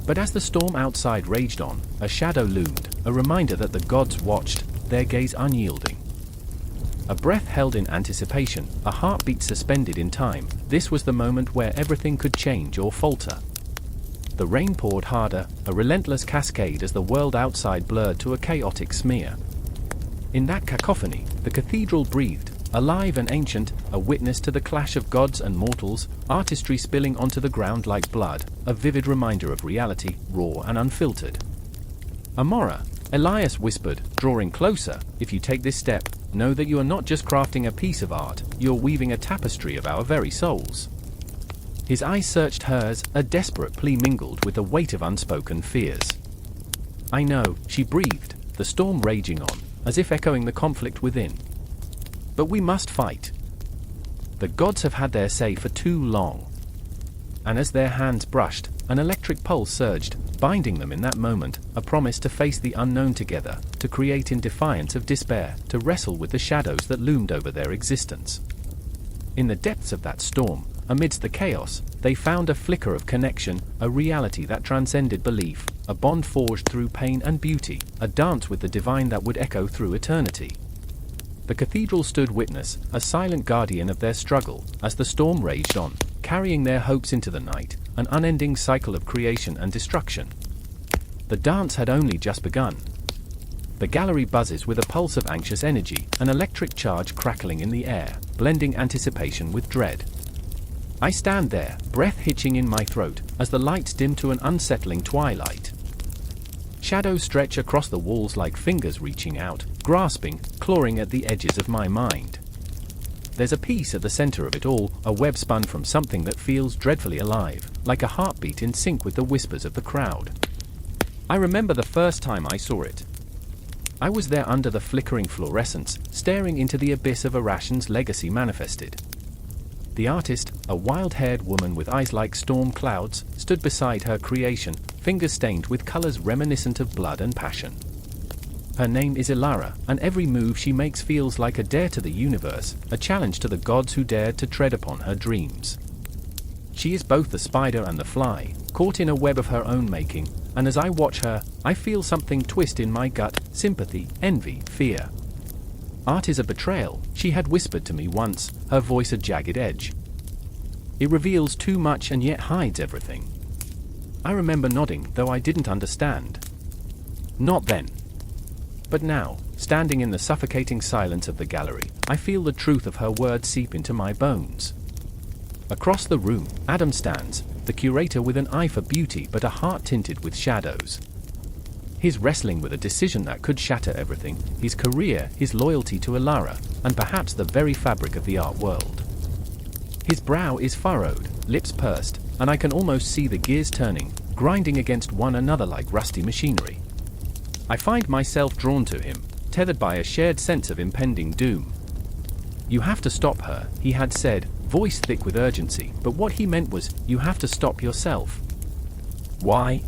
But as the storm outside raged on, a shadow loomed, a reminder that the gods watched, their gaze unyielding. A breath held in anticipation, a heartbeat suspended in time, this was the moment where everything could change or falter. The rain poured harder, a relentless cascade as the world outside blurred to a chaotic smear. In that cacophony, the cathedral breathed, alive and ancient, a witness to the clash of gods and mortals, artistry spilling onto the ground like blood, a vivid reminder of reality, raw and unfiltered. "Amora," Elias whispered, drawing closer, "if you take this step, know that you are not just crafting a piece of art, you're weaving a tapestry of our very souls." His eyes searched hers, a desperate plea mingled with the weight of unspoken fears. "I know," she breathed, the storm raging on, as if echoing the conflict within. "But we must fight. The gods have had their say for too long." And as their hands brushed, an electric pulse surged, binding them in that moment, a promise to face the unknown together, to create in defiance of despair, to wrestle with the shadows that loomed over their existence. In the depths of that storm, amidst the chaos, they found a flicker of connection, a reality that transcended belief, a bond forged through pain and beauty, a dance with the divine that would echo through eternity. The cathedral stood witness, a silent guardian of their struggle, as the storm raged on, carrying their hopes into the night, an unending cycle of creation and destruction. The dance had only just begun. The gallery buzzes with a pulse of anxious energy, an electric charge crackling in the air, blending anticipation with dread. I stand there, breath hitching in my throat, as the lights dim to an unsettling twilight. Shadows stretch across the walls like fingers reaching out, grasping, clawing at the edges of my mind. There's a piece at the center of it all, a web spun from something that feels dreadfully alive, like a heartbeat in sync with the whispers of the crowd. I remember the first time I saw it. I was there under the flickering fluorescence, staring into the abyss of Arachne's legacy manifested. The artist, a wild-haired woman with eyes like storm clouds, stood beside her creation, fingers stained with colors reminiscent of blood and passion. Her name is Ilara, and every move she makes feels like a dare to the universe, a challenge to the gods who dared to tread upon her dreams. She is both the spider and the fly, caught in a web of her own making, and as I watch her, I feel something twist in my gut, sympathy, envy, fear. "Art is a betrayal," she had whispered to me once, her voice a jagged edge. "It reveals too much and yet hides everything." I remember nodding, though I didn't understand. Not then. But now, standing in the suffocating silence of the gallery, I feel the truth of her words seep into my bones. Across the room, Adam stands, the curator with an eye for beauty but a heart tinted with shadows. His wrestling with a decision that could shatter everything, his career, his loyalty to Elara, and perhaps the very fabric of the art world. His brow is furrowed, lips pursed, and I can almost see the gears turning, grinding against one another like rusty machinery. I find myself drawn to him, tethered by a shared sense of impending doom. "You have to stop her," he had said, voice thick with urgency, but what he meant was, "You have to stop yourself." "Why?"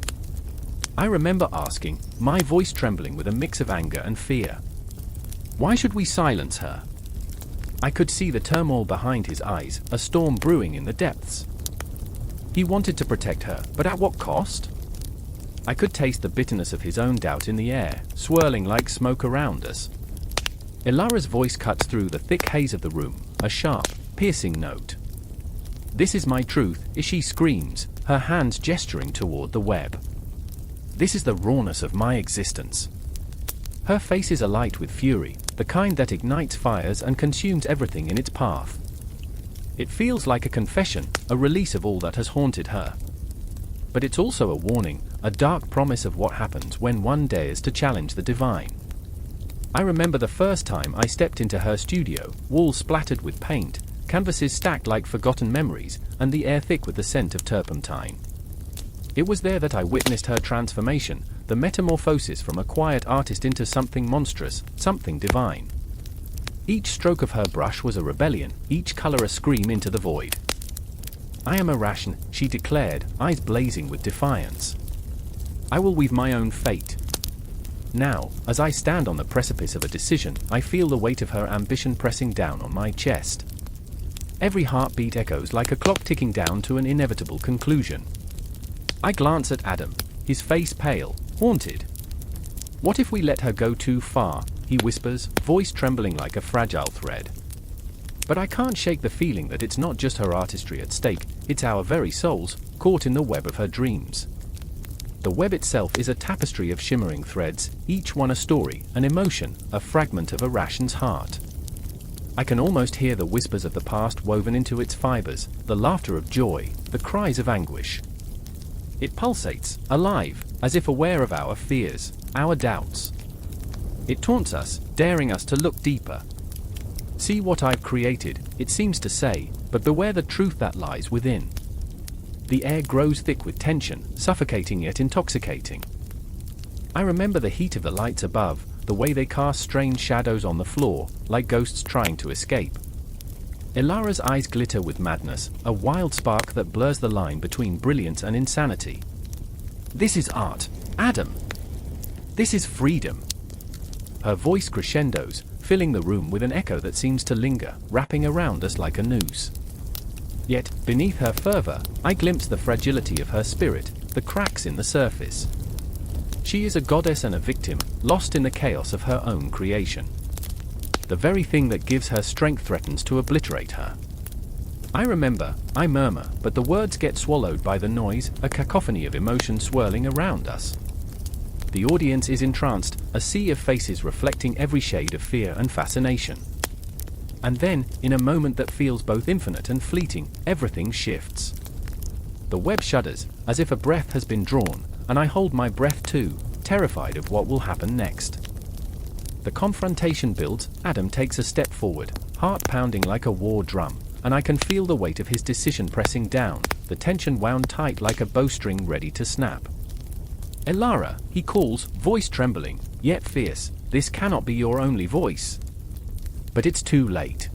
I remember asking, my voice trembling with a mix of anger and fear. "Why should we silence her?" I could see the turmoil behind his eyes, a storm brewing in the depths. He wanted to protect her, but at what cost? I could taste the bitterness of his own doubt in the air, swirling like smoke around us. Elara's voice cuts through the thick haze of the room, a sharp, piercing note. "This is my truth," she screams, her hands gesturing toward the web. "This is the rawness of my existence." Her face is alight with fury, the kind that ignites fires and consumes everything in its path. It feels like a confession, a release of all that has haunted her. But it's also a warning, a dark promise of what happens when one dares to challenge the divine. I remember the first time I stepped into her studio, walls splattered with paint, canvases stacked like forgotten memories, and the air thick with the scent of turpentine. It was there that I witnessed her transformation, the metamorphosis from a quiet artist into something monstrous, something divine. Each stroke of her brush was a rebellion, each color a scream into the void. "I am Arachne," she declared, eyes blazing with defiance. "I will weave my own fate." Now, as I stand on the precipice of a decision, I feel the weight of her ambition pressing down on my chest. Every heartbeat echoes like a clock ticking down to an inevitable conclusion. I glance at Adam, his face pale, haunted. "What if we let her go too far?" he whispers, voice trembling like a fragile thread. But I can't shake the feeling that it's not just her artistry at stake, it's our very souls, caught in the web of her dreams. The web itself is a tapestry of shimmering threads, each one a story, an emotion, a fragment of Arachne's heart. I can almost hear the whispers of the past woven into its fibers, the laughter of joy, the cries of anguish. It pulsates, alive, as if aware of our fears, our doubts. It taunts us, daring us to look deeper. "See what I've created," it seems to say, but beware the truth that lies within. The air grows thick with tension, suffocating yet intoxicating. I remember the heat of the lights above, the way they cast strange shadows on the floor, like ghosts trying to escape. Elara's eyes glitter with madness, a wild spark that blurs the line between brilliance and insanity. "This is art, Adam. This is freedom." Her voice crescendos, filling the room with an echo that seems to linger, wrapping around us like a noose. Yet, beneath her fervor, I glimpse the fragility of her spirit, the cracks in the surface. She is a goddess and a victim, lost in the chaos of her own creation. The very thing that gives her strength threatens to obliterate her. I remember, I murmur, but the words get swallowed by the noise, a cacophony of emotion swirling around us. The audience is entranced, a sea of faces reflecting every shade of fear and fascination. And then, in a moment that feels both infinite and fleeting, everything shifts. The web shudders, as if a breath has been drawn, and I hold my breath too, terrified of what will happen next. The confrontation builds, Adam takes a step forward, heart pounding like a war drum, and I can feel the weight of his decision pressing down, the tension wound tight like a bowstring ready to snap. "Elara," he calls, voice trembling, yet fierce, "this cannot be your only voice." But it's too late.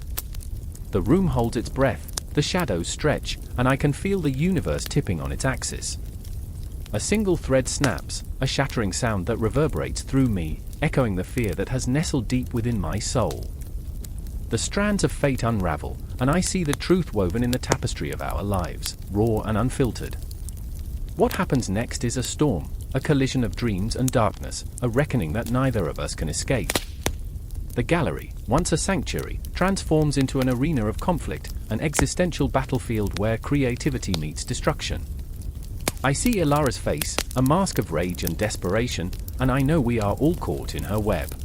The room holds its breath, the shadows stretch, and I can feel the universe tipping on its axis. A single thread snaps, a shattering sound that reverberates through me, echoing the fear that has nestled deep within my soul. The strands of fate unravel, and I see the truth woven in the tapestry of our lives, raw and unfiltered. What happens next is a storm, a collision of dreams and darkness, a reckoning that neither of us can escape. The gallery, once a sanctuary, transforms into an arena of conflict, an existential battlefield where creativity meets destruction. I see Elara's face, a mask of rage and desperation, and I know we are all caught in her web.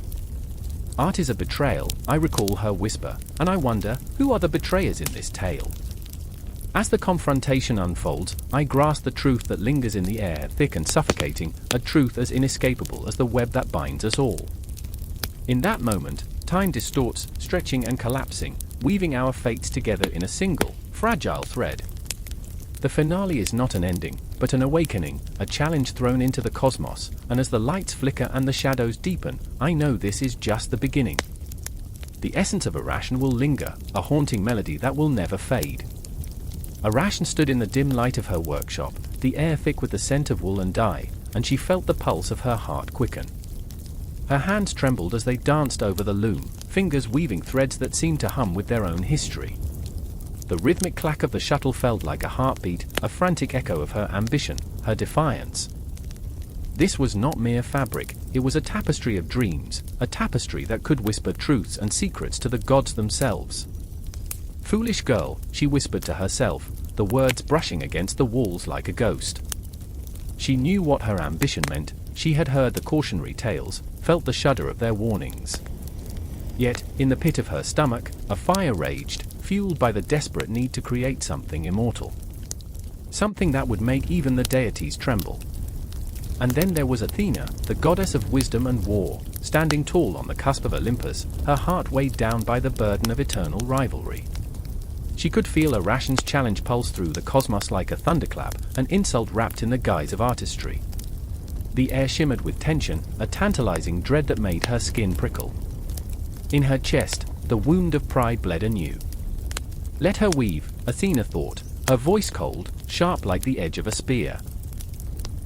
"Art is a betrayal," I recall her whisper, and I wonder, who are the betrayers in this tale? As the confrontation unfolds, I grasp the truth that lingers in the air, thick and suffocating, a truth as inescapable as the web that binds us all. In that moment, time distorts, stretching and collapsing, weaving our fates together in a single, fragile thread. The finale is not an ending, but an awakening, a challenge thrown into the cosmos, and as the lights flicker and the shadows deepen, I know this is just the beginning. The essence of Arachne will linger, a haunting melody that will never fade. Arachne stood in the dim light of her workshop, the air thick with the scent of wool and dye, and she felt the pulse of her heart quicken. Her hands trembled as they danced over the loom, fingers weaving threads that seemed to hum with their own history. The rhythmic clack of the shuttle felt like a heartbeat, a frantic echo of her ambition, her defiance. This was not mere fabric, it was a tapestry of dreams, a tapestry that could whisper truths and secrets to the gods themselves. "Foolish girl," she whispered to herself, the words brushing against the walls like a ghost. She knew what her ambition meant, she had heard the cautionary tales, felt the shudder of their warnings. Yet, in the pit of her stomach, a fire raged, fueled by the desperate need to create something immortal. Something that would make even the deities tremble. And then there was Athena, the goddess of wisdom and war, standing tall on the cusp of Olympus, her heart weighed down by the burden of eternal rivalry. She could feel Arachne's challenge pulse through the cosmos like a thunderclap, an insult wrapped in the guise of artistry. The air shimmered with tension, a tantalizing dread that made her skin prickle. In her chest, the wound of pride bled anew. Let her weave, Athena thought, her voice cold, sharp like the edge of a spear.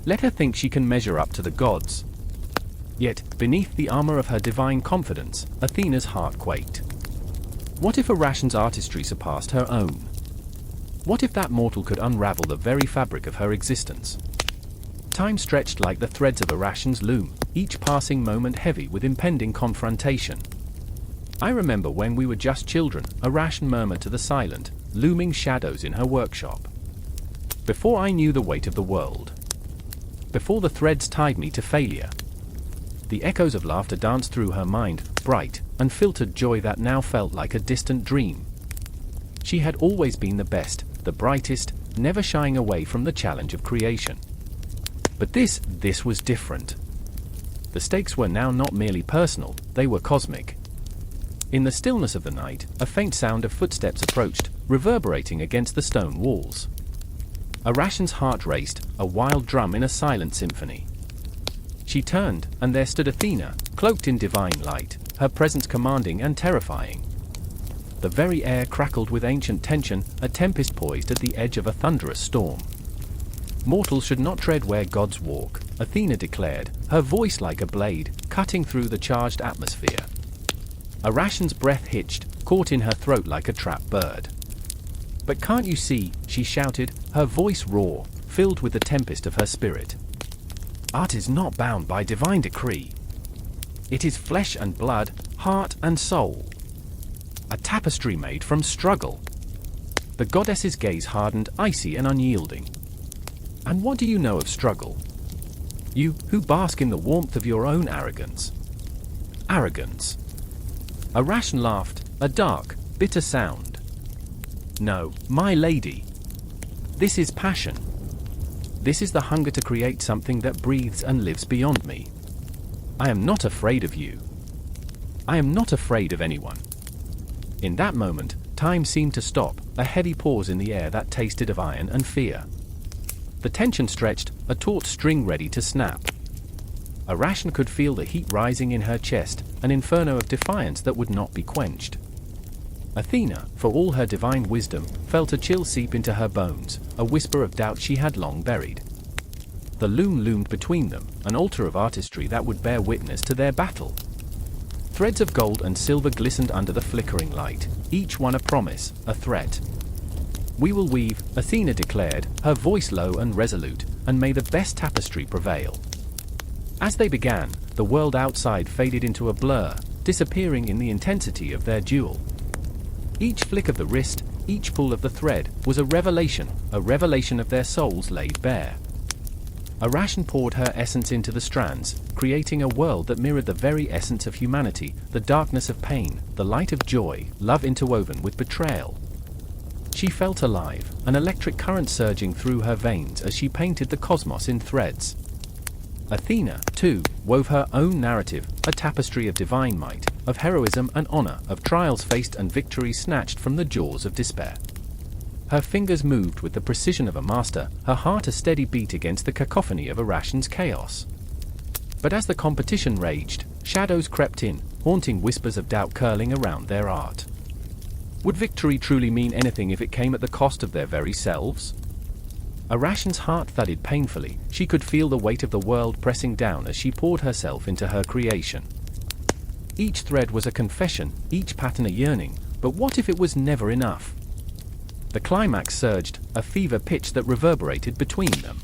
Let her think she can measure up to the gods. Yet, beneath the armor of her divine confidence, Athena's heart quaked. What if Arachne's artistry surpassed her own? What if that mortal could unravel the very fabric of her existence? Time stretched like the threads of Arachne's loom, each passing moment heavy with impending confrontation. I remember when we were just children, Arachne murmured to the silent, looming shadows in her workshop. Before I knew the weight of the world. Before the threads tied me to failure. The echoes of laughter danced through her mind, bright, unfiltered joy that now felt like a distant dream. She had always been the best, the brightest, never shying away from the challenge of creation. But this was different. The stakes were now not merely personal, they were cosmic. In the stillness of the night, a faint sound of footsteps approached, reverberating against the stone walls. Arachne's heart raced, a wild drum in a silent symphony. She turned, and there stood Athena, cloaked in divine light, her presence commanding and terrifying. The very air crackled with ancient tension, a tempest poised at the edge of a thunderous storm. Mortals should not tread where gods walk, Athena declared, her voice like a blade, cutting through the charged atmosphere. Arachne's breath hitched, caught in her throat like a trapped bird. "But can't you see," she shouted, her voice raw, filled with the tempest of her spirit. "Art is not bound by divine decree. It is flesh and blood, heart and soul. A tapestry made from struggle." The goddess's gaze hardened, icy and unyielding. "And what do you know of struggle? You, who bask in the warmth of your own arrogance." Arrogance. Arachne laughed, a dark, bitter sound. "No, my lady. This is passion. This is the hunger to create something that breathes and lives beyond me. I am not afraid of you. I am not afraid of anyone." In that moment, time seemed to stop, a heavy pause in the air that tasted of iron and fear. The tension stretched, a taut string ready to snap. Arachne could feel the heat rising in her chest, an inferno of defiance that would not be quenched. Athena, for all her divine wisdom, felt a chill seep into her bones, a whisper of doubt she had long buried. The loom loomed between them, an altar of artistry that would bear witness to their battle. Threads of gold and silver glistened under the flickering light, each one a promise, a threat. "We will weave," Athena declared, her voice low and resolute, "and may the best tapestry prevail." As they began, the world outside faded into a blur, disappearing in the intensity of their duel. Each flick of the wrist, each pull of the thread, was a revelation of their souls laid bare. Arachne poured her essence into the strands, creating a world that mirrored the very essence of humanity, the darkness of pain, the light of joy, love interwoven with betrayal. She felt alive, an electric current surging through her veins as she painted the cosmos in threads. Athena, too, wove her own narrative, a tapestry of divine might, of heroism and honor, of trials faced and victories snatched from the jaws of despair. Her fingers moved with the precision of a master, her heart a steady beat against the cacophony of Arachne's chaos. But as the competition raged, shadows crept in, haunting whispers of doubt curling around their art. Would victory truly mean anything if it came at the cost of their very selves? Arachne's heart thudded painfully. She could feel the weight of the world pressing down as she poured herself into her creation. Each thread was a confession, each pattern a yearning, but what if it was never enough? The climax surged, a fever pitch that reverberated between them.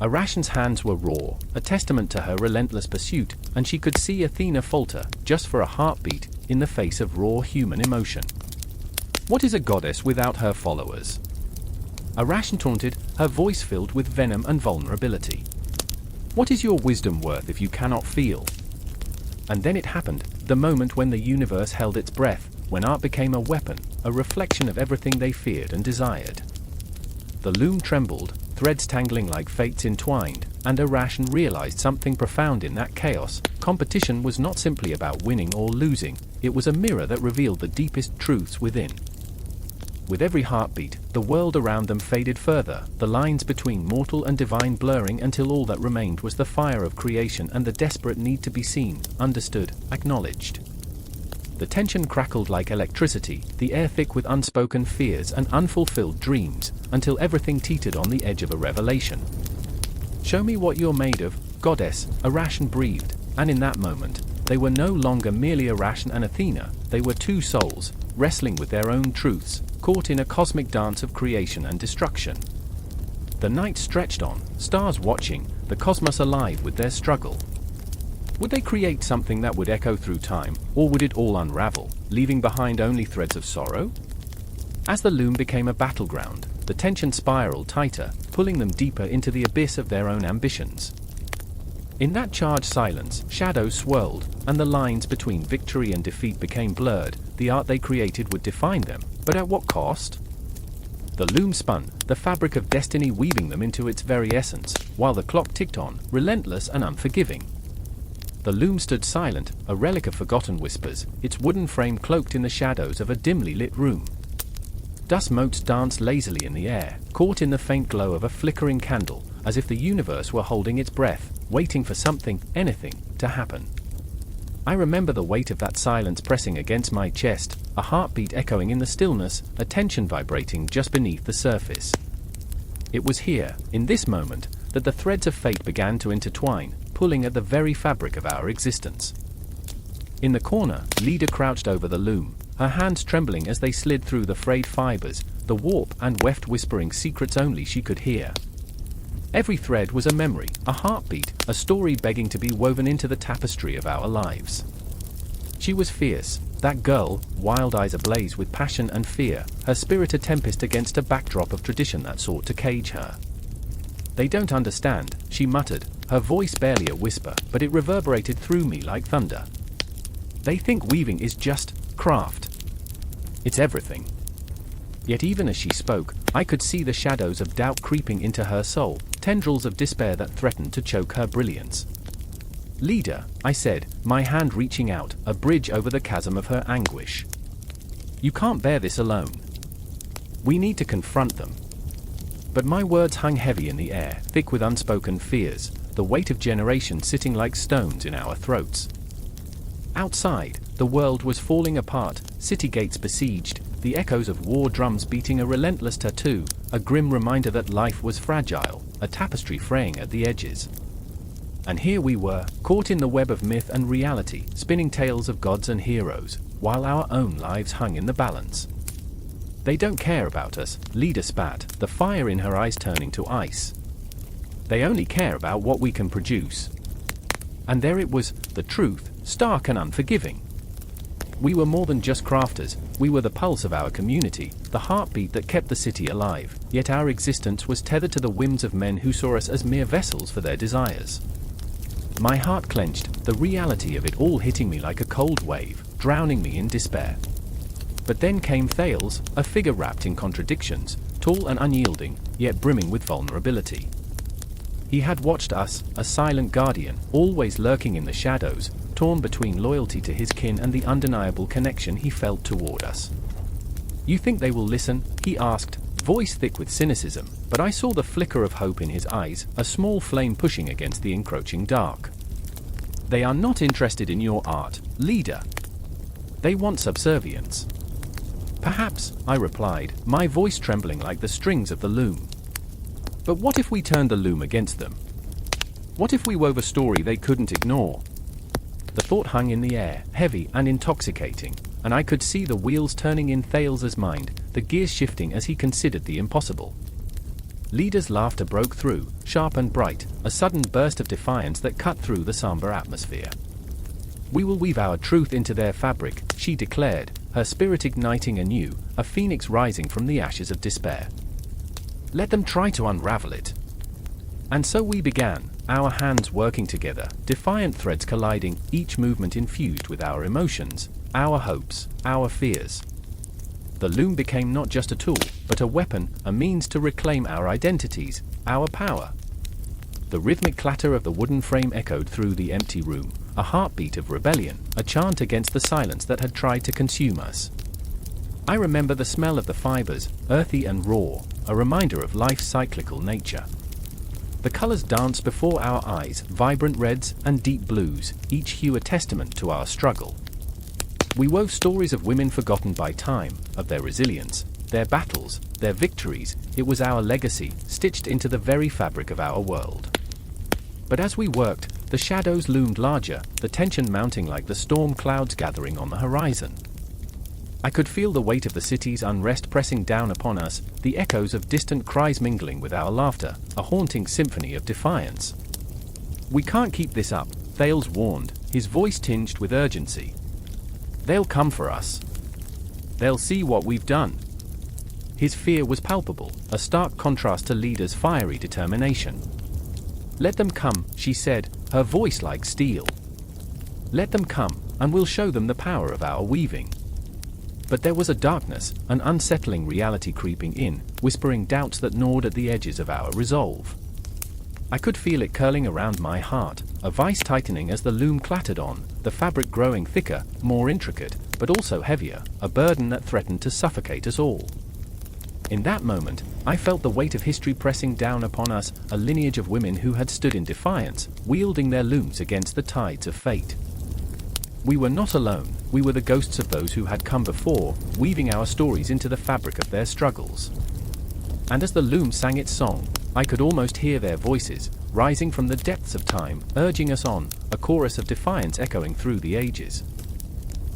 Arachne's hands were raw, a testament to her relentless pursuit, and she could see Athena falter, just for a heartbeat, in the face of raw human emotion. What is a goddess without her followers? Arachne taunted, her voice filled with venom and vulnerability. What is your wisdom worth if you cannot feel? And then it happened, the moment when the universe held its breath, when art became a weapon, a reflection of everything they feared and desired. The loom trembled, threads tangling like fates entwined, and Arachne realized something profound in that chaos. Competition was not simply about winning or losing, it was a mirror that revealed the deepest truths within. With every heartbeat, the world around them faded further, the lines between mortal and divine blurring until all that remained was the fire of creation and the desperate need to be seen, understood, acknowledged. The tension crackled like electricity, the air thick with unspoken fears and unfulfilled dreams, until everything teetered on the edge of a revelation. "Show me what you're made of, goddess," Arachne breathed, and in that moment, they were no longer merely Arachne and Athena, they were two souls, wrestling with their own truths, caught in a cosmic dance of creation and destruction. The night stretched on, stars watching, the cosmos alive with their struggle. Would they create something that would echo through time, or would it all unravel, leaving behind only threads of sorrow? As the loom became a battleground, the tension spiraled tighter, pulling them deeper into the abyss of their own ambitions. In that charged silence, shadows swirled, and the lines between victory and defeat became blurred. The art they created would define them, but at what cost? The loom spun, the fabric of destiny weaving them into its very essence, while the clock ticked on, relentless and unforgiving. The loom stood silent, a relic of forgotten whispers, its wooden frame cloaked in the shadows of a dimly lit room. Dust motes danced lazily in the air, caught in the faint glow of a flickering candle, as if the universe were holding its breath, waiting for something, anything, to happen. I remember the weight of that silence pressing against my chest, a heartbeat echoing in the stillness, a tension vibrating just beneath the surface. It was here, in this moment, that the threads of fate began to intertwine, pulling at the very fabric of our existence. In the corner, Leda crouched over the loom, her hands trembling as they slid through the frayed fibers, the warp and weft whispering secrets only she could hear. Every thread was a memory, a heartbeat, a story begging to be woven into the tapestry of our lives. She was fierce, that girl, wild eyes ablaze with passion and fear, her spirit a tempest against a backdrop of tradition that sought to cage her. "They don't understand," she muttered, her voice barely a whisper, but it reverberated through me like thunder. "They think weaving is just craft. It's everything." Yet even as she spoke, I could see the shadows of doubt creeping into her soul, tendrils of despair that threatened to choke her brilliance. "Leda," I said, my hand reaching out, a bridge over the chasm of her anguish. "You can't bear this alone. We need to confront them." But my words hung heavy in the air, thick with unspoken fears, the weight of generations sitting like stones in our throats. Outside, the world was falling apart, city gates besieged, the echoes of war drums beating a relentless tattoo, a grim reminder that life was fragile, a tapestry fraying at the edges. And here we were, caught in the web of myth and reality, spinning tales of gods and heroes, while our own lives hung in the balance. "They don't care about us," Leda spat, the fire in her eyes turning to ice. "They only care about what we can produce." And there it was, the truth, stark and unforgiving. We were more than just crafters, we were the pulse of our community, the heartbeat that kept the city alive, yet our existence was tethered to the whims of men who saw us as mere vessels for their desires. My heart clenched, the reality of it all hitting me like a cold wave, drowning me in despair. But then came Thales, a figure wrapped in contradictions, tall and unyielding, yet brimming with vulnerability. He had watched us, a silent guardian, always lurking in the shadows, torn between loyalty to his kin and the undeniable connection he felt toward us. "You think they will listen?" he asked, voice thick with cynicism, but I saw the flicker of hope in his eyes, a small flame pushing against the encroaching dark. "They are not interested in your art, leader. They want subservience." "Perhaps," I replied, my voice trembling like the strings of the loom. "But what if we turned the loom against them? What if we wove a story they couldn't ignore?" The thought hung in the air, heavy and intoxicating, and I could see the wheels turning in Thales's mind, the gears shifting as he considered the impossible. Leader's laughter broke through, sharp and bright, a sudden burst of defiance that cut through the somber atmosphere. "We will weave our truth into their fabric," she declared, her spirit igniting anew, a phoenix rising from the ashes of despair. "Let them try to unravel it." And so we began, our hands working together, defiant threads colliding, each movement infused with our emotions, our hopes, our fears. The loom became not just a tool, but a weapon, a means to reclaim our identities, our power. The rhythmic clatter of the wooden frame echoed through the empty room, a heartbeat of rebellion, a chant against the silence that had tried to consume us. I remember the smell of the fibers, earthy and raw, a reminder of life's cyclical nature. The colors danced before our eyes, vibrant reds and deep blues, each hue a testament to our struggle. We wove stories of women forgotten by time, of their resilience, their battles, their victories. It was our legacy, stitched into the very fabric of our world. But as we worked, the shadows loomed larger, the tension mounting like the storm clouds gathering on the horizon. I could feel the weight of the city's unrest pressing down upon us, the echoes of distant cries mingling with our laughter, a haunting symphony of defiance. "We can't keep this up," Thales warned, his voice tinged with urgency. "They'll come for us. They'll see what we've done." His fear was palpable, a stark contrast to Leader's fiery determination. "Let them come," she said, her voice like steel. "Let them come, and we'll show them the power of our weaving." But there was a darkness, an unsettling reality creeping in, whispering doubts that gnawed at the edges of our resolve. I could feel it curling around my heart, a vice tightening as the loom clattered on, the fabric growing thicker, more intricate, but also heavier, a burden that threatened to suffocate us all. In that moment, I felt the weight of history pressing down upon us, a lineage of women who had stood in defiance, wielding their looms against the tides of fate. We were not alone, we were the ghosts of those who had come before, weaving our stories into the fabric of their struggles. And as the loom sang its song, I could almost hear their voices, rising from the depths of time, urging us on, a chorus of defiance echoing through the ages.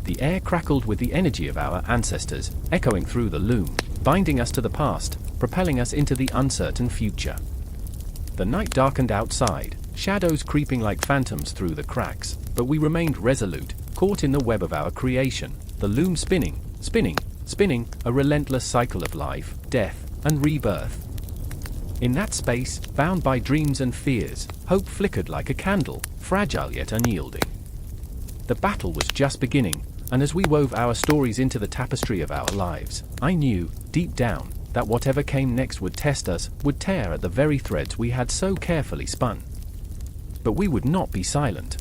The air crackled with the energy of our ancestors, echoing through the loom, binding us to the past, propelling us into the uncertain future. The night darkened outside, shadows creeping like phantoms through the cracks, but we remained resolute, caught in the web of our creation, the loom spinning, spinning, spinning, a relentless cycle of life, death, and rebirth. In that space, bound by dreams and fears, hope flickered like a candle, fragile yet unyielding. The battle was just beginning, and as we wove our stories into the tapestry of our lives, I knew, deep down, that whatever came next would test us, would tear at the very threads we had so carefully spun. But we would not be silent.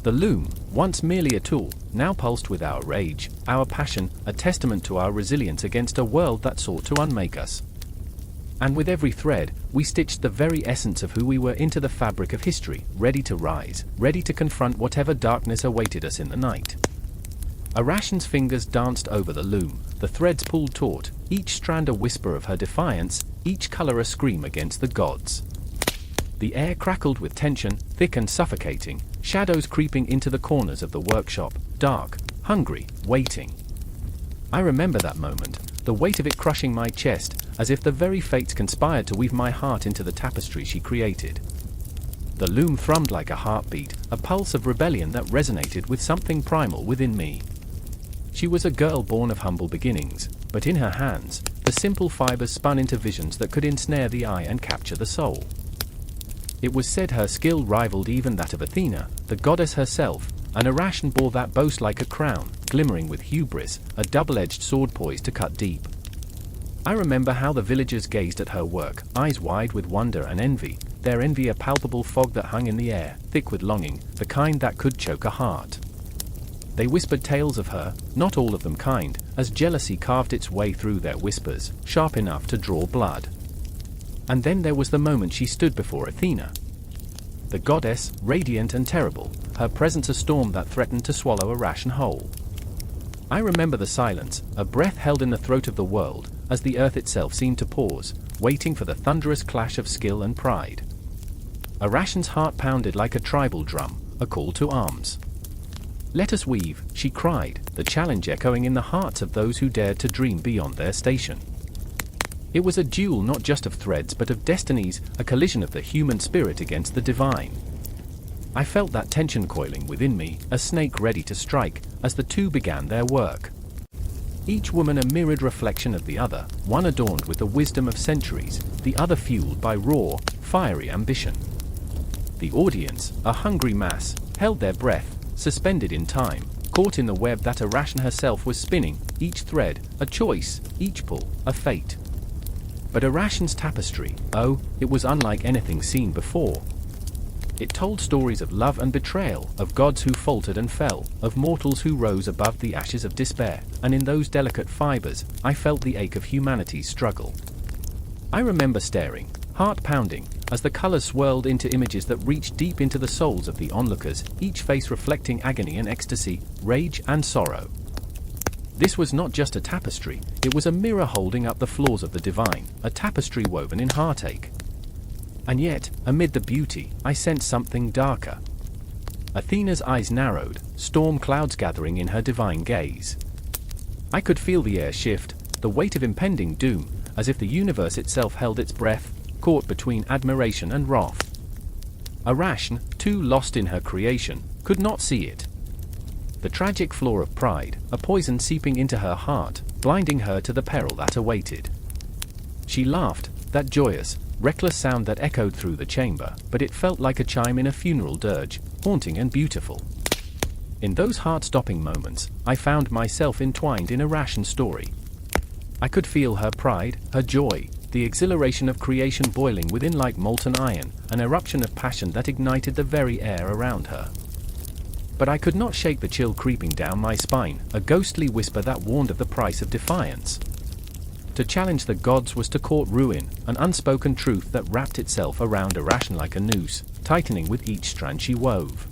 The loom, once merely a tool, now pulsed with our rage, our passion, a testament to our resilience against a world that sought to unmake us. And with every thread, we stitched the very essence of who we were into the fabric of history, ready to rise, ready to confront whatever darkness awaited us in the night. Arachne's fingers danced over the loom, the threads pulled taut, each strand a whisper of her defiance, each color a scream against the gods. The air crackled with tension, thick and suffocating, shadows creeping into the corners of the workshop, dark, hungry, waiting. I remember that moment, the weight of it crushing my chest, as if the very fates conspired to weave my heart into the tapestry she created. The loom thrummed like a heartbeat, a pulse of rebellion that resonated with something primal within me. She was a girl born of humble beginnings, but in her hands, the simple fibers spun into visions that could ensnare the eye and capture the soul. It was said her skill rivaled even that of Athena, the goddess herself, and Arachne bore that boast like a crown, glimmering with hubris, a double-edged sword poised to cut deep. I remember how the villagers gazed at her work, eyes wide with wonder and envy, their envy a palpable fog that hung in the air, thick with longing, the kind that could choke a heart. They whispered tales of her, not all of them kind, as jealousy carved its way through their whispers, sharp enough to draw blood. And then there was the moment she stood before Athena. The goddess, radiant and terrible, her presence a storm that threatened to swallow Arachne whole. I remember the silence, a breath held in the throat of the world, as the earth itself seemed to pause, waiting for the thunderous clash of skill and pride. Arachne's heart pounded like a tribal drum, a call to arms. "Let us weave," she cried, the challenge echoing in the hearts of those who dared to dream beyond their station. It was a duel not just of threads but of destinies, a collision of the human spirit against the divine. I felt that tension coiling within me, a snake ready to strike, as the two began their work. Each woman a mirrored reflection of the other, one adorned with the wisdom of centuries, the other fueled by raw, fiery ambition. The audience, a hungry mass, held their breath, suspended in time, caught in the web that Arachne herself was spinning, each thread, a choice, each pull, a fate. But Arachne's tapestry, oh, it was unlike anything seen before. It told stories of love and betrayal, of gods who faltered and fell, of mortals who rose above the ashes of despair, and in those delicate fibers, I felt the ache of humanity's struggle. I remember staring, heart pounding, as the colors swirled into images that reached deep into the souls of the onlookers, each face reflecting agony and ecstasy, rage and sorrow. This was not just a tapestry, it was a mirror holding up the flaws of the divine, a tapestry woven in heartache. And yet, amid the beauty, I sensed something darker. Athena's eyes narrowed, storm clouds gathering in her divine gaze. I could feel the air shift, the weight of impending doom, as if the universe itself held its breath, caught between admiration and wrath. Arachne, too lost in her creation, could not see it. The tragic flaw of pride, a poison seeping into her heart, blinding her to the peril that awaited. She laughed, that joyous, reckless sound that echoed through the chamber, but it felt like a chime in a funeral dirge, haunting and beautiful. In those heart-stopping moments, I found myself entwined in Arachne's story. I could feel her pride, her joy, the exhilaration of creation boiling within like molten iron, an eruption of passion that ignited the very air around her. But I could not shake the chill creeping down my spine, a ghostly whisper that warned of the price of defiance. To challenge the gods was to court ruin, an unspoken truth that wrapped itself around Arachne like a noose, tightening with each strand she wove.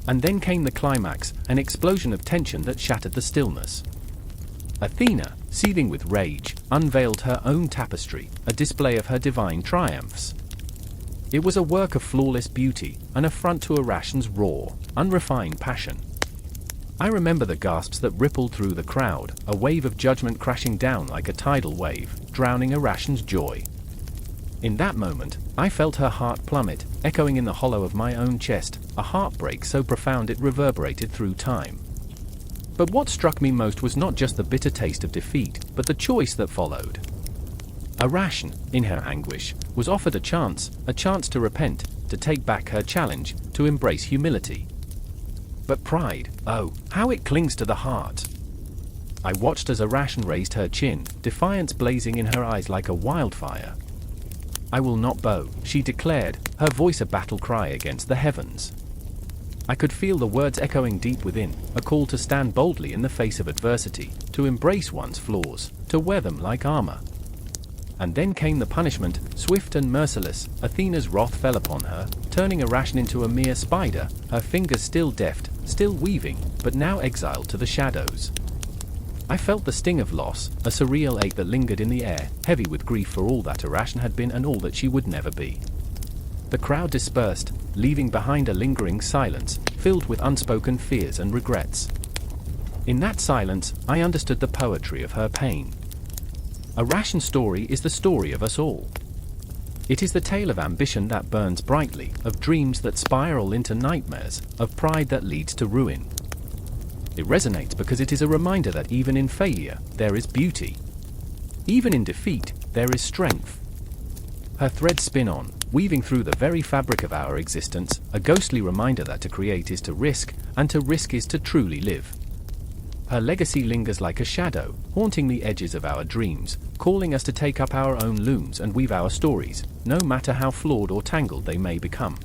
And then came the climax, an explosion of tension that shattered the stillness. Athena, seething with rage, unveiled her own tapestry, a display of her divine triumphs. It was a work of flawless beauty, an affront to Arachne's raw, unrefined passion. I remember the gasps that rippled through the crowd, a wave of judgment crashing down like a tidal wave, drowning Arachne's joy. In that moment, I felt her heart plummet, echoing in the hollow of my own chest, a heartbreak so profound it reverberated through time. But what struck me most was not just the bitter taste of defeat, but the choice that followed. Arachne, in her anguish, was offered a chance to repent, to take back her challenge, to embrace humility. But pride, oh, how it clings to the heart. I watched as Arachne raised her chin, defiance blazing in her eyes like a wildfire. "I will not bow," she declared, her voice a battle cry against the heavens. I could feel the words echoing deep within, a call to stand boldly in the face of adversity, to embrace one's flaws, to wear them like armor. And then came the punishment, swift and merciless. Athena's wrath fell upon her, turning Arachne into a mere spider, her fingers still deft, still weaving, but now exiled to the shadows. I felt the sting of loss, a surreal ache that lingered in the air, heavy with grief for all that Arachne had been and all that she would never be. The crowd dispersed, leaving behind a lingering silence, filled with unspoken fears and regrets. In that silence, I understood the poetry of her pain. Arachne's story is the story of us all. It is the tale of ambition that burns brightly, of dreams that spiral into nightmares, of pride that leads to ruin. It resonates because it is a reminder that even in failure, there is beauty. Even in defeat, there is strength. Her threads spin on, weaving through the very fabric of our existence, a ghostly reminder that to create is to risk, and to risk is to truly live. Her legacy lingers like a shadow, haunting the edges of our dreams, calling us to take up our own looms and weave our stories, no matter how flawed or tangled they may become.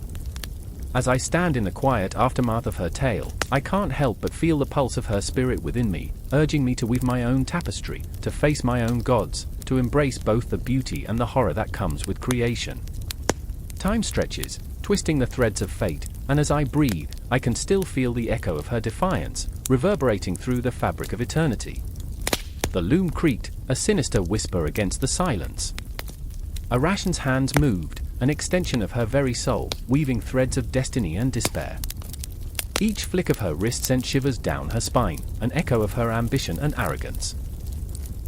As I stand in the quiet aftermath of her tale, I can't help but feel the pulse of her spirit within me, urging me to weave my own tapestry, to face my own gods, to embrace both the beauty and the horror that comes with creation. Time stretches, twisting the threads of fate, and as I breathe, I can still feel the echo of her defiance, reverberating through the fabric of eternity. The loom creaked, a sinister whisper against the silence. Arachne's hands moved, an extension of her very soul, weaving threads of destiny and despair. Each flick of her wrist sent shivers down her spine, an echo of her ambition and arrogance.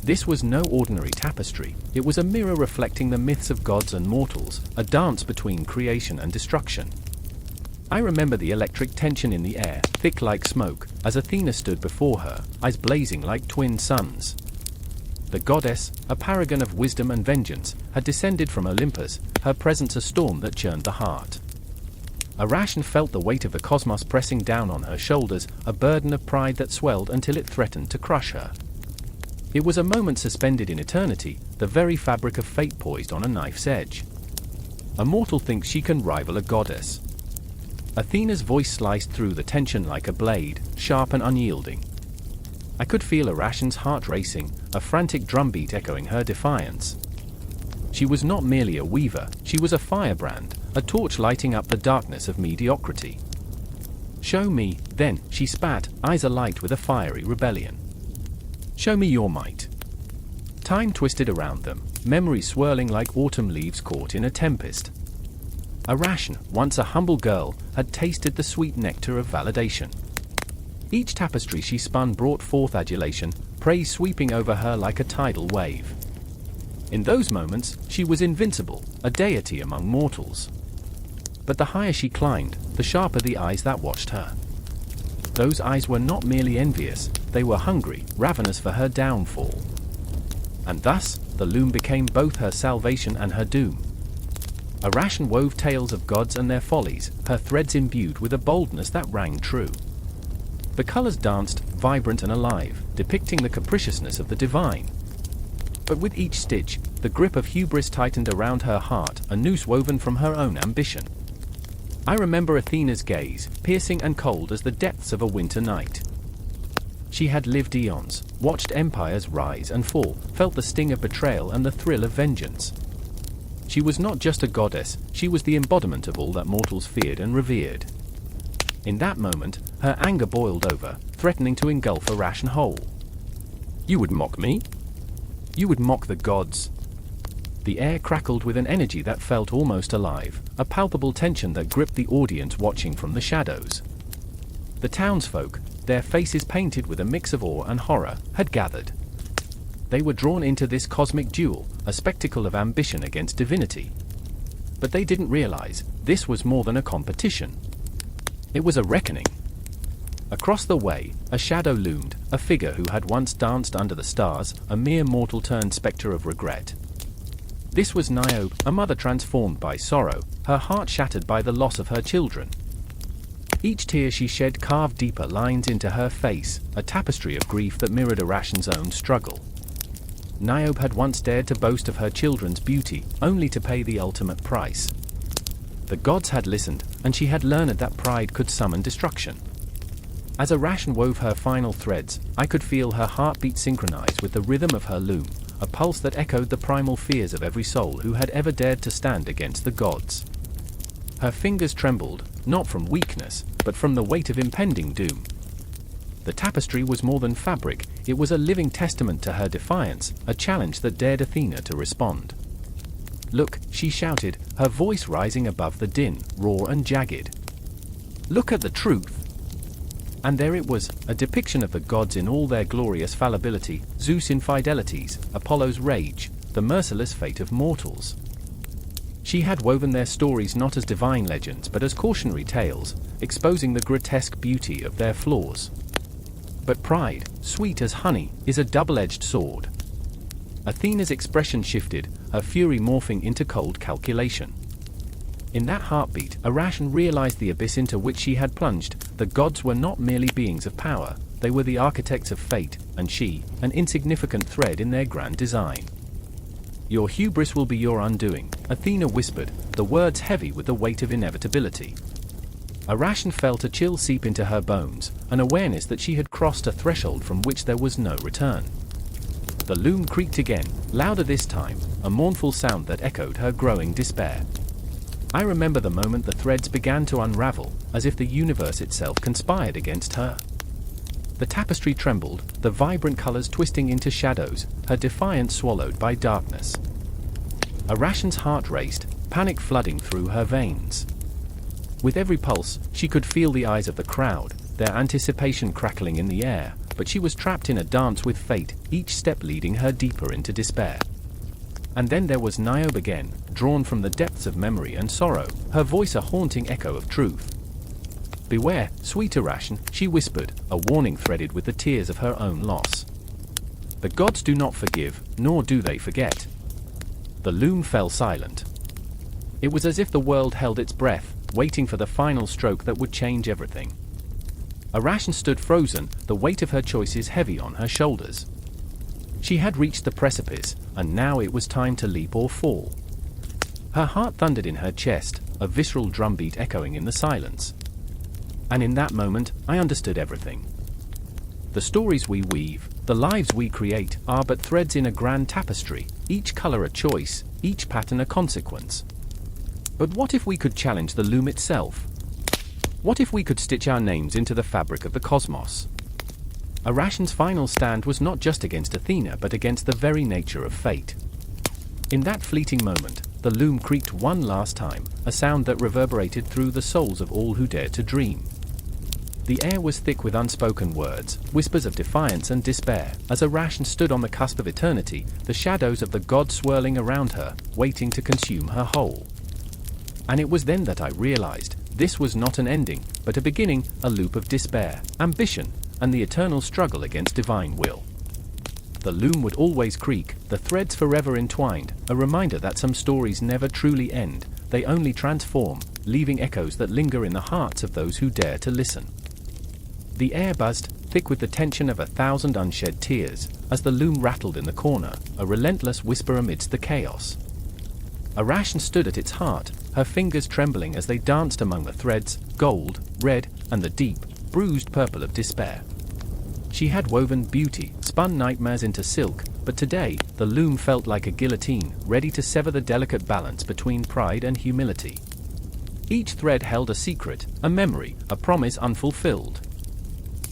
This was no ordinary tapestry, it was a mirror reflecting the myths of gods and mortals, a dance between creation and destruction. I remember the electric tension in the air, thick like smoke, as Athena stood before her, eyes blazing like twin suns. The goddess, a paragon of wisdom and vengeance, had descended from Olympus, her presence a storm that churned the heart. Arachne felt the weight of the cosmos pressing down on her shoulders, a burden of pride that swelled until it threatened to crush her. It was a moment suspended in eternity, the very fabric of fate poised on a knife's edge. A mortal thinks she can rival a goddess. Athena's voice sliced through the tension like a blade, sharp and unyielding. I could feel Arachne's heart racing, a frantic drumbeat echoing her defiance. She was not merely a weaver, she was a firebrand, a torch lighting up the darkness of mediocrity. "Show me," then, she spat, eyes alight with a fiery rebellion. "Show me your might." Time twisted around them, memories swirling like autumn leaves caught in a tempest. Arachne, once a humble girl, had tasted the sweet nectar of validation. Each tapestry she spun brought forth adulation, praise sweeping over her like a tidal wave. In those moments, she was invincible, a deity among mortals. But the higher she climbed, the sharper the eyes that watched her. Those eyes were not merely envious, they were hungry, ravenous for her downfall. And thus, the loom became both her salvation and her doom. Arachne wove tales of gods and their follies, her threads imbued with a boldness that rang true. The colors danced, vibrant and alive, depicting the capriciousness of the divine. But with each stitch, the grip of hubris tightened around her heart, a noose woven from her own ambition. I remember Athena's gaze, piercing and cold as the depths of a winter night. She had lived eons, watched empires rise and fall, felt the sting of betrayal and the thrill of vengeance. She was not just a goddess, she was the embodiment of all that mortals feared and revered. In that moment, her anger boiled over, threatening to engulf Arachne whole. "You would mock me? You would mock the gods?" The air crackled with an energy that felt almost alive, a palpable tension that gripped the audience watching from the shadows. The townsfolk, their faces painted with a mix of awe and horror, had gathered. They were drawn into this cosmic duel, a spectacle of ambition against divinity. But they didn't realize, this was more than a competition. It was a reckoning. Across the way, a shadow loomed, a figure who had once danced under the stars, a mere mortal turned spectre of regret. This was Niobe, a mother transformed by sorrow, her heart shattered by the loss of her children. Each tear she shed carved deeper lines into her face, a tapestry of grief that mirrored Arachne's own struggle. Niobe had once dared to boast of her children's beauty, only to pay the ultimate price. The gods had listened, and she had learned that pride could summon destruction. As Arachne wove her final threads, I could feel her heartbeat synchronize with the rhythm of her loom, a pulse that echoed the primal fears of every soul who had ever dared to stand against the gods. Her fingers trembled, not from weakness, but from the weight of impending doom. The tapestry was more than fabric, it was a living testament to her defiance, a challenge that dared Athena to respond. "Look," she shouted, her voice rising above the din, raw and jagged. "Look at the truth!" And there it was, a depiction of the gods in all their glorious fallibility, Zeus' infidelities, Apollo's rage, the merciless fate of mortals. She had woven their stories not as divine legends but as cautionary tales, exposing the grotesque beauty of their flaws. But pride, sweet as honey, is a double-edged sword. Athena's expression shifted, her fury morphing into cold calculation. In that heartbeat, Arachne realized the abyss into which she had plunged. The gods were not merely beings of power, they were the architects of fate, and she, an insignificant thread in their grand design. "Your hubris will be your undoing," Athena whispered, the words heavy with the weight of inevitability. Arachne felt a chill seep into her bones, an awareness that she had crossed a threshold from which there was no return. The loom creaked again, louder this time, a mournful sound that echoed her growing despair. I remember the moment the threads began to unravel, as if the universe itself conspired against her. The tapestry trembled, the vibrant colors twisting into shadows, her defiance swallowed by darkness. Arachne's heart raced, panic flooding through her veins. With every pulse, she could feel the eyes of the crowd, their anticipation crackling in the air, but she was trapped in a dance with fate, each step leading her deeper into despair. And then there was Niobe again, drawn from the depths of memory and sorrow, her voice a haunting echo of truth. "Beware, sweet Arachne," she whispered, a warning threaded with the tears of her own loss. "The gods do not forgive, nor do they forget." The loom fell silent. It was as if the world held its breath, waiting for the final stroke that would change everything. Arachne stood frozen, the weight of her choices heavy on her shoulders. She had reached the precipice, and now it was time to leap or fall. Her heart thundered in her chest, a visceral drumbeat echoing in the silence. And in that moment, I understood everything. The stories we weave, the lives we create, are but threads in a grand tapestry, each color a choice, each pattern a consequence. But what if we could challenge the loom itself? What if we could stitch our names into the fabric of the cosmos? Arachne's final stand was not just against Athena but against the very nature of fate. In that fleeting moment, the loom creaked one last time, a sound that reverberated through the souls of all who dared to dream. The air was thick with unspoken words, whispers of defiance and despair, as Arachne stood on the cusp of eternity, the shadows of the gods swirling around her, waiting to consume her whole. And it was then that I realized, this was not an ending, but a beginning, a loop of despair, ambition, and the eternal struggle against divine will. The loom would always creak, the threads forever entwined, a reminder that some stories never truly end, they only transform, leaving echoes that linger in the hearts of those who dare to listen. The air buzzed, thick with the tension of 1,000 unshed tears, as the loom rattled in the corner, a relentless whisper amidst the chaos. Arachne stood at its heart, her fingers trembling as they danced among the threads, gold, red, and the deep, bruised purple of despair. She had woven beauty, spun nightmares into silk, but today, the loom felt like a guillotine, ready to sever the delicate balance between pride and humility. Each thread held a secret, a memory, a promise unfulfilled.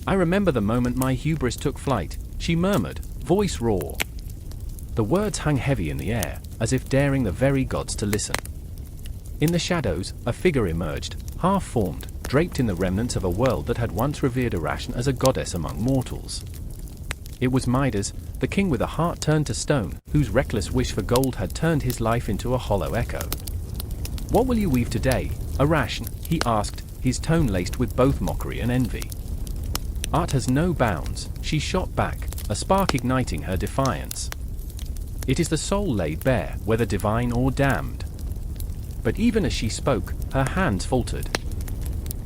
"I remember the moment my hubris took flight," she murmured, voice raw. The words hung heavy in the air, as if daring the very gods to listen. In the shadows, a figure emerged, half-formed, draped in the remnants of a world that had once revered Arachne as a goddess among mortals. It was Midas, the king with a heart turned to stone, whose reckless wish for gold had turned his life into a hollow echo. "What will you weave today, Arachne?" he asked, his tone laced with both mockery and envy. "Art has no bounds," she shot back, a spark igniting her defiance. "It is the soul laid bare, whether divine or damned." But even as she spoke, her hands faltered.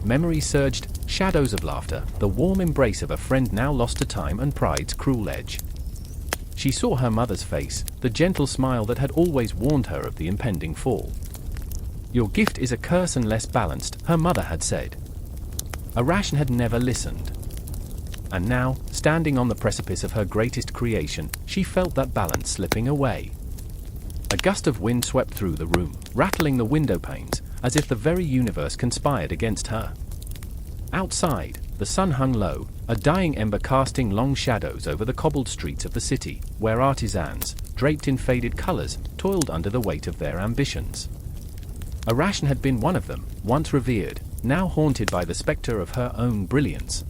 Memory surged, shadows of laughter, the warm embrace of a friend now lost to time and pride's cruel edge. She saw her mother's face, the gentle smile that had always warned her of the impending fall. "Your gift is a curse unless balanced," her mother had said. Arachne had never listened. And now, standing on the precipice of her greatest creation, she felt that balance slipping away. A gust of wind swept through the room, rattling the window panes, as if the very universe conspired against her. Outside, the sun hung low, a dying ember casting long shadows over the cobbled streets of the city, where artisans, draped in faded colors, toiled under the weight of their ambitions. Arachne had been one of them, once revered, now haunted by the specter of her own brilliance.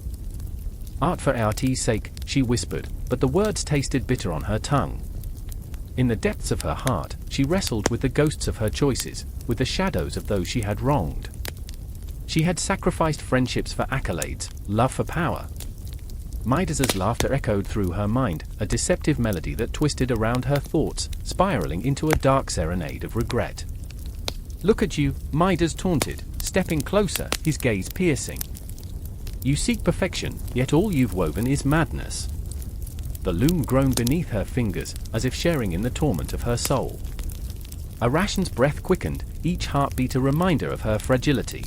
"Art for art's sake," she whispered, but the words tasted bitter on her tongue. In the depths of her heart, she wrestled with the ghosts of her choices, with the shadows of those she had wronged. She had sacrificed friendships for accolades, love for power. Midas's laughter echoed through her mind, a deceptive melody that twisted around her thoughts, spiraling into a dark serenade of regret. "Look at you," Midas taunted, stepping closer, his gaze piercing. "You seek perfection, yet all you've woven is madness." The loom groaned beneath her fingers, as if sharing in the torment of her soul. Arachne's breath quickened, each heartbeat a reminder of her fragility.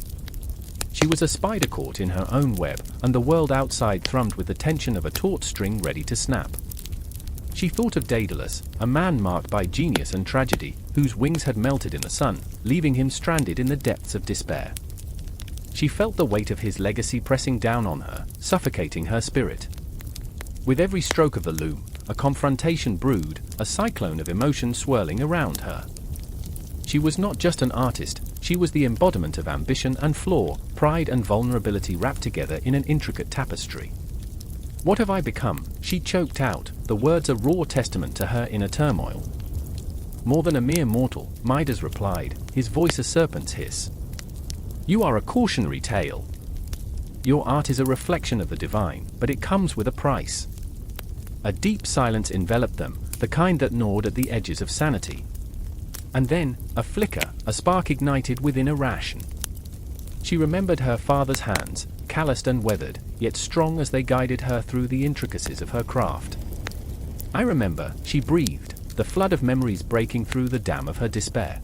She was a spider caught in her own web, and the world outside thrummed with the tension of a taut string ready to snap. She thought of Daedalus, a man marked by genius and tragedy, whose wings had melted in the sun, leaving him stranded in the depths of despair. She felt the weight of his legacy pressing down on her, suffocating her spirit. With every stroke of the loom, a confrontation brewed, a cyclone of emotion swirling around her. She was not just an artist, she was the embodiment of ambition and flaw, pride and vulnerability wrapped together in an intricate tapestry. "What have I become?" she choked out, the words a raw testament to her inner turmoil. "More than a mere mortal," Midas replied, his voice a serpent's hiss. "You are a cautionary tale. Your art is a reflection of the divine, but it comes with a price." A deep silence enveloped them, the kind that gnawed at the edges of sanity. And then, a flicker, a spark ignited within Arachne. She remembered her father's hands, calloused and weathered, yet strong as they guided her through the intricacies of her craft. "I remember," she breathed, the flood of memories breaking through the dam of her despair.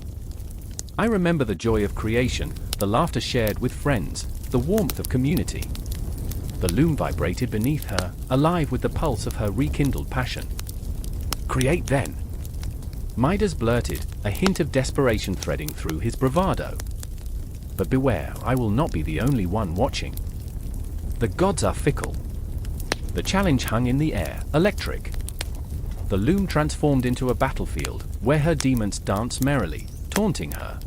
"I remember the joy of creation, the laughter shared with friends, the warmth of community." The loom vibrated beneath her, alive with the pulse of her rekindled passion. "Create then," Midas blurted, a hint of desperation threading through his bravado. "But beware, I will not be the only one watching. The gods are fickle." The challenge hung in the air, electric. The loom transformed into a battlefield, where her demons danced merrily, taunting her.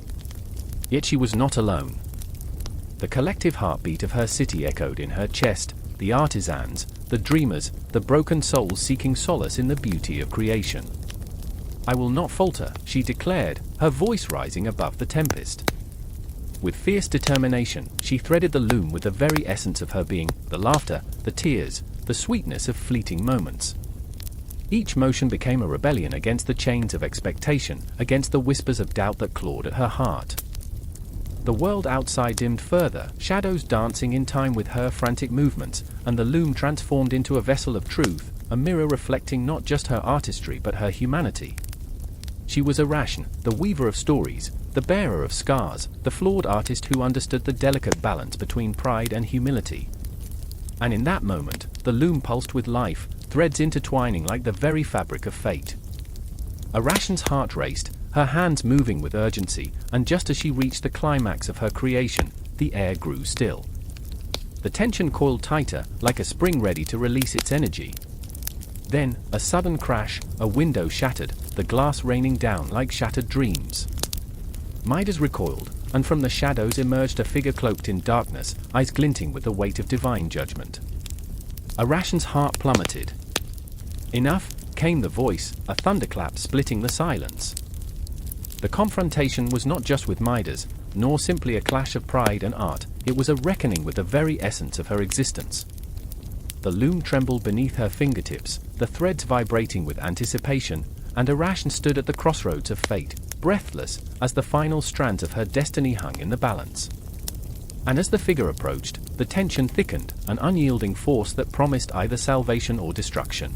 Yet she was not alone. The collective heartbeat of her city echoed in her chest, the artisans, the dreamers, the broken souls seeking solace in the beauty of creation. "I will not falter," she declared, her voice rising above the tempest. With fierce determination, she threaded the loom with the very essence of her being, the laughter, the tears, the sweetness of fleeting moments. Each motion became a rebellion against the chains of expectation, against the whispers of doubt that clawed at her heart. The world outside dimmed further, shadows dancing in time with her frantic movements, and the loom transformed into a vessel of truth, a mirror reflecting not just her artistry but her humanity. She was Arachne, the weaver of stories, the bearer of scars, the flawed artist who understood the delicate balance between pride and humility. And in that moment, the loom pulsed with life, threads intertwining like the very fabric of fate. Arachne's heart raced, her hands moving with urgency, and just as she reached the climax of her creation, the air grew still. The tension coiled tighter, like a spring ready to release its energy. Then, a sudden crash, a window shattered, the glass raining down like shattered dreams. Midas recoiled, and from the shadows emerged a figure cloaked in darkness, eyes glinting with the weight of divine judgment. Arachne's heart plummeted. "Enough," came the voice, a thunderclap splitting the silence. The confrontation was not just with Midas, nor simply a clash of pride and art, it was a reckoning with the very essence of her existence. The loom trembled beneath her fingertips, the threads vibrating with anticipation, and Arachne stood at the crossroads of fate, breathless, as the final strands of her destiny hung in the balance. And as the figure approached, the tension thickened, an unyielding force that promised either salvation or destruction.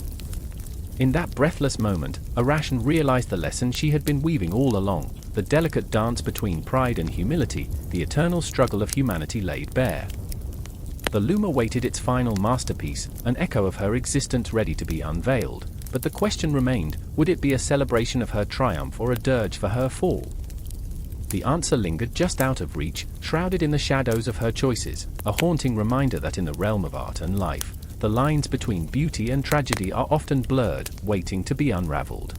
In that breathless moment, Arachne realized the lesson she had been weaving all along, the delicate dance between pride and humility, the eternal struggle of humanity laid bare. The loom awaited its final masterpiece, an echo of her existence ready to be unveiled, but the question remained, would it be a celebration of her triumph or a dirge for her fall? The answer lingered just out of reach, shrouded in the shadows of her choices, a haunting reminder that in the realm of art and life, the lines between beauty and tragedy are often blurred, waiting to be unraveled.